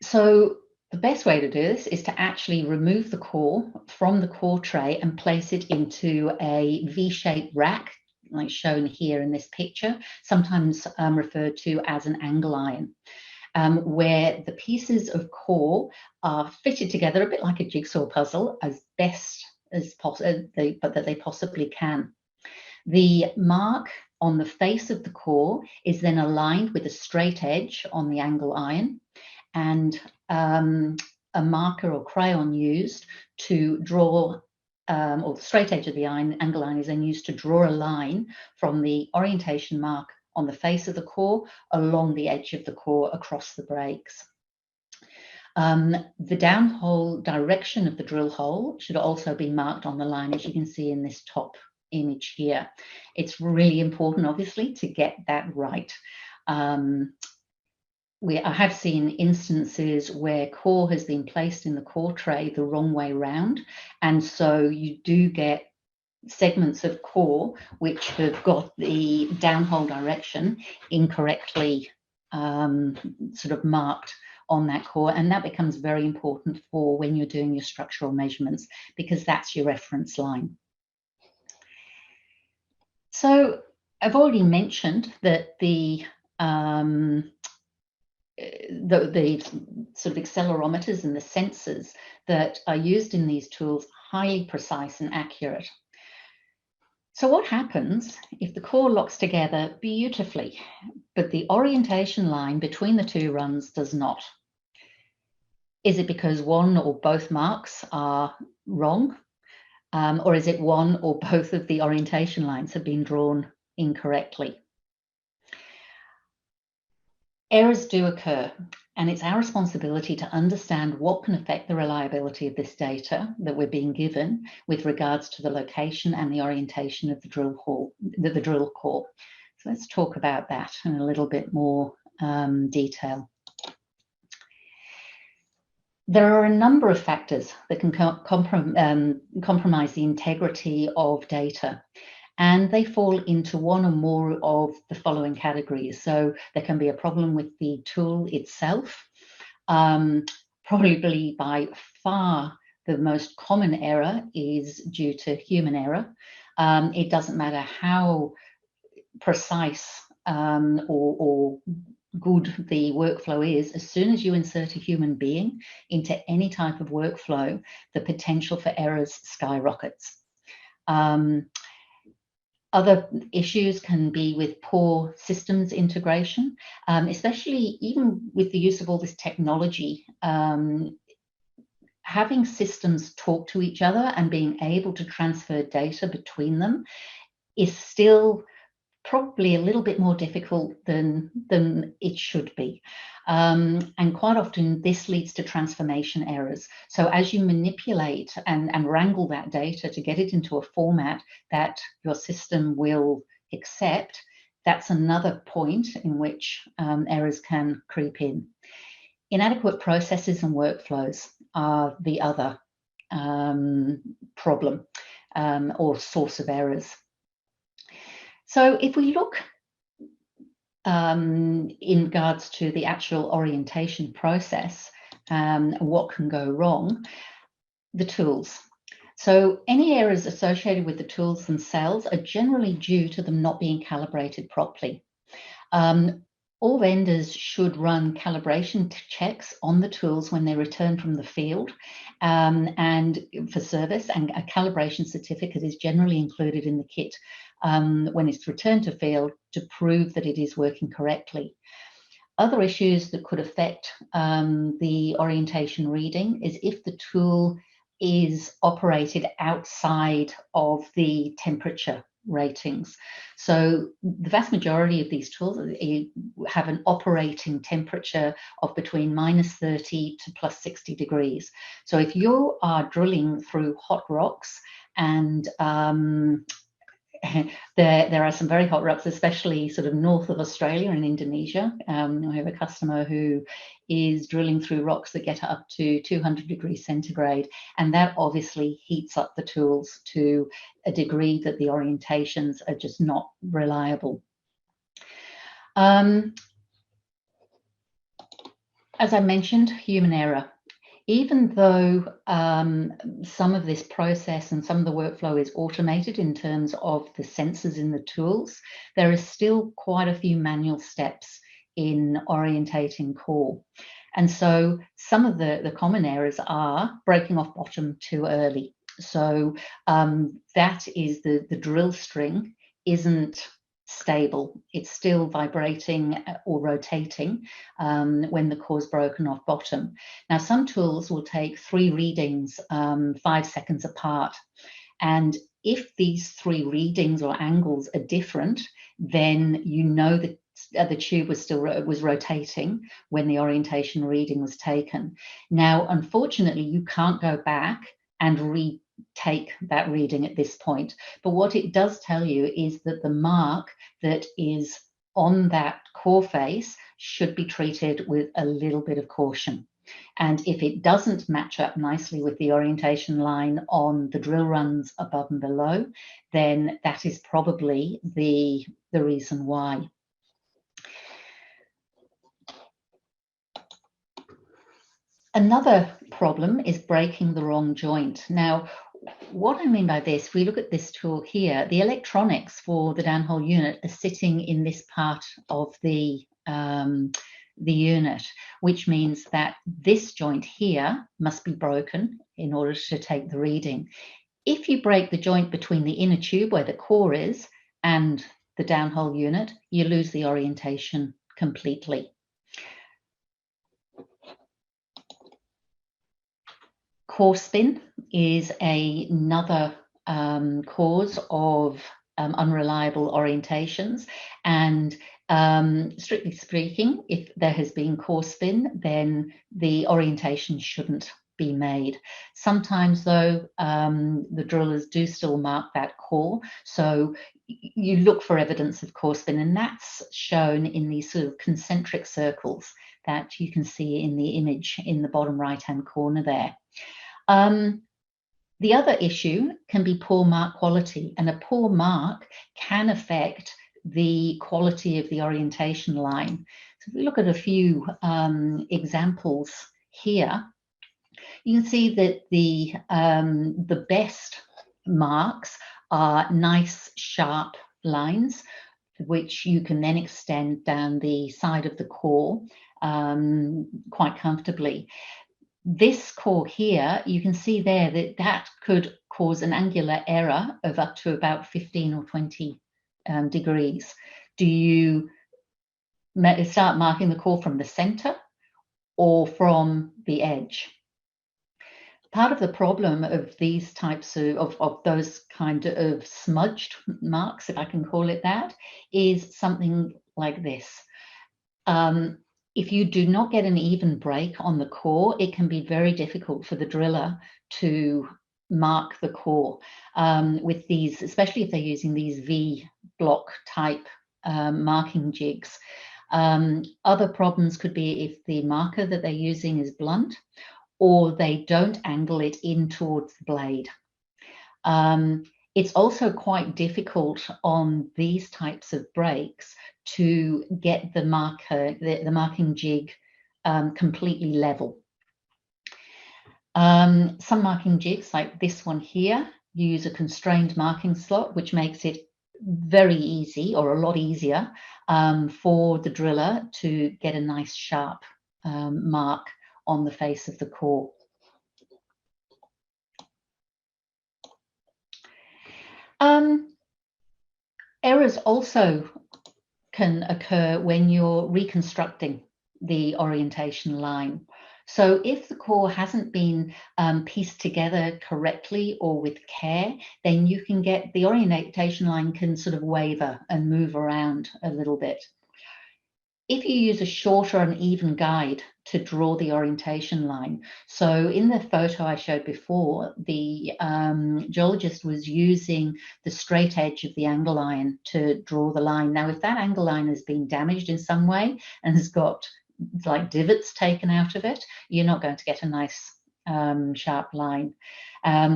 So the best way to do this is to actually remove the core from the core tray and place it into a V-shaped rack, like shown here in this picture, sometimes referred to as an angle iron, where the pieces of core are fitted together a bit like a jigsaw puzzle as best as possible, but that they possibly can. The mark on the face of the core is then aligned with a straight edge on the angle iron, and a marker or crayon used to draw, or the straight edge of the angle iron is then used to draw a line from the orientation mark on the face of the core along the edge of the core across the breaks. The downhole direction of the drill hole should also be marked on the line, as you can see in this top image here. It's really important, obviously, to get that right. I have seen instances where core has been placed in the core tray the wrong way round, and so you do get segments of core which have got the downhole direction incorrectly sort of marked on that core, and that becomes very important for when you're doing your structural measurements, because that's your reference line. So I've already mentioned that the sort of accelerometers and the sensors that are used in these tools are highly precise and accurate. So what happens if the core locks together beautifully, but the orientation line between the two runs does not? Is it because one or both marks are wrong? Or is it one or both of the orientation lines have been drawn incorrectly? Errors do occur, and it's our responsibility to understand what can affect the reliability of this data that we're being given with regards to the location and the orientation of the drill core. So let's talk about that in a little bit more detail. There are a number of factors that can compromise the integrity of data, and they fall into one or more of the following categories. So there can be a problem with the tool itself. Probably by far the most common error is due to human error. It doesn't matter how precise or good the workflow is, as soon as you insert a human being into any type of workflow, the potential for errors skyrockets. Other issues can be with poor systems integration, especially even with the use of all this technology. Having systems talk to each other and being able to transfer data between them is still probably a little bit more difficult than it should be. And quite often this leads to transformation errors. So as you manipulate and wrangle that data to get it into a format that your system will accept, that's another point in which errors can creep in. Inadequate processes and workflows are the other problem or source of errors. So if we look in regards to the actual orientation process, what can go wrong, the tools. So any errors associated with the tools themselves are generally due to them not being calibrated properly. All vendors should run calibration checks on the tools when they return from the field and for service, and a calibration certificate is generally included in the kit when it's returned to field to prove that it is working correctly. Other issues that could affect the orientation reading is if the tool is operated outside of the temperature ratings. So the vast majority of these tools have an operating temperature of between -30 to +60 degrees. So if you are drilling through hot rocks, and there are some very hot rocks, especially sort of north of Australia and Indonesia. I have a customer who is drilling through rocks that get up to 200 degrees centigrade, and that obviously heats up the tools to a degree that the orientations are just not reliable. As I mentioned, human error. Even though some of this process and some of the workflow is automated in terms of the sensors in the tools, there is still quite a few manual steps in orientating core. And so some of the common errors are breaking off bottom too early. So that is the drill string isn't stable. It's still vibrating or rotating when the core's broken off bottom. Now, some tools will take 3 readings 5 seconds apart. And if these 3 readings or angles are different, then you know that the tube was rotating when the orientation reading was taken. Now, unfortunately, you can't go back and retake that reading at this point. But what it does tell you is that the mark that is on that core face should be treated with a little bit of caution. And if it doesn't match up nicely with the orientation line on the drill runs above and below, then that is probably the reason why. Another problem is breaking the wrong joint. Now, what I mean by this, if we look at this tool here, the electronics for the downhole unit are sitting in this part of the unit, which means that this joint here must be broken in order to take the reading. If you break the joint between the inner tube where the core is and the downhole unit, you lose the orientation completely. Core spin is another cause of unreliable orientations, and strictly speaking, if there has been core spin, then the orientation shouldn't be made. Sometimes though, the drillers do still mark that core, so you look for evidence of core spin, and that's shown in these sort of concentric circles that you can see in the image in the bottom right hand corner there. The other issue can be poor mark quality, and a poor mark can affect the quality of the orientation line. So if we look at a few examples here, You can see that the best marks are nice sharp lines, which you can then extend down the side of the core quite comfortably. This core here, you can see there that that could cause an angular error of up to about 15 or 20 degrees. Do you start marking the core from the center or from the edge? Part of the problem of these types of those kind of smudged marks, if I can call it that, is something like this. If you do not get an even break on the core, it can be very difficult for the driller to mark the core with these, especially if they're using these V block type marking jigs. Other problems could be if the marker that they're using is blunt, or they don't angle it in towards the blade. It's also quite difficult on these types of breaks to get the marker, the marking jig completely level. Some marking jigs, like this one here, use a constrained marking slot, which makes it very easy, or a lot easier, for the driller to get a nice sharp mark on the face of the core. Errors also can occur when you're reconstructing the orientation line. So if the core hasn't been pieced together correctly or with care, then you can get the orientation line can sort of waver and move around a little bit. If you use a shorter and even guide to draw the orientation line, so in the photo I showed before, the geologist was using the straight edge of the angle iron to draw the line. Now, if that angle iron has been damaged in some way and has got like divots taken out of it, you're not going to get a nice sharp line.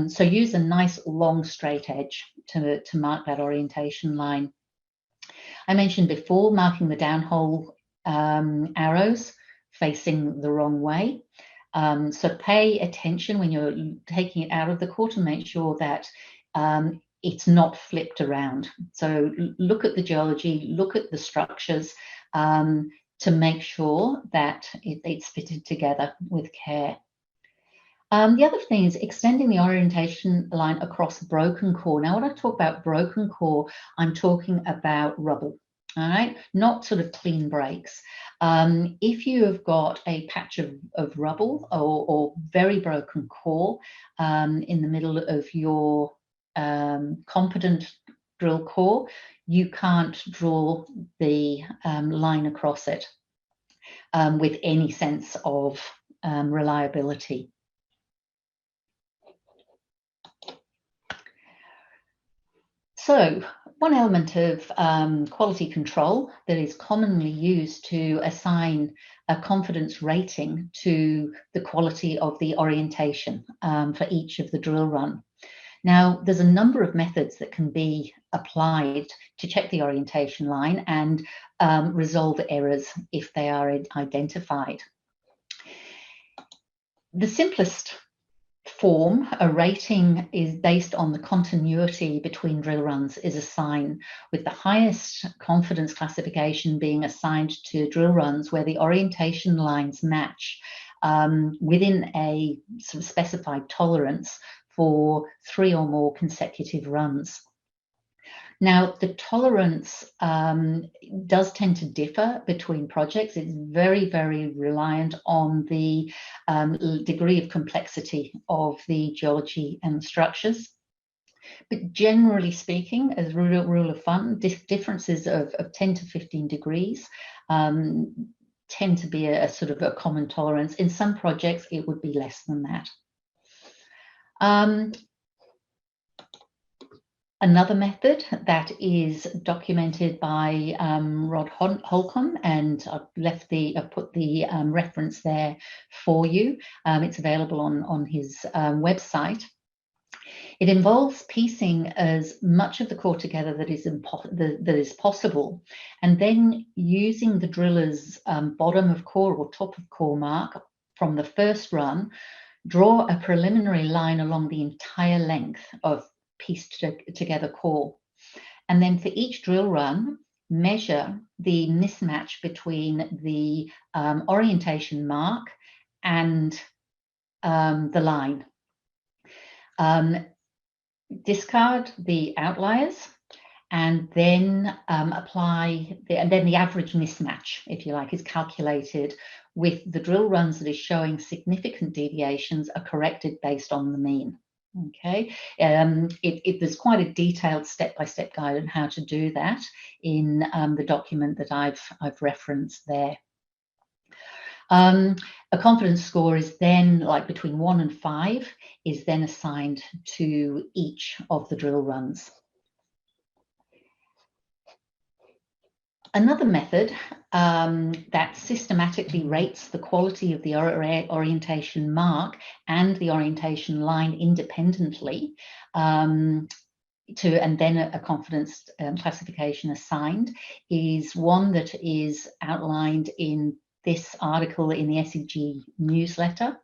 So use a nice long straight edge to mark that orientation line. I mentioned before marking the downhole arrows facing the wrong way. So pay attention when you're taking it out of the core to make sure that it's not flipped around. So look at the geology, look at the structures to make sure that it's fitted together with care. The other thing is extending the orientation line across broken core. Now, when I talk about broken core, I'm talking about rubble. All right, not sort of clean breaks. If you have got a patch of rubble or very broken core in the middle of your competent drill core, you can't draw the line across it with any sense of reliability. So, one element of quality control that is commonly used to assign a confidence rating to the quality of the orientation for each of the drill run. Now, there's a number of methods that can be applied to check the orientation line and resolve errors if they are identified. The simplest form, a rating, is based on the continuity between drill runs is assigned, with the highest confidence classification being assigned to drill runs where the orientation lines match within a sort of specified tolerance for 3 or more consecutive runs. Now, the tolerance does tend to differ between projects. It's very, very reliant on the degree of complexity of the geology and structures. But generally speaking, as a rule of thumb, differences of 10 to 15 degrees tend to be a sort of a common tolerance. In some projects, it would be less than that. Another method that is documented by Rod Holcomb, and I've put the reference there for you. It's available on his website. It involves piecing as much of the core together that is possible, and then using the driller's bottom of core or top of core mark from the first run draw a preliminary line along the entire length of pieced together core. And then for each drill run, measure the mismatch between the orientation mark and the line. Discard the outliers and then apply, and then the average mismatch, if you like, is calculated with the drill runs that is showing significant deviations are corrected based on the mean. Okay, there's quite a detailed step-by-step guide on how to do that in the document that I've referenced there. A confidence score is then, like between 1 and 5, is then assigned to each of the drill runs. Another method that systematically rates the quality of the orientation mark and the orientation line independently, and then a confidence classification assigned, is one that is outlined in this article in the SEG newsletter.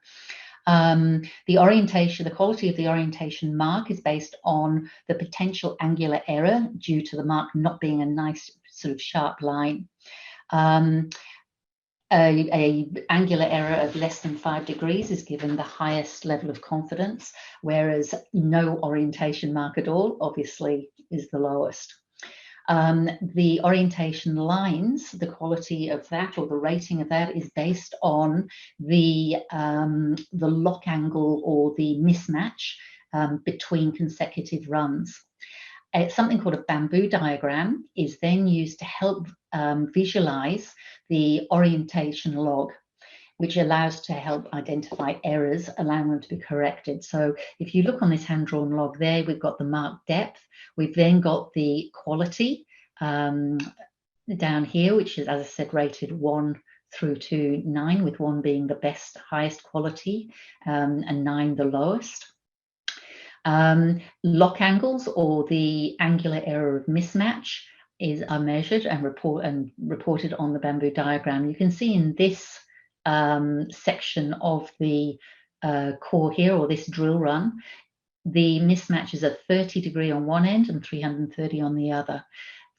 The quality of the orientation mark is based on the potential angular error due to the mark not being a nice sort of sharp line. A angular error of less than 5 degrees is given the highest level of confidence, whereas no orientation mark at all obviously is the lowest. The orientation lines, the quality of that or the rating of that is based on the lock angle or the mismatch between consecutive runs. Something called a bamboo diagram is then used to help visualize the orientation log, which allows to help identify errors, allowing them to be corrected. So if you look on this hand-drawn log there, we've got the mark depth. We've then got the quality down here, which is, as I said, rated 1 through to 9, with 1 being the best, highest quality, and 9 the lowest. Lock angles, or the angular error of mismatch, are measured and reported on the bamboo diagram. You can see in this section of the core here, or this drill run, the mismatch is at 30 degree on one end and 330 on the other.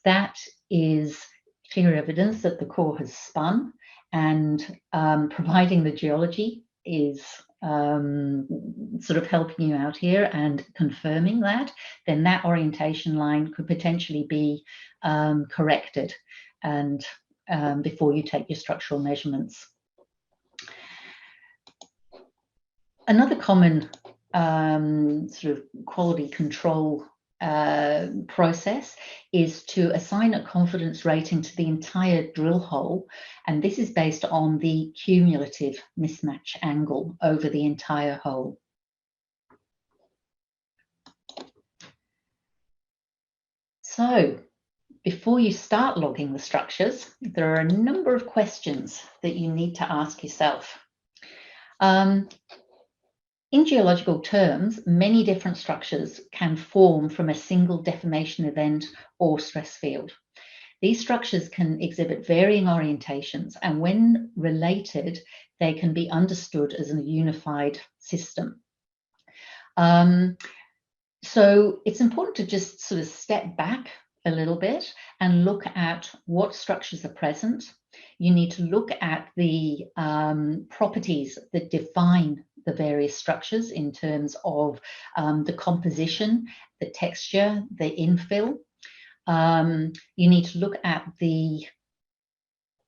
That is clear evidence that the core has spun, and providing the geology is sort of helping you out here and confirming that, then that orientation line could potentially be corrected and before you take your structural measurements. Another common sort of quality control process is to assign a confidence rating to the entire drill hole, and this is based on the cumulative mismatch angle over the entire hole. So before you start logging the structures, there are a number of questions that you need to ask yourself. In geological terms, many different structures can form from a single deformation event or stress field. These structures can exhibit varying orientations, and when related, they can be understood as a unified system. So it's important to just sort of step back a little bit and look at what structures are present. You need to look at the properties that define the various structures in terms of the composition, the texture, the infill. You need to look at the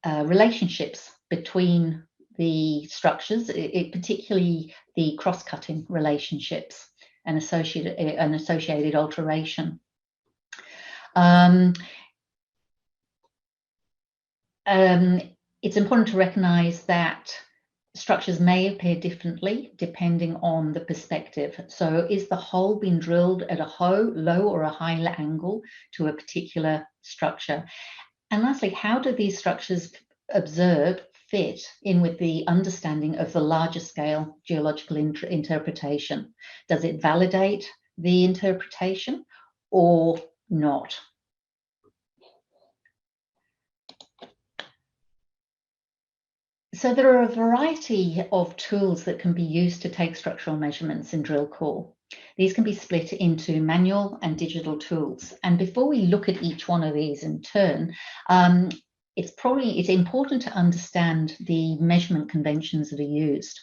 relationships between the structures, particularly the cross-cutting relationships and associated alteration. It's important to recognize that structures may appear differently depending on the perspective. So is the hole being drilled at a low or a high angle to a particular structure? And lastly, how do these structures observed fit in with the understanding of the larger scale geological interpretation? Does it validate the interpretation or not? So there are a variety of tools that can be used to take structural measurements in drill core. These can be split into manual and digital tools. And before we look at each one of these in turn, it's important to understand the measurement conventions that are used.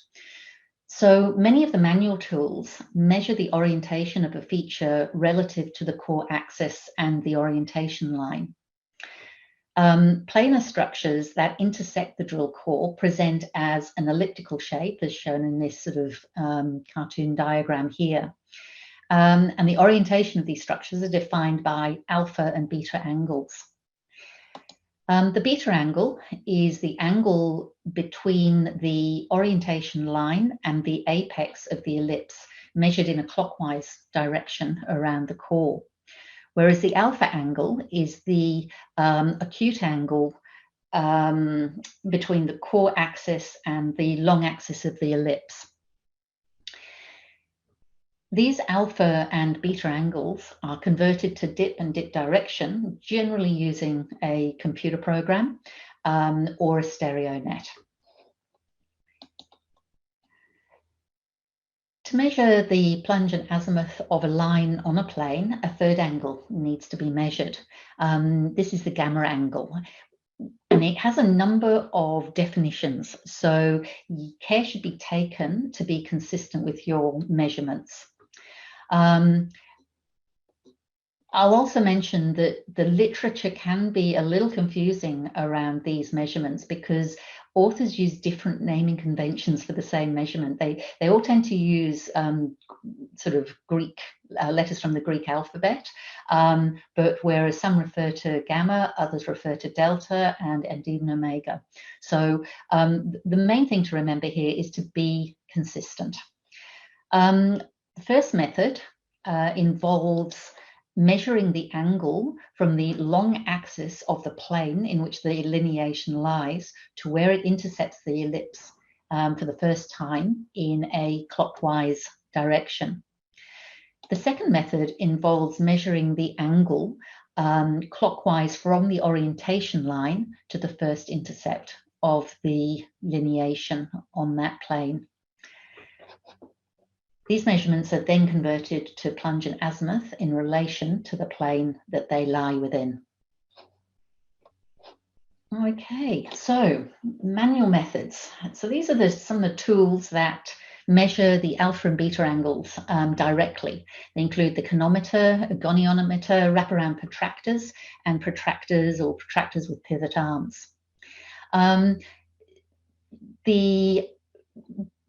So many of the manual tools measure the orientation of a feature relative to the core axis and the orientation line. Planar structures that intersect the drill core present as an elliptical shape, as shown in this sort of cartoon diagram here. And the orientation of these structures are defined by alpha and beta angles. The beta angle is the angle between the orientation line and the apex of the ellipse, measured in a clockwise direction around the core. Whereas the alpha angle is the acute angle between the core axis and the long axis of the ellipse. These alpha and beta angles are converted to dip and dip direction, generally using a computer program or a stereo net. To measure the plunge and azimuth of a line on a plane, a third angle needs to be measured. This is the gamma angle, and it has a number of definitions, so care should be taken to be consistent with your measurements. I'll also mention that the literature can be a little confusing around these measurements because authors use different naming conventions for the same measurement. They all tend to use sort of Greek letters from the Greek alphabet, but whereas some refer to gamma, others refer to delta and even omega. So the main thing to remember here is to be consistent. The first method involves measuring the angle from the long axis of the plane in which the lineation lies to where it intersects the ellipse for the first time in a clockwise direction. The second method involves measuring the angle clockwise from the orientation line to the first intercept of the lineation on that plane. These measurements are then converted to plunge and azimuth in relation to the plane that they lie within. Okay, so manual methods. So these are some of the tools that measure the alpha and beta angles directly. They include the chronometer, a goniometer, wraparound protractors, and protractors or protractors with pivot arms. The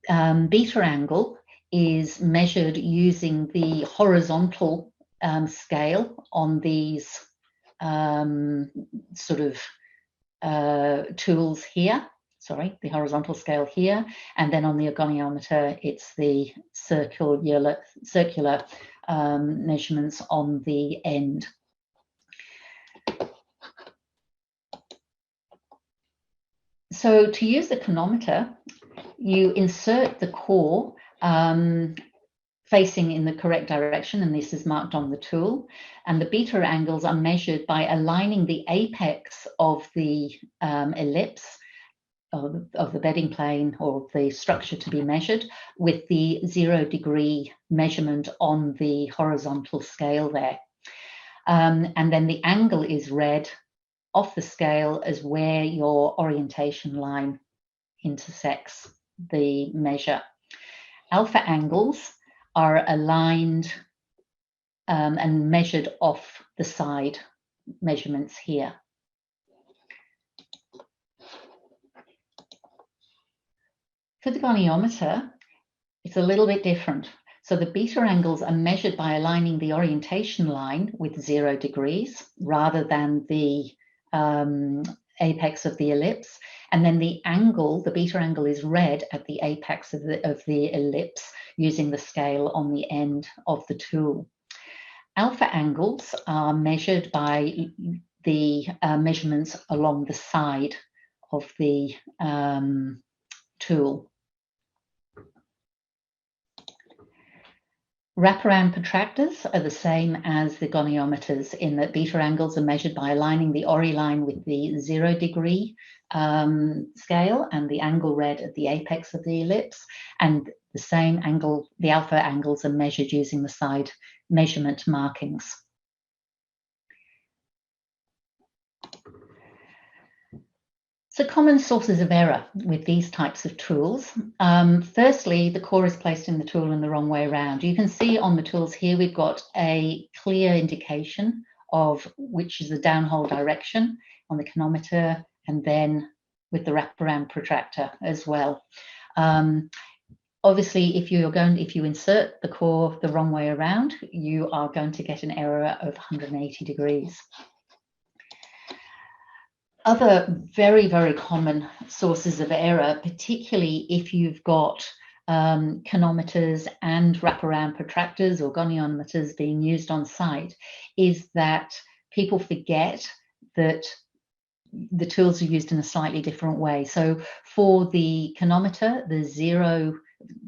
beta angle is measured using the horizontal scale on these sort of tools here. Sorry, the horizontal scale here, and then on the goniometer, it's the circular measurements on the end. So to use the chronometer, you insert the core facing in the correct direction, and this is marked on the tool. And the beta angles are measured by aligning the apex of the ellipse of the bedding plane or the structure to be measured with the 0 degree measurement on the horizontal scale there. And then the angle is read off the scale as where your orientation line intersects the measure. Alpha angles are aligned and measured off the side measurements here. For the goniometer, it's a little bit different. So the beta angles are measured by aligning the orientation line with 0 degrees rather than the apex of the ellipse. And then the angle, the beta angle, is read at the apex of the ellipse using the scale on the end of the tool. Alpha angles are measured by the measurements along the side of the tool. Wraparound protractors are the same as the goniometers in that beta angles are measured by aligning the ORI line with the 0 degree scale and the angle read at the apex of the ellipse, and the same angle, the alpha angles, are measured using the side measurement markings. So common sources of error with these types of tools. Firstly, the core is placed in the tool in the wrong way around. You can see on the tools here, we've got a clear indication of which is the downhole direction on the chronometer, and then with the wraparound protractor as well. Obviously, if you insert the core the wrong way around, you are going to get an error of 180 degrees. Other very, very common sources of error, particularly if you've got chronometers and wraparound protractors or goniometers being used on site, is that people forget that the tools are used in a slightly different way. So for the chronometer, the 0,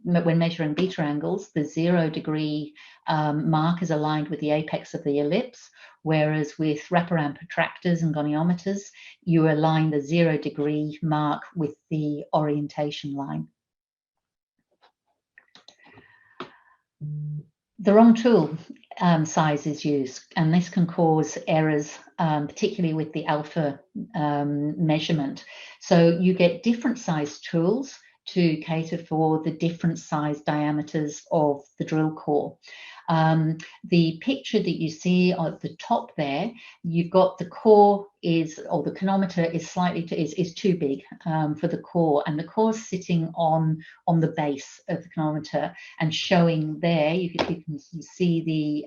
when measuring beta angles, the 0 degree mark is aligned with the apex of the ellipse, whereas with wraparound protractors and goniometers, you align the 0 degree mark with the orientation line. The wrong tool size is used, and this can cause errors, particularly with the alpha measurement. So you get different size tools to cater for the different size diameters of the drill core. The picture that you see at the top there, you've got the core or the chronometer is too big for the core, and the core is sitting on the base of the chronometer and showing there. You can see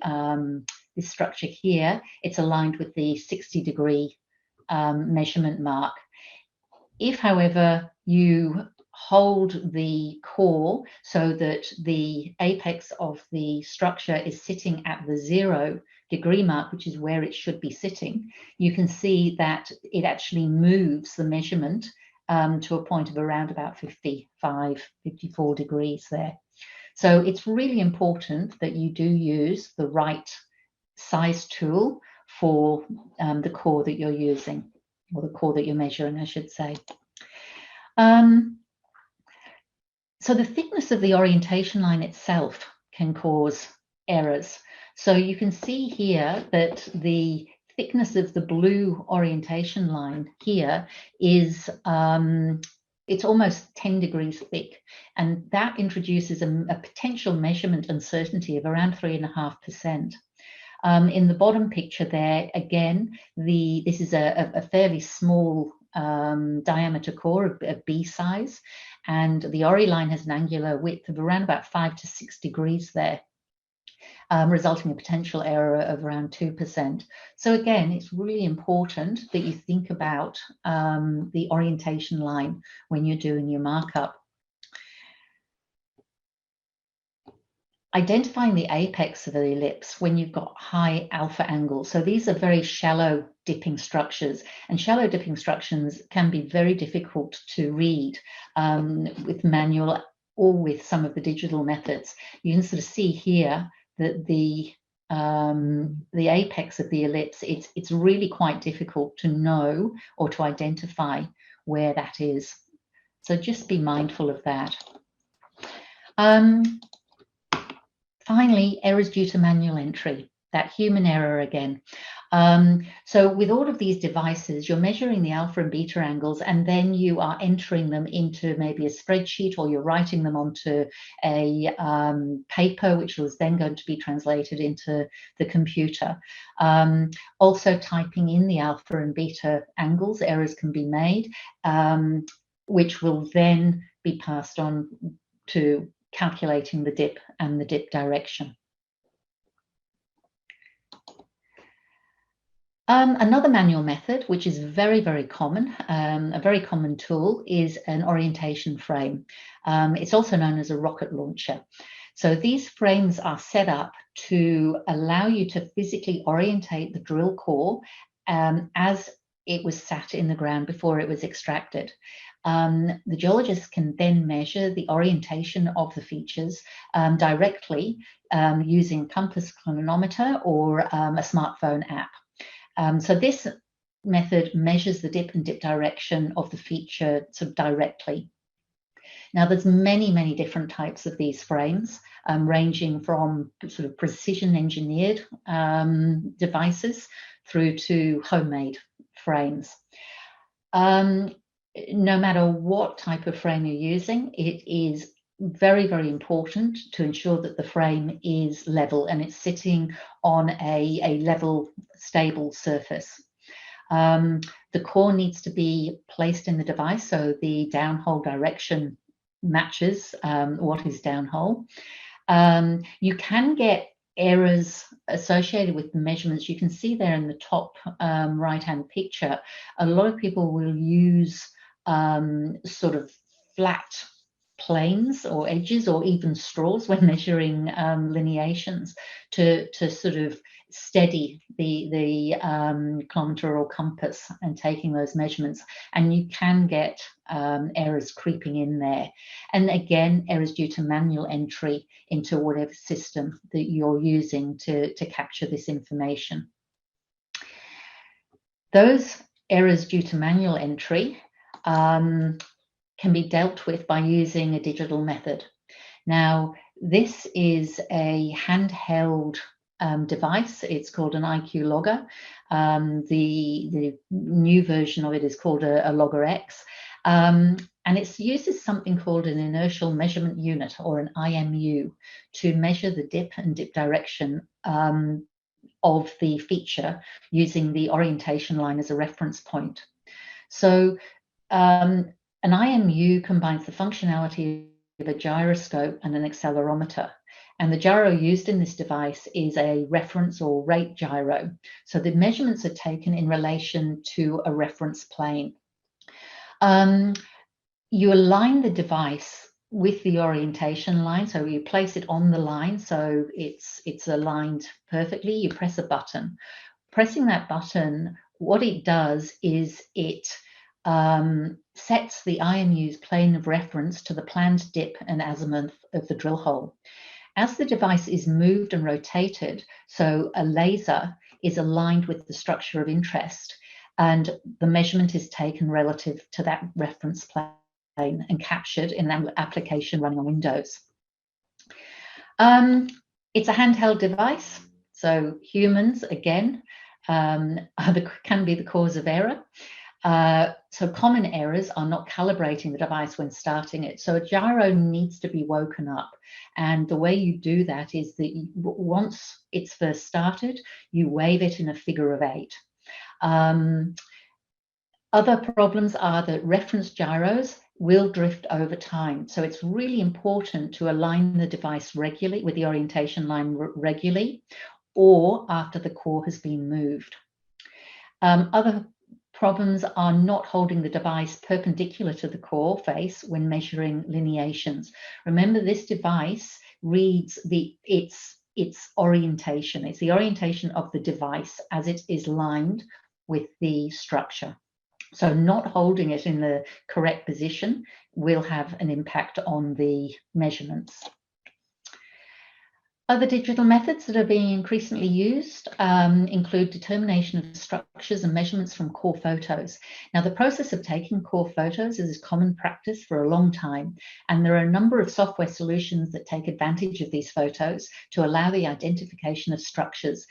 the structure here. It's aligned with the 60 degree measurement mark. If, however, you hold the core so that the apex of the structure is sitting at the 0 degree mark, which is where it should be sitting, you can see that it actually moves the measurement to a point of around about 55, 54 degrees there. So it's really important that you do use the right size tool for the core that you're using, or the core that you're measuring, I should say. So the thickness of the orientation line itself can cause errors. So you can see here that the thickness of the blue orientation line here is it's almost 10 degrees thick, and that introduces a potential measurement uncertainty of around 3.5%. In the bottom picture there, again, this is a fairly small diameter core of B size, and the ORI line has an angular width of around about 5 to 6 degrees there, resulting in a potential error of around 2%. So again, it's really important that you think about the orientation line when you're doing your markup. Identifying the apex of the ellipse when you've got high alpha angles. So these are very shallow dipping structures, and shallow dipping structures can be very difficult to read with manual or with some of the digital methods. You can sort of see here that the apex of the ellipse, it's really quite difficult to know or to identify where that is. So just be mindful of that. Finally, errors due to manual entry, that human error again. So with all of these devices, you're measuring the alpha and beta angles, and then you are entering them into maybe a spreadsheet, or you're writing them onto a paper, which was then going to be translated into the computer. Also typing in the alpha and beta angles, errors can be made, which will then be passed on to calculating the dip and the dip direction. Another manual method, which is very, very common, a very common tool, is an orientation frame. It's also known as a rocket launcher. So these frames are set up to allow you to physically orientate the drill core as it was sat in the ground before it was extracted. The geologist can then measure the orientation of the features directly using a compass chronometer or a smartphone app. So this method measures the dip and dip direction of the feature sort of directly. Now, there's many different types of these frames, ranging from sort of precision engineered devices through to homemade frames. No matter what type of frame you're using, it is very important to ensure that the frame is level and it's sitting on a level, stable surface. The core needs to be placed in the device so the downhole direction matches what is downhole. You can get errors associated with the measurements. You can see there in the top right-hand picture, a lot of people will use sort of flat planes or edges or even straws when measuring lineations to sort of steady the chronometer or compass and taking those measurements, and you can get errors creeping in there, and again errors due to manual entry into whatever system that you're using to capture this information. Those errors due to manual entry can be dealt with by using a digital method. Now, this is a handheld device. It's called an IQ logger. The new version of it is called a Logger X. And it uses something called an inertial measurement unit, or an IMU, to measure the dip and dip direction of the feature using the orientation line as a reference point. So an IMU combines the functionality of a gyroscope and an accelerometer. And the gyro used in this device is a reference or rate gyro. So the measurements are taken in relation to a reference plane. You align the device with the orientation line. So you place it on the line so it's aligned perfectly. You press a button. Pressing that button, what it does is it sets the IMU's plane of reference to the planned dip and azimuth of the drill hole. As the device is moved and rotated, so a laser is aligned with the structure of interest, and the measurement is taken relative to that reference plane and captured in an application running on Windows. It's a handheld device, so humans, again, can be the cause of error. So common errors are not calibrating the device when starting it. So a gyro needs to be woken up. And the way you do that is that once it's first started, you wave it in a figure of 8. Other problems are that reference gyros will drift over time. So it's really important to align the device regularly with the orientation line regularly, or after the core has been moved. Other problems are not holding the device perpendicular to the core face when measuring lineations. Remember, this device reads its orientation. It's the orientation of the device as it is lined with the structure. So not holding it in the correct position will have an impact on the measurements. Other digital methods that are being increasingly used include determination of structures and measurements from core photos. Now, the process of taking core photos is a common practice for a long time, and there are a number of software solutions that take advantage of these photos to allow the identification of structures,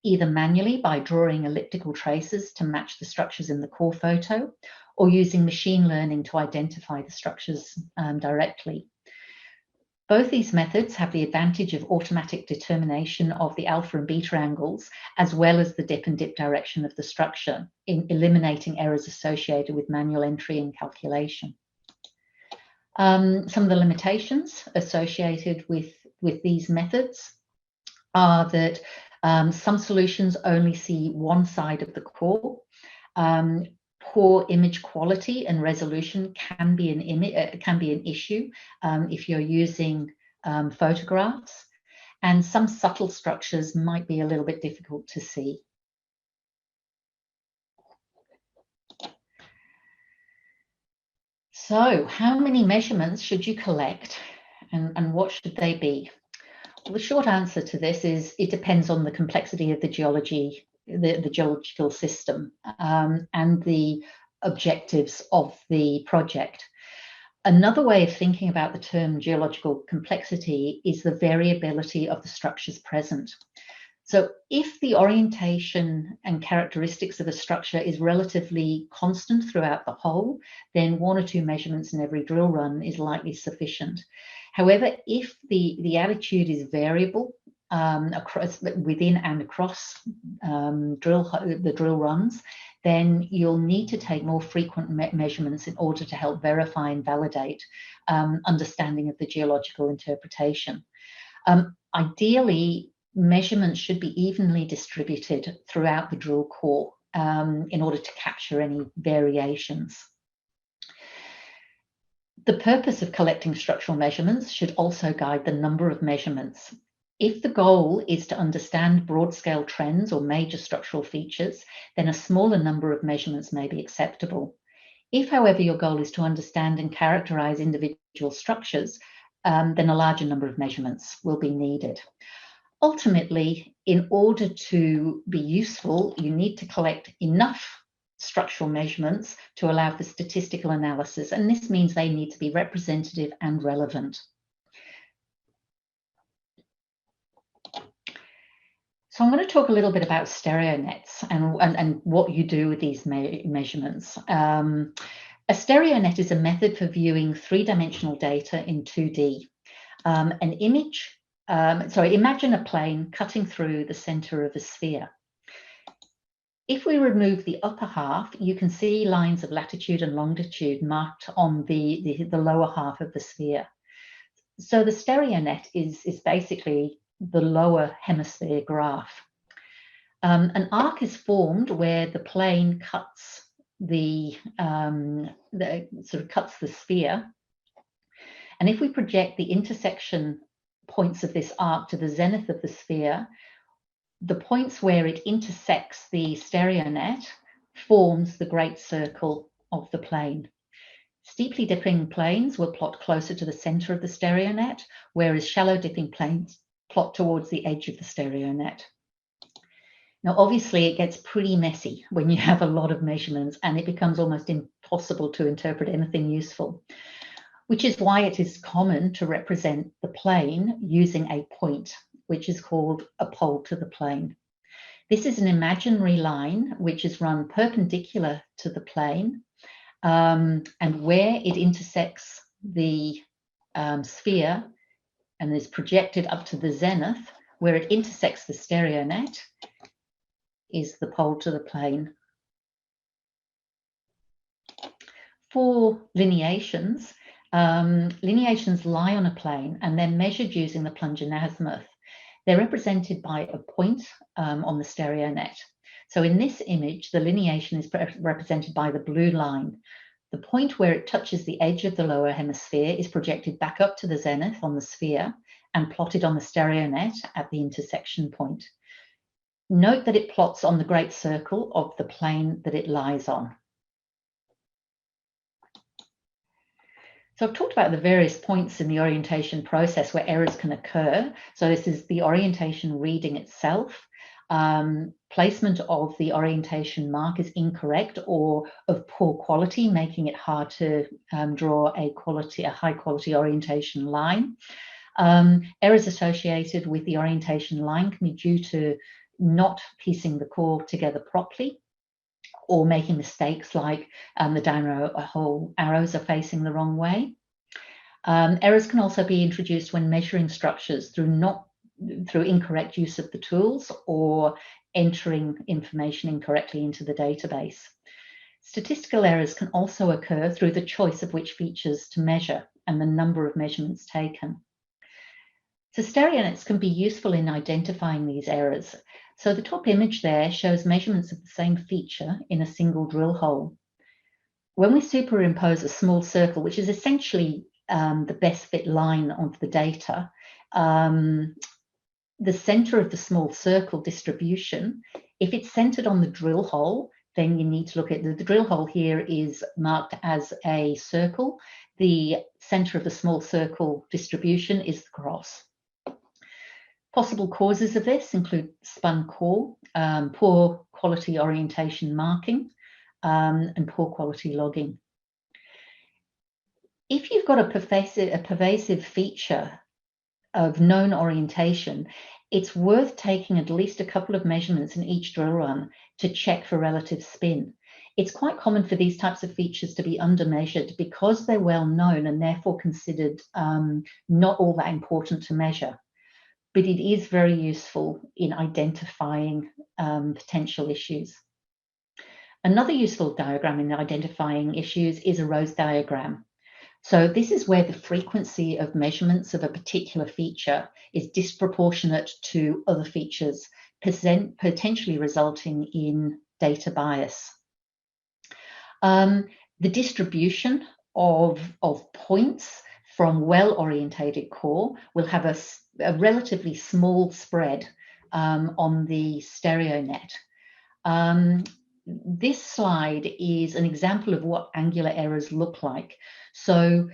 either manually by drawing elliptical traces to match the structures in the core photo, or using machine learning to identify the structures directly. Both these methods have the advantage of automatic determination of the alpha and beta angles, as well as the dip and dip direction of the structure, in eliminating errors associated with manual entry and calculation. Some of the limitations associated with these methods are that some solutions only see one side of the core. Poor image quality and resolution can be an issue if you're using photographs, and some subtle structures might be a little bit difficult to see. So how many measurements should you collect and what should they be? Well, the short answer to this is it depends on the complexity of the geology, the geological system, and the objectives of the project. Another way of thinking about the term geological complexity is the variability of the structures present. So if the orientation and characteristics of a structure is relatively constant throughout the whole, then 1 or 2 measurements in every drill run is likely sufficient. However, if the attitude is variable across, within and across the drill runs, then you'll need to take more frequent measurements in order to help verify and validate understanding of the geological interpretation. Ideally, measurements should be evenly distributed throughout the drill core in order to capture any variations. The purpose of collecting structural measurements should also guide the number of measurements. If the goal is to understand broad-scale trends or major structural features, then a smaller number of measurements may be acceptable. If, however, your goal is to understand and characterize individual structures, then a larger number of measurements will be needed. Ultimately, in order to be useful, you need to collect enough structural measurements to allow for statistical analysis, and this means they need to be representative and relevant. So I'm going to talk a little bit about stereo nets and what you do with these measurements. A stereo net is a method for viewing 3-dimensional data in 2D. Imagine a plane cutting through the center of a sphere. If we remove the upper half, you can see lines of latitude and longitude marked on the lower half of the sphere. So the stereo net is basically the lower hemisphere graph. An arc is formed where the plane cuts cuts the sphere. And if we project the intersection points of this arc to the zenith of the sphere, the points where it intersects the stereo net forms the great circle of the plane. Steeply dipping planes will plot closer to the center of the stereo net, whereas shallow dipping planes plot towards the edge of the stereo net. Now, obviously, it gets pretty messy when you have a lot of measurements and it becomes almost impossible to interpret anything useful, which is why it is common to represent the plane using a point, which is called a pole to the plane. This is an imaginary line which is run perpendicular to the plane, and where it intersects the sphere and is projected up to the zenith, where it intersects the stereo net, is the pole to the plane. For lineations, lineations lie on a plane and they're measured using the plunger and azimuth. They're represented by a point on the stereo net. So in this image, the lineation is represented by the blue line. The point where it touches the edge of the lower hemisphere is projected back up to the zenith on the sphere and plotted on the stereo net at the intersection point. Note that it plots on the great circle of the plane that it lies on. So I've talked about the various points in the orientation process where errors can occur. So this is the orientation reading itself. Placement of the orientation mark is incorrect or of poor quality, making it hard to draw a high quality orientation line. Errors associated with the orientation line can be due to not piecing the core together properly, or making mistakes like the down hole arrows are facing the wrong way. Errors can also be introduced when measuring structures through incorrect use of the tools or entering information incorrectly into the database. Statistical errors can also occur through the choice of which features to measure and the number of measurements taken. So stereo nets can be useful in identifying these errors. So the top image there shows measurements of the same feature in a single drill hole. When we superimpose a small circle, which is essentially the best fit line onto the data, the center of the small circle distribution, if it's centered on the drill hole, then you need to look at the drill hole here is marked as a circle. The center of the small circle distribution is the cross. Possible causes of this include spun core, poor quality orientation marking, and poor quality logging. If you've got a pervasive feature of known orientation, it's worth taking at least a couple of measurements in each drill run to check for relative spin. It's quite common for these types of features to be undermeasured because they're well known and therefore considered not all that important to measure. But it is very useful in identifying potential issues. Another useful diagram in identifying issues is a Rose diagram. So this is where the frequency of measurements of a particular feature is disproportionate to other features, potentially resulting in data bias. The distribution of points from well-orientated core will have a relatively small spread on the stereo net. This slide is an example of what angular errors look like. So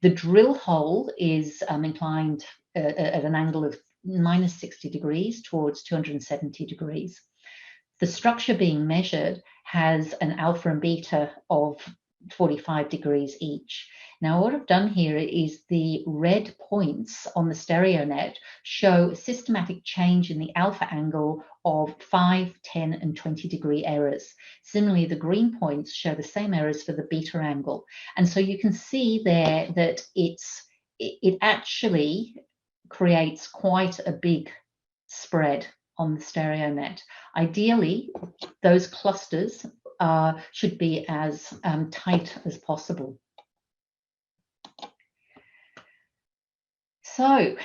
the drill hole is inclined at an angle of -60 degrees towards 270 degrees. The structure being measured has an alpha and beta of 45 degrees each. Now, what I've done here is the red points on the stereo net show a systematic change in the alpha angle of 5, 10, and 20 degree errors. Similarly, the green points show the same errors for the beta angle. And so you can see there that it actually creates quite a big spread on the stereo net. Ideally, those clusters should be as tight as possible. So,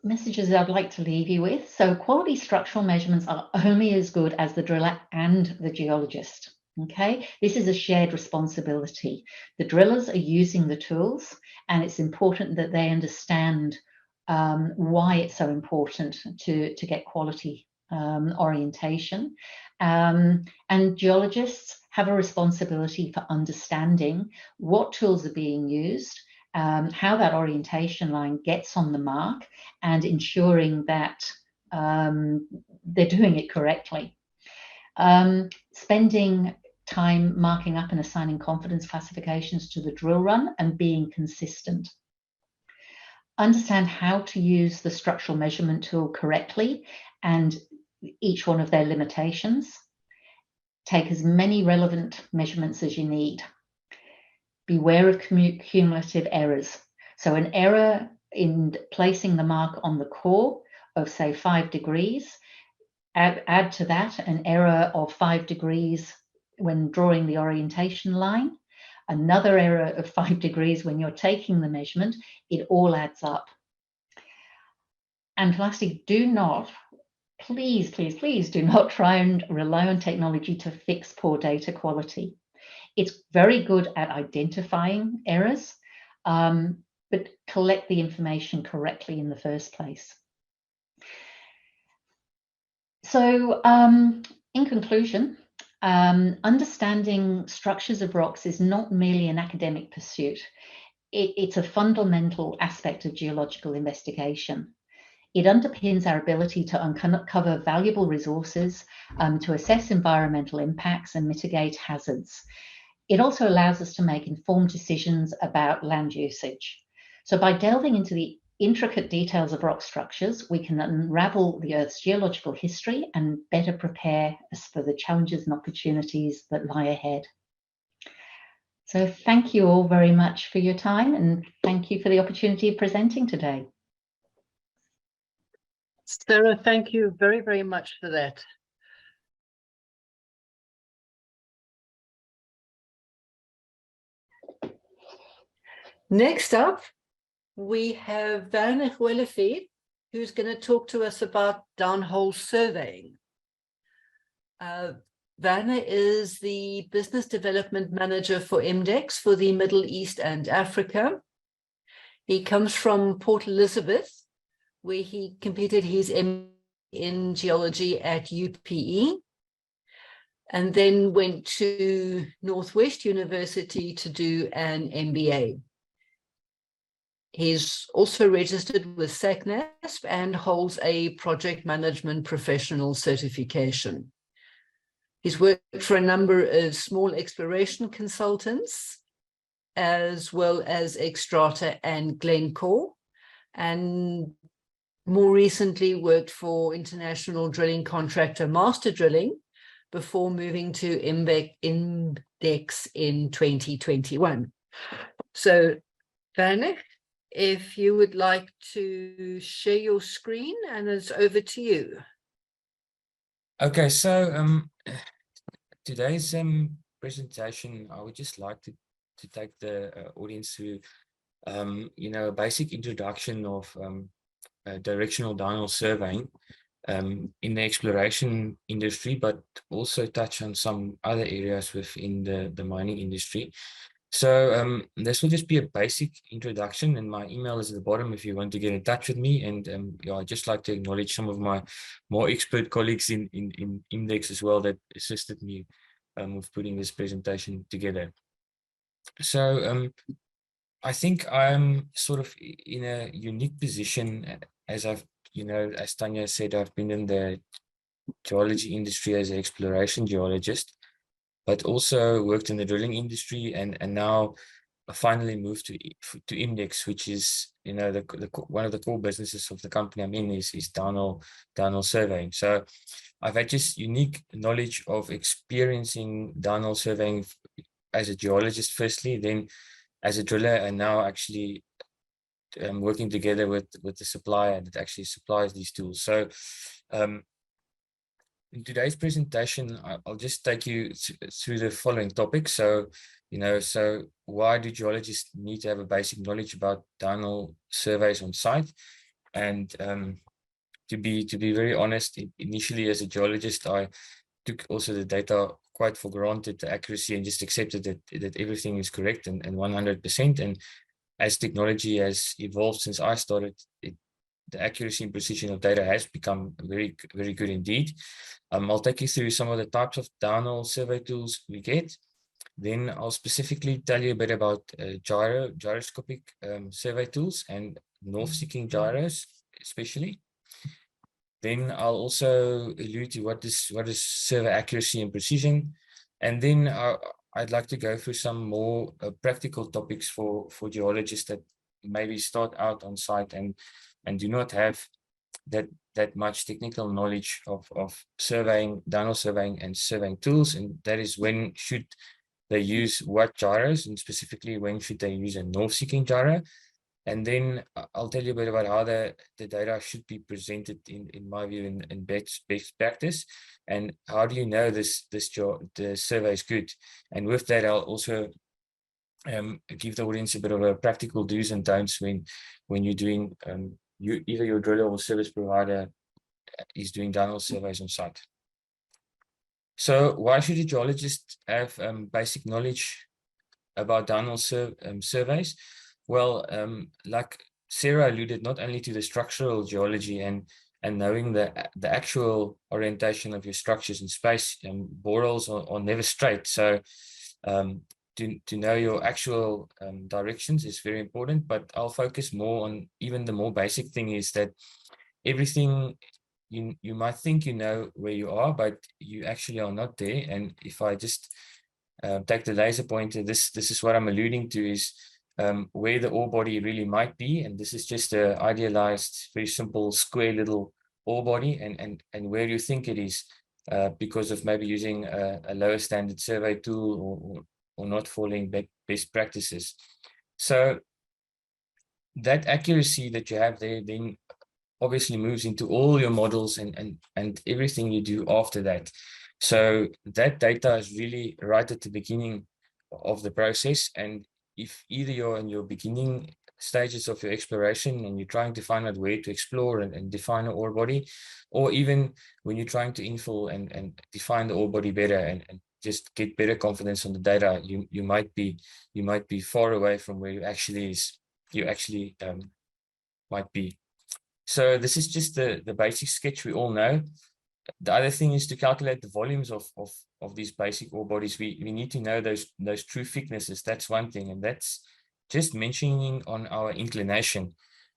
messages I'd like to leave you with. So, quality structural measurements are only as good as the driller and the geologist. Okay, this is a shared responsibility. The drillers are using the tools, and it's important that they understand why it's so important to get quality orientation. And geologists have a responsibility for understanding what tools are being used, how that orientation line gets on the mark, and ensuring that they're doing it correctly. Spending time marking up and assigning confidence classifications to the drill run and being consistent. Understand how to use the structural measurement tool correctly and each one of their limitations. Take as many relevant measurements as you need. Beware of cumulative errors. So an error in placing the mark on the core of, say, 5 degrees, add to that an error of 5 degrees when drawing the orientation line, another error of 5 degrees when you're taking the measurement, it all adds up. And lastly, do not, please do not try and rely on technology to fix poor data quality. It's very good at identifying errors, but collect the information correctly in the first place. So in conclusion, understanding structures of rocks is not merely an academic pursuit. It's a fundamental aspect of geological investigation. It underpins our ability to uncover valuable resources, to assess environmental impacts and mitigate hazards. It also allows us to make informed decisions about land usage. So by delving into the intricate details of rock structures, we can unravel the Earth's geological history and better prepare us for the challenges and opportunities that lie ahead. So thank you all very much for your time, and thank you for the opportunity of presenting today. Sarah, thank you very, very much for that. Next up, we have Werner Huelefeld, who's going to talk to us about downhole surveying. Werner is the Business Development Manager for MDEX for the Middle East and Africa. He comes from Port Elizabeth, where he completed his MA in geology at UPE. and then went to Northwest University to do an MBA. He's also registered with SACNASP and holds a project management professional certification. He's worked for a number of small exploration consultants, as well as Xstrata and Glencore, and more recently worked for international drilling contractor Master Drilling before moving to Index in 2021. So, Werner, if you would like to share your screen, and it's over to you. Okay, so today's presentation, I would just like to take the audience through, a basic introduction of directional downhole surveying in the exploration industry, but also touch on some other areas within the mining industry. So this will just be a basic introduction, and my email is at the bottom if you want to get in touch with me. And I'd just like to acknowledge some of my more expert colleagues in Index as well that assisted me with putting this presentation together. So I think I'm sort of in a unique position, as I've, as Tanya said, I've been in the geology industry as an exploration geologist, but also worked in the drilling industry, and now I finally moved to Index, which is, one of the core businesses of the company I'm in is downhole surveying. So I've had just unique knowledge of experiencing downhole surveying as a geologist firstly, then as a driller, and now actually working together with the supplier that actually supplies these tools. So in today's presentation, I'll just take you through the following topics. So, so why do geologists need to have a basic knowledge about downhole surveys on site? And to be very honest, initially as a geologist, I took also the data quite for granted, the accuracy, and just accepted that everything is correct and 100%. And as technology has evolved since I started, the accuracy and precision of data has become very, very good indeed. I'll take you through some of the types of downhole survey tools we get. Then I'll specifically tell you a bit about gyroscopic survey tools and north-seeking gyros, especially. Then I'll also allude to what is survey accuracy and precision. And then I'd like to go through some more practical topics for geologists that maybe start out on site and do not have that much technical knowledge of surveying, downhole surveying and surveying tools. And that is, when should they use what gyros, and specifically when should they use a north-seeking gyro. And then I'll tell you a bit about how the data should be presented in my view in best practice, and how do you know the survey is good. And with that, I'll also give the audience a bit of a practical do's and don'ts when you're doing either your driller or service provider is doing downhole surveys on site. So why should a geologist have basic knowledge about downhole surveys? Well, like Sarah alluded, not only to the structural geology and knowing the actual orientation of your structures in space, boreholes are never straight. So to know your actual directions is very important, but I'll focus more on even the more basic thing is that everything you might think you know where you are, but you actually are not there. And if I just take the laser pointer, this is what I'm alluding to, is where the ore body really might be. And this is just an idealized, very simple square little ore body, and where you think it is because of maybe using a lower standard survey tool or not following best practices. So that accuracy that you have there then obviously moves into all your models and everything you do after that. So that data is really right at the beginning of the process. And if either you're in your beginning stages of your exploration and you're trying to find out where to explore and define an ore body, or even when you're trying to infill and define the ore body better and just get better confidence on the data, you might be far away from where you actually might be. So this is just the basic sketch we all know. The other thing is to calculate the volumes of of these basic ore bodies, we need to know those true thicknesses. That's one thing, and that's just mentioning on our inclination.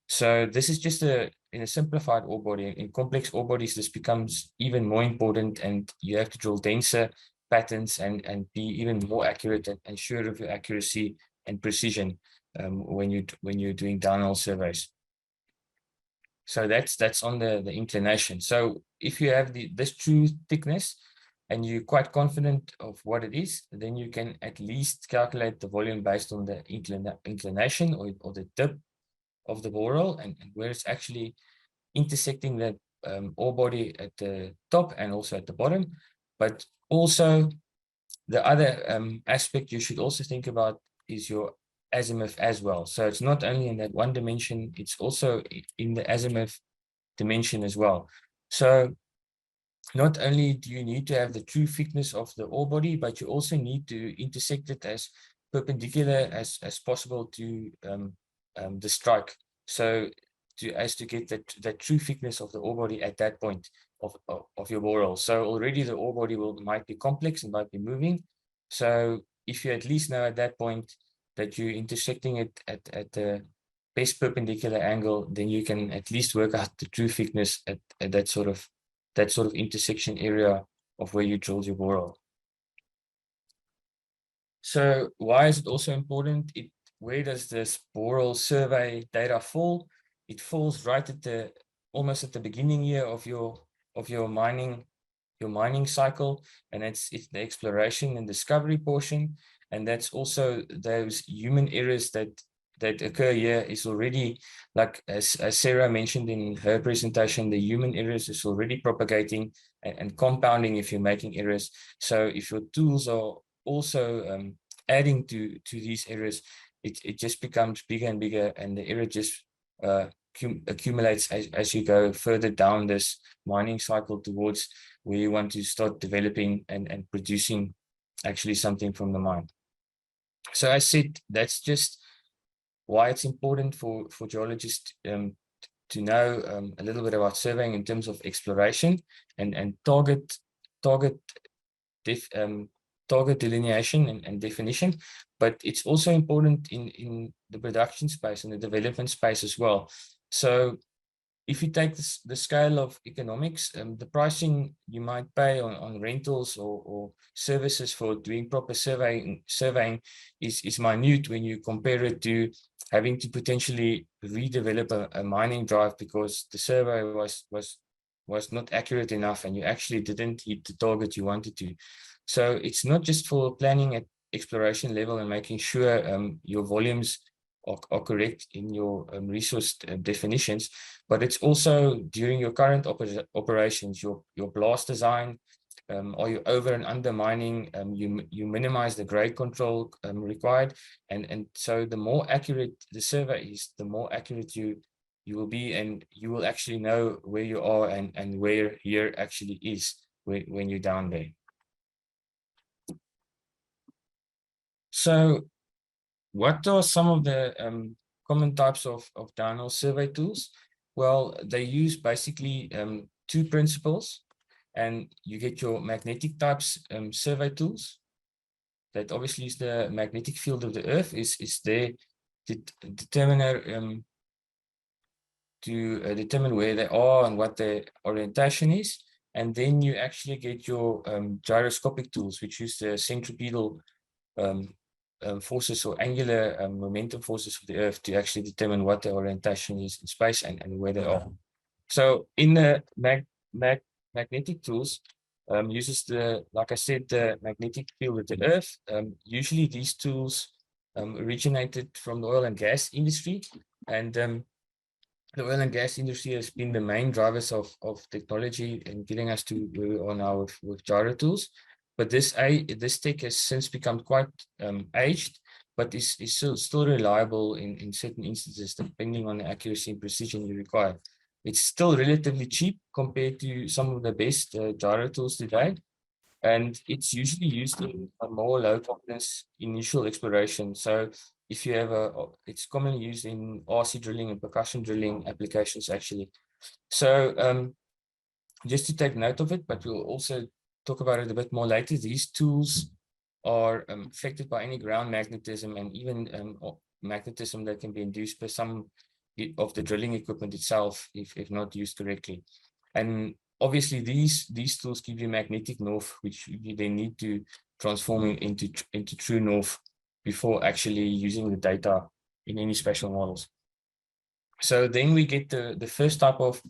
So this is just in a simplified ore body. In complex ore bodies, this becomes even more important, and you have to drill denser patterns and be even more accurate and sure of your accuracy and precision when you're doing downhole surveys. So that's on the inclination. So if you have this true thickness and you're quite confident of what it is, then you can at least calculate the volume based on the inclination or the dip of the borehole and where it's actually intersecting the ore body at the top and also at the bottom. But also the other aspect you should also think about is your azimuth as well. So it's not only in that one dimension, it's also in the azimuth dimension as well. So not only do you need to have the true thickness of the ore body, but you also need to intersect it as perpendicular as possible to the strike. So to get that true thickness of the ore body at that point of your borehole. So already the ore body might be complex and might be moving. So if you at least know at that point that you're intersecting it at the best perpendicular angle, then you can at least work out the true thickness at that sort of intersection area of where you drilled your borehole. So why is it also important? Where does this borehole survey data fall? It falls right at almost at the beginning year of your mining cycle, and it's the exploration and discovery portion. And that's also those human errors that occur here is already, like as Sarah mentioned in her presentation, the human errors is already propagating and compounding if you're making errors. So if your tools are also adding to these errors, it just becomes bigger and bigger, and the error just accumulates as you go further down this mining cycle towards where you want to start developing and producing actually something from the mine. So I said that's just why it's important for geologists to know a little bit about surveying in terms of exploration and target delineation and definition, but it's also important in the production space and the development space as well. So if you take the scale of economics, the pricing you might pay on rentals or services for doing proper surveying is minute when you compare it to having to potentially redevelop a mining drive because the survey was not accurate enough and you actually didn't hit the target you wanted to. So it's not just for planning at exploration level and making sure your volumes are correct in your resource definitions, but it's also during your current operations, your blast design, are you over and under mining, you minimize the grade control required, and so the more accurate the survey is, the more accurate you will be, and you will actually know where you are and where here actually is when you're down there. So what are some of the common types of downhole survey tools? Well, they use basically two principles, and you get your magnetic types survey tools. That obviously is the magnetic field of the Earth is there to determine where they are and what their orientation is. And then you actually get your gyroscopic tools, which use the centripetal forces or angular momentum forces of the Earth to actually determine what the orientation is in space and where they are. So in the magnetic tools, uses like I said, the magnetic field of the Earth. Usually these tools originated from the oil and gas industry, and the oil and gas industry has been the main drivers of technology and getting us to where we are now with gyro tools. But this tech has since become quite aged, but is still reliable in certain instances, depending on the accuracy and precision you require. It's still relatively cheap compared to some of the best gyro tools today, and it's usually used in a more low confidence initial exploration. So if you have it's commonly used in RC drilling and percussion drilling applications actually. So just to take note of it, but we'll also talk about it a bit more later. These tools are affected by any ground magnetism and even magnetism that can be induced by some of the drilling equipment itself if not used correctly. And obviously these tools give you magnetic north, which you then need to transform into true north before actually using the data in any spatial models. So then we get the first type of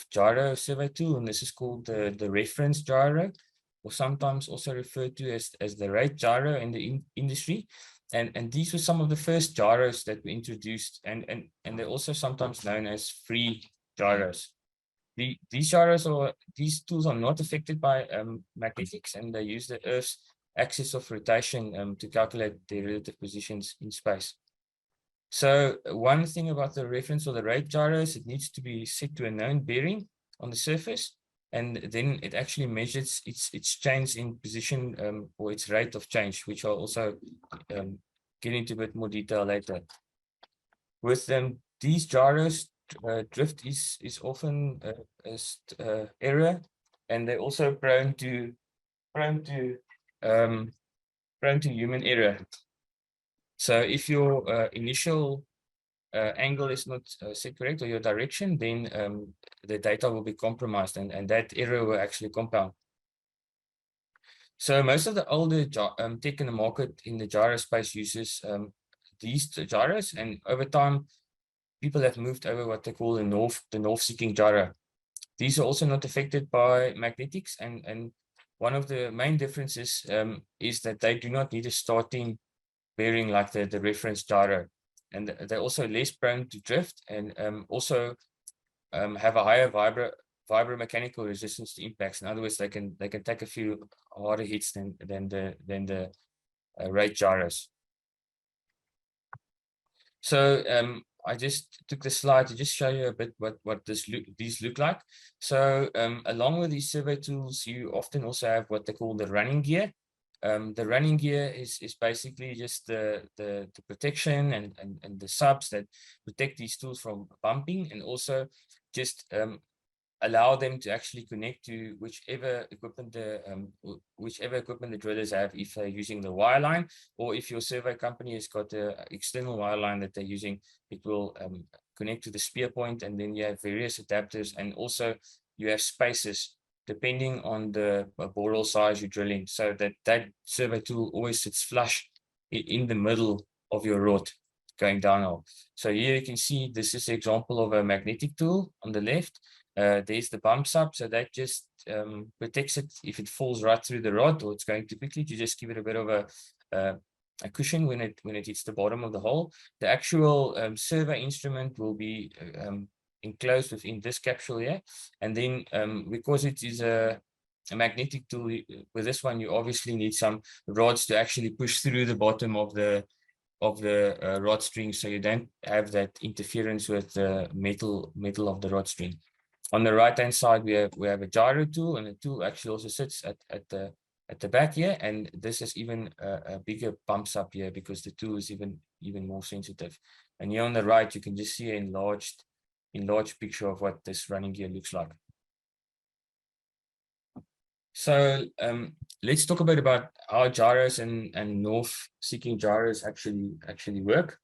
gyro survey tool, and this is called the reference gyro, or sometimes also referred to as the rate gyro in the industry. And these were some of the first gyros that were introduced, and they're also sometimes known as free gyros. These tools are not affected by magnetics, and they use the Earth's axis of rotation to calculate their relative positions in space. So one thing about the reference or the rate gyros, it needs to be set to a known bearing on the surface, and then it actually measures its change in position or its rate of change, which I'll also get into a bit more detail later. With these gyros, drift is often error, and they're also prone to human error. So if your initial angle is not set correct, or your direction, then the data will be compromised, and that error will actually compound. So most of the older tech in the market in the gyro space uses these gyros, and over time people have moved over what they call the north-seeking gyro. These are also not affected by magnetics, and one of the main differences is that they do not need a starting bearing like the reference gyro, and they're also less prone to drift, and also have a higher vibromechanical resistance to impacts. In other words, they can take a few harder hits than the rate gyros. So I just took the slide to just show you a bit what these look like. So along with these survey tools, you often also have what they call the running gear. The running gear is basically just the protection and the subs that protect these tools from bumping, and also just allow them to actually connect to whichever equipment the drillers have, if they're using the wireline, or if your survey company has got an external wireline that they're using, it will connect to the spear point, and then you have various adapters, and also you have spaces depending on the borehole size you're drilling, so that survey tool always sits flush in the middle of your rod going downhole. So here you can see this is an example of a magnetic tool on the left. There's the bump sub, so that just protects it if it falls right through the rod or it's going too quickly, to just give it a bit of a cushion when it hits the bottom of the hole. The actual survey instrument will be enclosed within this capsule here, and then because it is a magnetic tool, with this one you obviously need some rods to actually push through the bottom of the rod string, so you don't have that interference with the metal of the rod string. On the right hand side we have a gyro tool, and the tool actually also sits at the back here, and this is even a bigger bump sub here because the tool is even more sensitive. And here on the right you can just see an enlarged picture of what this running gear looks like. So let's talk a bit about how gyros and north-seeking gyros actually work.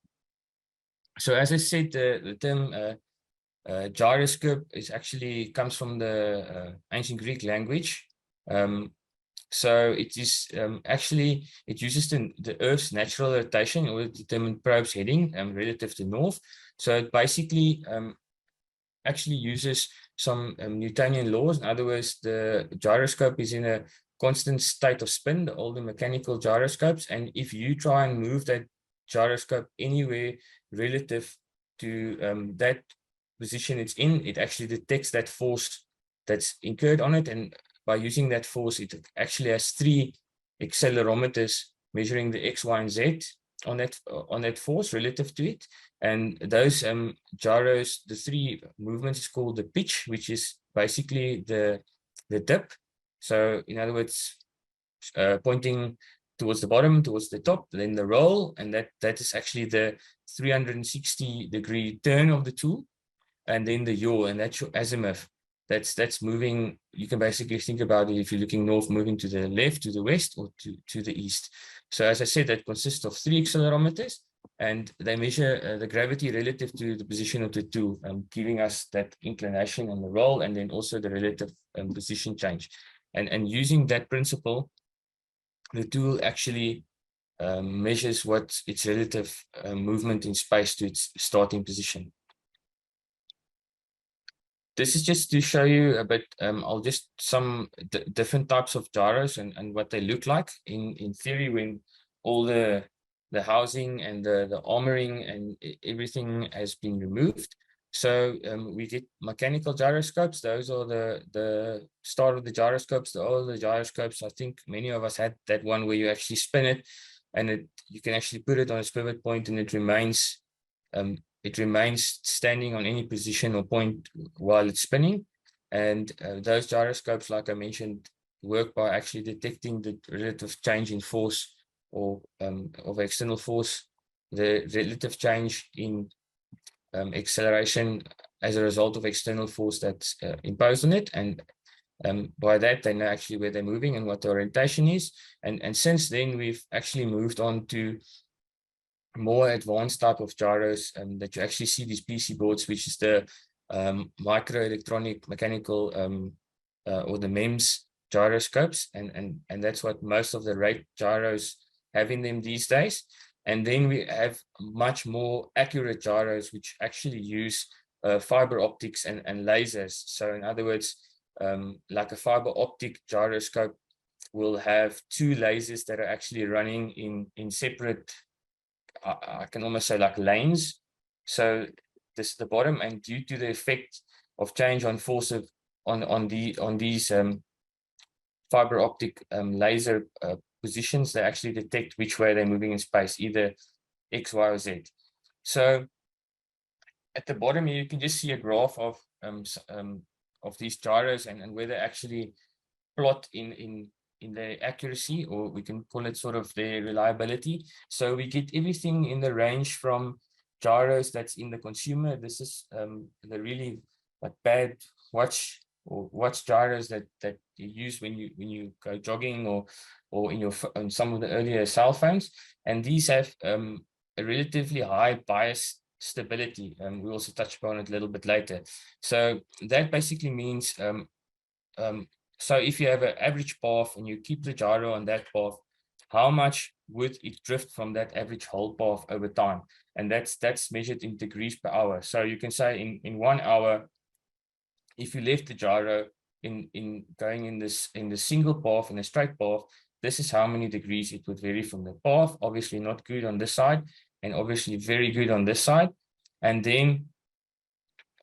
So as I said, the term gyroscope comes from the ancient Greek language. So it is it uses the Earth's natural rotation in order to determine probe's heading relative to north. So it basically actually uses some Newtonian laws. In other words, the gyroscope is in a constant state of spin, the older mechanical gyroscopes, and if you try and move that gyroscope anywhere relative to that position it's in, it actually detects that force that's incurred on it, and by using that force, it actually has 3 accelerometers measuring the X, Y, and Z on that force relative to it. And those gyros, the 3 movements is called the pitch, which is basically the dip. So in other words, pointing towards the bottom, towards the top, then the roll, and that is actually the 360-degree turn of the tool, and then the yaw, and that's your azimuth. that's moving. You can basically think about it if you're looking north, moving to the left, to the west, or to the east. So as I said, that consists of 3 accelerometers, and they measure the gravity relative to the position of the tool, giving us that inclination on the roll, and then also the relative position change. And using that principle, the tool actually measures what its relative movement in space to its starting position. This is just to show you a bit, I'll just some different types of gyros and what they look like in theory when all the housing and the armoring and everything has been removed. So we get mechanical gyroscopes. Those are the start of the gyroscopes, the older gyroscopes. I think many of us had that one where you actually spin it, and you can actually put it on a pivot point, and it remains standing on any position or point while it's spinning. And those gyroscopes, like I mentioned, work by actually detecting the relative change in force or of external force, the relative change in acceleration as a result of external force that's imposed on it. And by that, they know actually where they're moving and what the orientation is. And since then, we've actually moved on to more advanced type of gyros that you actually see these PC boards, which is the microelectronic mechanical or the MEMS gyroscopes, and that's what most of the rate gyros have in them these days. And then we have much more accurate gyros, which actually use fiber optics and lasers. So in other words, like a fiber optic gyroscope will have 2 lasers that are actually running in separate, I can almost say like lanes. So this is the bottom, and due to the effect of change on force on these fiber optic laser positions, they actually detect which way they're moving in space, either X, Y, or Z. So at the bottom here, you can just see a graph of these gyros and where they actually plot in their accuracy, or we can call it sort of their reliability. So we get everything in the range from gyros that's in the consumer. This is the really bad watch gyros that you use when you go jogging or in some of the earlier cell phones. And these have a relatively high bias stability, and we'll also touch upon it a little bit later. So that basically means so if you have an average path and you keep the gyro on that path, how much would it drift from that average whole path over time? And that's measured in degrees per hour. So you can say in 1 hour, if you left the gyro in going in the single path, in a straight path, this is how many degrees it would vary from the path. Obviously not good on this side, and obviously very good on this side. And then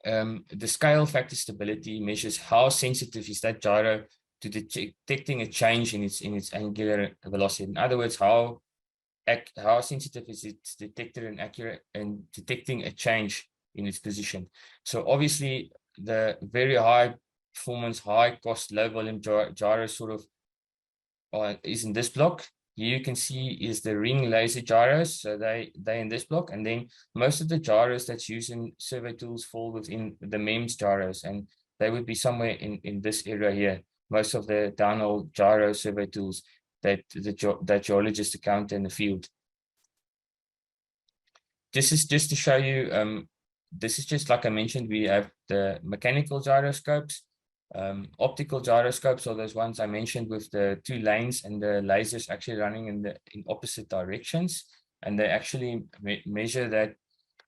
the scale factor stability measures how sensitive is that gyro to detecting a change in its angular velocity. In other words, how sensitive is it detected and accurate and detecting a change in its position. So obviously the very high performance, high cost, low volume gyro sort of is in this block. Here you can see is the ring laser gyros. So they in this block, and then most of the gyros that's used in survey tools fall within the MEMS gyros, and they would be somewhere in this area here. Most of the downhole gyro survey tools that geologists encounter in the field. This is just to show you, this is just like I mentioned, we have the mechanical gyroscopes. Optical gyroscopes are those ones I mentioned with the 2 lanes and the lasers actually running in opposite directions, and they actually measure that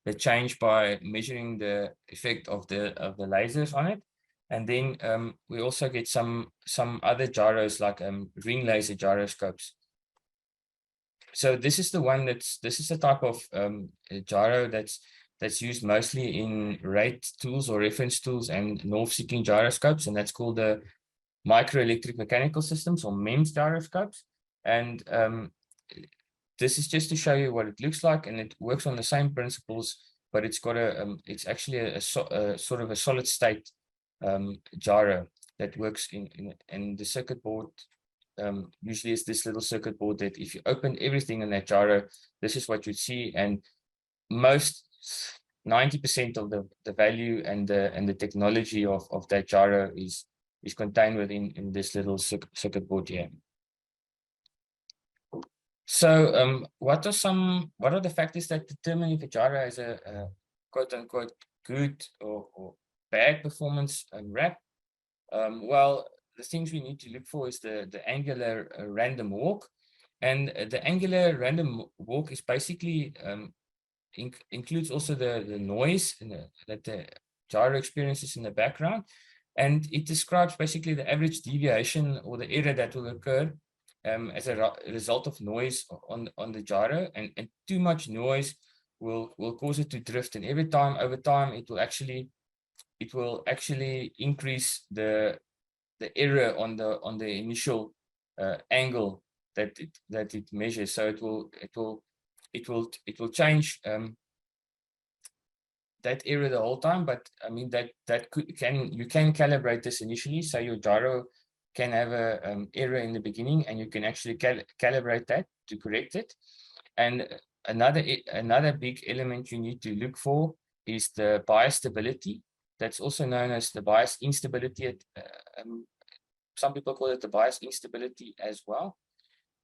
the change by measuring the effect of the lasers on it. And then we also get some other gyros like ring laser gyroscopes. So this is the one this is the type of gyro that's used mostly in rate tools or reference tools and north-seeking gyroscopes, and that's called the microelectric mechanical systems or MEMS gyroscopes. And this is just to show you what it looks like, and it works on the same principles, but it's got it's actually a sort of a solid state gyro that works in the circuit board. Usually it's this little circuit board that if you open everything in that gyro, this is what you'd see. And 99% 90% of the value and the technology of that gyro is contained within in this little circuit board here. So what are the factors that determine if a gyro has a quote unquote good or bad performance wrap? Well, the things we need to look for is the angular random walk, and the angular random walk is basically includes also the noise that the gyro experiences in the background, and it describes basically the average deviation or the error that will occur as a result of noise on the gyro, and too much noise will cause it to drift, and over time it will actually increase the error on the initial angle that it measures. So it will change that error the whole time, but I mean you can calibrate this initially, so your gyro can have a error in the beginning, and you can actually calibrate that to correct it. And another big element you need to look for is the bias stability. That's also known as the bias instability. Some people call it the bias instability as well.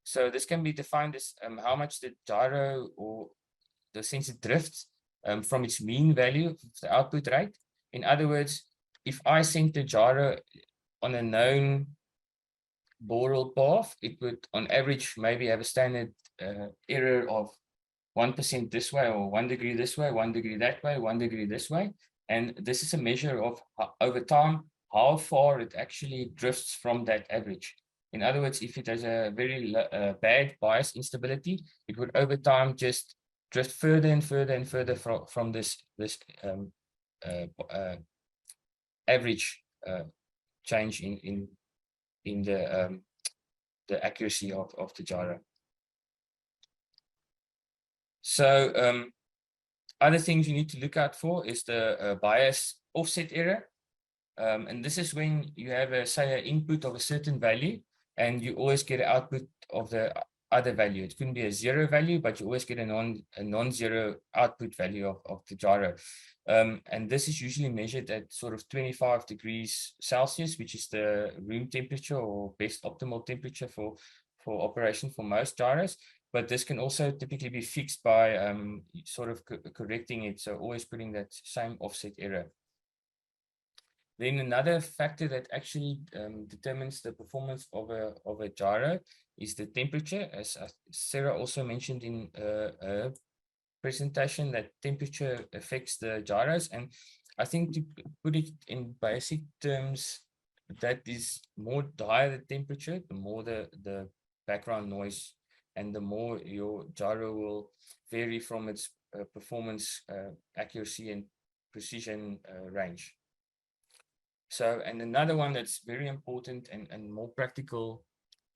So this can be defined as how much the gyro or the sensor drifts from its mean value of the output rate. In other words, if I sent the gyro on a known Borel path, it would on average maybe have a standard error of 1% this way, or 1 degree this way, 1 degree that way, 1 degree this way. And this is a measure of over time how far it actually drifts from that average. In other words, if it has a very bad bias instability, it would over time just drift further and further and further from this average change in the accuracy of the gyro. So other things you need to look out for is the bias offset error. And this is when you have say an input of a certain value, and you always get an output of the other value. It couldn't be a zero value, but you always get a non-zero output value of the gyro. And this is usually measured at sort of 25 degrees Celsius, which is the room temperature or best optimal temperature for operation for most gyros. But this can also typically be fixed by sort of correcting it. So always putting that same offset error. Then another factor that actually determines the performance of a gyro is the temperature. As Sarah also mentioned in her presentation, that temperature affects the gyros. And I think to put it in basic terms, that is the higher the temperature, the more the background noise, and the more your gyro will vary from its performance, accuracy, and precision range. So, and another one that's very important and more practical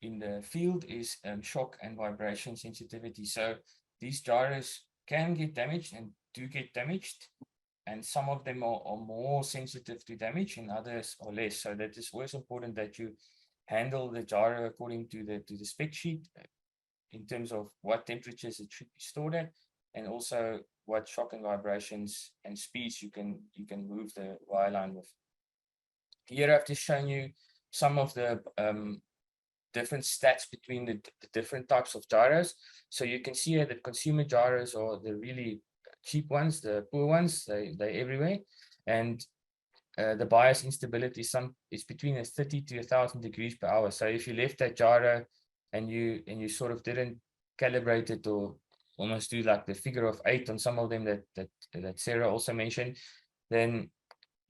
in the field is shock and vibration sensitivity. So these gyros can get damaged and do get damaged, and some of them are more sensitive to damage and others are less. So that is always important that you handle the gyro according to the spec sheet in terms of what temperatures it should be stored at, and also what shock and vibrations and speeds you can move the wire line with. Here I've just shown you some of the different stats between the different types of gyros. So you can see here that consumer gyros are the really cheap ones, the poor ones, they're everywhere. And the bias instability is between 30 to 1,000 degrees per hour. So if you left that gyro and you sort of didn't calibrate it, or almost do like the figure of 8 on some of them that Sarah also mentioned, then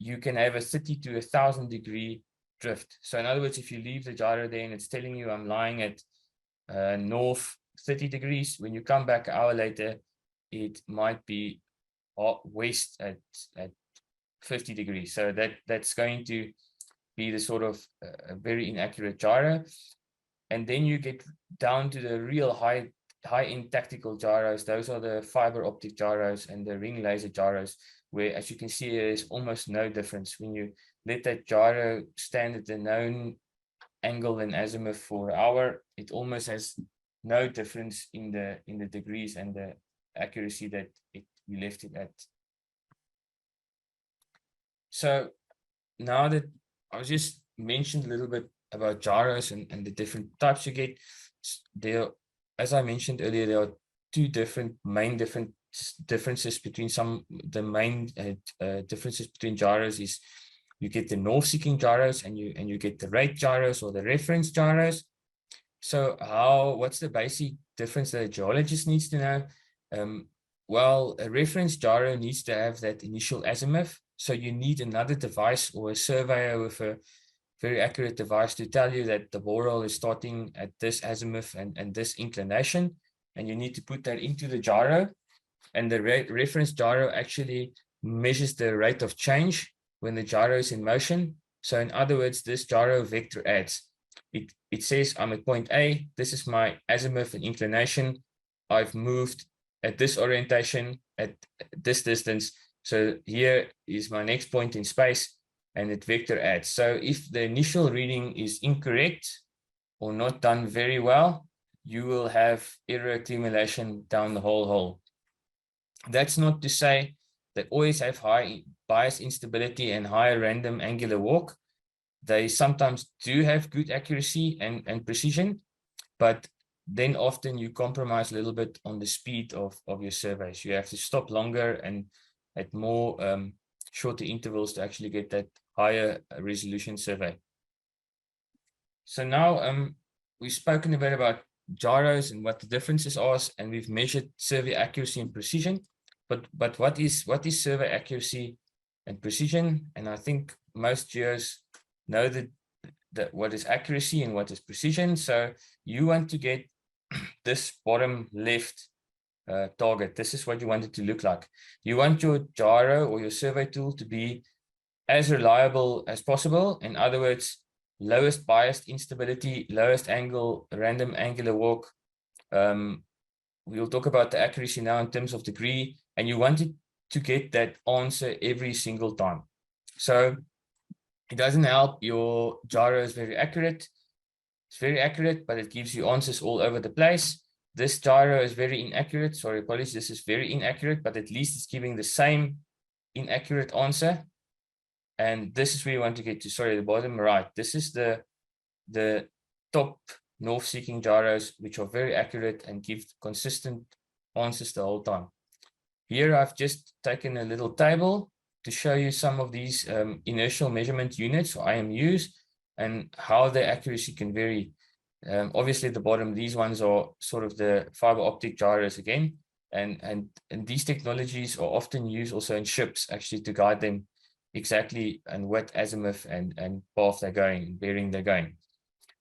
you can have a 30 to 1,000 degree drift. So in other words, if you leave the gyro there and it's telling you I'm lying at north 30 degrees, when you come back an hour later, it might be west at 50 degrees. So that's going to be the sort of a very inaccurate gyro. And then you get down to the real high-end tactical gyros. Those are the fiber optic gyros and the ring laser gyros, where, as you can see, there's almost no difference. When you let that gyro stand at the known angle and azimuth for an hour, it almost has no difference in the degrees and the accuracy that you left it at. So now that I just mentioned a little bit about gyros and the different types you get, there, as I mentioned earlier, there are two main differences between the main differences between gyros is you get the north-seeking gyros and you get the rate gyros or the reference gyros. So what's the basic difference that a geologist needs to know? Well, a reference gyro needs to have that initial azimuth. So you need another device or a surveyor with a very accurate device to tell you that the borehole is starting at this azimuth and this inclination. And you need to put that into the gyro. And the reference gyro actually measures the rate of change when the gyro is in motion. So in other words, this gyro vector adds. It says I'm at point A, this is my azimuth and inclination. I've moved at this orientation at this distance. So here is my next point in space, and it vector adds. So if the initial reading is incorrect or not done very well, you will have error accumulation down the whole hole. That's not to say that always have high bias instability and high random angular walk. They sometimes do have good accuracy and precision, but then often you compromise a little bit on the speed of your surveys. You have to stop longer and at more shorter intervals to actually get that higher resolution survey. So now we've spoken a bit about gyros and what the differences are, and we've measured survey accuracy and precision. But what is survey accuracy and precision? And I think most geos know that what is accuracy and what is precision. So you want to get this bottom left target. This is what you want it to look like. You want your gyro or your survey tool to be as reliable as possible. In other words, lowest biased instability, lowest angle, random angular walk. We'll talk about the accuracy now in terms of degree, and you want it to get that answer every single time. So it doesn't help your gyro is very accurate. It's very accurate, but it gives you answers all over the place. This gyro is very inaccurate. Sorry, apologies. This is very inaccurate, but at least it's giving the same inaccurate answer. And this is where you want to get to. Sorry, the bottom right. This is the top north-seeking gyros, which are very accurate and give consistent answers the whole time. Here I've just taken a little table to show you some of these inertial measurement units, or IMUs, and how their accuracy can vary. Obviously, the bottom, these ones are sort of the fiber optic gyros again, and these technologies are often used also in ships actually to guide them exactly and what azimuth and path they're going, bearing they're going.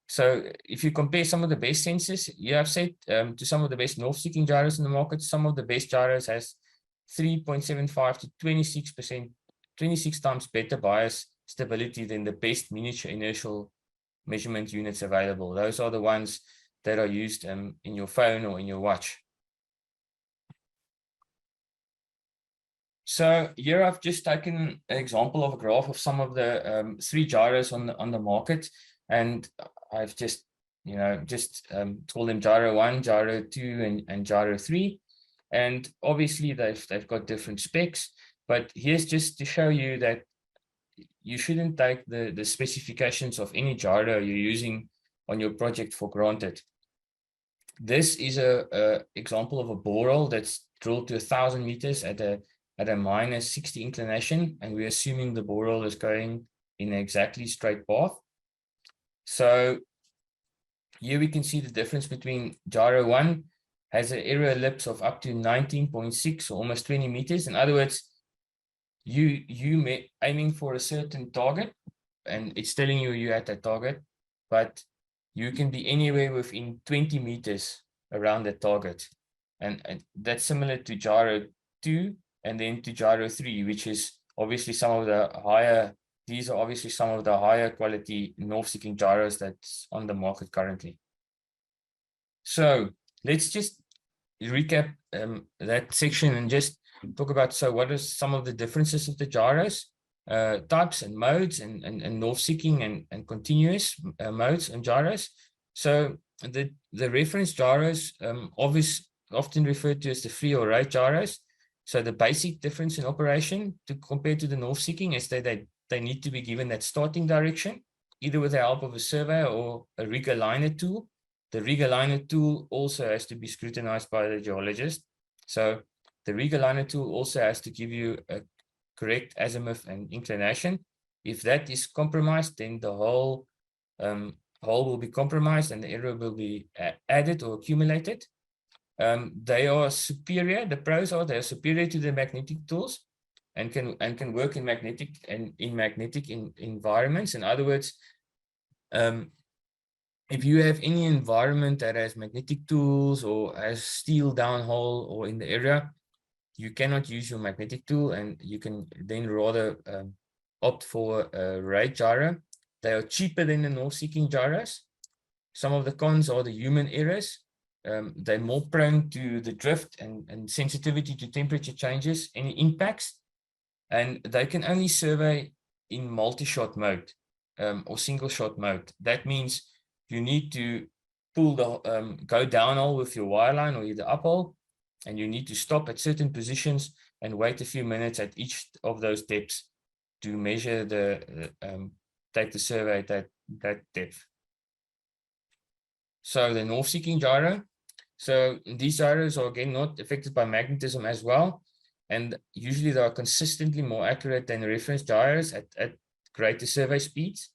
So if you compare some of the best sensors, you have said to some of the best north-seeking gyros in the market, some of the best gyros has 3.75 to 26%, 26 times better bias stability than the best miniature inertial measurement units available. Those are the ones that are used in your phone or in your watch. So here I've just taken an example of a graph of some of the 3 gyros on the market, and I've just called them gyro 1, gyro 2, and gyro 3. And obviously they've got different specs, but here's just to show you that you shouldn't take the specifications of any gyro you're using on your project for granted. This is a example of a borehole that's drilled to 1,000 meters at a minus 60 inclination, and we're assuming the borehole is going in an exactly straight path. So here we can see the difference between gyro 1 has an error ellipse of up to 19.6 or almost 20 meters. In other words, you aiming for a certain target, and it's telling you're at that target, but you can be anywhere within 20 meters around that target. And that's similar to gyro 2 and then to gyro 3, which is obviously some of the higher, these are obviously some of the higher quality north-seeking gyros that's on the market currently. So let's just recap that section and just talk about, so what are some of the differences of the gyros, types and modes, and north-seeking and continuous modes and gyros. So the reference gyros, often referred to as the free or rate gyros. So the basic difference in operation compared to the north seeking is that they need to be given that starting direction, either with the help of a surveyor or a rig aligner tool. The rig aligner tool also has to be scrutinized by the geologist. So the rig aligner tool also has to give you a correct azimuth and inclination. If that is compromised, then the whole will be compromised and the error will be added or accumulated. They are superior. The pros are they're superior to the magnetic tools and can work in magnetic environments. In other words, if you have any environment that has magnetic tools or has steel downhole or in the area, you cannot use your magnetic tool, and you can then rather opt for a rate gyro. They are cheaper than the north-seeking gyros. Some of the cons are the human errors. They're more prone to the drift and sensitivity to temperature changes, any impacts, and they can only survey in multi-shot mode or single-shot mode. That means you need to pull the go downhole with your wireline or either uphole, and you need to stop at certain positions and wait a few minutes at each of those depths to measure take the survey at that depth. So the north-seeking gyro. So these gyros are again not affected by magnetism as well, and usually they are consistently more accurate than reference gyros at greater survey speeds.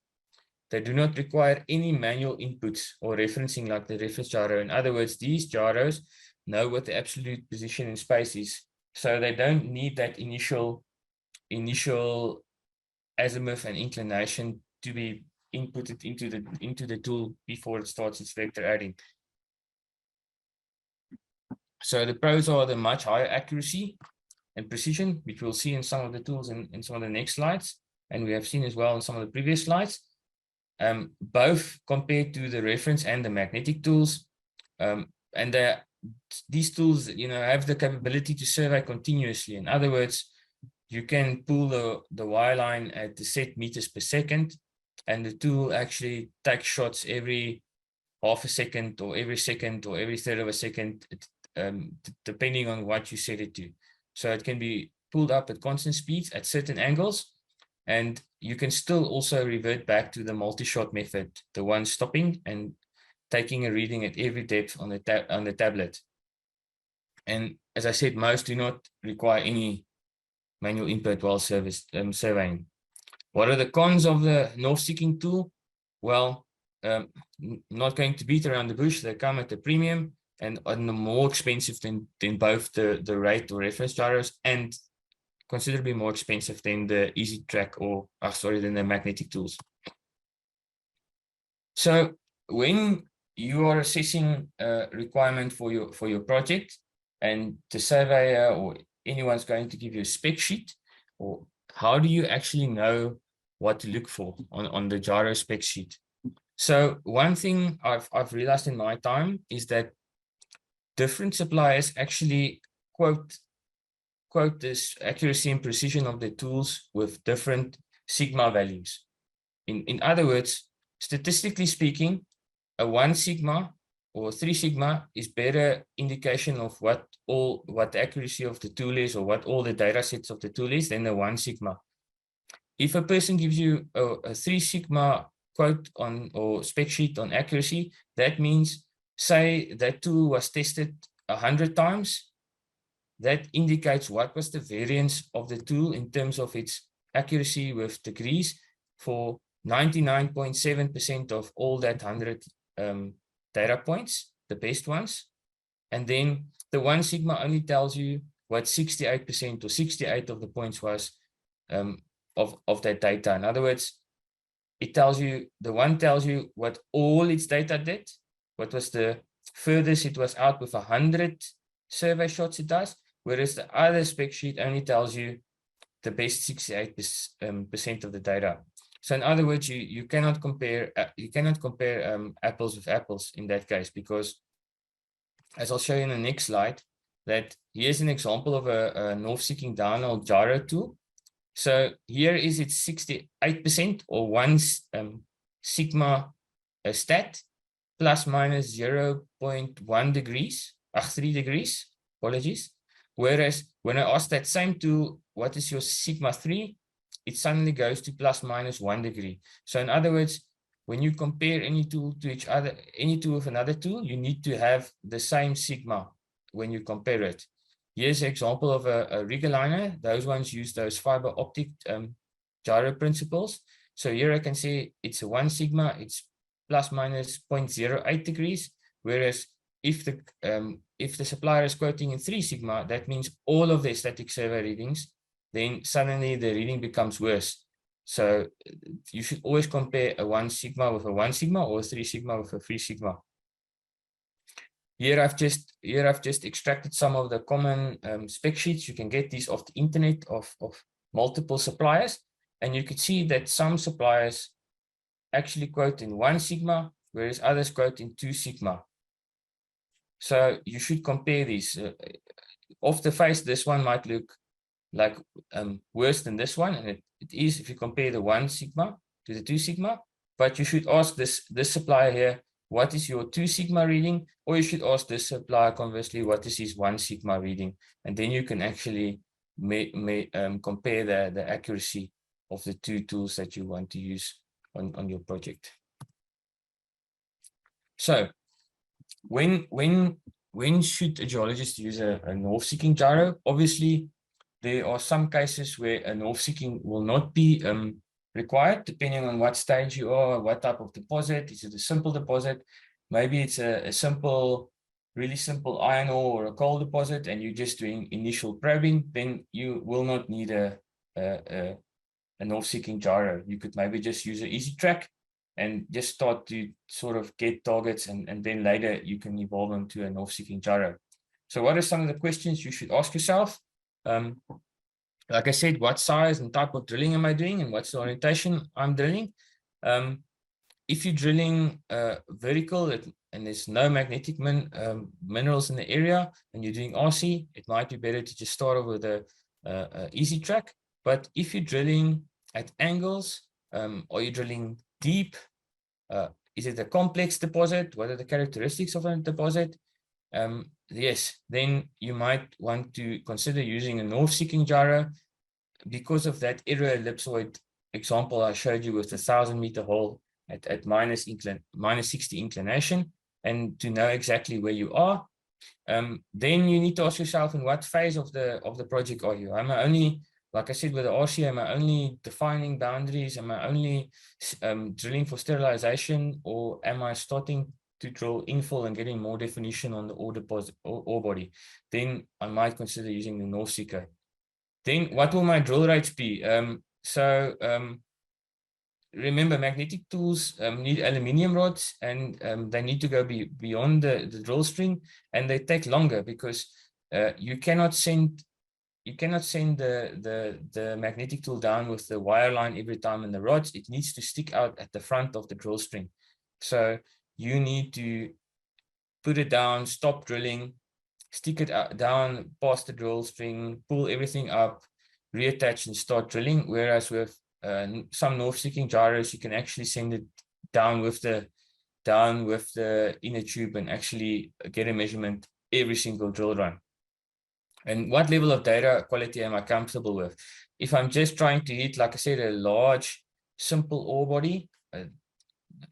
They do not require any manual inputs or referencing like the reference gyro. In other words, these gyros know what the absolute position in space is, so they don't need that initial azimuth and inclination to be inputted into the tool before it starts its vector adding. So the pros are the much higher accuracy and precision, which we'll see in some of the tools in some of the next slides, and we have seen as well in some of the previous slides. Both compared to the reference and the magnetic tools, and these tools, have the capability to survey continuously. In other words, you can pull the wireline at the set meters per second, and the tool actually takes shots every half a second or every second or every third of a second, depending on what you set it to. So it can be pulled up at constant speeds at certain angles, and you can still also revert back to the multi-shot method, the one stopping and taking a reading at every depth on the tablet. And as I said, most do not require any manual input while surveying. What are the cons of the north-seeking tool? Well, not going to beat around the bush. They come at a premium and are more expensive than both the rate or reference gyros, and considerably more expensive than the easy track than the magnetic tools. So when you are assessing a requirement for your project, and the surveyor or anyone's going to give you a spec sheet, or how do you actually know what to look for on the gyro spec sheet? So one thing I've realized in my time is that different suppliers actually quote this accuracy and precision of the tools with different sigma values. In other words, statistically speaking, a 1 sigma or 3 sigma is better indication of what the accuracy of the tool is, or what all the data sets of the tool is, than the 1 sigma. If a person gives you a 3 sigma quote on or spec sheet on accuracy, that means, say that tool was tested 100 times, that indicates what was the variance of the tool in terms of its accuracy with degrees for 99.7% of all that 100 data points, the best ones. And then the 1 sigma only tells you what 68% or 68 of the points was of that data. In other words, it tells you, the one tells you what all its data did, what was the furthest it was out with 100 survey shots it does, whereas the other spec sheet only tells you the best 68% of the data. So in other words, you cannot compare apples with apples in that case, because as I'll show you in the next slide, that here's an example of a north-seeking downhole gyro tool. So here is its 68% or 1 sigma stat plus minus 0.1 degrees, 3 degrees, apologies. Whereas when I ask that same tool, what is your sigma 3, it suddenly goes to plus minus 1 degree. So in other words, when you compare any tool to each other, any tool with another tool, you need to have the same sigma when you compare it. Here's an example of a rig aligner. Those ones use those fiber optic gyro principles. So here I can say it's a 1 sigma, it's plus minus 0.08 degrees. Whereas if the supplier is quoting in 3 sigma, that means all of their static survey readings, then suddenly the reading becomes worse. So you should always compare a 1 sigma with a 1 sigma or a 3 sigma with a 3 sigma. Here I've just extracted some of the common spec sheets. You can get these off the internet of multiple suppliers, and you could see that some suppliers actually quote in 1 sigma, whereas others quote in 2 sigma. So you should compare these. Off the face, this one might look like worse than this one, and it is if you compare the 1 sigma to the 2 sigma. But you should ask this supplier here, what is your 2 sigma reading? Or you should ask this supplier conversely, what is his 1 sigma reading? And then you can actually compare the accuracy of the 2 tools that you want to use on your project. So when should a geologist use a north-seeking gyro? Obviously, there are some cases where a north-seeking will not be required, depending on what stage you are, what type of deposit. Is it a simple deposit? Maybe it's a simple, really simple iron ore or a coal deposit, and you're just doing initial probing. Then you will not need a north-seeking gyro. You could maybe just use an easy track and just start to sort of get targets, and then later you can evolve them to a north-seeking gyro. So what are some of the questions you should ask yourself? Like I said, what size and type of drilling am I doing, and what's the orientation I'm drilling? If you're drilling vertical and there's no magnetic minerals in the area and you're doing RC, it might be better to just start off with a easy track. But if you're drilling at angles, are you drilling deep? Is it a complex deposit? What are the characteristics of a deposit? Yes, then you might want to consider using a north-seeking gyro because of that error ellipsoid example I showed you with the 1,000-meter hole at minus 60 inclination, and to know exactly where you are. Then you need to ask yourself, in what phase of the project are you? Am I only, like I said with the RC, am I only defining boundaries? Am I only drilling for sterilization, or am I starting to drill infill and getting more definition on the ore deposit ore body? Then I might consider using the north seeker. Then what will my drill rates be? Remember, magnetic tools need aluminium rods, and they need to go beyond the drill string, and they take longer because you cannot send the magnetic tool down with the wire line every time in the rods. It needs to stick out at the front of the drill string. So you need to put it down, stop drilling, stick it down past the drill string, pull everything up, reattach and start drilling. Whereas with some north-seeking gyros, you can actually send it down with the inner tube and actually get a measurement every single drill run. And what level of data quality am I comfortable with? If I'm just trying to hit, like I said, a large, simple ore body,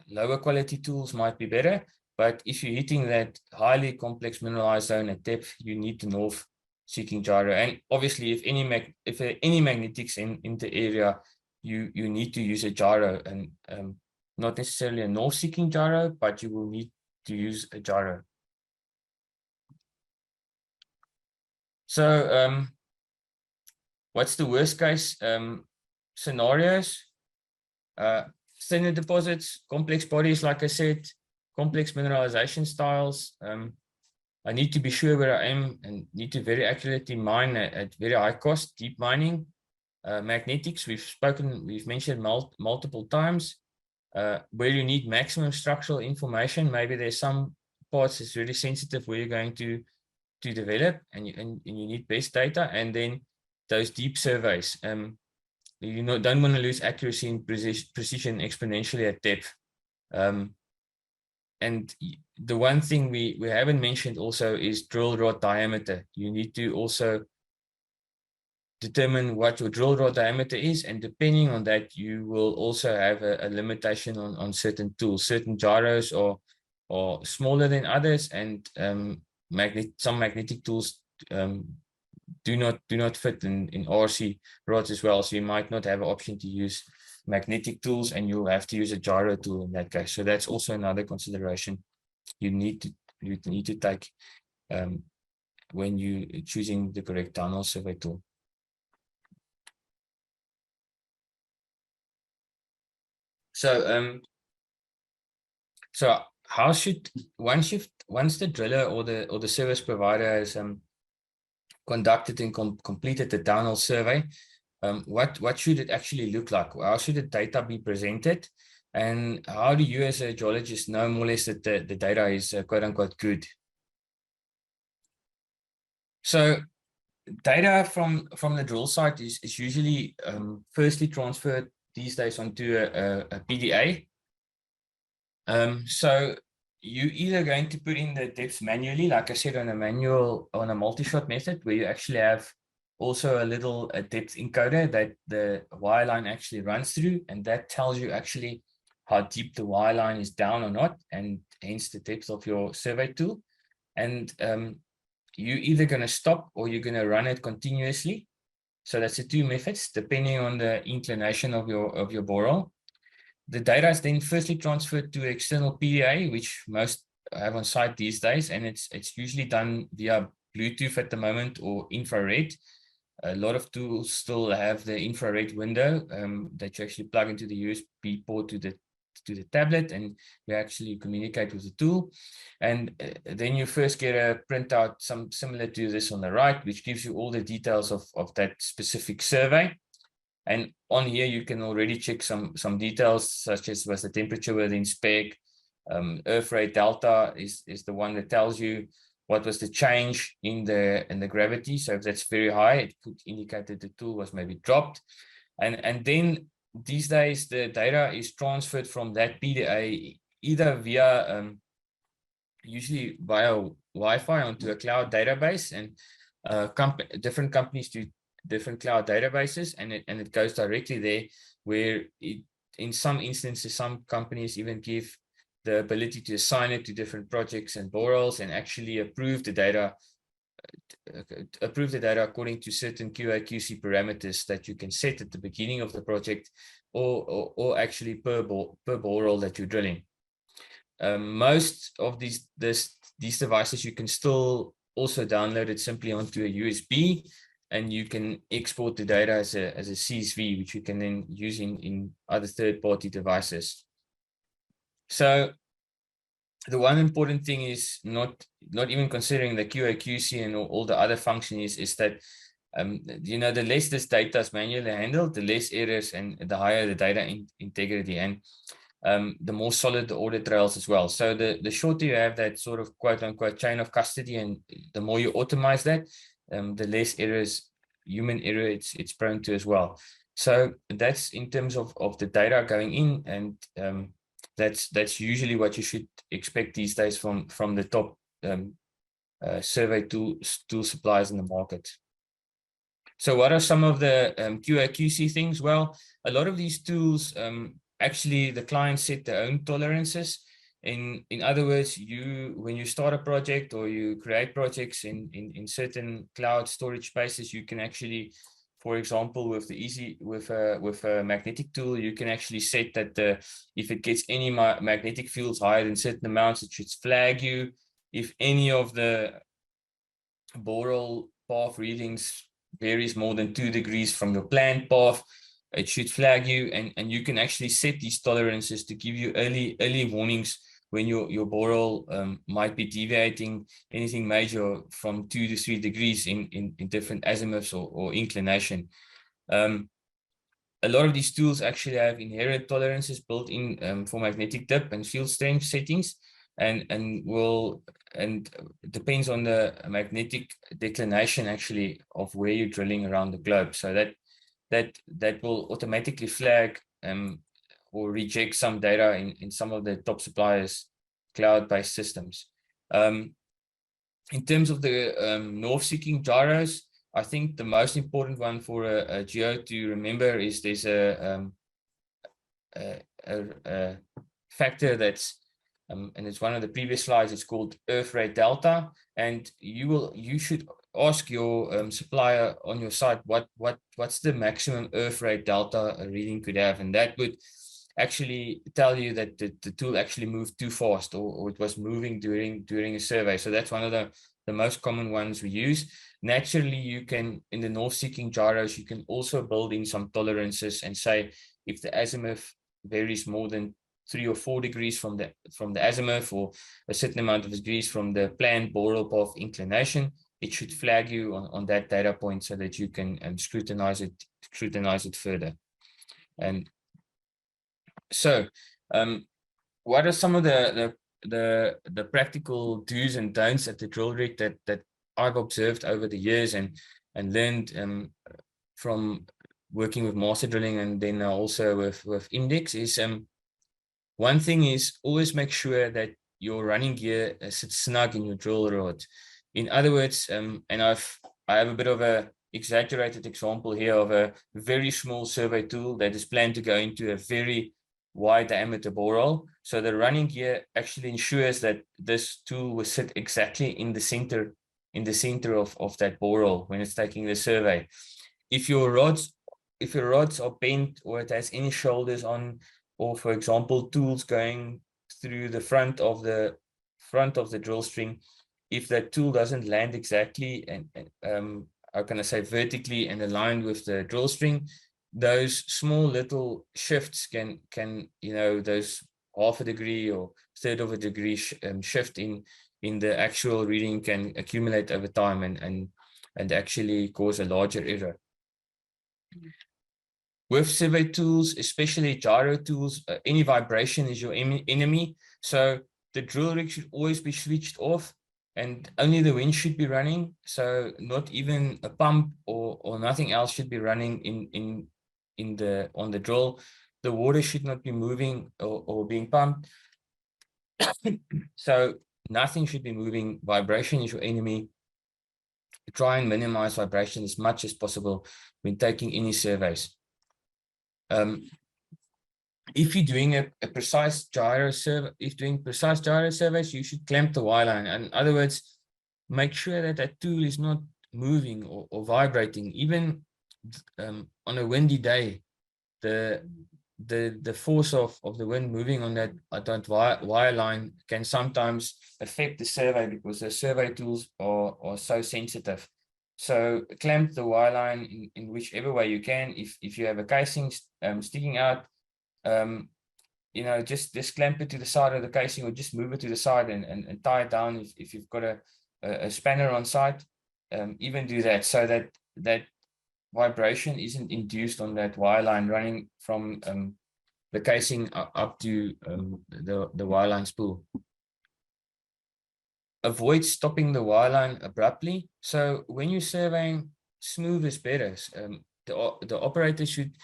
lower quality tools might be better. But if you're hitting that highly complex mineralized zone at depth, you need the north-seeking gyro. And obviously, if there are any magnetics in the area, you need to use a gyro, and not necessarily a north-seeking gyro, but you will need to use a gyro. So what's the worst case scenarios? Thinner deposits, complex bodies, like I said, complex mineralization styles. I need to be sure where I am and need to very accurately mine at very high cost, deep mining. Magnetics, we've mentioned multiple times. Where you need maximum structural information, maybe there's some parts that's really sensitive where you're going to develop, and you need best data. And then those deep surveys, you don't want to lose accuracy and precision exponentially at depth. And the one thing we haven't mentioned also is drill rod diameter. You need to also determine what your drill rod diameter is, and depending on that, you will also have a limitation on certain tools. Certain gyros are smaller than others, and some magnetic tools do not fit in RC rods as well. So you might not have an option to use magnetic tools, and you'll have to use a gyro tool in that case. So that's also another consideration you need to take when you choosing the correct downhole survey tool. So so how should once the driller or the service provider has conducted and completed the downhole survey, what should it actually look like? How should the data be presented? And how do you as a geologist know more or less that the data is quote unquote good? So data from the drill site is usually firstly transferred these days onto a PDA. So you either going to put in the depths manually, like I said, on a multi-shot method, where you actually have also a depth encoder that the wireline actually runs through, and that tells you actually how deep the wireline is down or not, and hence the depth of your survey tool. And you're either going to stop or you're going to run it continuously. So that's the two methods, depending on the inclination of your borehole. The data is then firstly transferred to external PDA, which most have on site these days, and it's usually done via Bluetooth at the moment or infrared. A lot of tools still have the infrared window that you actually plug into the USB port to the tablet, and you actually communicate with the tool. And then you first get a printout, some similar to this on the right, which gives you all the details of that specific survey. And on here, you can already check some details, such as was the temperature within spec. Earth rate delta is the one that tells you what was the change in the gravity. So if that's very high, it could indicate that the tool was maybe dropped. And then these days, the data is transferred from that PDA either via usually via Wi-Fi onto a cloud database, and different companies do different cloud databases, and it goes directly there, where in some instances, some companies even give the ability to assign it to different projects and boreholes and actually approve the data according to certain QA/QC parameters that you can set at the beginning of the project, or actually per borehole that you're drilling. Most of these devices you can still also download it simply onto a USB, and you can export the data as a CSV, which you can then use in other third-party devices. So the one important thing is not even considering the QA/QC and all the other functions is that the less this data is manually handled, the less errors and the higher the data integrity, and the more solid the audit trails as well. So the shorter you have that sort of quote unquote chain of custody, and the more you automate that, the less errors, human error, it's prone to as well. So that's in terms of the data going in, and that's usually what you should expect these days from the top survey tool suppliers in the market. So what are some of the QA/QC things? Well, a lot of these tools, actually the clients set their own tolerances. In other words, when you start a project or you create projects in certain cloud storage spaces, you can actually, for example, with a magnetic tool, you can actually set that if it gets any magnetic fields higher than certain amounts, it should flag you. If any of the borehole path readings varies more than 2 degrees from your planned path, it should flag you, and you can actually set these tolerances to give you early warnings when your borehole might be deviating anything major from 2 to 3 degrees in different azimuths or inclination. A lot of these tools actually have inherent tolerances built in for magnetic dip and field strength settings, and depends on the magnetic declination actually of where you're drilling around the globe. So that will automatically flag or reject some data in some of the top suppliers cloud-based systems. In terms of the north-seeking gyros, I think the most important one for a geo to remember is there's a factor that's, and it's one of the previous slides, it's called Earth rate delta. And you should ask your supplier on your site what's the maximum Earth rate delta a reading could have, and that would actually tell you that the tool actually moved too fast, or it was moving during a survey. So that's one of the most common ones we use. Naturally, you can, in the north-seeking gyros, you can also build in some tolerances and say if the azimuth varies more than 3 or 4 degrees from the azimuth, or a certain amount of degrees from the planned boreal path inclination, it should flag you on that data point so that you can scrutinize it further. And so, what are some of the practical do's and don'ts at the drill rig that I've observed over the years and learned from working with master drilling, and then also with Index, is one thing is always make sure that your running gear sits snug in your drill rod. In other words, and I have a bit of a exaggerated example here of a very small survey tool that is planned to go into a very wide diameter borehole. So the running gear actually ensures that this tool will sit exactly in the center of that borehole when it's taking the survey. If your rods are bent, or it has any shoulders on, or for example tools going through the front of the drill string, if that tool doesn't land exactly and how can I say, vertically and aligned with the drill string, those small little shifts can those half a degree or third of a degree shift in the actual reading can accumulate over time and actually cause a larger error. With survey tools, especially gyro tools, any vibration is your enemy. So the drill rig should always be switched off, and only the wind should be running. So not even a pump or nothing else should be running on the drill. The water should not be moving or being pumped. So nothing should be moving. Vibration is your enemy. Try and minimize vibration as much as possible when taking any surveys. If you're doing a precise gyro survey, surveys, you should clamp the Y line. In other words, make sure that that tool is not moving or vibrating. Even on a windy day, the force of the wind moving on that wire line can sometimes affect the survey, because the survey tools are so sensitive. So clamp the wire line in whichever way you can. If you have a casing sticking out, just clamp it to the side of the casing, or just move it to the side and tie it down if you've got a spanner on site. Even do that so that vibration isn't induced on that wire line running from the casing up to the wire line spool. Avoid stopping the wire line abruptly. So when you're surveying, smooth is better. The operator should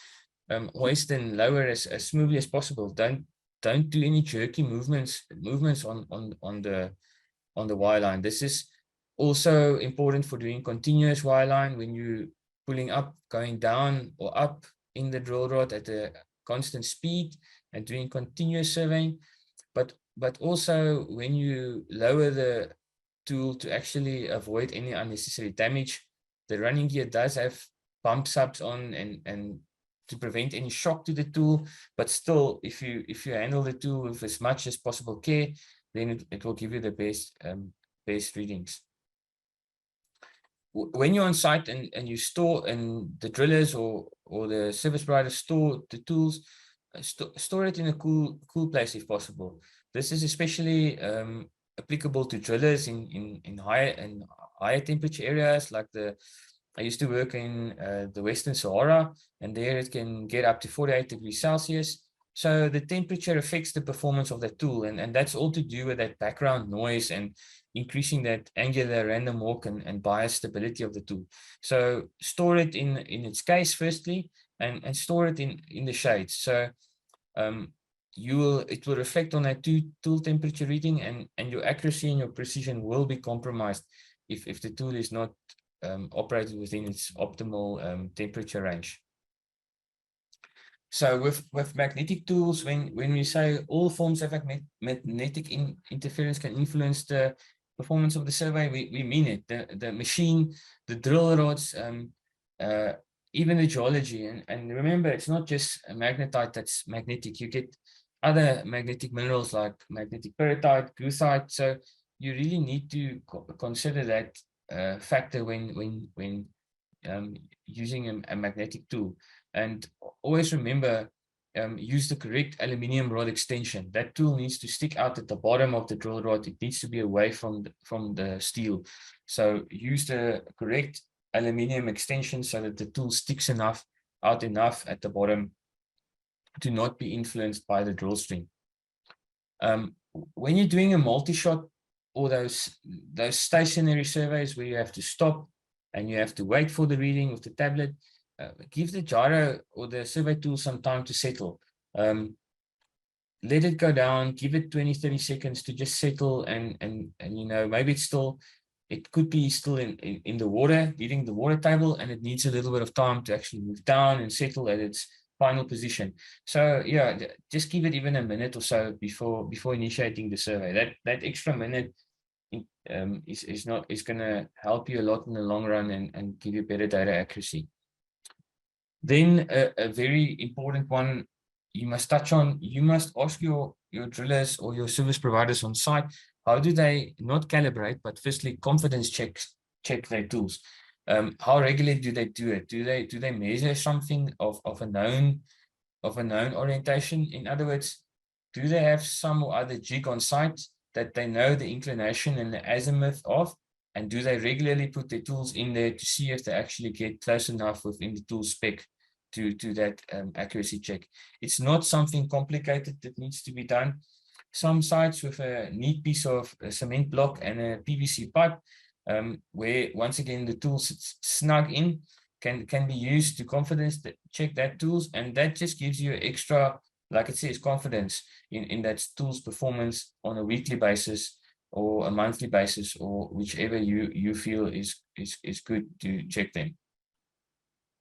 hoist and lower as smoothly as possible. Don't do any jerky movements on the wire line. This is also important for doing continuous wire line when you pulling up, going down or up in the drill rod at a constant speed and doing continuous surveying. But also when you lower the tool to actually avoid any unnecessary damage, the running gear does have pump subs on and to prevent any shock to the tool. But still, if you handle the tool with as much as possible care, then it will give you the best readings. When you're on site and you store, and the drillers or the service providers store the tools, store it in a cool place if possible. This is especially applicable to drillers in higher temperature areas, like I used to work in the Western Sahara, and there it can get up to 48 degrees Celsius. So the temperature affects the performance of the tool, and that's all to do with that background noise and increasing that angular random walk and bias stability of the tool. So store it in its case firstly, and store it in the shades. So it will reflect on that tool temperature reading, and your accuracy and your precision will be compromised if the tool is not operated within its optimal temperature range. So with magnetic tools, when we say all forms of magnetic interference can influence the performance of the survey, we mean it. The machine, the drill rods, even the geology. And remember, it's not just a magnetite that's magnetic. You get other magnetic minerals like magnetic peritite, goethite. So you really need to consider that factor when using a magnetic tool. And always remember, use the correct aluminium rod extension. That tool needs to stick out at the bottom of the drill rod. It needs to be away from the steel. So use the correct aluminium extension so that the tool sticks out enough at the bottom to not be influenced by the drill string. When you're doing a multi-shot or those stationary surveys where you have to stop and you have to wait for the reading with the tablet, give the gyro or the survey tool some time to settle. Let it go down, give it 20-30 seconds to just settle, and you know, maybe it could be still in the water, leading the water table, and it needs a little bit of time to actually move down and settle at its final position. So yeah, just give it even a minute or so before initiating the survey. That extra minute is going to help you a lot in the long run and give you better data accuracy. Then a very important one you must touch on, you must ask your drillers or your service providers on site, how do they not calibrate, but firstly confidence check their tools? How regularly do they do it? Do they measure something of a known orientation? In other words, do they have some or other jig on site that they know the inclination and the azimuth of? And do they regularly put their tools in there to see if they actually get close enough within the tool spec to that accuracy check? It's not something complicated that needs to be done. Some sites with a neat piece of a cement block and a PVC pipe, where once again the tool sits snug in, can be used to confidence check that tools, and that just gives you extra, like it says, confidence in that tool's performance on a weekly basis or a monthly basis, or whichever you feel is good to check them.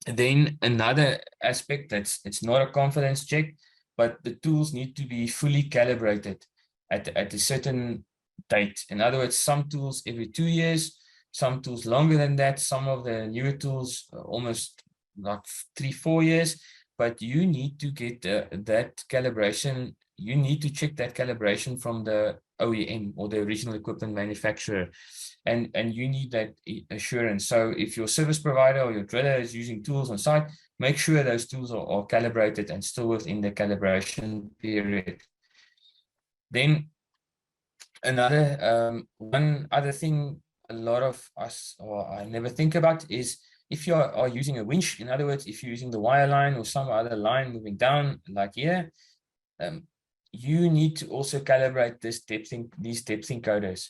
And then another aspect it's not a confidence check, but the tools need to be fully calibrated at a certain date. In other words, some tools every 2 years, some tools longer than that, some of the newer tools almost like 3-4 years, but you need to get that calibration. You need to check that calibration from the OEM or the original equipment manufacturer, and you need that assurance. So if your service provider or your driller is using tools on site, make sure those tools are calibrated and still within the calibration period. Then one other thing a lot of us, or I never think about, is if you are using a winch. In other words, if you're using the wire line or some other line moving down like here, you need to also calibrate these depth encoders.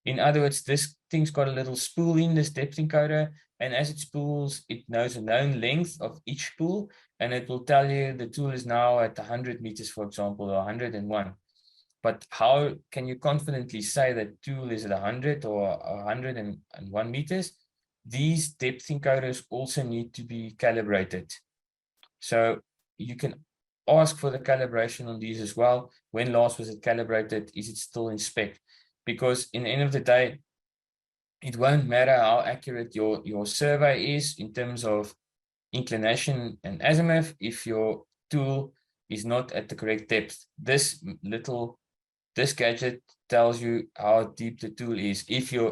In other words, this thing's got a little spool in this depth encoder, and as it spools, it knows a known length of each spool, and it will tell you the tool is now at 100 meters, for example, or 101. But how can you confidently say that tool is at 100 or 101 meters? These depth encoders also need to be calibrated. So you can ask for the calibration on these as well. When last was it calibrated? Is it still in spec? Because in the end of the day, it won't matter how accurate your survey is in terms of inclination and azimuth if your tool is not at the correct depth. This gadget tells you how deep the tool is,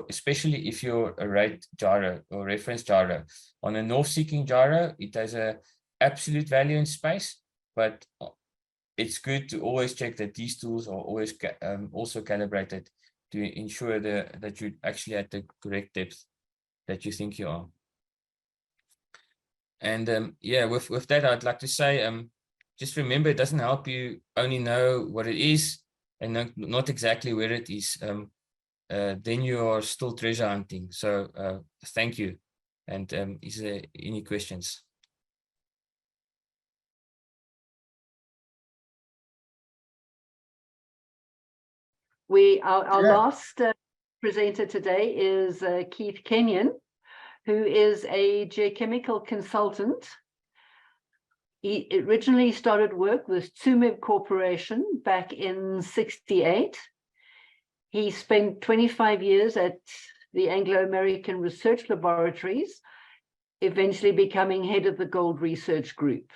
especially if you're a rate gyro or reference gyro. On a north-seeking gyro, it has an absolute value in space, but it's good to always check that these tools are always also calibrated to ensure that you're actually at the correct depth that you think you are. And yeah, with that, I'd like to say, just remember, it doesn't help you only know what it is and not exactly where it is. Then you are still treasure hunting. So thank you. And is there any questions? Our Yeah. last presenter today is Keith Kenyon, who is a geochemical consultant. He originally started work with Tsumeb Corporation back in '68. He spent 25 years at the Anglo-American Research Laboratories, eventually becoming head of the Gold Research Group.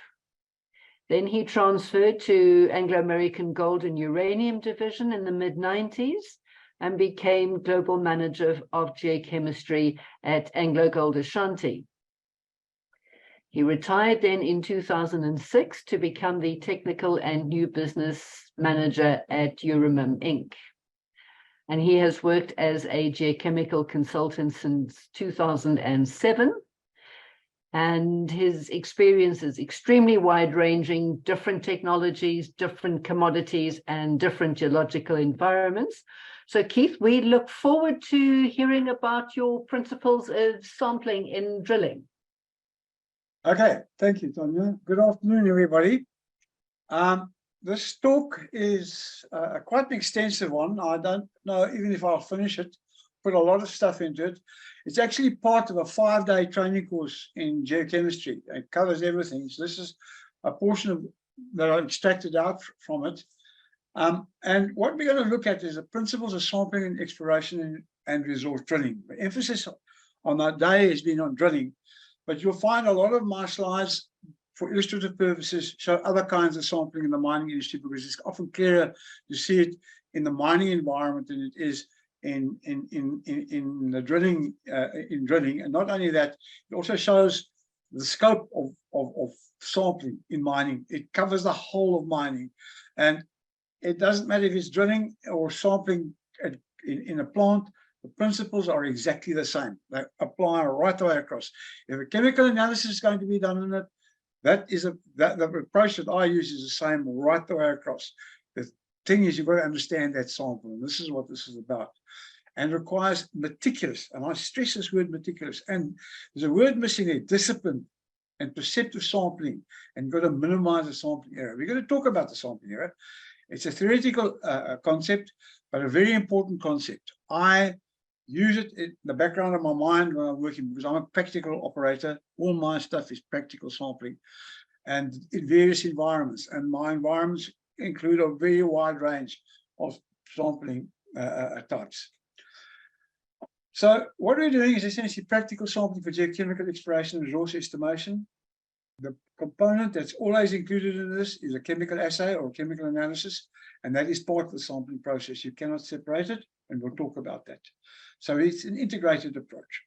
Then he transferred to Anglo-American Gold and Uranium Division in the mid-90s and became global manager of geochemistry at Anglo Gold Ashanti. He retired then in 2006 to become the technical and new business manager at Euromim Inc. And he has worked as a geochemical consultant since 2007. And his experience is extremely wide-ranging, different technologies, different commodities, and different geological environments. So Keith, we look forward to hearing about your principles of sampling in drilling. Okay, thank you, Tanya. Good afternoon, everybody. This talk is quite an extensive one. I don't know even if I'll finish it. Put a lot of stuff into it. It's actually part of a 5-day training course in geochemistry. It covers everything. So this is a portion of that I extracted out from it. And what we're going to look at is the principles of sampling and exploration and resource drilling. The emphasis on that day has been on drilling, but you'll find a lot of my slides for illustrative purposes show other kinds of sampling in the mining industry, because it's often clearer to see it in the mining environment than it is in the drilling, and not only that, it also shows the scope of sampling in mining. It covers the whole of mining, and it doesn't matter if it's drilling or sampling in a plant. The principles are exactly the same. They apply right the way across. If a chemical analysis is going to be done in it, the approach that I use is the same right the way across. The thing is, you've got to understand that sample, and this is what this is about, and requires meticulous, and I stress this word meticulous, and there's a word missing there: discipline and perceptive sampling, and you've got to minimize the sampling error. We're going to talk about the sampling error. It's a theoretical concept, but a very important concept. I use it in the background of my mind when I'm working, because I'm a practical operator. All my stuff is practical sampling, and in various environments, and my environments include a very wide range of sampling types. So what we're doing is essentially practical sampling for geochemical exploration and resource estimation. The component that's always included in this is a chemical assay or chemical analysis, and that is part of the sampling process. You cannot separate it, and we'll talk about that. So it's an integrated approach.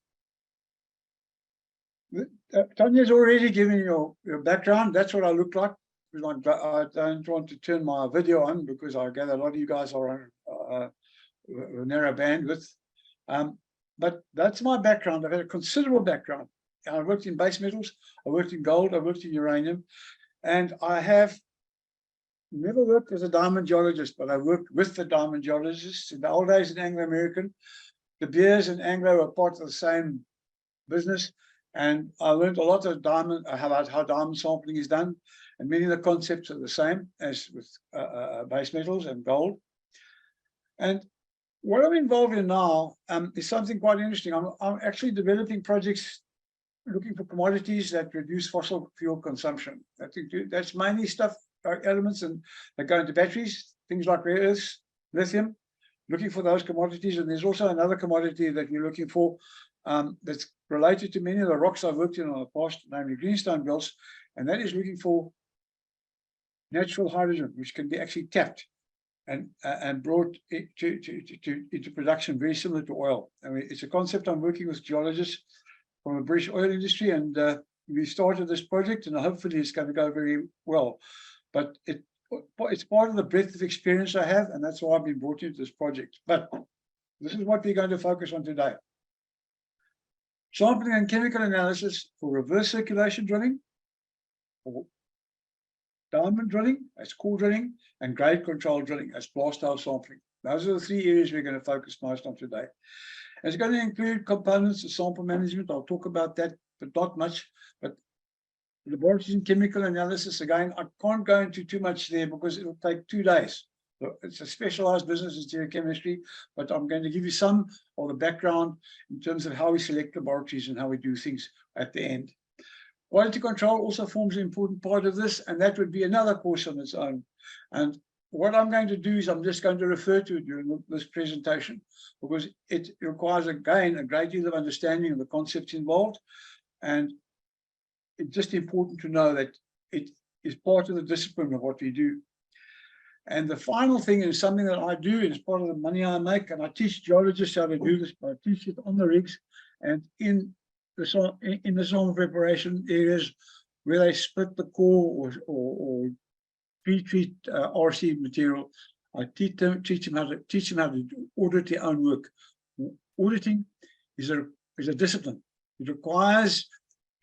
Tanya's already given you your background. That's what I look like. I don't want to turn my video on because I gather a lot of you guys are on a narrow bandwidth. But that's my background. I've had a considerable background. I worked in base metals, I worked in gold, I worked in uranium, and I have never worked as a diamond geologist, but I worked with the diamond geologists. In the old days in Anglo-American, De Beers and Anglo were part of the same business, and I learned a lot of about how diamond sampling is done, and many of the concepts are the same as with base metals and gold. And what I'm involved in now is something quite interesting. I'm actually developing projects looking for commodities that reduce fossil fuel consumption. That's mainly stuff, elements and that go into batteries, things like rare earths, lithium, looking for those commodities. And there's also another commodity that we're looking for that's related to many of the rocks I've worked in the past, namely greenstone belts, and that is looking for natural hydrogen, which can be actually tapped and brought into production, very similar to oil. I mean, it's a concept I'm working with geologists from the British oil industry, and we started this project, and hopefully it's going to go very well. But it's part of the breadth of experience I have, and that's why I've been brought into this project. But this is what we're going to focus on today. Sampling and chemical analysis for reverse circulation drilling, or diamond drilling as core drilling, and grade control drilling as blast hole sampling. Those are the three areas we're going to focus most on today. It's going to include components of sample management. I'll talk about that, but not much. But laboratories and chemical analysis, again, I can't go into too much there because it'll take 2 days. So it's a specialized business in geochemistry, but I'm going to give you some of the background in terms of how we select laboratories and how we do things at the end. Quality control also forms an important part of this, and that would be another course on its own. And what I'm going to do is I'm just going to refer to it during this presentation, because it requires, again, a great deal of understanding of the concepts involved. And it's just important to know that it is part of the discipline of what we do. And the final thing is something that I do as part of the money I make, and I teach geologists how to do this, but I teach it on the rigs and in the sample preparation areas where they split the core or pre-treat RC material. I teach them how to audit their own work. Auditing is a discipline. It requires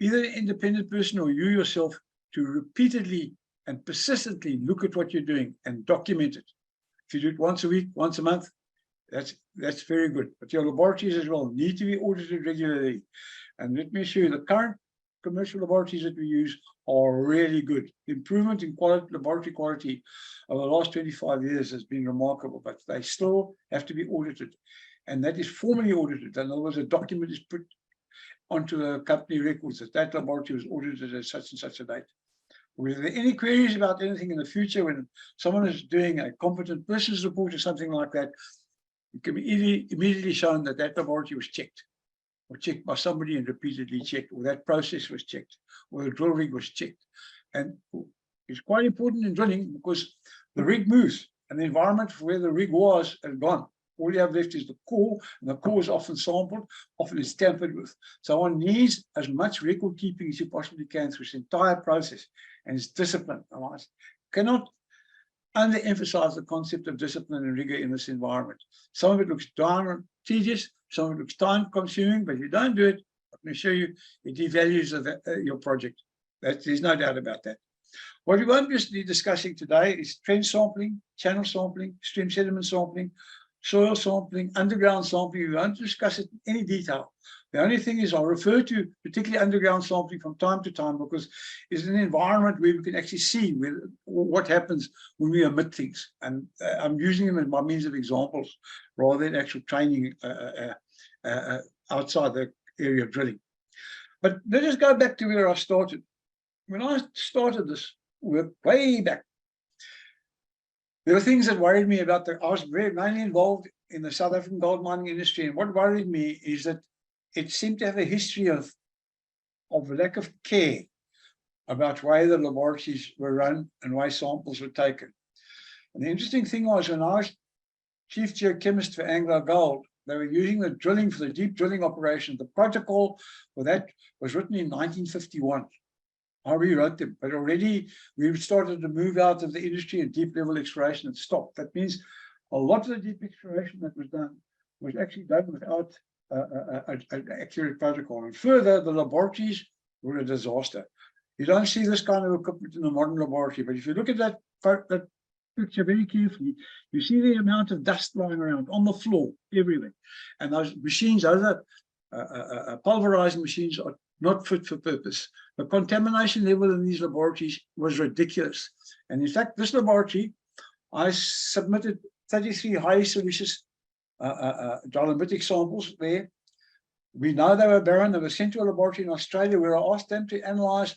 either an independent person or you yourself to repeatedly and persistently look at what you're doing and document it. If you do it once a week, once a month, that's very good. But your laboratories as well need to be audited regularly. And let me show you, the current commercial laboratories that we use are really good. Improvement in laboratory quality over the last 25 years has been remarkable, but they still have to be audited. And that is formally audited. In other words, a document is put onto the company records that laboratory was audited at such and such a date. Were there any queries about anything in the future when someone is doing a competent persons report or something like that, it can be immediately shown that that laboratory was checked, or checked by somebody and repeatedly checked, or that process was checked, or the drill rig was checked. And it's quite important in drilling because the rig moves and the environment where the rig was has gone. All you have left is the core, and the core is often sampled, often it's tampered with. So one needs as much record keeping as you possibly can through this entire process, and it's discipline. I cannot underemphasize the concept of discipline and rigor in this environment. Some of it looks darn tedious, some of it looks time consuming, but if you don't do it, let me show you, it devalues your project. There's no doubt about that. What we won't be discussing today is trench sampling, channel sampling, stream sediment sampling, soil sampling, underground sampling. We won't discuss it in any detail. The only thing is I'll refer to particularly underground sampling from time to time because it's an environment where we can actually see what happens when we omit things. And I'm using them as by means of examples rather than actual training outside the area of drilling. But let us go back to where I started. When I started this work way back, there were things that worried me about I was mainly involved in the South African gold mining industry, and what worried me is that it seemed to have a history of lack of care about why the laboratories were run and why samples were taken. And the interesting thing was when I was chief geochemist for Anglo Gold, they were using the drilling for the deep drilling operation. The protocol for that was written in 1951. I rewrote them, but already we started to move out of the industry and deep level exploration had stopped. That means a lot of the deep exploration that was done was actually done without an accurate protocol. And further, the laboratories were a disaster. You don't see this kind of equipment in a modern laboratory, but if you look at that picture very carefully, you see the amount of dust lying around on the floor everywhere. And those machines, those pulverizing machines, are not fit for purpose. The contamination level in these laboratories was ridiculous. And in fact, this laboratory, I submitted 33 highly siliceous dolomitic samples there. We know they were barren. They were sent to a laboratory in Australia where I asked them to analyze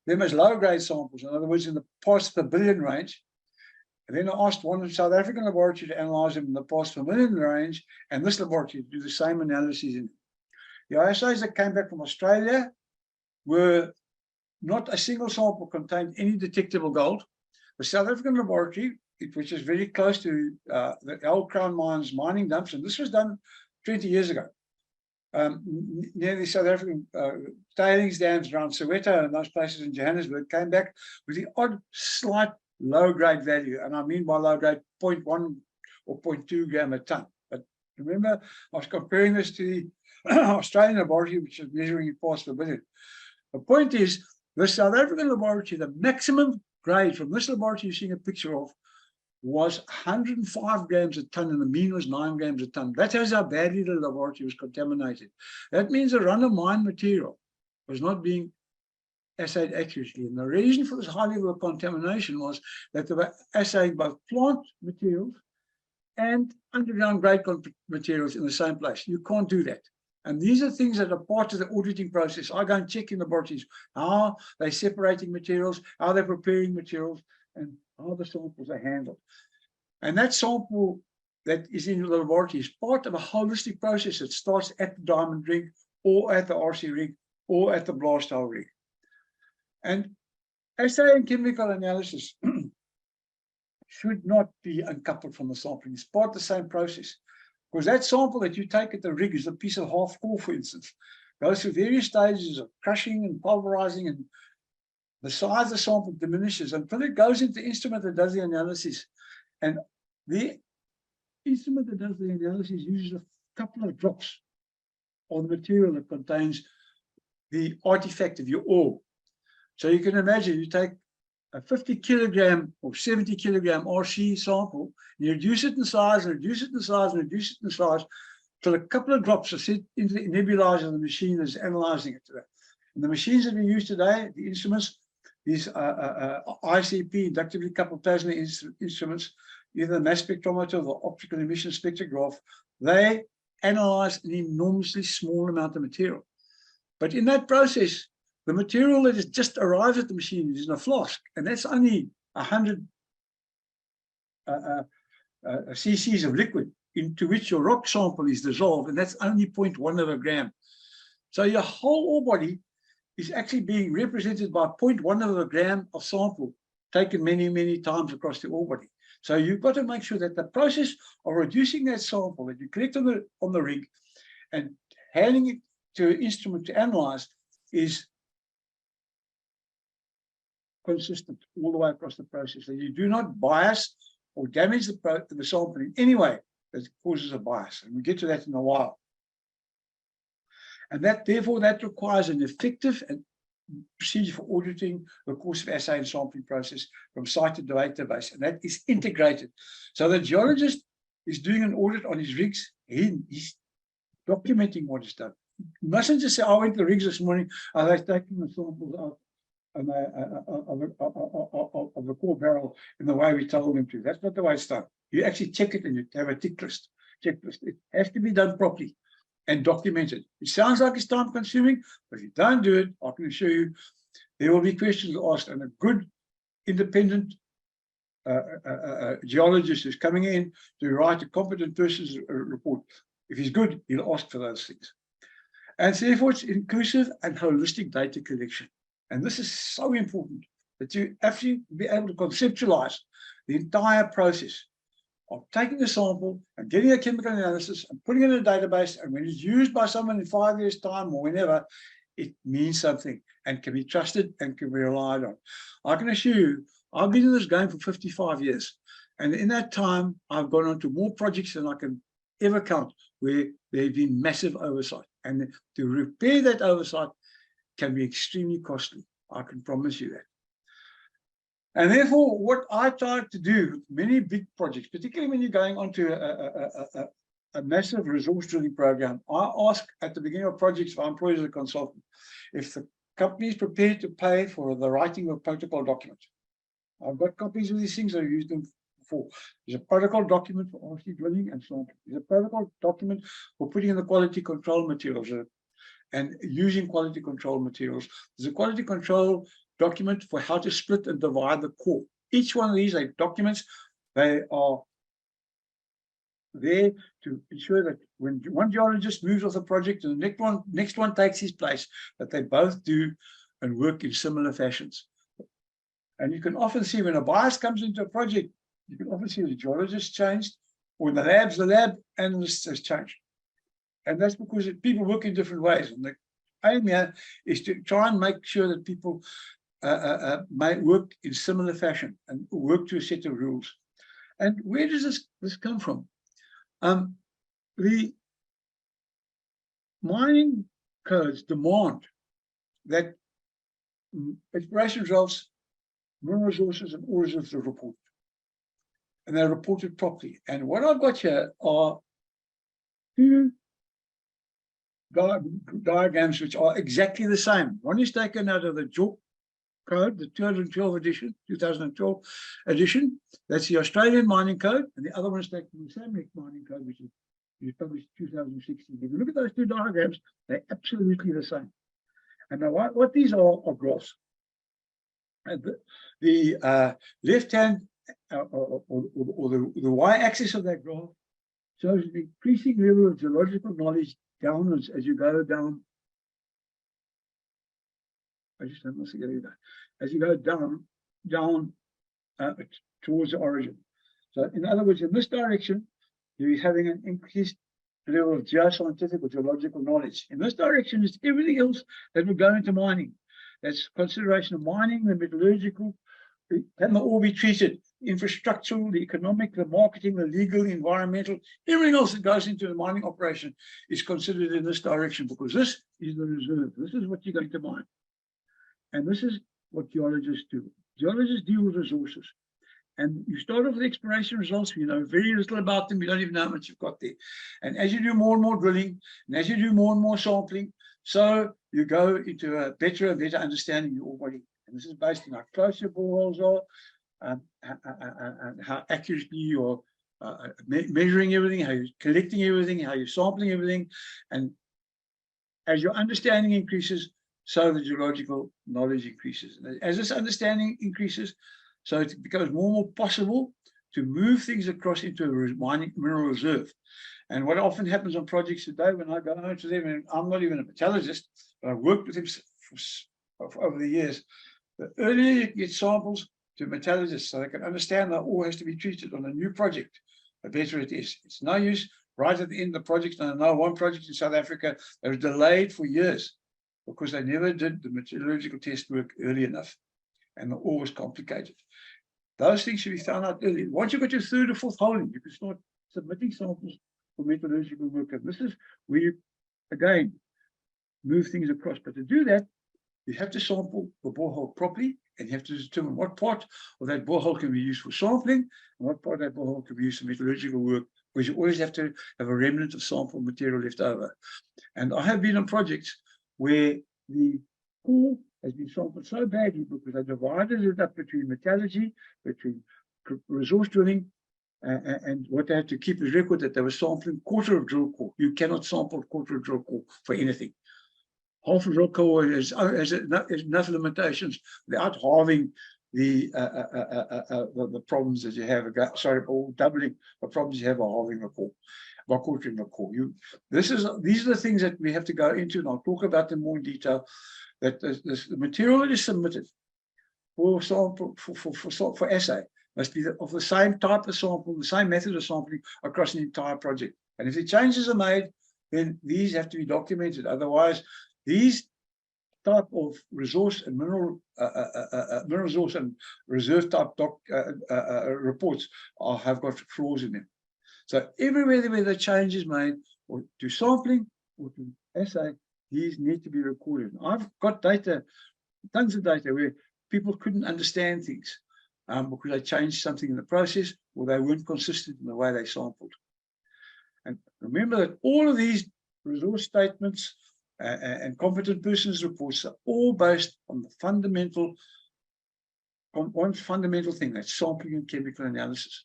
them as low-grade samples, in other words, in the parts per billion range. And then I asked one South African laboratory to analyze them in the parts per million range, and this laboratory to do the same analysis in the ISAs that came back from Australia were not a single sample contained any detectable gold. The South African laboratory, which is very close to the old Crown Mines mining dumps, and this was done 20 years ago, near the South African tailings dams around Soweto and those places in Johannesburg, came back with the odd slight low-grade value, and I mean by low-grade 0.1 or 0.2 gram a ton. But remember, I was comparing this to the Australian laboratory, which is measuring in parts per billion. The point is, the South African laboratory, the maximum grade from this laboratory you're seeing a picture of was 105 grams a ton, and the mean was 9 grams a ton. That shows how badly the laboratory was contaminated. That means the run-of-mine material was not being assayed accurately. And the reason for this high level of contamination was that they were assaying both plant materials and underground grade materials in the same place. You can't do that. And these are things that are part of the auditing process. I go and check in laboratories how they're separating materials, how they're preparing materials, and how the samples are handled. And that sample that is in the laboratory is part of a holistic process that starts at the diamond rig or at the RC rig or at the blast hole rig. And assay and chemical analysis should not be uncoupled from the sampling. It's part of the same process. Because that sample that you take at the rig is a piece of half core, for instance, goes through various stages of crushing and pulverizing, and the size of the sample diminishes until it goes into the instrument that does the analysis. And the instrument that does the analysis uses a couple of drops of the material that contains the artifact of your ore. So you can imagine you take a 50 kilogram or 70 kilogram RC sample, and you reduce it in size and reduce it in size and reduce it in size till a couple of drops are sent into the nebulizer of the machine that's analyzing it today. And the machines that we use today, the instruments, these ICP, inductively coupled plasma instruments, either the mass spectrometer or the optical emission spectrograph, they analyze an enormously small amount of material. But in that process, the material that has just arrived at the machine is in a flask, and that's only 100 cc's of liquid into which your rock sample is dissolved, and that's only 0.1 of a gram. So your whole ore body is actually being represented by 0.1 of a gram of sample taken many, many times across the ore body. So you've got to make sure that the process of reducing that sample that you collect on the rig and handing it to an instrument to analyze is consistent all the way across the process. So you do not bias or damage the sample in any way that causes a bias. And we'll get to that in a while. And that, therefore, that requires an effective and procedure for auditing the course of assay and sampling process from site to database. And that is integrated. So the geologist is doing an audit on his rigs. He's documenting what is done. You mustn't just say, I went to the rigs this morning, and they're taking the samples out of the core barrel in the way we told them to. That's not the way it's done. You actually check it and you have a checklist. It has to be done properly and documented. It sounds like it's time consuming, but if you don't do it, I can assure you there will be questions asked, and a good independent geologist who's coming in to write a competent person's report. If he's good, he'll ask for those things. And so therefore it's inclusive and holistic data collection. And this is so important that you have to be able to conceptualize the entire process of taking a sample and getting a chemical analysis and putting it in a database. And when it's used by someone in 5 years' time or whenever, it means something and can be trusted and can be relied on. I can assure you, I've been in this game for 55 years. And in that time, I've gone on to more projects than I can ever count where there's been massive oversight. And to repair that oversight can be extremely costly. I can promise you that. And therefore, what I try to do with many big projects, particularly when you're going onto a massive resource drilling program, I ask at the beginning of projects, if I'm employed as a consultant, if the company is prepared to pay for the writing of protocol documents. I've got copies of these things. I've used them before. There's a protocol document for RC drilling and so on. There's a protocol document for putting in the quality control materials and using quality control materials. There's a quality control document for how to split and divide the core. Each one of these are documents. They are there to ensure that when one geologist moves off the project and the next one takes his place, that they both do and work in similar fashions. And you can often see when a bias comes into a project, you can often see the geologist changed, or in the lab analyst has changed. And that's because people work in different ways. And the aim here is to try and make sure that people may work in similar fashion and work to a set of rules. And where does this come from? The mining codes demand that exploration results, mineral resources, and ore reserves are reported. And they're reported properly. And what I've got here are two diagrams which are exactly the same. One is taken out of the JORC Code, the 2012 edition. That's the Australian Mining Code, and the other one is the Mozambique Mining Code, which is published in 2016. If you look at those two diagrams, they're absolutely the same. And now what these are graphs. And the left hand or the y-axis of that graph shows an increasing level of geological knowledge downwards as you go down. I just don't know to get it down. As you go down towards the origin. So in other words, in this direction, you're having an increased level of geoscientific or geological knowledge. In this direction is everything else that would go into mining. That's consideration of mining, the metallurgical, can all be treated, infrastructural, the economic, the marketing, the legal, environmental, everything else that goes into the mining operation is considered in this direction, because this is the reserve. This is what you're going to mine. And this is what geologists do. Geologists deal with resources. And you start off with exploration results, you know very little about them, you don't even know how much you've got there. And as you do more and more drilling, and as you do more and more sampling, so you go into a better understanding of your ore body. And this is based on how close your boreholes are, and how accurately you're measuring everything, how you're collecting everything, how you're sampling everything. And as your understanding increases, so the geological knowledge increases. And as this understanding increases, so it becomes more and more possible to move things across into a mining mineral reserve. And what often happens on projects today, when I go out to them, and I'm not even a metallurgist, but I've worked with them for over the years, the earlier you get samples to metallurgists so they can understand that ore has to be treated on a new project, the better it is. It's no use right at the end of the project. And I know one project in South Africa that was delayed for years because they never did the metallurgical test work early enough. And the ore was complicated. Those things should be found out early. Once you've got your third or fourth holding, you can start submitting samples for metallurgical work. And this is where you, again, move things across. But to do that, you have to sample the borehole properly, and you have to determine what part of that borehole can be used for sampling, and what part of that borehole can be used for metallurgical work, because you always have to have a remnant of sample material left over. And I have been on projects where the core has been sampled so badly because they divided it up between metallurgy, between resource drilling, and what they had to keep is record that they were sampling quarter of drill core. You cannot sample quarter of drill core for anything. Half of drill core has enough limitations without halving the problems that you have. Sorry, or doubling the problems you have by halving the core, by quartering the core. These are the things that we have to go into, and I'll talk about them more in detail. That the material that is submitted for sample for assay must be of the same type of sample, the same method of sampling across an entire project. And if the changes are made, then these have to be documented. Otherwise, these type of resource and mineral resource and reserve type reports have got flaws in them. So everywhere where the change is made, or to sampling or to assay, these need to be recorded. I've got data, tons of data where people couldn't understand things because they changed something in the process, or they weren't consistent in the way they sampled. And remember that all of these resource statements and competent persons reports are all based on the fundamental, one fundamental thing, that's sampling and chemical analysis.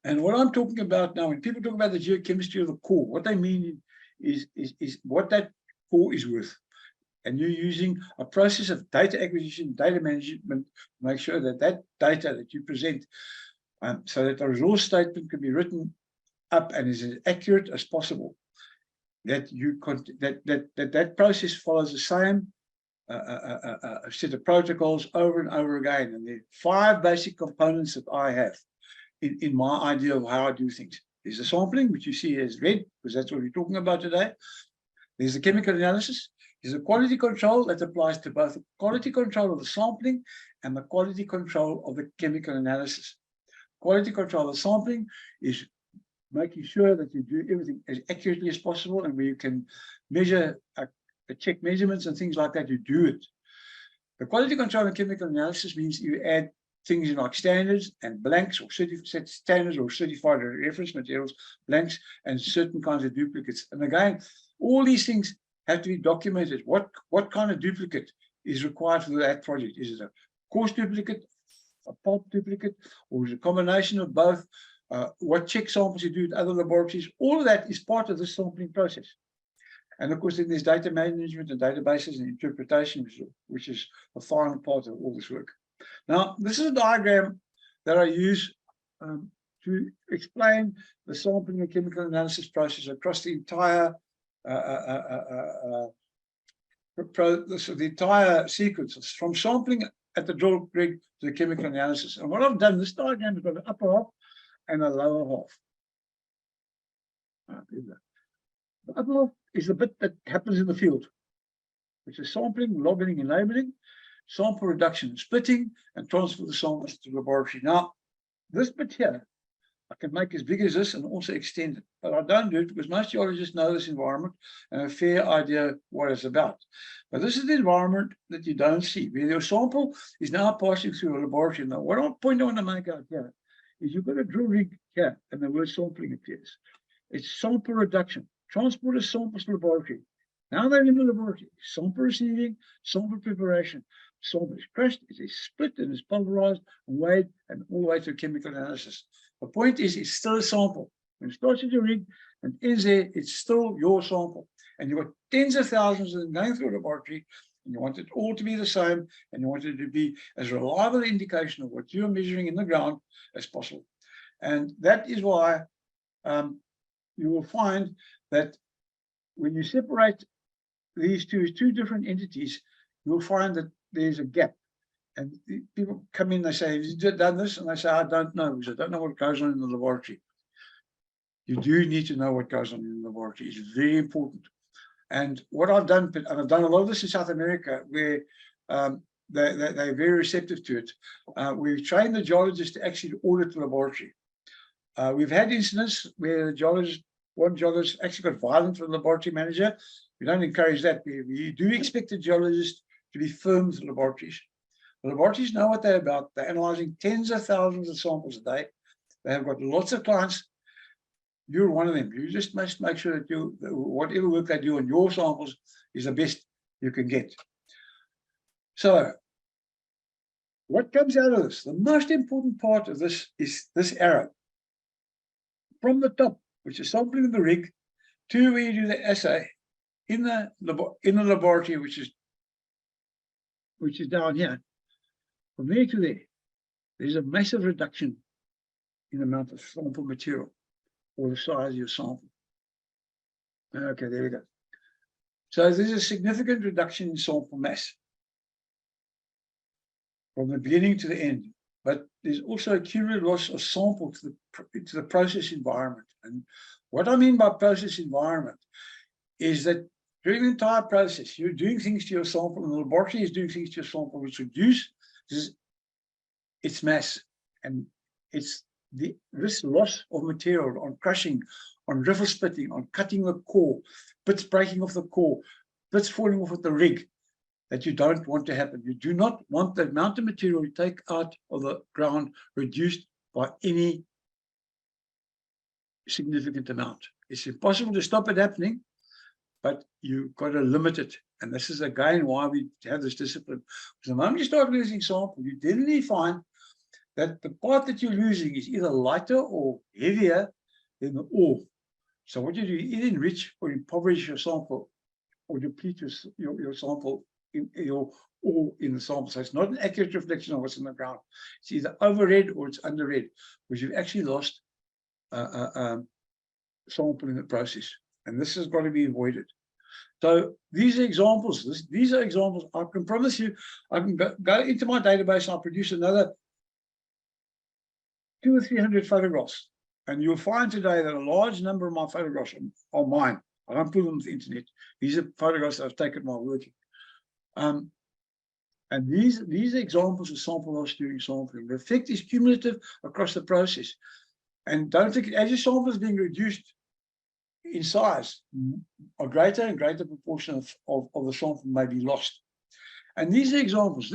And what I'm talking about now, when people talk about the geochemistry of the core, what they mean is what that core is worth. And you're using a process of data acquisition, data management to make sure that that data that you present, so that the resource statement can be written up and is as accurate as possible. That that process follows the same set of protocols over and over again. And there are 5 basic components that I have in my idea of how I do things. There's the sampling, which you see as red, because that's what we're talking about today. There's the chemical analysis. There's the quality control that applies to both the quality control of the sampling and the quality control of the chemical analysis. Quality control of the sampling is making sure that you do everything as accurately as possible, and where you can measure, check measurements and things like that, you do it. The quality control and chemical analysis means you add things like standards and blanks, or standards or certified reference materials, blanks, and certain kinds of duplicates. And again, all these things have to be documented. What kind of duplicate is required for that project? Is it a coarse duplicate, a pulp duplicate, or is it a combination of both? What check samples you do at other laboratories? All of that is part of the sampling process. And of course, then there's data management and databases and interpretation, which is a final part of all this work. Now, this is a diagram that I use to explain the sampling and chemical analysis process across the entire the entire sequence, from sampling at the drill rig to the chemical analysis. And what I've done, this diagram has got an upper half and a lower half. The upper half is the bit that happens in the field, which is sampling, logging and labeling, sample reduction, splitting, and transfer the samples to the laboratory. Now, this bit here, I can make as big as this and also extend it, but I don't do it because most geologists know this environment and have a fair idea what it's about. But this is the environment that you don't see, where your sample is now passing through a laboratory. Now, what point I want to make out here is you've got a drill rig here, and the word sampling appears. It's sample reduction, transport of samples to the laboratory. Now they're in the laboratory, sample receiving, sample preparation. Sample is crushed, it is split and is pulverized and weighed and all the way to chemical analysis. The point is, it's still a sample. When it starts at your rig and ends there, it's still your sample. And you've got tens of thousands of them going through a laboratory, and you want it all to be the same, and you want it to be as reliable an indication of what you're measuring in the ground as possible. And that is why you will find that when you separate these two different entities, you'll find that there's a gap. And people come in, they say, have you done this? And I say, I don't know, because I don't know what goes on in the laboratory. You do need to know what goes on in the laboratory. It's very important. And what I've done, and I've done a lot of this in South America, where they're very receptive to it. We've trained the geologists to actually audit the laboratory. We've had incidents where one geologist actually got violent with the laboratory manager. We don't encourage that. We do expect the geologists to be firm with the laboratories. The laboratories know what they're about. They're analyzing tens of thousands of samples a day. They have got lots of clients. You're one of them. You just must make sure that whatever work they do on your samples is the best you can get. So, what comes out of this? The most important part of this is this arrow. From the top, which is sampling of the rig, to where you do the assay in the laboratory, which is down here. From there to there, there's a massive reduction in the amount of sample material or the size of your sample. Okay, there we go. So there's a significant reduction in sample mass from the beginning to the end. But there's also a cumulative loss of sample to the process environment. And what I mean by process environment is that during the entire process, you're doing things to your sample, and the laboratory is doing things to your sample which reduce its mass. And it's this loss of material on crushing, on riffle splitting, on cutting the core, bits breaking off the core, bits falling off at the rig, that you don't want to happen. You do not want the amount of material you take out of the ground reduced by any significant amount. It's impossible to stop it happening, but you've got to limit it. And this is again why we have this discipline. Because the moment you start losing sample, you definitely find that the part that you're losing is either lighter or heavier than the ore. So what you do, you either enrich or impoverish your sample or deplete your sample in your ore in the sample. So it's not an accurate reflection of what's in the ground. It's either overread or it's underread, because you've actually lost sample in the process. And this has got to be avoided. So these are examples. These are examples. I can promise you, I can go into my database and I'll produce another 200 or 300 photographs. And you'll find today that a large number of my photographs are mine. I don't pull them with the internet. These are photographs that I've taken while working. And these are examples of sample loss during sampling. The effect is cumulative across the process. And don't think, as your sample is being reduced in size, a greater and greater proportion of the sample may be lost. And these are examples.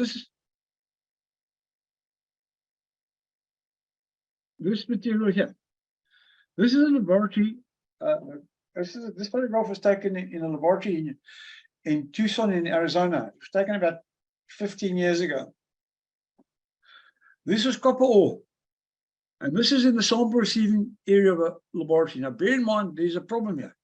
This material here. This is a laboratory. This photograph was taken in a laboratory in Tucson, in Arizona. It was taken about 15 years ago. This was copper ore. And this is in the sample receiving area of a laboratory. Now, bear in mind, there's a problem here.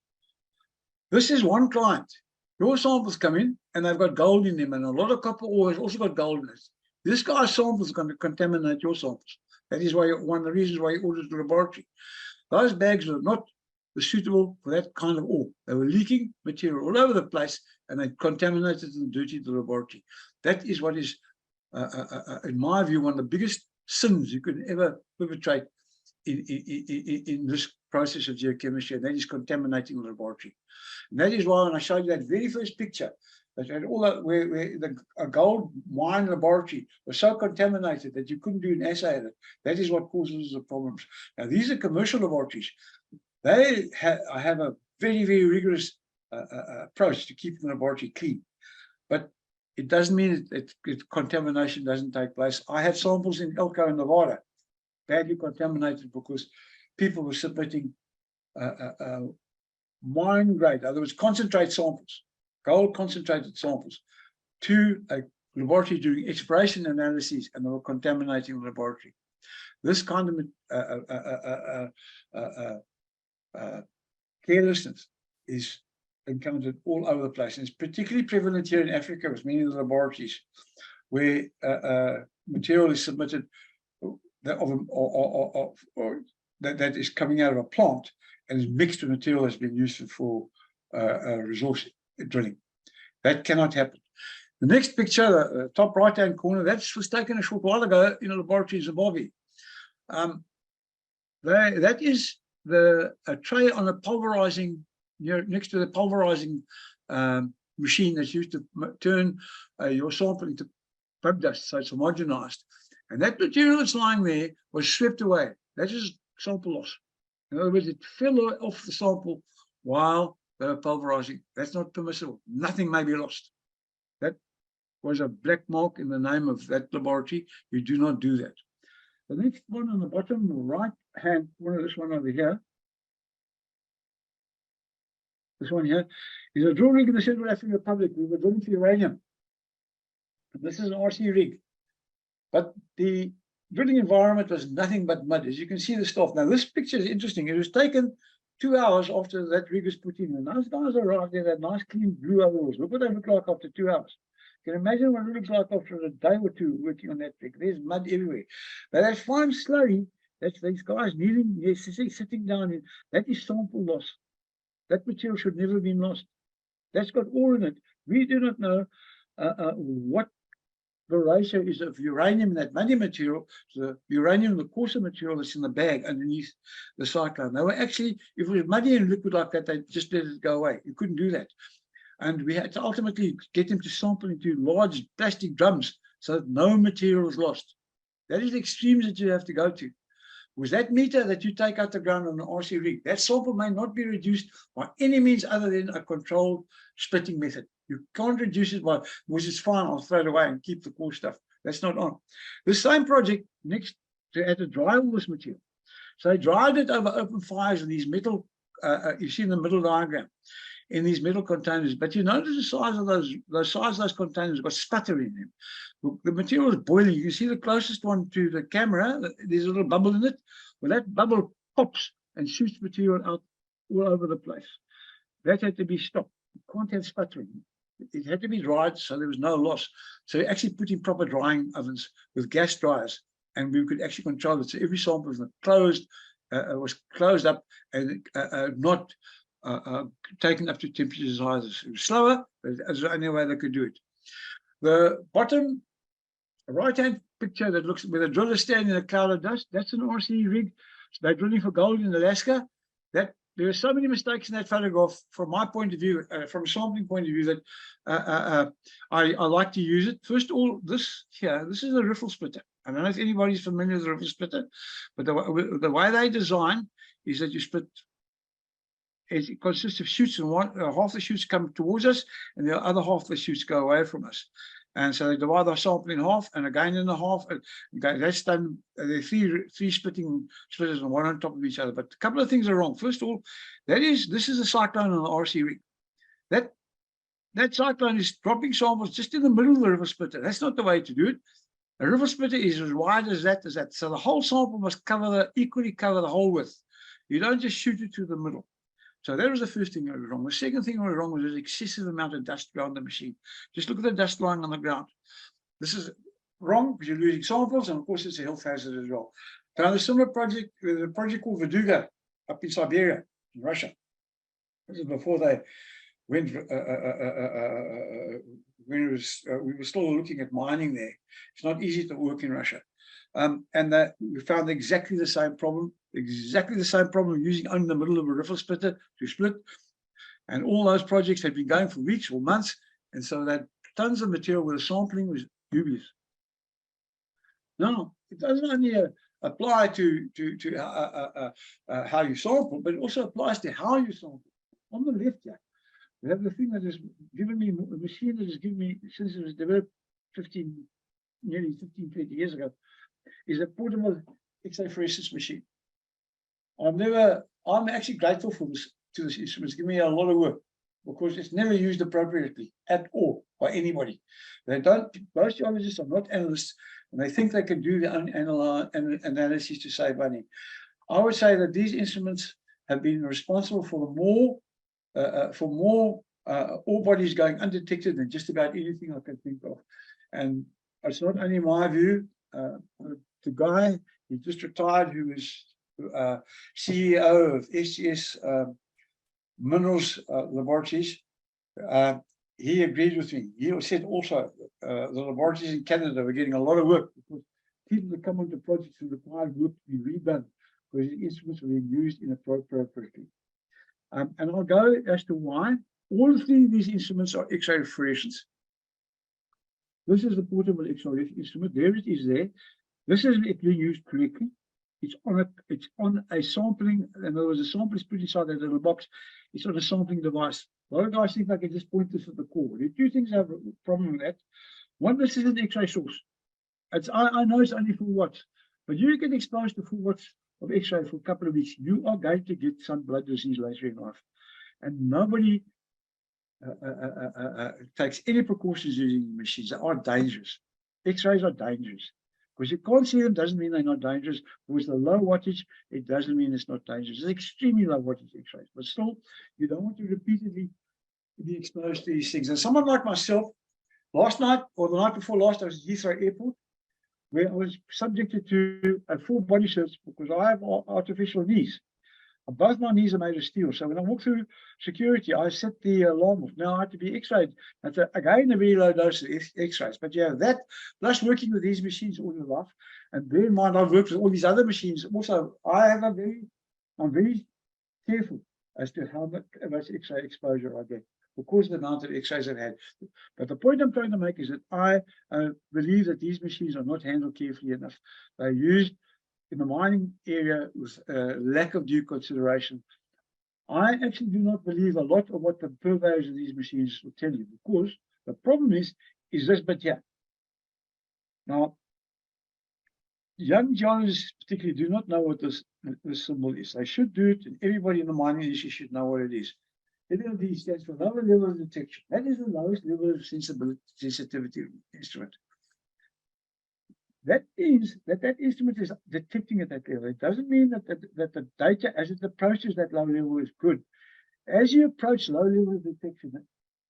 This is one client. Your samples come in and they've got gold in them, and a lot of copper ore has also got gold in it. This guy's samples are going to contaminate your samples. That is why one of the reasons why he ordered the laboratory. Those bags were not suitable for that kind of ore. They were leaking material all over the place, and they contaminated and dirtied the laboratory. That is what is, in my view, one of the biggest sins you could ever perpetrate in this process of geochemistry, and that is contaminating the laboratory. And that is why when I showed you that very first picture, that had all that where a gold mine laboratory was so contaminated that you couldn't do an assay at it. That is what causes the problems. Now, these are commercial laboratories. They have a very, very rigorous approach to keeping the laboratory clean. But it doesn't mean that contamination doesn't take place. I had samples in Elko in Nevada, badly contaminated because people were submitting mine grade, in other words, concentrate samples, gold concentrated samples, to a laboratory doing exploration analyses, and they were contaminating the laboratory. This kind of carelessness is encountered all over the place, and it's particularly prevalent here in Africa with many of the laboratories where material is submitted that is coming out of a plant and is mixed with material that's been used for resource drilling. That cannot happen. The next picture, the top right-hand corner, that was taken a short while ago in a laboratory in Zimbabwe. That is a tray on a pulverizing, next to the pulverizing machine that's used to turn your sample into pub dust, so it's homogenized. And that material that's lying there was swept away. That is sample loss. In other words, it fell off the sample while they were pulverizing. That's not permissible. Nothing may be lost. That was a black mark in the name of that laboratory. You do not do that. The next one on the bottom right hand corner, this one over here, this one here, is a drill rig in the Central African Republic. We were drilling for uranium. And this is an RC rig. But the drilling environment was nothing but mud. As you can see the stuff. Now, this picture is interesting. It was taken 2 hours after that rig was put in. And those guys arrived there, that nice clean blue overalls. Look what they look like after 2 hours. You can imagine what it looks like after a day or two working on that rig. There's mud everywhere. But that fine slurry, that's these guys kneeling, sitting down in, that is sample loss. That material should never have been lost. That's got ore in it. We do not know what the ratio is of uranium in that muddy material, the uranium, the coarser material that's in the bag underneath the cyclone. They were actually, if it was muddy and liquid like that, they just let it go away. You couldn't do that. And we had to ultimately get them to sample into large plastic drums so that no material was lost. That is the extremes that you have to go to. With that meter that you take out the ground on an RC rig, that sample may not be reduced by any means other than a controlled splitting method. You can't reduce it by, which is fine, I'll throw it away and keep the cool stuff. That's not on. The same project next to had to dry all this material. So they dried it over open fires in these metal, you see in the middle diagram, in these metal containers. But you notice the size of those containers got sputter in them. The material is boiling. You can see the closest one to the camera, there's a little bubble in it. Well, that bubble pops and shoots material out all over the place. That had to be stopped. You can't have sputtering. It had to be dried so there was no loss. So we actually put in proper drying ovens with gas dryers, and we could actually control it. So every sample was closed up and not taken up to temperatures higher. It was slower, but that's the only way they could do it. The bottom right-hand picture that looks where the drill is standing in a cloud of dust, that's an RC rig. So they're drilling for gold in Alaska. That there are so many mistakes in that photograph from my point of view, from a sampling point of view, that I like to use it. First of all, this here, this is a riffle splitter. I don't know if anybody's familiar with the riffle splitter, but the way they design is that you split. It consists of shoots, and half the shoots come towards us, and the other half of the shoots go away from us. And so they divide the sample in half, and again in the half. That's done. There are three splitting splitters, and one on top of each other. But a couple of things are wrong. First of all, this is a cyclone on the RC rig. That that cyclone is dropping samples just in the middle of the river splitter. That's not the way to do it. A river splitter is as wide as that, So the whole sample must equally cover the whole width. You don't just shoot it to the middle. So that was the first thing that was wrong. The second thing that was wrong was an excessive amount of dust around the machine. Just look at the dust lying on the ground. This is wrong because you're losing samples, and of course it's a health hazard as well. Now, a similar project, a project called Veduga up in Siberia, in Russia. This is before they went, when it was, we were still looking at mining there. It's not easy to work in Russia. And that we found exactly the same problem using only the middle of a river splitter to split. And all those projects had been going for weeks or months. And so that tons of material where the sampling was dubious. No, it doesn't only apply to how you sample, but it also applies to how you sample. On the left here, we have the thing that has given me, a machine that has given me, since it was developed nearly 15, 20 years ago, is a portable X-ray fluorescence machine. I'm actually grateful for this, to this instrument. It's given me a lot of work because it's never used appropriately at all by anybody. Most geologists are not analysts, and they think they can do their own analysis to save money. I would say that these instruments have been responsible for more ore bodies going undetected than just about anything I can think of. And it's not only my view. The guy, he just retired, who was CEO of SGS Minerals Laboratories, he agreed with me. He said also the laboratories in Canada were getting a lot of work because people that come onto projects who require work to be redone because the instruments were being used inappropriately. And I'll go as to why. All three of these instruments are X-ray fluorescence. This is the portable X-ray instrument. There it is there. This is it being used correctly. It's on a sampling, and there was a sample is put inside that little box. It's on a sampling device. A lot of guys think I can just point this at the core. There are two things I have a problem with that. One, this is an X-ray source. I know it's only 4 watts, but you get exposed to 4 watts of X-ray for a couple of weeks, you are going to get some blood disease later in life. And nobody takes any precautions using machines. They are dangerous. X-rays are dangerous. Because you can't see them doesn't mean they're not dangerous. With the low wattage, it doesn't mean it's not dangerous. It's extremely low wattage X-rays. But still, you don't want to repeatedly be exposed to these things. And someone like myself, last night or the night before last, I was at Heathrow Airport, where I was subjected to a full body search because I have artificial knees. Both my knees are made of steel. So when I walk through security, I set the alarm off. Now I have to be X-rayed. That's again a very low dose of X-rays. But you have that, plus working with these machines all your life. And bear in mind, I've worked with all these other machines. Also, I'm very careful as to how much X-ray exposure I get because of the amount of X-rays I've had. But the point I'm trying to make is that I believe that these machines are not handled carefully enough. They're used in the mining area with lack of due consideration. I actually do not believe a lot of what the purveyors of these machines will tell you because the problem is this bit here. Now, young geologists particularly do not know what this symbol is. They should do it, and everybody in the mining industry should know what it is. LLD stands for lower level of detection. That is the lowest level of sensitivity instrument. That means that instrument is detecting at that level. It doesn't mean that the data as it approaches that low level is good. As you approach low level of detection,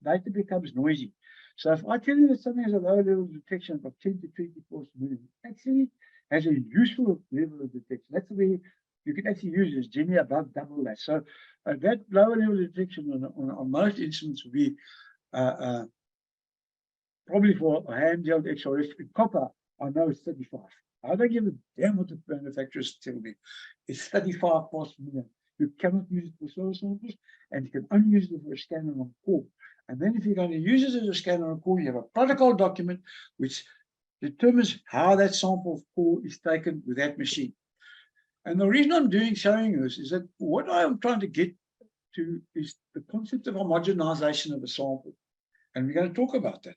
data becomes noisy. So if I tell you that something has a low level of detection of 10 to 24 million, actually has a useful level of detection. That's the way you can actually use it. It's generally above double that. So that lower level of detection on most instruments will be probably for a hand-held XRF in copper. I know it's 35. I don't give a damn what the manufacturers tell me. It's 35 parts per million. You cannot use it for soil samples, and you can only use it for a scanner on core. And then if you're going to use it as a scanner on core, you have a protocol document which determines how that sample of core is taken with that machine. And the reason I'm showing this is that what I'm trying to get to is the concept of homogenization of a sample. And we're going to talk about that.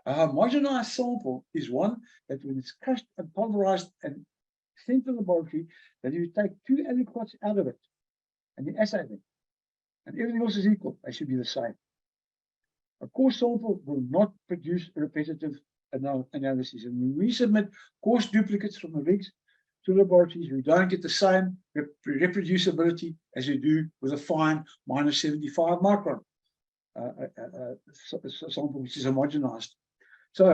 A homogenized sample is one that when it's crushed and pulverized and sent to the laboratory, that you take 2 aliquots out of it and you assay them. And everything else is equal. They should be the same. A coarse sample will not produce repetitive analysis. And when we submit coarse duplicates from the rigs to laboratories, we don't get the same reproducibility as you do with a fine -75 micron sample, which is homogenized. So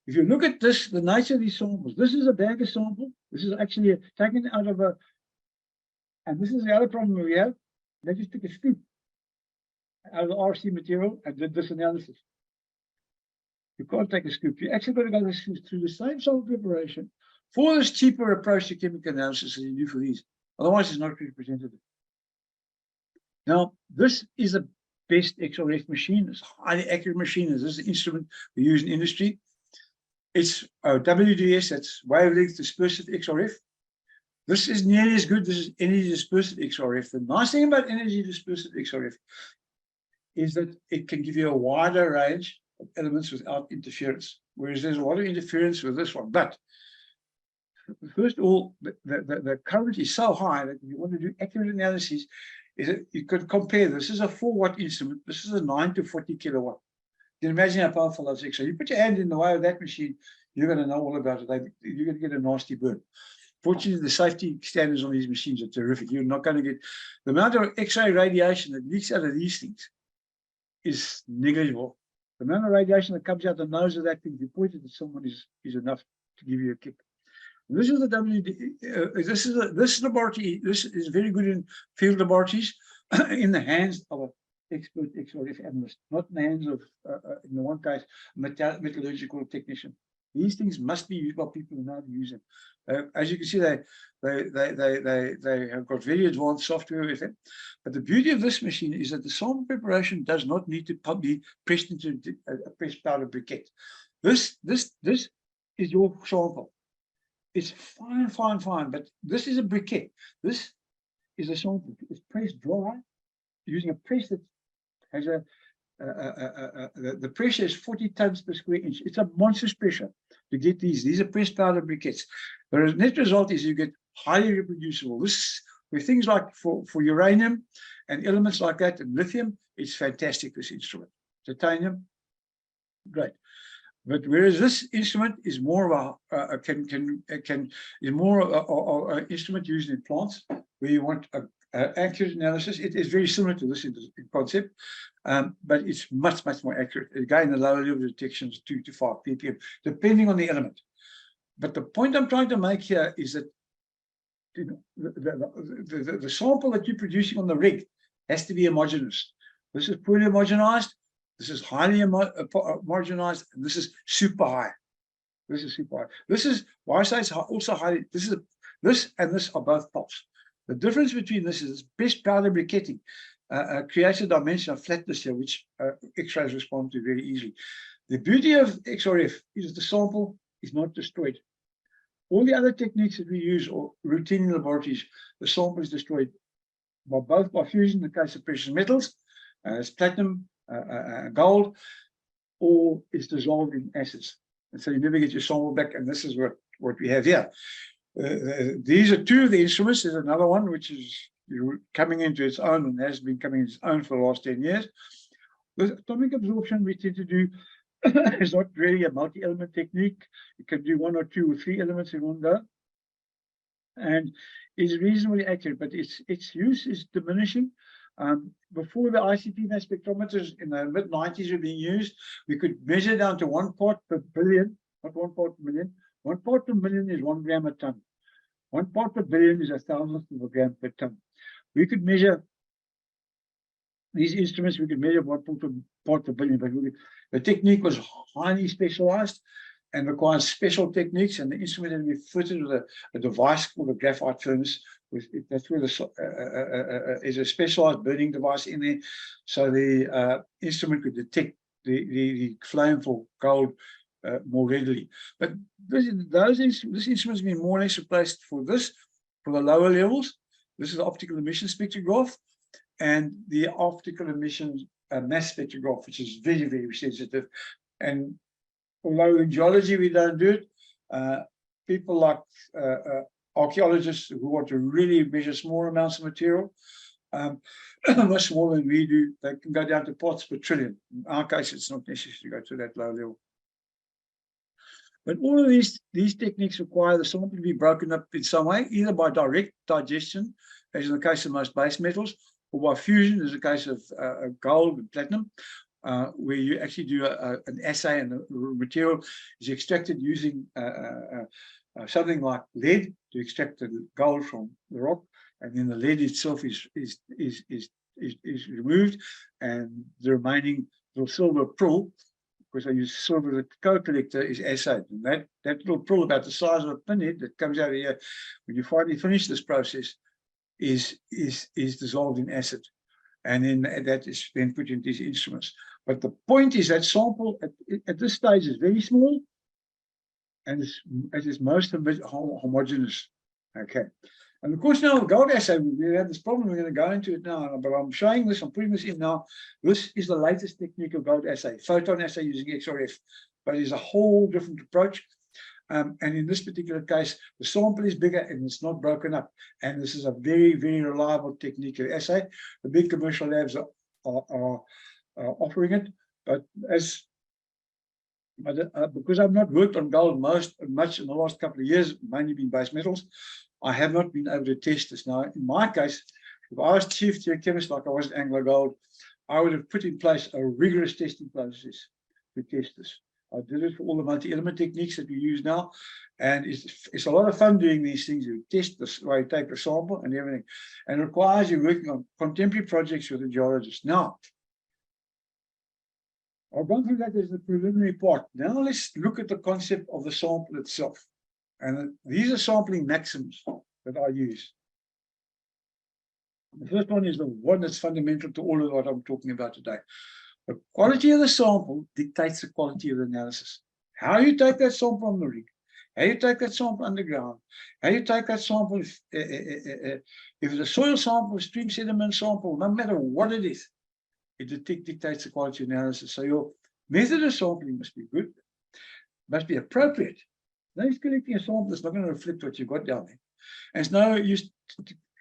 if you look at this, the nature of these samples, this is a Bagger sample. This is actually taken out of a, and this is the other problem we have. They just took a scoop out of the RC material and did this analysis. You can't take a scoop. You actually got to go through the same sample preparation for this cheaper approach to chemical analysis as you do for these. Otherwise, it's not representative. Now, this is the best XRF machine. It's a highly accurate machine. This is the instrument we use in industry. It's WDS, that's wavelength dispersive XRF. This is nearly as good. This is energy dispersive XRF. The nice thing about energy dispersive XRF is that it can give you a wider range of elements without interference, whereas there's a lot of interference with this one. But first of all, the current is so high that if you want to do accurate analysis, is that you could compare. This is a 4-watt instrument. This is a 9 to 40 kilowatt. You can imagine how powerful that's actually. You put your hand in the way of that machine, you're going to know all about it. You're going to get a nasty burn. Fortunately, the safety standards on these machines are terrific. You're not going to get the amount of X-ray radiation that leaks out of these things is negligible. The amount of radiation that comes out the nose of that thing, if you point it at someone, is enough to give you a kick. And this is the this laboratory. This is very good in field laboratories in the hands of an expert XRF analyst, not in the hands of, in the one case, metallurgical technician. These things must be used by people who know how to use them. As you can see, they have got very advanced software with them. But the beauty of this machine is that the sample preparation does not need to be pressed into a pressed powder briquette. This is your sample. It's fine, fine, fine, but this is a briquette. This is a sample. It's pressed dry using a press that has the pressure is 40 tons per square inch. It's a monstrous pressure to get these. These are pressed powder briquettes. The net result is you get highly reproducible. This, with things like for uranium and elements like that, and lithium, it's fantastic, this instrument. Titanium, great. But whereas this instrument is more of is more of an instrument used in plants where you want accurate analysis. It is very similar to this in concept, but it's much more accurate. Again, the lower level detection is 2 to 5 ppm, depending on the element. But the point I'm trying to make here is that the sample that you're producing on the rig has to be homogeneous. This is poorly homogenized. This is highly homogenized, and this is super high. This is super high. This is why I say it's also highly. This and this are both pulse. The difference between this is pressed powder briquetting creates a dimension of flatness here, which X-rays respond to very easily. The beauty of XRF is the sample is not destroyed. All the other techniques that we use or routine in laboratories, the sample is destroyed both by fusion in the case of precious metals, as platinum, gold, or is dissolved in acids. And so you never get your sample back, and this is what we have here. These are two of the instruments. There's another one which is coming into its own and has been coming into its own for the last 10 years. The atomic absorption we tend to do is not really a multi-element technique. You can do 1 or 2 or 3 elements in one go, and is reasonably accurate, but its use is diminishing. Before the ICP mass spectrometers in the mid-90s were being used, we could measure down to 1 part per billion, not 1 part per million. 1 part per million is 1 gram a ton. 1 part per billion is 1,000th of a gram per ton. We could measure these instruments. We could measure 1 part per billion, but the technique was highly specialized and requires special techniques. And the instrument had to be fitted with a device called a graphite furnace. That's where is a specialized burning device in there, so the instrument could detect the flame for gold more readily. But this instrument has been more or less replaced for the lower levels. This is the optical emission spectrograph and the optical emission mass spectrograph, which is very, very sensitive. And although in geology we don't do it, people like archaeologists who want to really measure small amounts of material much smaller than we do. They can go down to parts per trillion. In our case, it's not necessary to go to that low level. But all of these techniques require the sample to be broken up in some way, either by direct digestion, as in the case of most base metals, or by fusion, as in the case of gold and platinum, where you actually do an assay and the material is extracted using something like lead to extract the gold from the rock, and then the lead itself is removed, and the remaining little silver prill, because I use silver as a co-collector, is assayed. And that little prill about the size of a pinhead that comes out of here, when you finally finish this process, is dissolved in acid. And then that is then put into these instruments. But the point is that sample at this stage is very small, and it is most homogeneous. Okay. And of course, now with gold assay, we have this problem. We're going to go into it now, but I'm showing this, I'm putting this in now. This is the latest technique of gold assay, photon assay using XRF, but it's a whole different approach. And in this particular case, the sample is bigger and it's not broken up. And this is a very, very reliable technique of assay. The big commercial labs are offering it, but because I've not worked on gold much in the last couple of years, mainly been base metals, I have not been able to test this. Now, in my case, if I was chief geochemist like I was at Anglo Gold, I would have put in place a rigorous testing process to test this. I did it for all the multi-element techniques that we use now, and it's a lot of fun doing these things. You test this way, you take a sample and everything, and it requires you working on contemporary projects with a geologist. Now, I've gone through that as the preliminary part. Now let's look at the concept of the sample itself. And these are sampling maxims that I use. The first one is the one that's fundamental to all of what I'm talking about today. The quality of the sample dictates the quality of the analysis. How you take that sample on the rig, how you take that sample underground, how you take that sample, if it's a soil sample, a stream sediment sample, no matter what it is, it dictates the quality of analysis. So your method of sampling must be good, must be appropriate. No use collecting a sample that's not going to reflect what you've got down there. And it's no use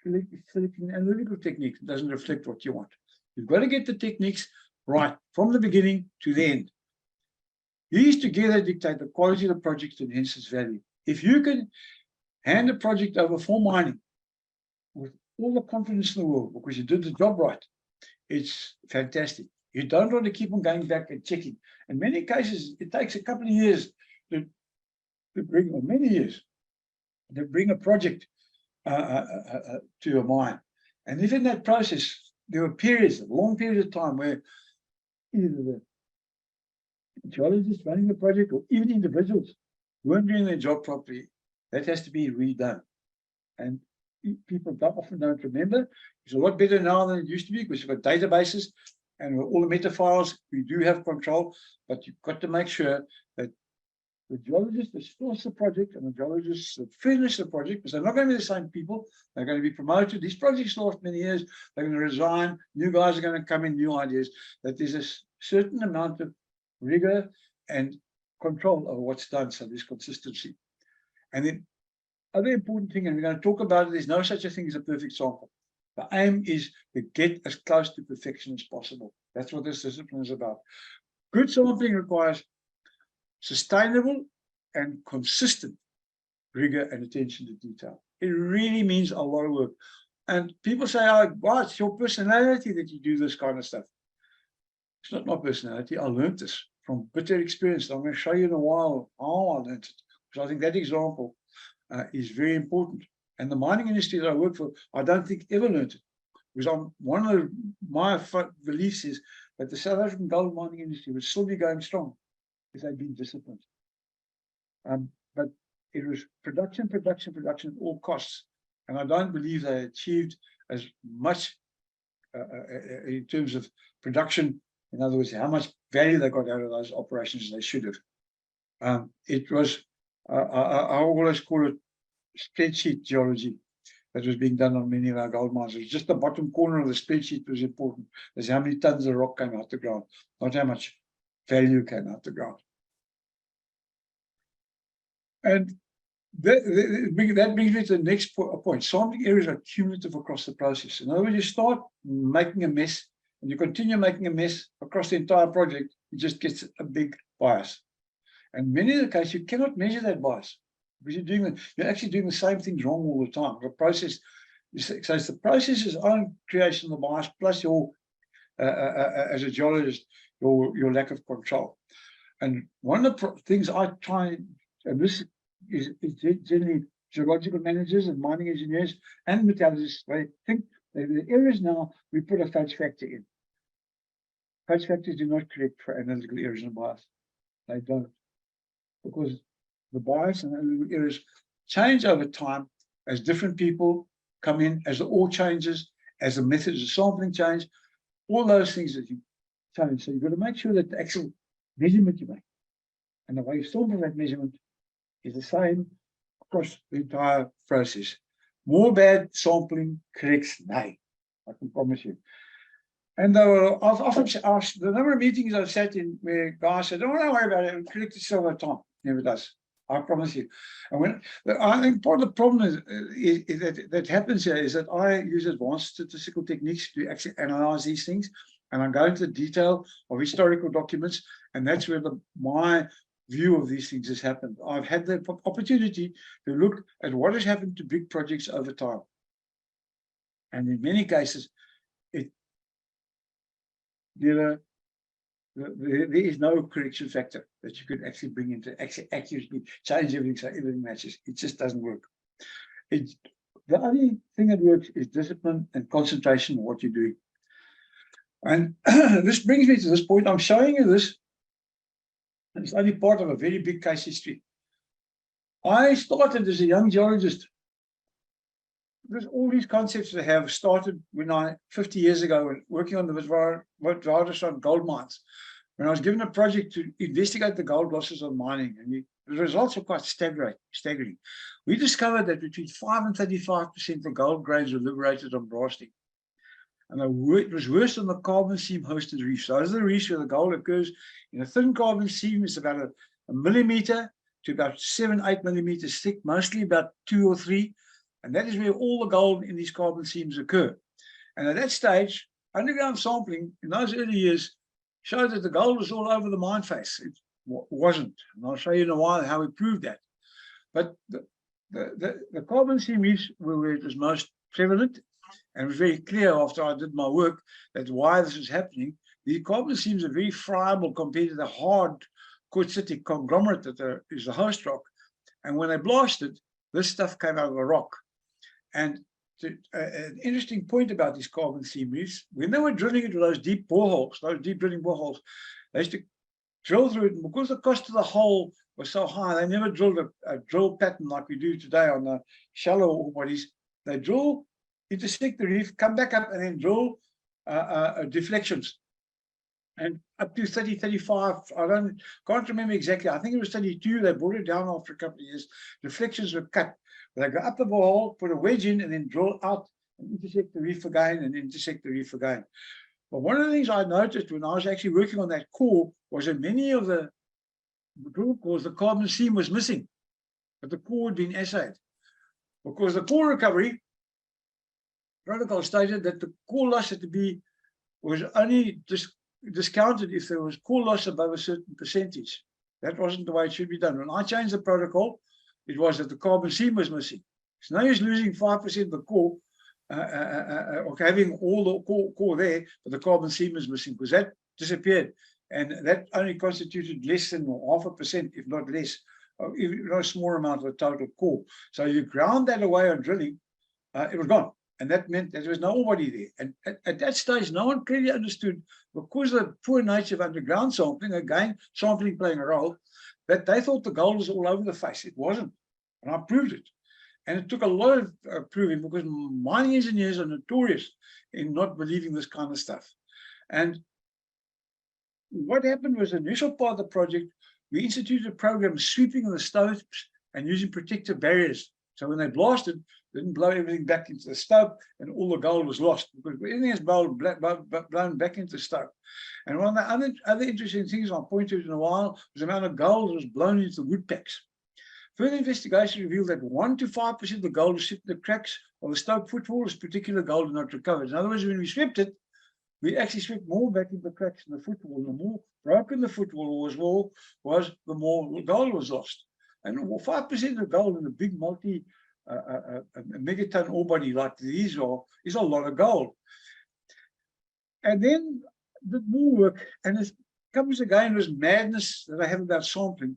selecting an analytical technique that doesn't reflect what you want. You've got to get the techniques right from the beginning to the end. These together dictate the quality of the project and hence its value. If you can hand a project over for mining with all the confidence in the world because you did the job right, it's fantastic. You don't want to keep on going back and checking. In many cases, it takes a couple of years to bring, or many years, to bring a project to a mine. And if in that process, there were periods, long periods of time where either the geologists running the project or even individuals weren't doing their job properly, that has to be redone. And people often don't remember. It's a lot better now than it used to be because we've got databases and with all the meta files, we do have control, but you've got to make sure that the geologists that source the project and the geologists that finish the project, because they're not going to be the same people, they're going to be promoted. These projects last many years, they're going to resign, new guys are going to come in, new ideas, that there's a certain amount of rigor and control over what's done, so there's consistency. And then other important thing, and we're going to talk about it, there's no such a thing as a perfect sample. The aim is to get as close to perfection as possible. That's what this discipline is about. Good sampling requires sustainable and consistent rigor and attention to detail. It really means a lot of work. And people say, oh, well, it's your personality that you do this kind of stuff. It's not my personality. I learned this from bitter experience. I'm going to show you in a while how I learned it, because I think that example is very important. And the mining industry that I work for, I don't think ever learned it. Because one of my beliefs is that the South African gold mining industry would still be going strong if they'd been disciplined. But it was production at all costs. And I don't believe they achieved as much in terms of production. In other words, how much value they got out of those operations as they should have. It was, I always call it spreadsheet geology that was being done on many of our gold mines. It was just the bottom corner of the spreadsheet was important. That's how many tons of rock came out the ground, not how much value came out the ground. And That brings me to the next point. Sampling areas are cumulative across the process. In other words, you start making a mess and you continue making a mess across the entire project, it just gets a big bias. And many of the cases, you cannot measure that bias because you're actually doing the same things wrong all the time. The process, so it's the process's own creation of the bias plus your, as a geologist, your lack of control. And one of the things I try, and this is generally geological managers and mining engineers and metallurgists, they think that the areas now we put a fudge factor in. Fudge factors do not correct for analytical errors and bias. They don't. Because the bias and analytical errors change over time as different people come in, as the ore changes, as the methods of sampling change, all those things that you change. So you've got to make sure that the actual measurement you make and the way you sample that measurement is the same across the entire process. More bad sampling corrects nay, I can promise you. And I've often asked, the number of meetings I've sat in where guys said, don't worry about it, it'll correct itself over time. Never does, I promise you. And I think part of the problem is that happens here is that I use advanced statistical techniques to actually analyze these things. And I go into the detail of historical documents, and that's where my view of these things has happened. I've had the opportunity to look at what has happened to big projects over time. And in many cases, there is no correction factor that you could actually bring into actually accurately change everything so everything matches. It just doesn't work. The only thing that works is discipline and concentration on what you're doing. And this brings me to this point. I'm showing you this. And it's only part of a very big case history. I started as a young geologist. There's all these concepts that have started when 50 years ago, working on the Witwatersrand gold mines, when I was given a project to investigate the gold losses on mining, and the results were quite staggering. We discovered that between 5 and 35% of gold grains were liberated on blasting. And it was worse on the carbon seam hosted reefs. So those are the reefs where the gold occurs in a thin carbon seam. It's about a millimeter to about 7-8 millimeters thick, mostly about 2 or 3. And that is where all the gold in these carbon seams occur. And at that stage, underground sampling in those early years showed that the gold was all over the mine face. It wasn't. And I'll show you in a while how we proved that. But the carbon seam reefs were where it was most prevalent. And it was very clear after I did my work that why this was happening. The carbon seams are very friable compared to the hard quartzitic conglomerate that is the host rock. And when they blasted, this stuff came out of the rock. And an interesting point about these carbon seam reefs, when they were drilling into those deep boreholes, those deep drilling boreholes, they used to drill through it. And because the cost of the hole was so high, they never drilled a drill pattern like we do today on the shallow ore bodies. They drill, intersect the reef, come back up, and then drill deflections. And up to 30, 35, can't remember exactly. I think it was 32. They brought it down after a couple of years. Deflections were cut. They go up the borehole, put a wedge in, and then drill out and intersect the reef again and intersect the reef again. But one of the things I noticed when I was actually working on that core was that many of the drill cores, the carbon seam was missing, but the core had been assayed. Because the core recovery protocol stated that the core loss had to be, was only discounted if there was core loss above a certain percentage. That wasn't the way it should be done. When I changed the protocol, it was that the carbon seam was missing. So now he's losing 5% of the core, or having all the core there, but the carbon seam is missing because that disappeared. And that only constituted less than 0.5%, if not less, even a small amount of the total core. So you ground that away on drilling, it was gone. And that meant that there was nobody there. And at that stage, no one clearly understood, because of the poor nature of underground sampling, again, sampling playing a role, that they thought the gold was all over the face. It wasn't. And I proved it. And it took a lot of proving, because mining engineers are notorious in not believing this kind of stuff. And what happened was, the initial part of the project, we instituted a program sweeping the stopes and using protective barriers. So when they blasted, they didn't blow everything back into the stope and all the gold was lost, because everything is blown back into the stope. And one of the other interesting things I'll point to in a while was the amount of gold that was blown into the wood packs. Further investigation revealed that 1 to 5% of the gold was sitting in the cracks of the stope footwall as particular gold and not recovered. In other words, when we stripped it, we actually stripped more back in the cracks in the footwall. The more broken the footwall was, the more gold was lost. And 5% of the gold in a big megaton ore body like these is a lot of gold. And then the more work, and it comes again with madness that I have about sampling,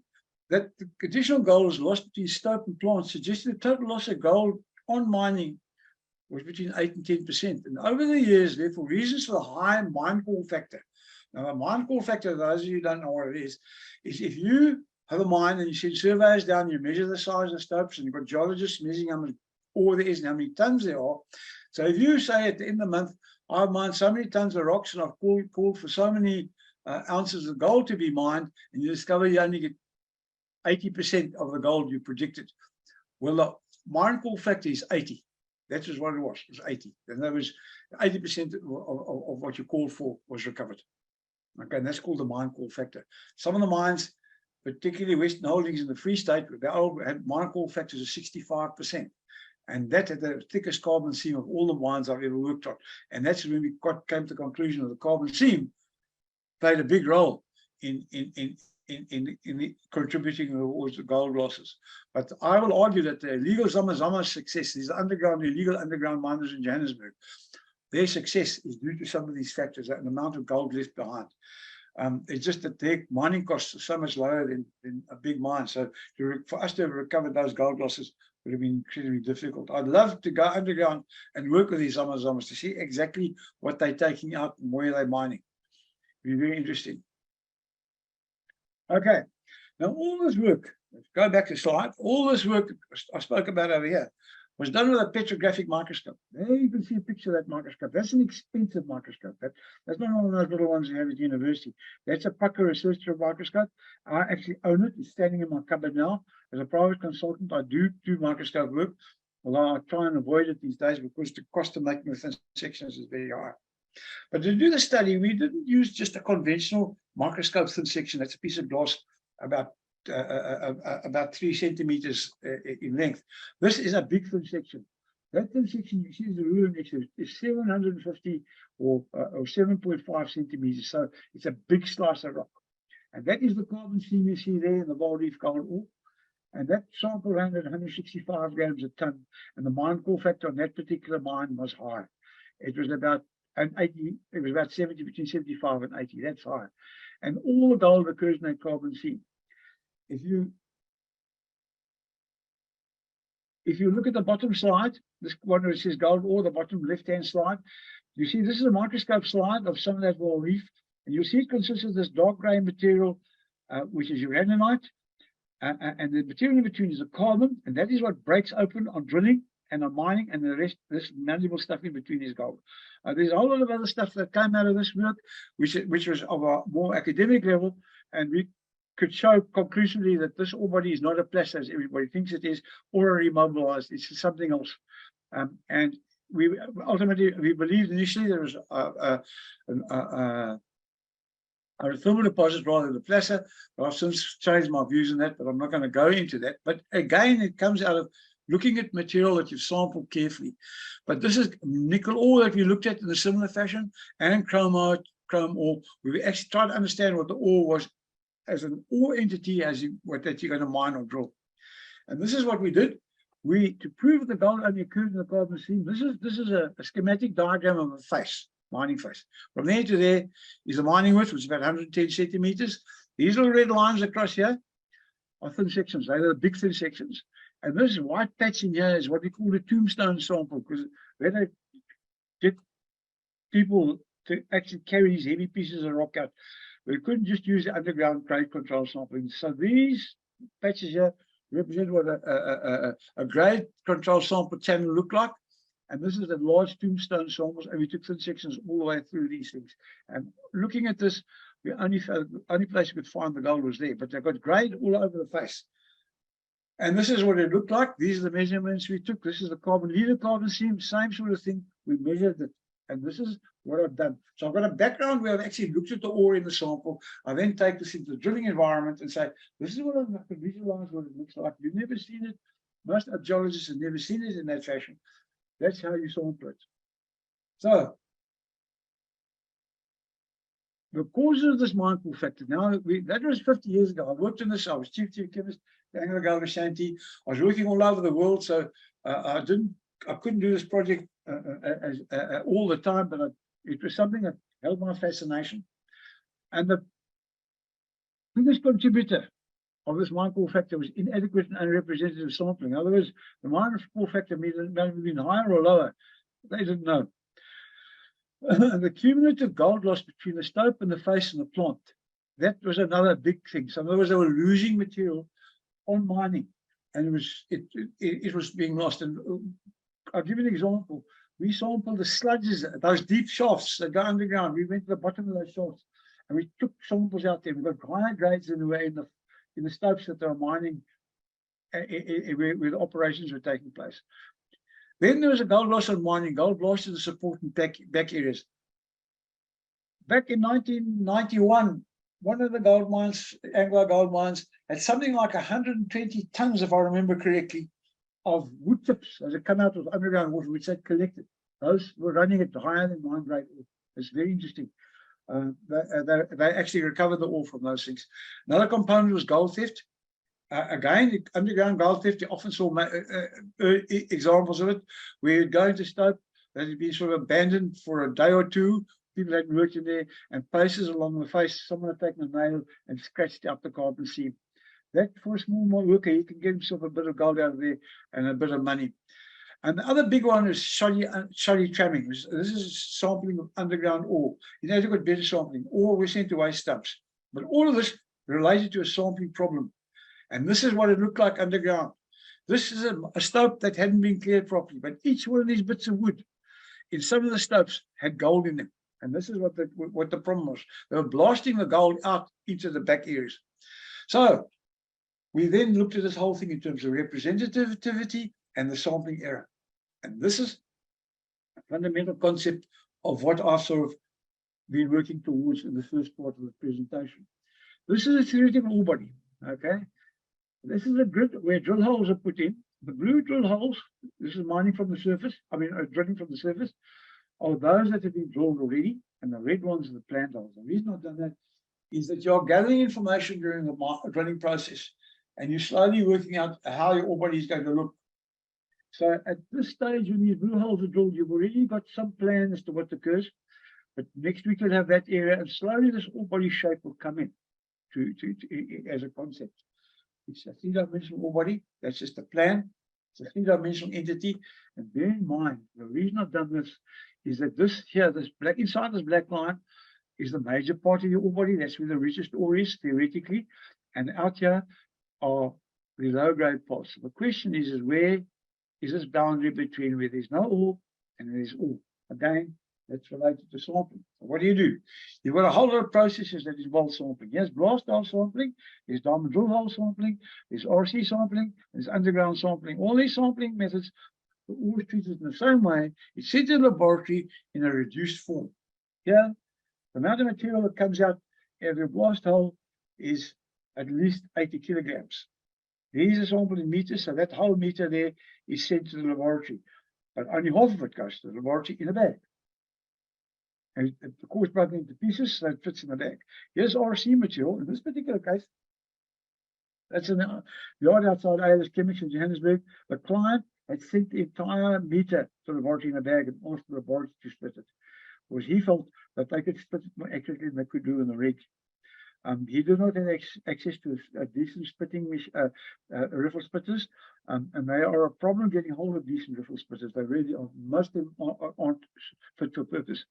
that the additional gold was lost between stope and plant, suggesting the total loss of gold on mining was between 8 and 10%. And over the years, therefore, reasons for the high mine call factor. Now, a mine call factor, those of you who don't know what it is if you have a mine and you send surveyors down, you measure the size of stopes, and you've got geologists measuring how much ore there is and how many tons there are. So if you say at the end of the month, I've mined so many tons of rocks and I've called for so many ounces of gold to be mined, and you discover you only get 80% of the gold you predicted. Well, the mine call factor is 80. That was what it was 80. And that was 80% of what you called for was recovered. Okay, and that's called the mine call factor. Some of the mines, particularly Western Holdings in the Free State, they all had mine call factors of 65%. And that had the thickest carbon seam of all the mines I've ever worked on. And that's when we came to the conclusion of the carbon seam played a big role in contributing towards the gold losses. But I will argue that the illegal Zama success, these illegal underground miners in Johannesburg, their success is due to some of these factors and the amount of gold left behind. It's just that their mining costs are so much lower than a big mine. So for us to have recovered those gold losses would have been incredibly difficult. I'd love to go underground and work with these Zamas to see exactly what they're taking out and where they're mining. It'd be very interesting. Okay, now all this work, let's go back to slide, all this work I spoke about over here was done with a petrographic microscope. There you can see a picture of that microscope. That's an expensive microscope. That's not one of those little ones you have at university. That's a Pucker Research microscope. I actually own it. It's standing in my cupboard now. As a private consultant, I do microscope work, although I try and avoid it these days because the cost of making the thin sections is very high. But to do the study, we didn't use just a conventional microscope thin section. That's a piece of glass about 3 centimeters in length. This is a big thin section. That thin section you see the ruler next to it is 750 or 7.5 centimeters. So it's a big slice of rock. And that is the carbon seam you see there in the Vaal Reef gold ore. And that sample ran at 165 grams a ton. And the mine call factor on that particular mine was high. It was about 80, it was about 70, between 75 and 80. That's high. And all the gold occurs in that carbon seam. If you look at the bottom slide, this one where it says gold ore, the bottom left-hand slide, you see this is a microscope slide of some of that Vaal Reef, and you'll see it consists of this dark grey material, which is uraninite, and the material in between is a carbon, and that is what breaks open on drilling and on mining, and the rest, this malleable stuff in between is gold. There's a whole lot of other stuff that came out of this work, which was of a more academic level, and we could show conclusively that this ore body is not a placer as everybody thinks it is, or a remobilized. It's something else. And we ultimately believed initially there was a thermal deposit rather than a placer. I've since changed my views on that, but I'm not going to go into that. But again, it comes out of looking at material that you've sampled carefully. But this is nickel ore that we looked at in a similar fashion, and chrome ore. We actually tried to understand what the ore was as an ore entity, that you're going to mine or drill. And this is what we did. To prove the gold only occurred in the carbon seam, this is a schematic diagram of a face, mining face. From there to there is the mining width, which is about 110 centimeters. These little red lines across here are thin sections. They are the big thin sections. And this white patch in here is what we call the tombstone sample, because when they get people to actually carry these heavy pieces of rock out, we couldn't just use the underground grade control sampling. So these patches here represent what a grade control sample channel look like. And this is a large tombstone samples, and we took thin sections all the way through these things. And looking at this, the only place we could find the gold was there, but they've got grade all over the face. And this is what it looked like. These are the measurements we took. This is the carbon leader carbon seam, same sort of thing. We measured it. And this is what I've done. So I've got a background where I've actually looked at the ore in the sample. I then take this into the drilling environment and say, this is what I can visualize what it looks like. You've never seen it. Most geologists have never seen it in that fashion. That's how you sample it. So the causes of this mine pool factor. Now, that was 50 years ago. I worked in this. I was chief chemist at AngloGold Ashanti. I was working all over the world, so I couldn't do this project all the time, but it was something that held my fascination. And the biggest contributor of this mine pool factor was inadequate and unrepresentative sampling. In other words, the mine pool factor may have been higher or lower. They didn't know. The cumulative gold loss between the stope and the face and the plant, that was another big thing. So in other words, they were losing material on mining, and it was being lost. And I'll give you an example. We sampled the sludges, those deep shafts that go underground. We went to the bottom of those shafts and we took samples out there. We got higher grades in the stopes that they were mining, where the operations were taking place. Then there was a gold loss on mining, gold blasted the support and back areas. Back in 1991, one of the gold mines, Anglo Gold Mines, had something like 120 tons, if I remember correctly, of wood chips as it come out of underground water, which they collected. Those were running at higher than mine grade ore. It's very interesting. They actually recovered the ore from those things. Another component was gold theft. Again, underground gold theft, you often saw examples of it, where you'd go into stope that had been sort of abandoned for a day or two. People hadn't worked in there, and places along the face, someone had taken a nail and scratched out the carbon seam. That, for a small worker, he can get himself a bit of gold out of there and a bit of money. And the other big one is shoddy tramming. This is sampling of underground ore. You've got better sampling. Ore was sent to waste dumps. But all of this related to a sampling problem. And this is what it looked like underground. This is a stope that hadn't been cleared properly, but each one of these bits of wood in some of the stopes had gold in them. And this is what the problem was. They were blasting the gold out into the back areas. So we then looked at this whole thing in terms of representativity and the sampling error. And this is a fundamental concept of what I've sort of been working towards in the first part of the presentation. This is a theoretical ore body, okay? This is a grid where drill holes are put in. The blue drill holes, this is mining from the surface, drilling from the surface, are those that have been drilled already, and the red ones are the planned holes. The reason I've done that is that you're gathering information during the drilling process, and you're slowly working out how your ore body is going to look. So at this stage, when these blue holes are drilled, you've already got some plan as to what occurs. But next week, you'll have that area, and slowly this ore body shape will come in as a concept. It's a three-dimensional ore body. That's just a plan. It's a three-dimensional entity. And bear in mind, the reason I've done this is that this black inside this black line is the major part of your ore body. That's where the richest ore is, theoretically. And out here are the low-grade parts. So the question is where is this boundary between where there's no ore and where there's ore? Again, that's related to sampling. So what do? You've got a whole lot of processes that involve sampling. Yes, blast hole sampling, there's diamond drill hole sampling, there's RC sampling, there's underground sampling. All these sampling methods are always treated in the same way. It's sent to the laboratory in a reduced form. Here, the amount of material that comes out of your blast hole is at least 80 kilograms. These are sampled in meters, so that whole meter there is sent to the laboratory. But only half of it goes to the laboratory in a bag. And of course, broken into pieces, so it fits in the bag. Here's RC material. In this particular case, that's in the yard outside ALS Chemics in Johannesburg. The client had sent the entire meter to the laboratory in a bag and asked the laboratory to split it, because he felt that they could split it more accurately than they could do in the rig. He did not have access to a decent splitting riffle splitters, and they are a problem getting hold of decent riffle splitters. They really are. Most of them aren't fit for purpose.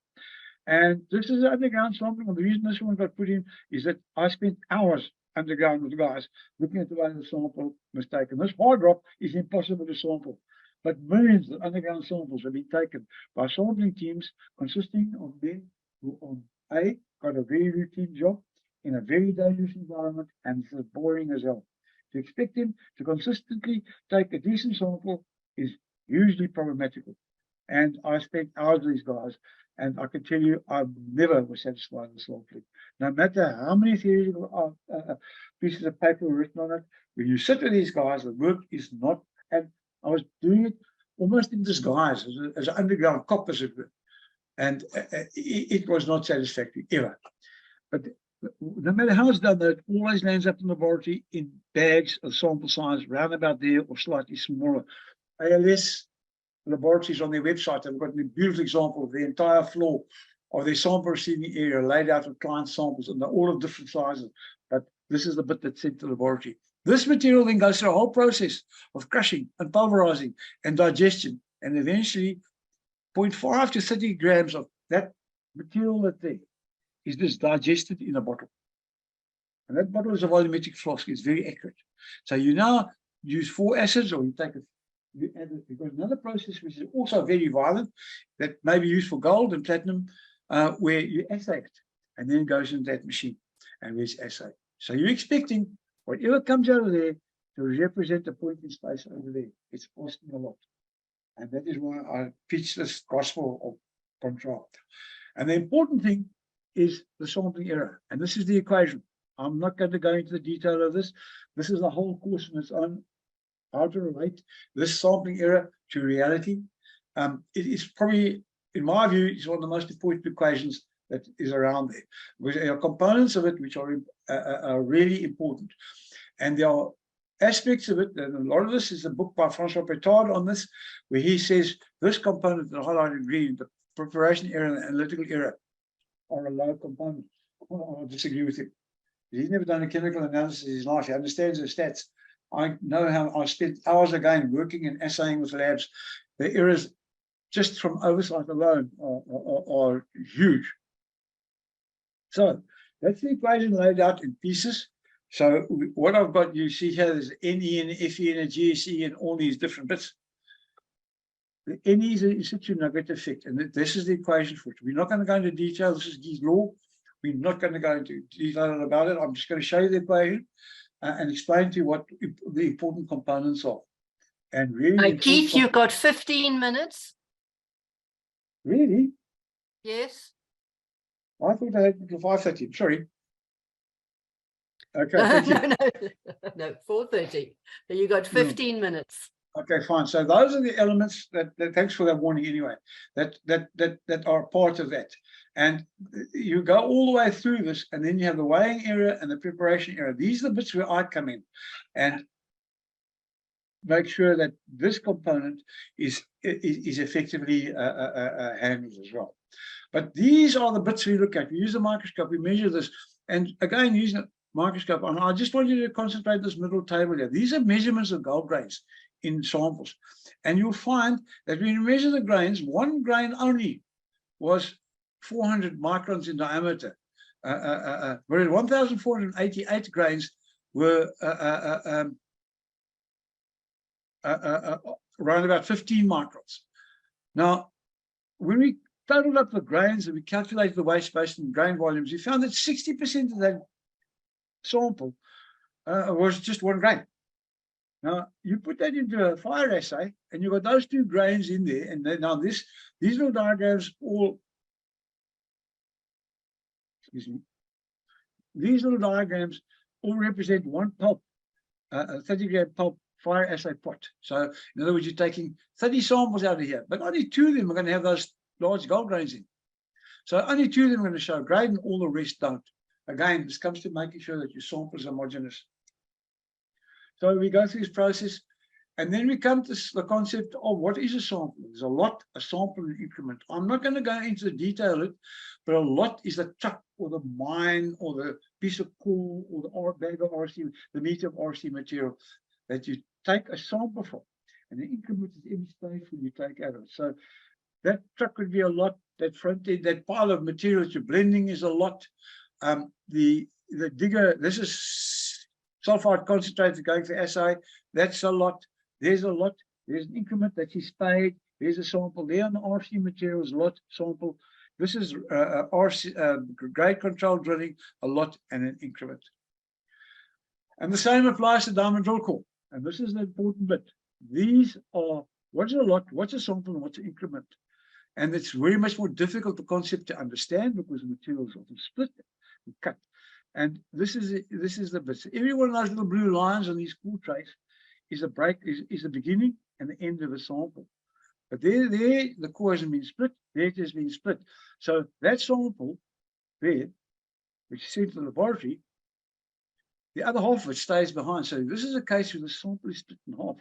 And this is underground sampling. And the reason this one got put in is that I spent hours underground with the guys looking at the way the sample was taken. This hard rock is impossible to sample, but millions of underground samples have been taken by sampling teams consisting of men who got a very routine job in a very dangerous environment, and it's boring as hell. To expect him to consistently take a decent sample is hugely problematical. And I spent hours with these guys And I can tell you, I never was satisfied with sampling. No matter how many theoretical pieces of paper were written on it, when you sit with these guys, the work is not, and I was doing it almost in disguise as an underground cop, as it were. And it was not satisfactory ever. But no matter how it's done, it always lands up in the laboratory in bags of sample size, round about there or slightly smaller. ALS laboratories on their website have got a beautiful example of the entire floor of their sample receiving area laid out with client samples, and they're all of different sizes. But this is the bit that's sent to the laboratory. This material then goes through a whole process of crushing and pulverizing and digestion, and eventually 0.5 to 30 grams of that material that there is just digested in a bottle. And that bottle is a volumetric flask. It's very accurate. So you now use 4 acids, or you take it, you add it. You've got another process which is also very violent that may be used for gold and platinum, where you assay it, and then it goes into that machine and it's assay. So you're expecting whatever comes out of there to represent the point in space over there. It's costing a lot. And that is why I pitch this gospel of control. And the important thing is the sampling error. And this is the equation. I'm not going to go into the detail of this. This is a whole course on its own, how to relate this sampling error to reality. It is probably, in my view, it's one of the most important equations that is around there. There are components of it which are really important. And there are aspects of it, and a lot of this is a book by Francois Petard on this, where he says this component, the highlighted green, the preparation error and the analytical error, are a low component. I disagree with him. He's never done a chemical analysis in his life. He understands the stats. I know how I spent hours again working and assaying with labs. The errors just from oversight alone are huge. So that's the equation laid out in pieces. So what I've got, you see here, there's NE and FE and a GSE and all these different bits. The NE is an in situ nugget effect, and this is the equation for it. We're not going to go into detail. This is Guy's law. We're not going to go into detail about it. I'm just going to show you the equation and explain to you what the important components are. And really, Keith, you've got 15 minutes. Really? Yes. I thought I had until 5:30. Sorry. Okay, thank you. No, 4:30. So you got 15 minutes. Okay, fine. So those are the elements that thanks for that warning anyway, that are part of that. And you go all the way through this, and then you have the weighing error and the preparation error. These are the bits where I come in and make sure that this component is effectively handled as well. But these are the bits we look at. We use the microscope, we measure this, and again, using a microscope, and I just want you to concentrate this middle table here. These are measurements of gold grains in samples. And you'll find that when you measure the grains, one grain only was 400 microns in diameter, whereas 1,488 grains were around about 15 microns. Now, when we totaled up the grains and we calculated the waste based on grain volumes, we found that 60% of that sample was just one grain. Now, you put that into a fire assay, and you've got those 2 grains in there, and then now these little diagrams all, excuse me, these little diagrams all represent one pulp, a 30-gram pulp fire assay pot. So, in other words, you're taking 30 samples out of here, but only 2 of them are going to have those large gold grains in. So only 2 of them are going to show grade, and all the rest don't. Again, this comes to making sure that your sample is homogeneous. So we go through this process, and then we come to the concept of what is a sample. There's a lot, a sample, and an increment. I'm not going to go into the detail of it, but a lot is the truck or the mine or the piece of coal or the bag of RC, the meter of RC material that you take a sample from. And the increment is every spoonful you take out of it. So that truck could be a lot. That front end, that pile of material that you're blending is a lot. The digger, this is sulfide concentrate going for assay, that's a lot. There's a lot. There's an increment that is spade. There's a sample there on the RC materials, a lot sample. This is RC grade control drilling, a lot and an increment. And the same applies to diamond drill core. And this is the important bit. These are what's a lot, what's a sample, and what's an increment. And it's very much more difficult, the concept to understand, because the material is often split and cut. And this is the bit. So every one of those little blue lines on these core trace is a break, is the beginning and the end of a sample. But there, the core hasn't been split, there it has been split. So that sample there, which is sent to the laboratory, the other half of it stays behind. So this is a case where the sample is split in half.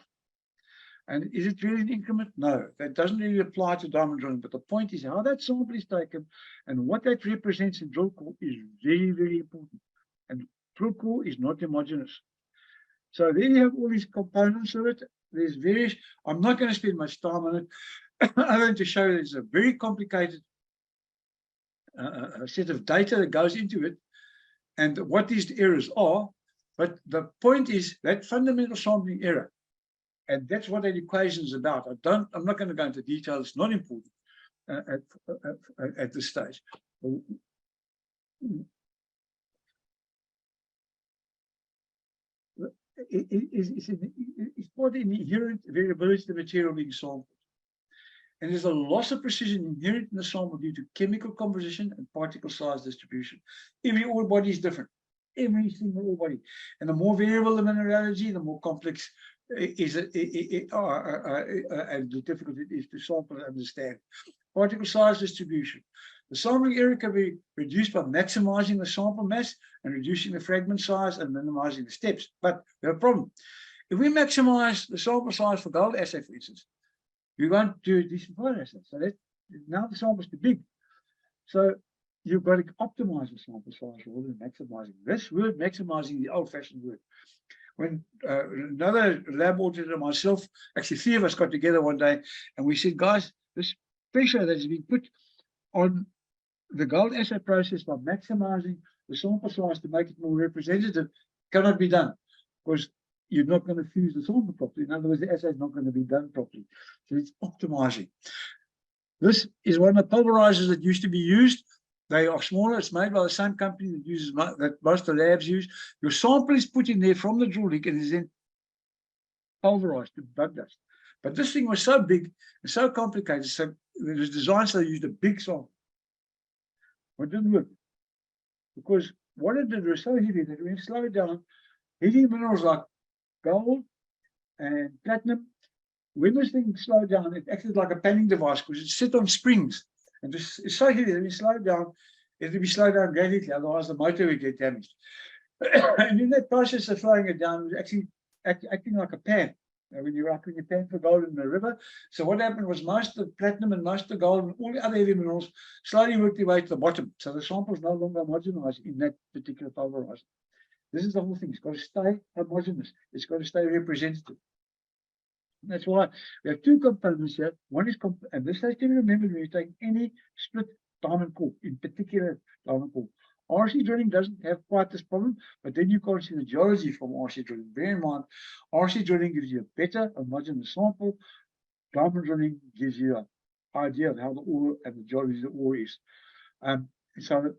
And is it really an increment? No, that doesn't really apply to diamond drilling. But the point is how that sample is taken and what that represents in drill core is very, very important. And drill core is not homogeneous. So there you have all these components of it. There's various, I'm not going to spend much time on it, other than to show that it's a very complicated set of data that goes into it and what these errors are. But the point is that fundamental sampling error, and that's what that equation is about. I'm not going to go into detail. It's not important at this stage. It's part of the inherent variability of the material being sampled. And there's a loss of precision inherent in the sample due to chemical composition and particle size distribution. Every ore body is different. Every single ore body. And the more variable the mineralogy, the more complex is it, and the difficult it is to sample and understand. Particle size distribution. The sampling error can be reduced by maximizing the sample mass and reducing the fragment size and minimizing the steps. But we have a problem. If we maximize the sample size for gold assay, for instance, we won't do a decent fine assay. So that now the sample is too big. So you've got to optimize the sample size rather than maximizing. This word, maximizing, the old-fashioned word. When another lab auditor and myself, actually 3 of us got together one day and we said, guys, this pressure that has been put on the gold assay process by maximizing the sample size to make it more representative cannot be done because you're not going to fuse the sample properly. In other words, the assay is not going to be done properly. So it's optimizing. This is one of the pulverizers that used to be used. They are smaller. It's made by the same company that uses that most of the labs use. Your sample is put in there from the drill rig and is then pulverized to bug dust. But this thing was so big and so complicated, so it was designed so they used a big sample. But it didn't work because what it did was so heavy that when you slow it down, heavy minerals like gold and platinum, when this thing slowed down, it acted like a panning device because it sit on springs. And it's so heavy that when you slow it down, it will be slowed down gradually, otherwise the motor would get damaged. And in that process of slowing it down, it was actually acting like a pan. When you're up in your pan for gold in the river. So what happened was most of the platinum and most of the gold and all the other heavy minerals slowly worked their way to the bottom. So the sample is no longer homogenized in that particular pulverizer. This is the whole thing. It's got to stay homogeneous. It's got to stay representative. And that's why we have 2 components here. One is, and this has to be remembered when you take any split diamond core, in particular diamond core. RC drilling doesn't have quite this problem, but then you can't see the geology from RC drilling. Bear in mind, RC drilling gives you a better homogeneous sample. Diamond drilling gives you an idea of how the ore and the geology of the ore is. So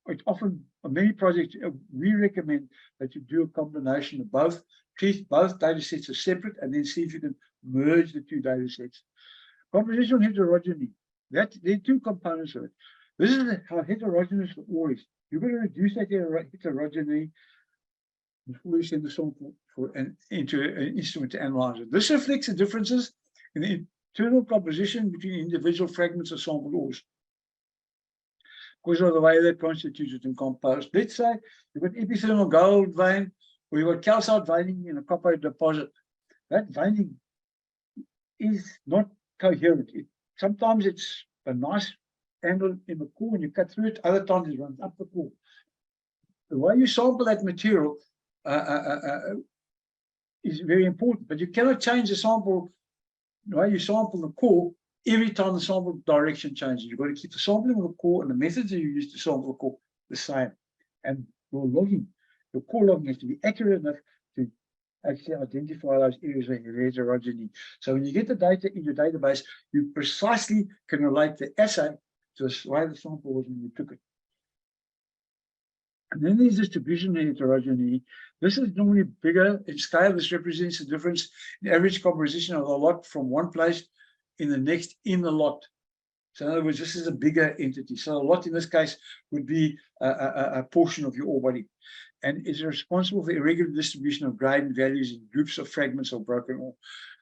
it's often, on many projects, we recommend that you do a combination of both, treat both data sets as separate, and then see if you can merge the 2 data sets. Compositional heterogeneity. There are 2 components of it. This is how heterogeneous the ore is. You're going to reduce that heterogeneity before you send the sample into an instrument to analyze it. This reflects the differences in the internal composition between individual fragments of sampled ores because of the way they're constituted and composed. Let's say you've got epithermal gold vein or you've got calcite veining in a copper deposit. That veining is not coherent. Sometimes it's a nice angle in the core and you cut through it, other times it runs up the core. The way you sample that material is very important, but you cannot change the sample, the way you sample the core every time the sample direction changes. You've got to keep the sampling of the core and the methods that you use to sample the core the same. And your logging, your core logging has to be accurate enough to actually identify those areas of heterogeneity. So when you get the data in your database, you precisely can relate the assay to the way the sample was when you took it. And then there's distribution heterogeneity. This is normally bigger in scale. This represents the difference in average composition of the lot from one place in the next in the lot. So in other words, this is a bigger entity. So a lot in this case would be a portion of your ore body. And is responsible for irregular distribution of grade and values in groups of fragments of broken ore.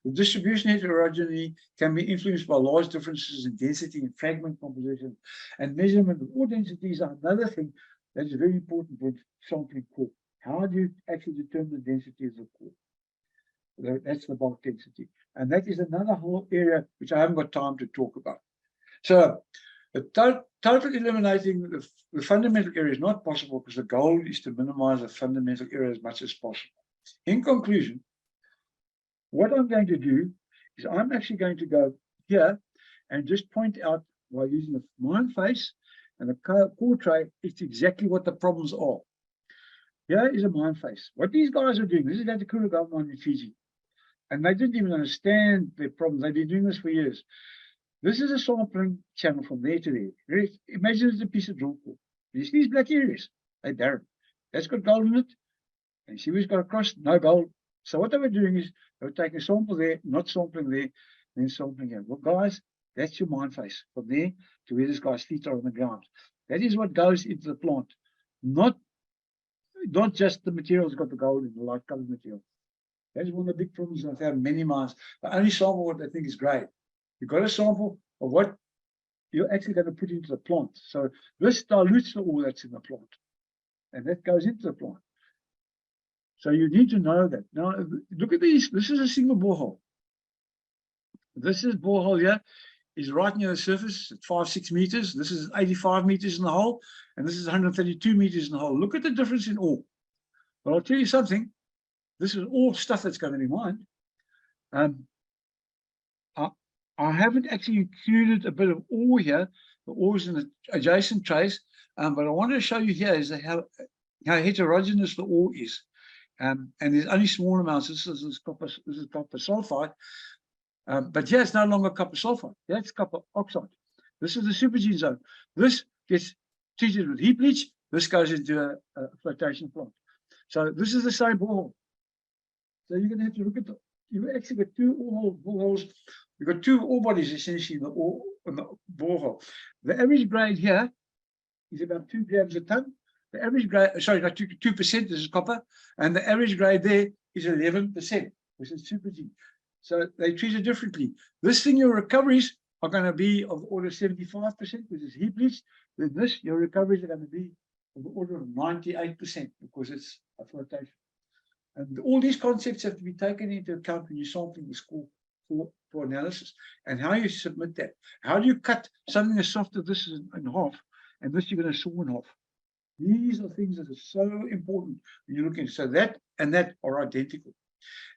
The distribution heterogeneity can be influenced by large differences in density and fragment composition. And measurement of ore densities are another thing that is very important with sampling core. How do you actually determine the density of the core? That's the bulk density. And that is another whole area which I haven't got time to talk about. So the total eliminating the fundamental error is not possible because the goal is to minimize the fundamental error as much as possible. In conclusion, what I'm going to do is I'm actually going to go here and just point out by using the mine face and the core tray, it's exactly what the problems are. Here is a mine face. What these guys are doing, this is at the Kura Gold Mine in Fiji. And they didn't even understand their problems. They've been doing this for years. This is a sampling channel from there to there. Imagine it's a piece of drill core. You see these black areas? They're barren. That's got gold in it. And you see who's got across? No gold. So what they were doing is they were taking a sample there, not sampling there, then sampling here. Well, guys, that's your mine face. From there to where this guy's feet are on the ground. That is what goes into the plant. Not just the material that's got the gold in, the light colored material. That is one of the big problems I've had in many mines. They only sample what they think is great. You've got a sample of what you're actually going to put into the plant. So this dilutes the ore that's in the plant. And that goes into the plant. So you need to know that. Now, look at these. This is a single borehole. This is borehole here is right near the surface at 5-6 meters. This is 85 meters in the hole. And this is 132 meters in the hole. Look at the difference in ore. But I'll tell you something. This is all stuff that's going to be mined. I haven't actually included a bit of ore here. The ore is in the adjacent trays. But I wanted to show you here is how heterogeneous the ore is. And there's only small amounts. This is copper sulfide. But here it's no longer copper sulfide. That's copper oxide. This is the supergene zone. This gets treated with heap leach. This goes into a flotation plant. So this is the same borehole. So you're going to have to look at you actually got two boreholes. You've got two ore bodies essentially in the borehole. The average grade here is about 2 grams a ton. The average grade, sorry, not 2%, this is copper, and the average grade there is 11%, which is supergene. So they treat it differently. This thing, your recoveries are going to be of the order of 75%, which is heap leach. Then this, your recoveries are going to be of the order of 98% because it's a flotation. And all these concepts have to be taken into account when you're sampling the score for analysis. And how you submit that. How do you cut something as soft as this in half, and this you're going to saw in half? These are things that are so important when you're looking. So that and that are identical.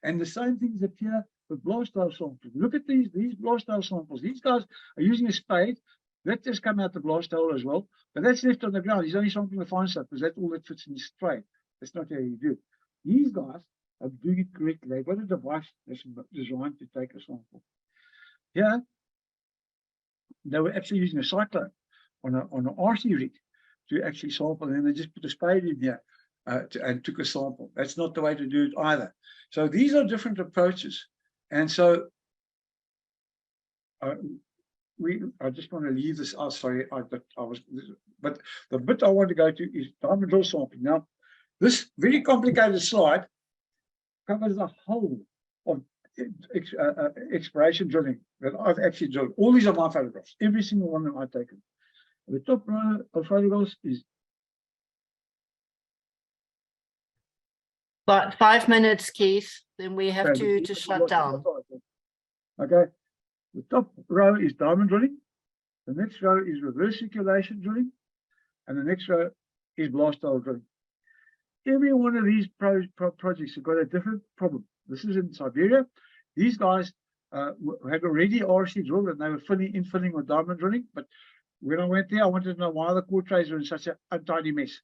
And the same things appear with blast hole samples. Look at these blast hole samples. These guys are using a spade. That just come out the blast hole as well. But that's left on the ground. He's only sampling the fine stuff because that's all that fits in his tray. That's not how you do it. These guys are doing it correctly. They've got a device that's designed to take a sample. Here, they were actually using a cyclone on an RC rig to actually sample, and then they just put a spade in here and took a sample. That's not the way to do it either. So these are different approaches. And so I just want to leave this. Oh, sorry, but the bit I want to go to is diamond drill sampling. Now, this very complicated slide covers the whole of exploration drilling that I've actually drilled. All these are my photographs. Every single one that I've taken. The top row of photographs is. But 5 minutes, Keith. Then we have to shut down. Okay. The top row is diamond drilling. The next row is reverse circulation drilling. And the next row is blast hole drilling. Every one of these projects have got a different problem. This is in Siberia. These guys had already RC drilled and they were infilling with diamond drilling. But when I went there, I wanted to know why the core trays are in such an untidy mess.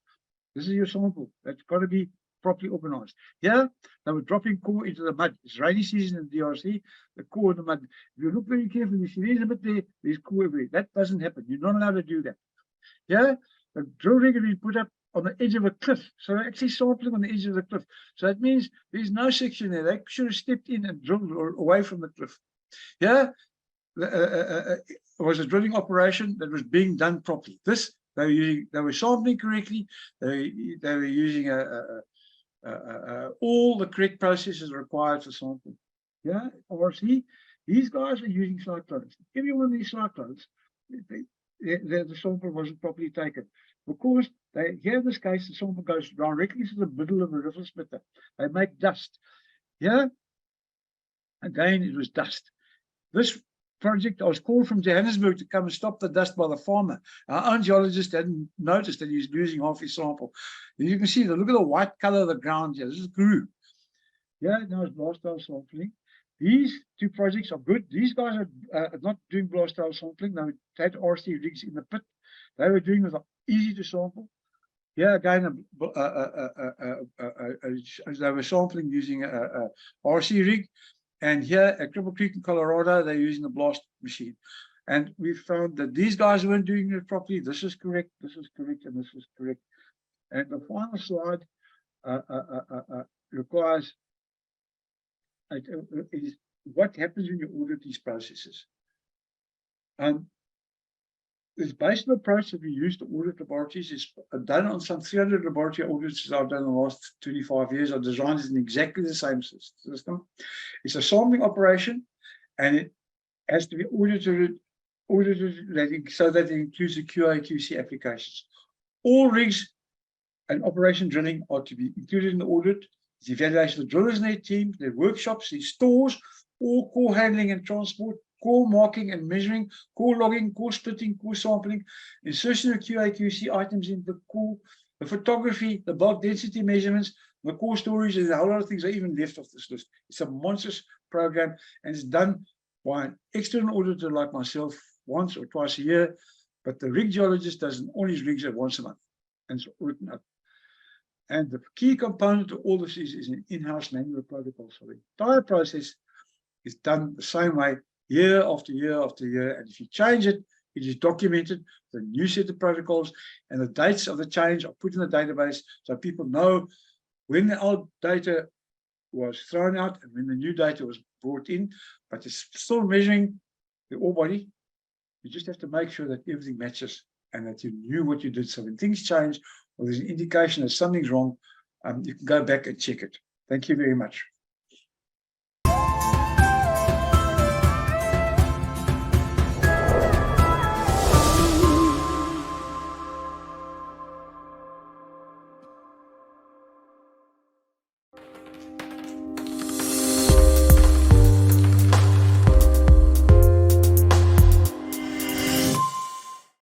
This is your sample. That's got to be properly organized. Here, they were dropping core into the mud. It's rainy season in DRC, the core in the mud. If you look very carefully, you see there's a bit there, there's core everywhere. That doesn't happen. You're not allowed to do that. Here, the drill rig has been put up on the edge of a cliff. So they're actually sampling on the edge of the cliff. So that means there's no section there. They should have stepped in and drilled away from the cliff. Yeah, was a drilling operation that was being done properly. This they were sampling correctly. They were using all the correct processes required for sampling. Yeah, RC. These guys are using cyclones. Every one of these cyclones, the sample wasn't properly taken because here in this case the sample goes directly to the middle of the river splitter. They make dust. Yeah, again it was dust. This project, I was called from Johannesburg to come and stop the dust by the farmer. Our own geologist hadn't noticed that he was losing half his sample. And you can see look at the white color of the ground here. This is Guru. Yeah, now it's blast hole sampling. These two projects are good. These guys are not doing blast hole sampling. They had RC rigs in the pit. They were doing it easy to sample. Here again, they were sampling using a RC rig. And here at Cripple Creek in Colorado, they're using the blast machine. And we found that these guys weren't doing it properly. This is correct, this is correct, and this is correct. And the final slide requires is what happens when you audit these processes. It's based on the approach that we use to audit laboratories. It's done on some 300 laboratory audits that I've done in the last 25 years. I've designed it in exactly the same system. It's a sampling operation, and it has to be audited so that it includes the QA/QC applications. All rigs and operation drilling are to be included in the audit. The evaluation of drillers and their team, their workshops, their stores, all core handling and transport, core marking and measuring, core logging, core splitting, core sampling, insertion of QA/QC items in the core, the photography, the bulk density measurements, the core storage, and a whole lot of things are even left off this list. It's a monstrous program, and it's done by an external auditor like myself once or twice a year, but the rig geologist does all his rigs at once a month, and it's written up. And the key component of all this is an in-house manual protocol. So the entire process is done the same way year after year after year. And if you change it, it is documented, the new set of protocols, and the dates of the change are put in the database so people know when the old data was thrown out and when the new data was brought in. But it's still measuring the ore body. You just have to make sure that everything matches and that you knew what you did. So when things change or there's an indication that something's wrong, you can go back and check it. Thank you very much.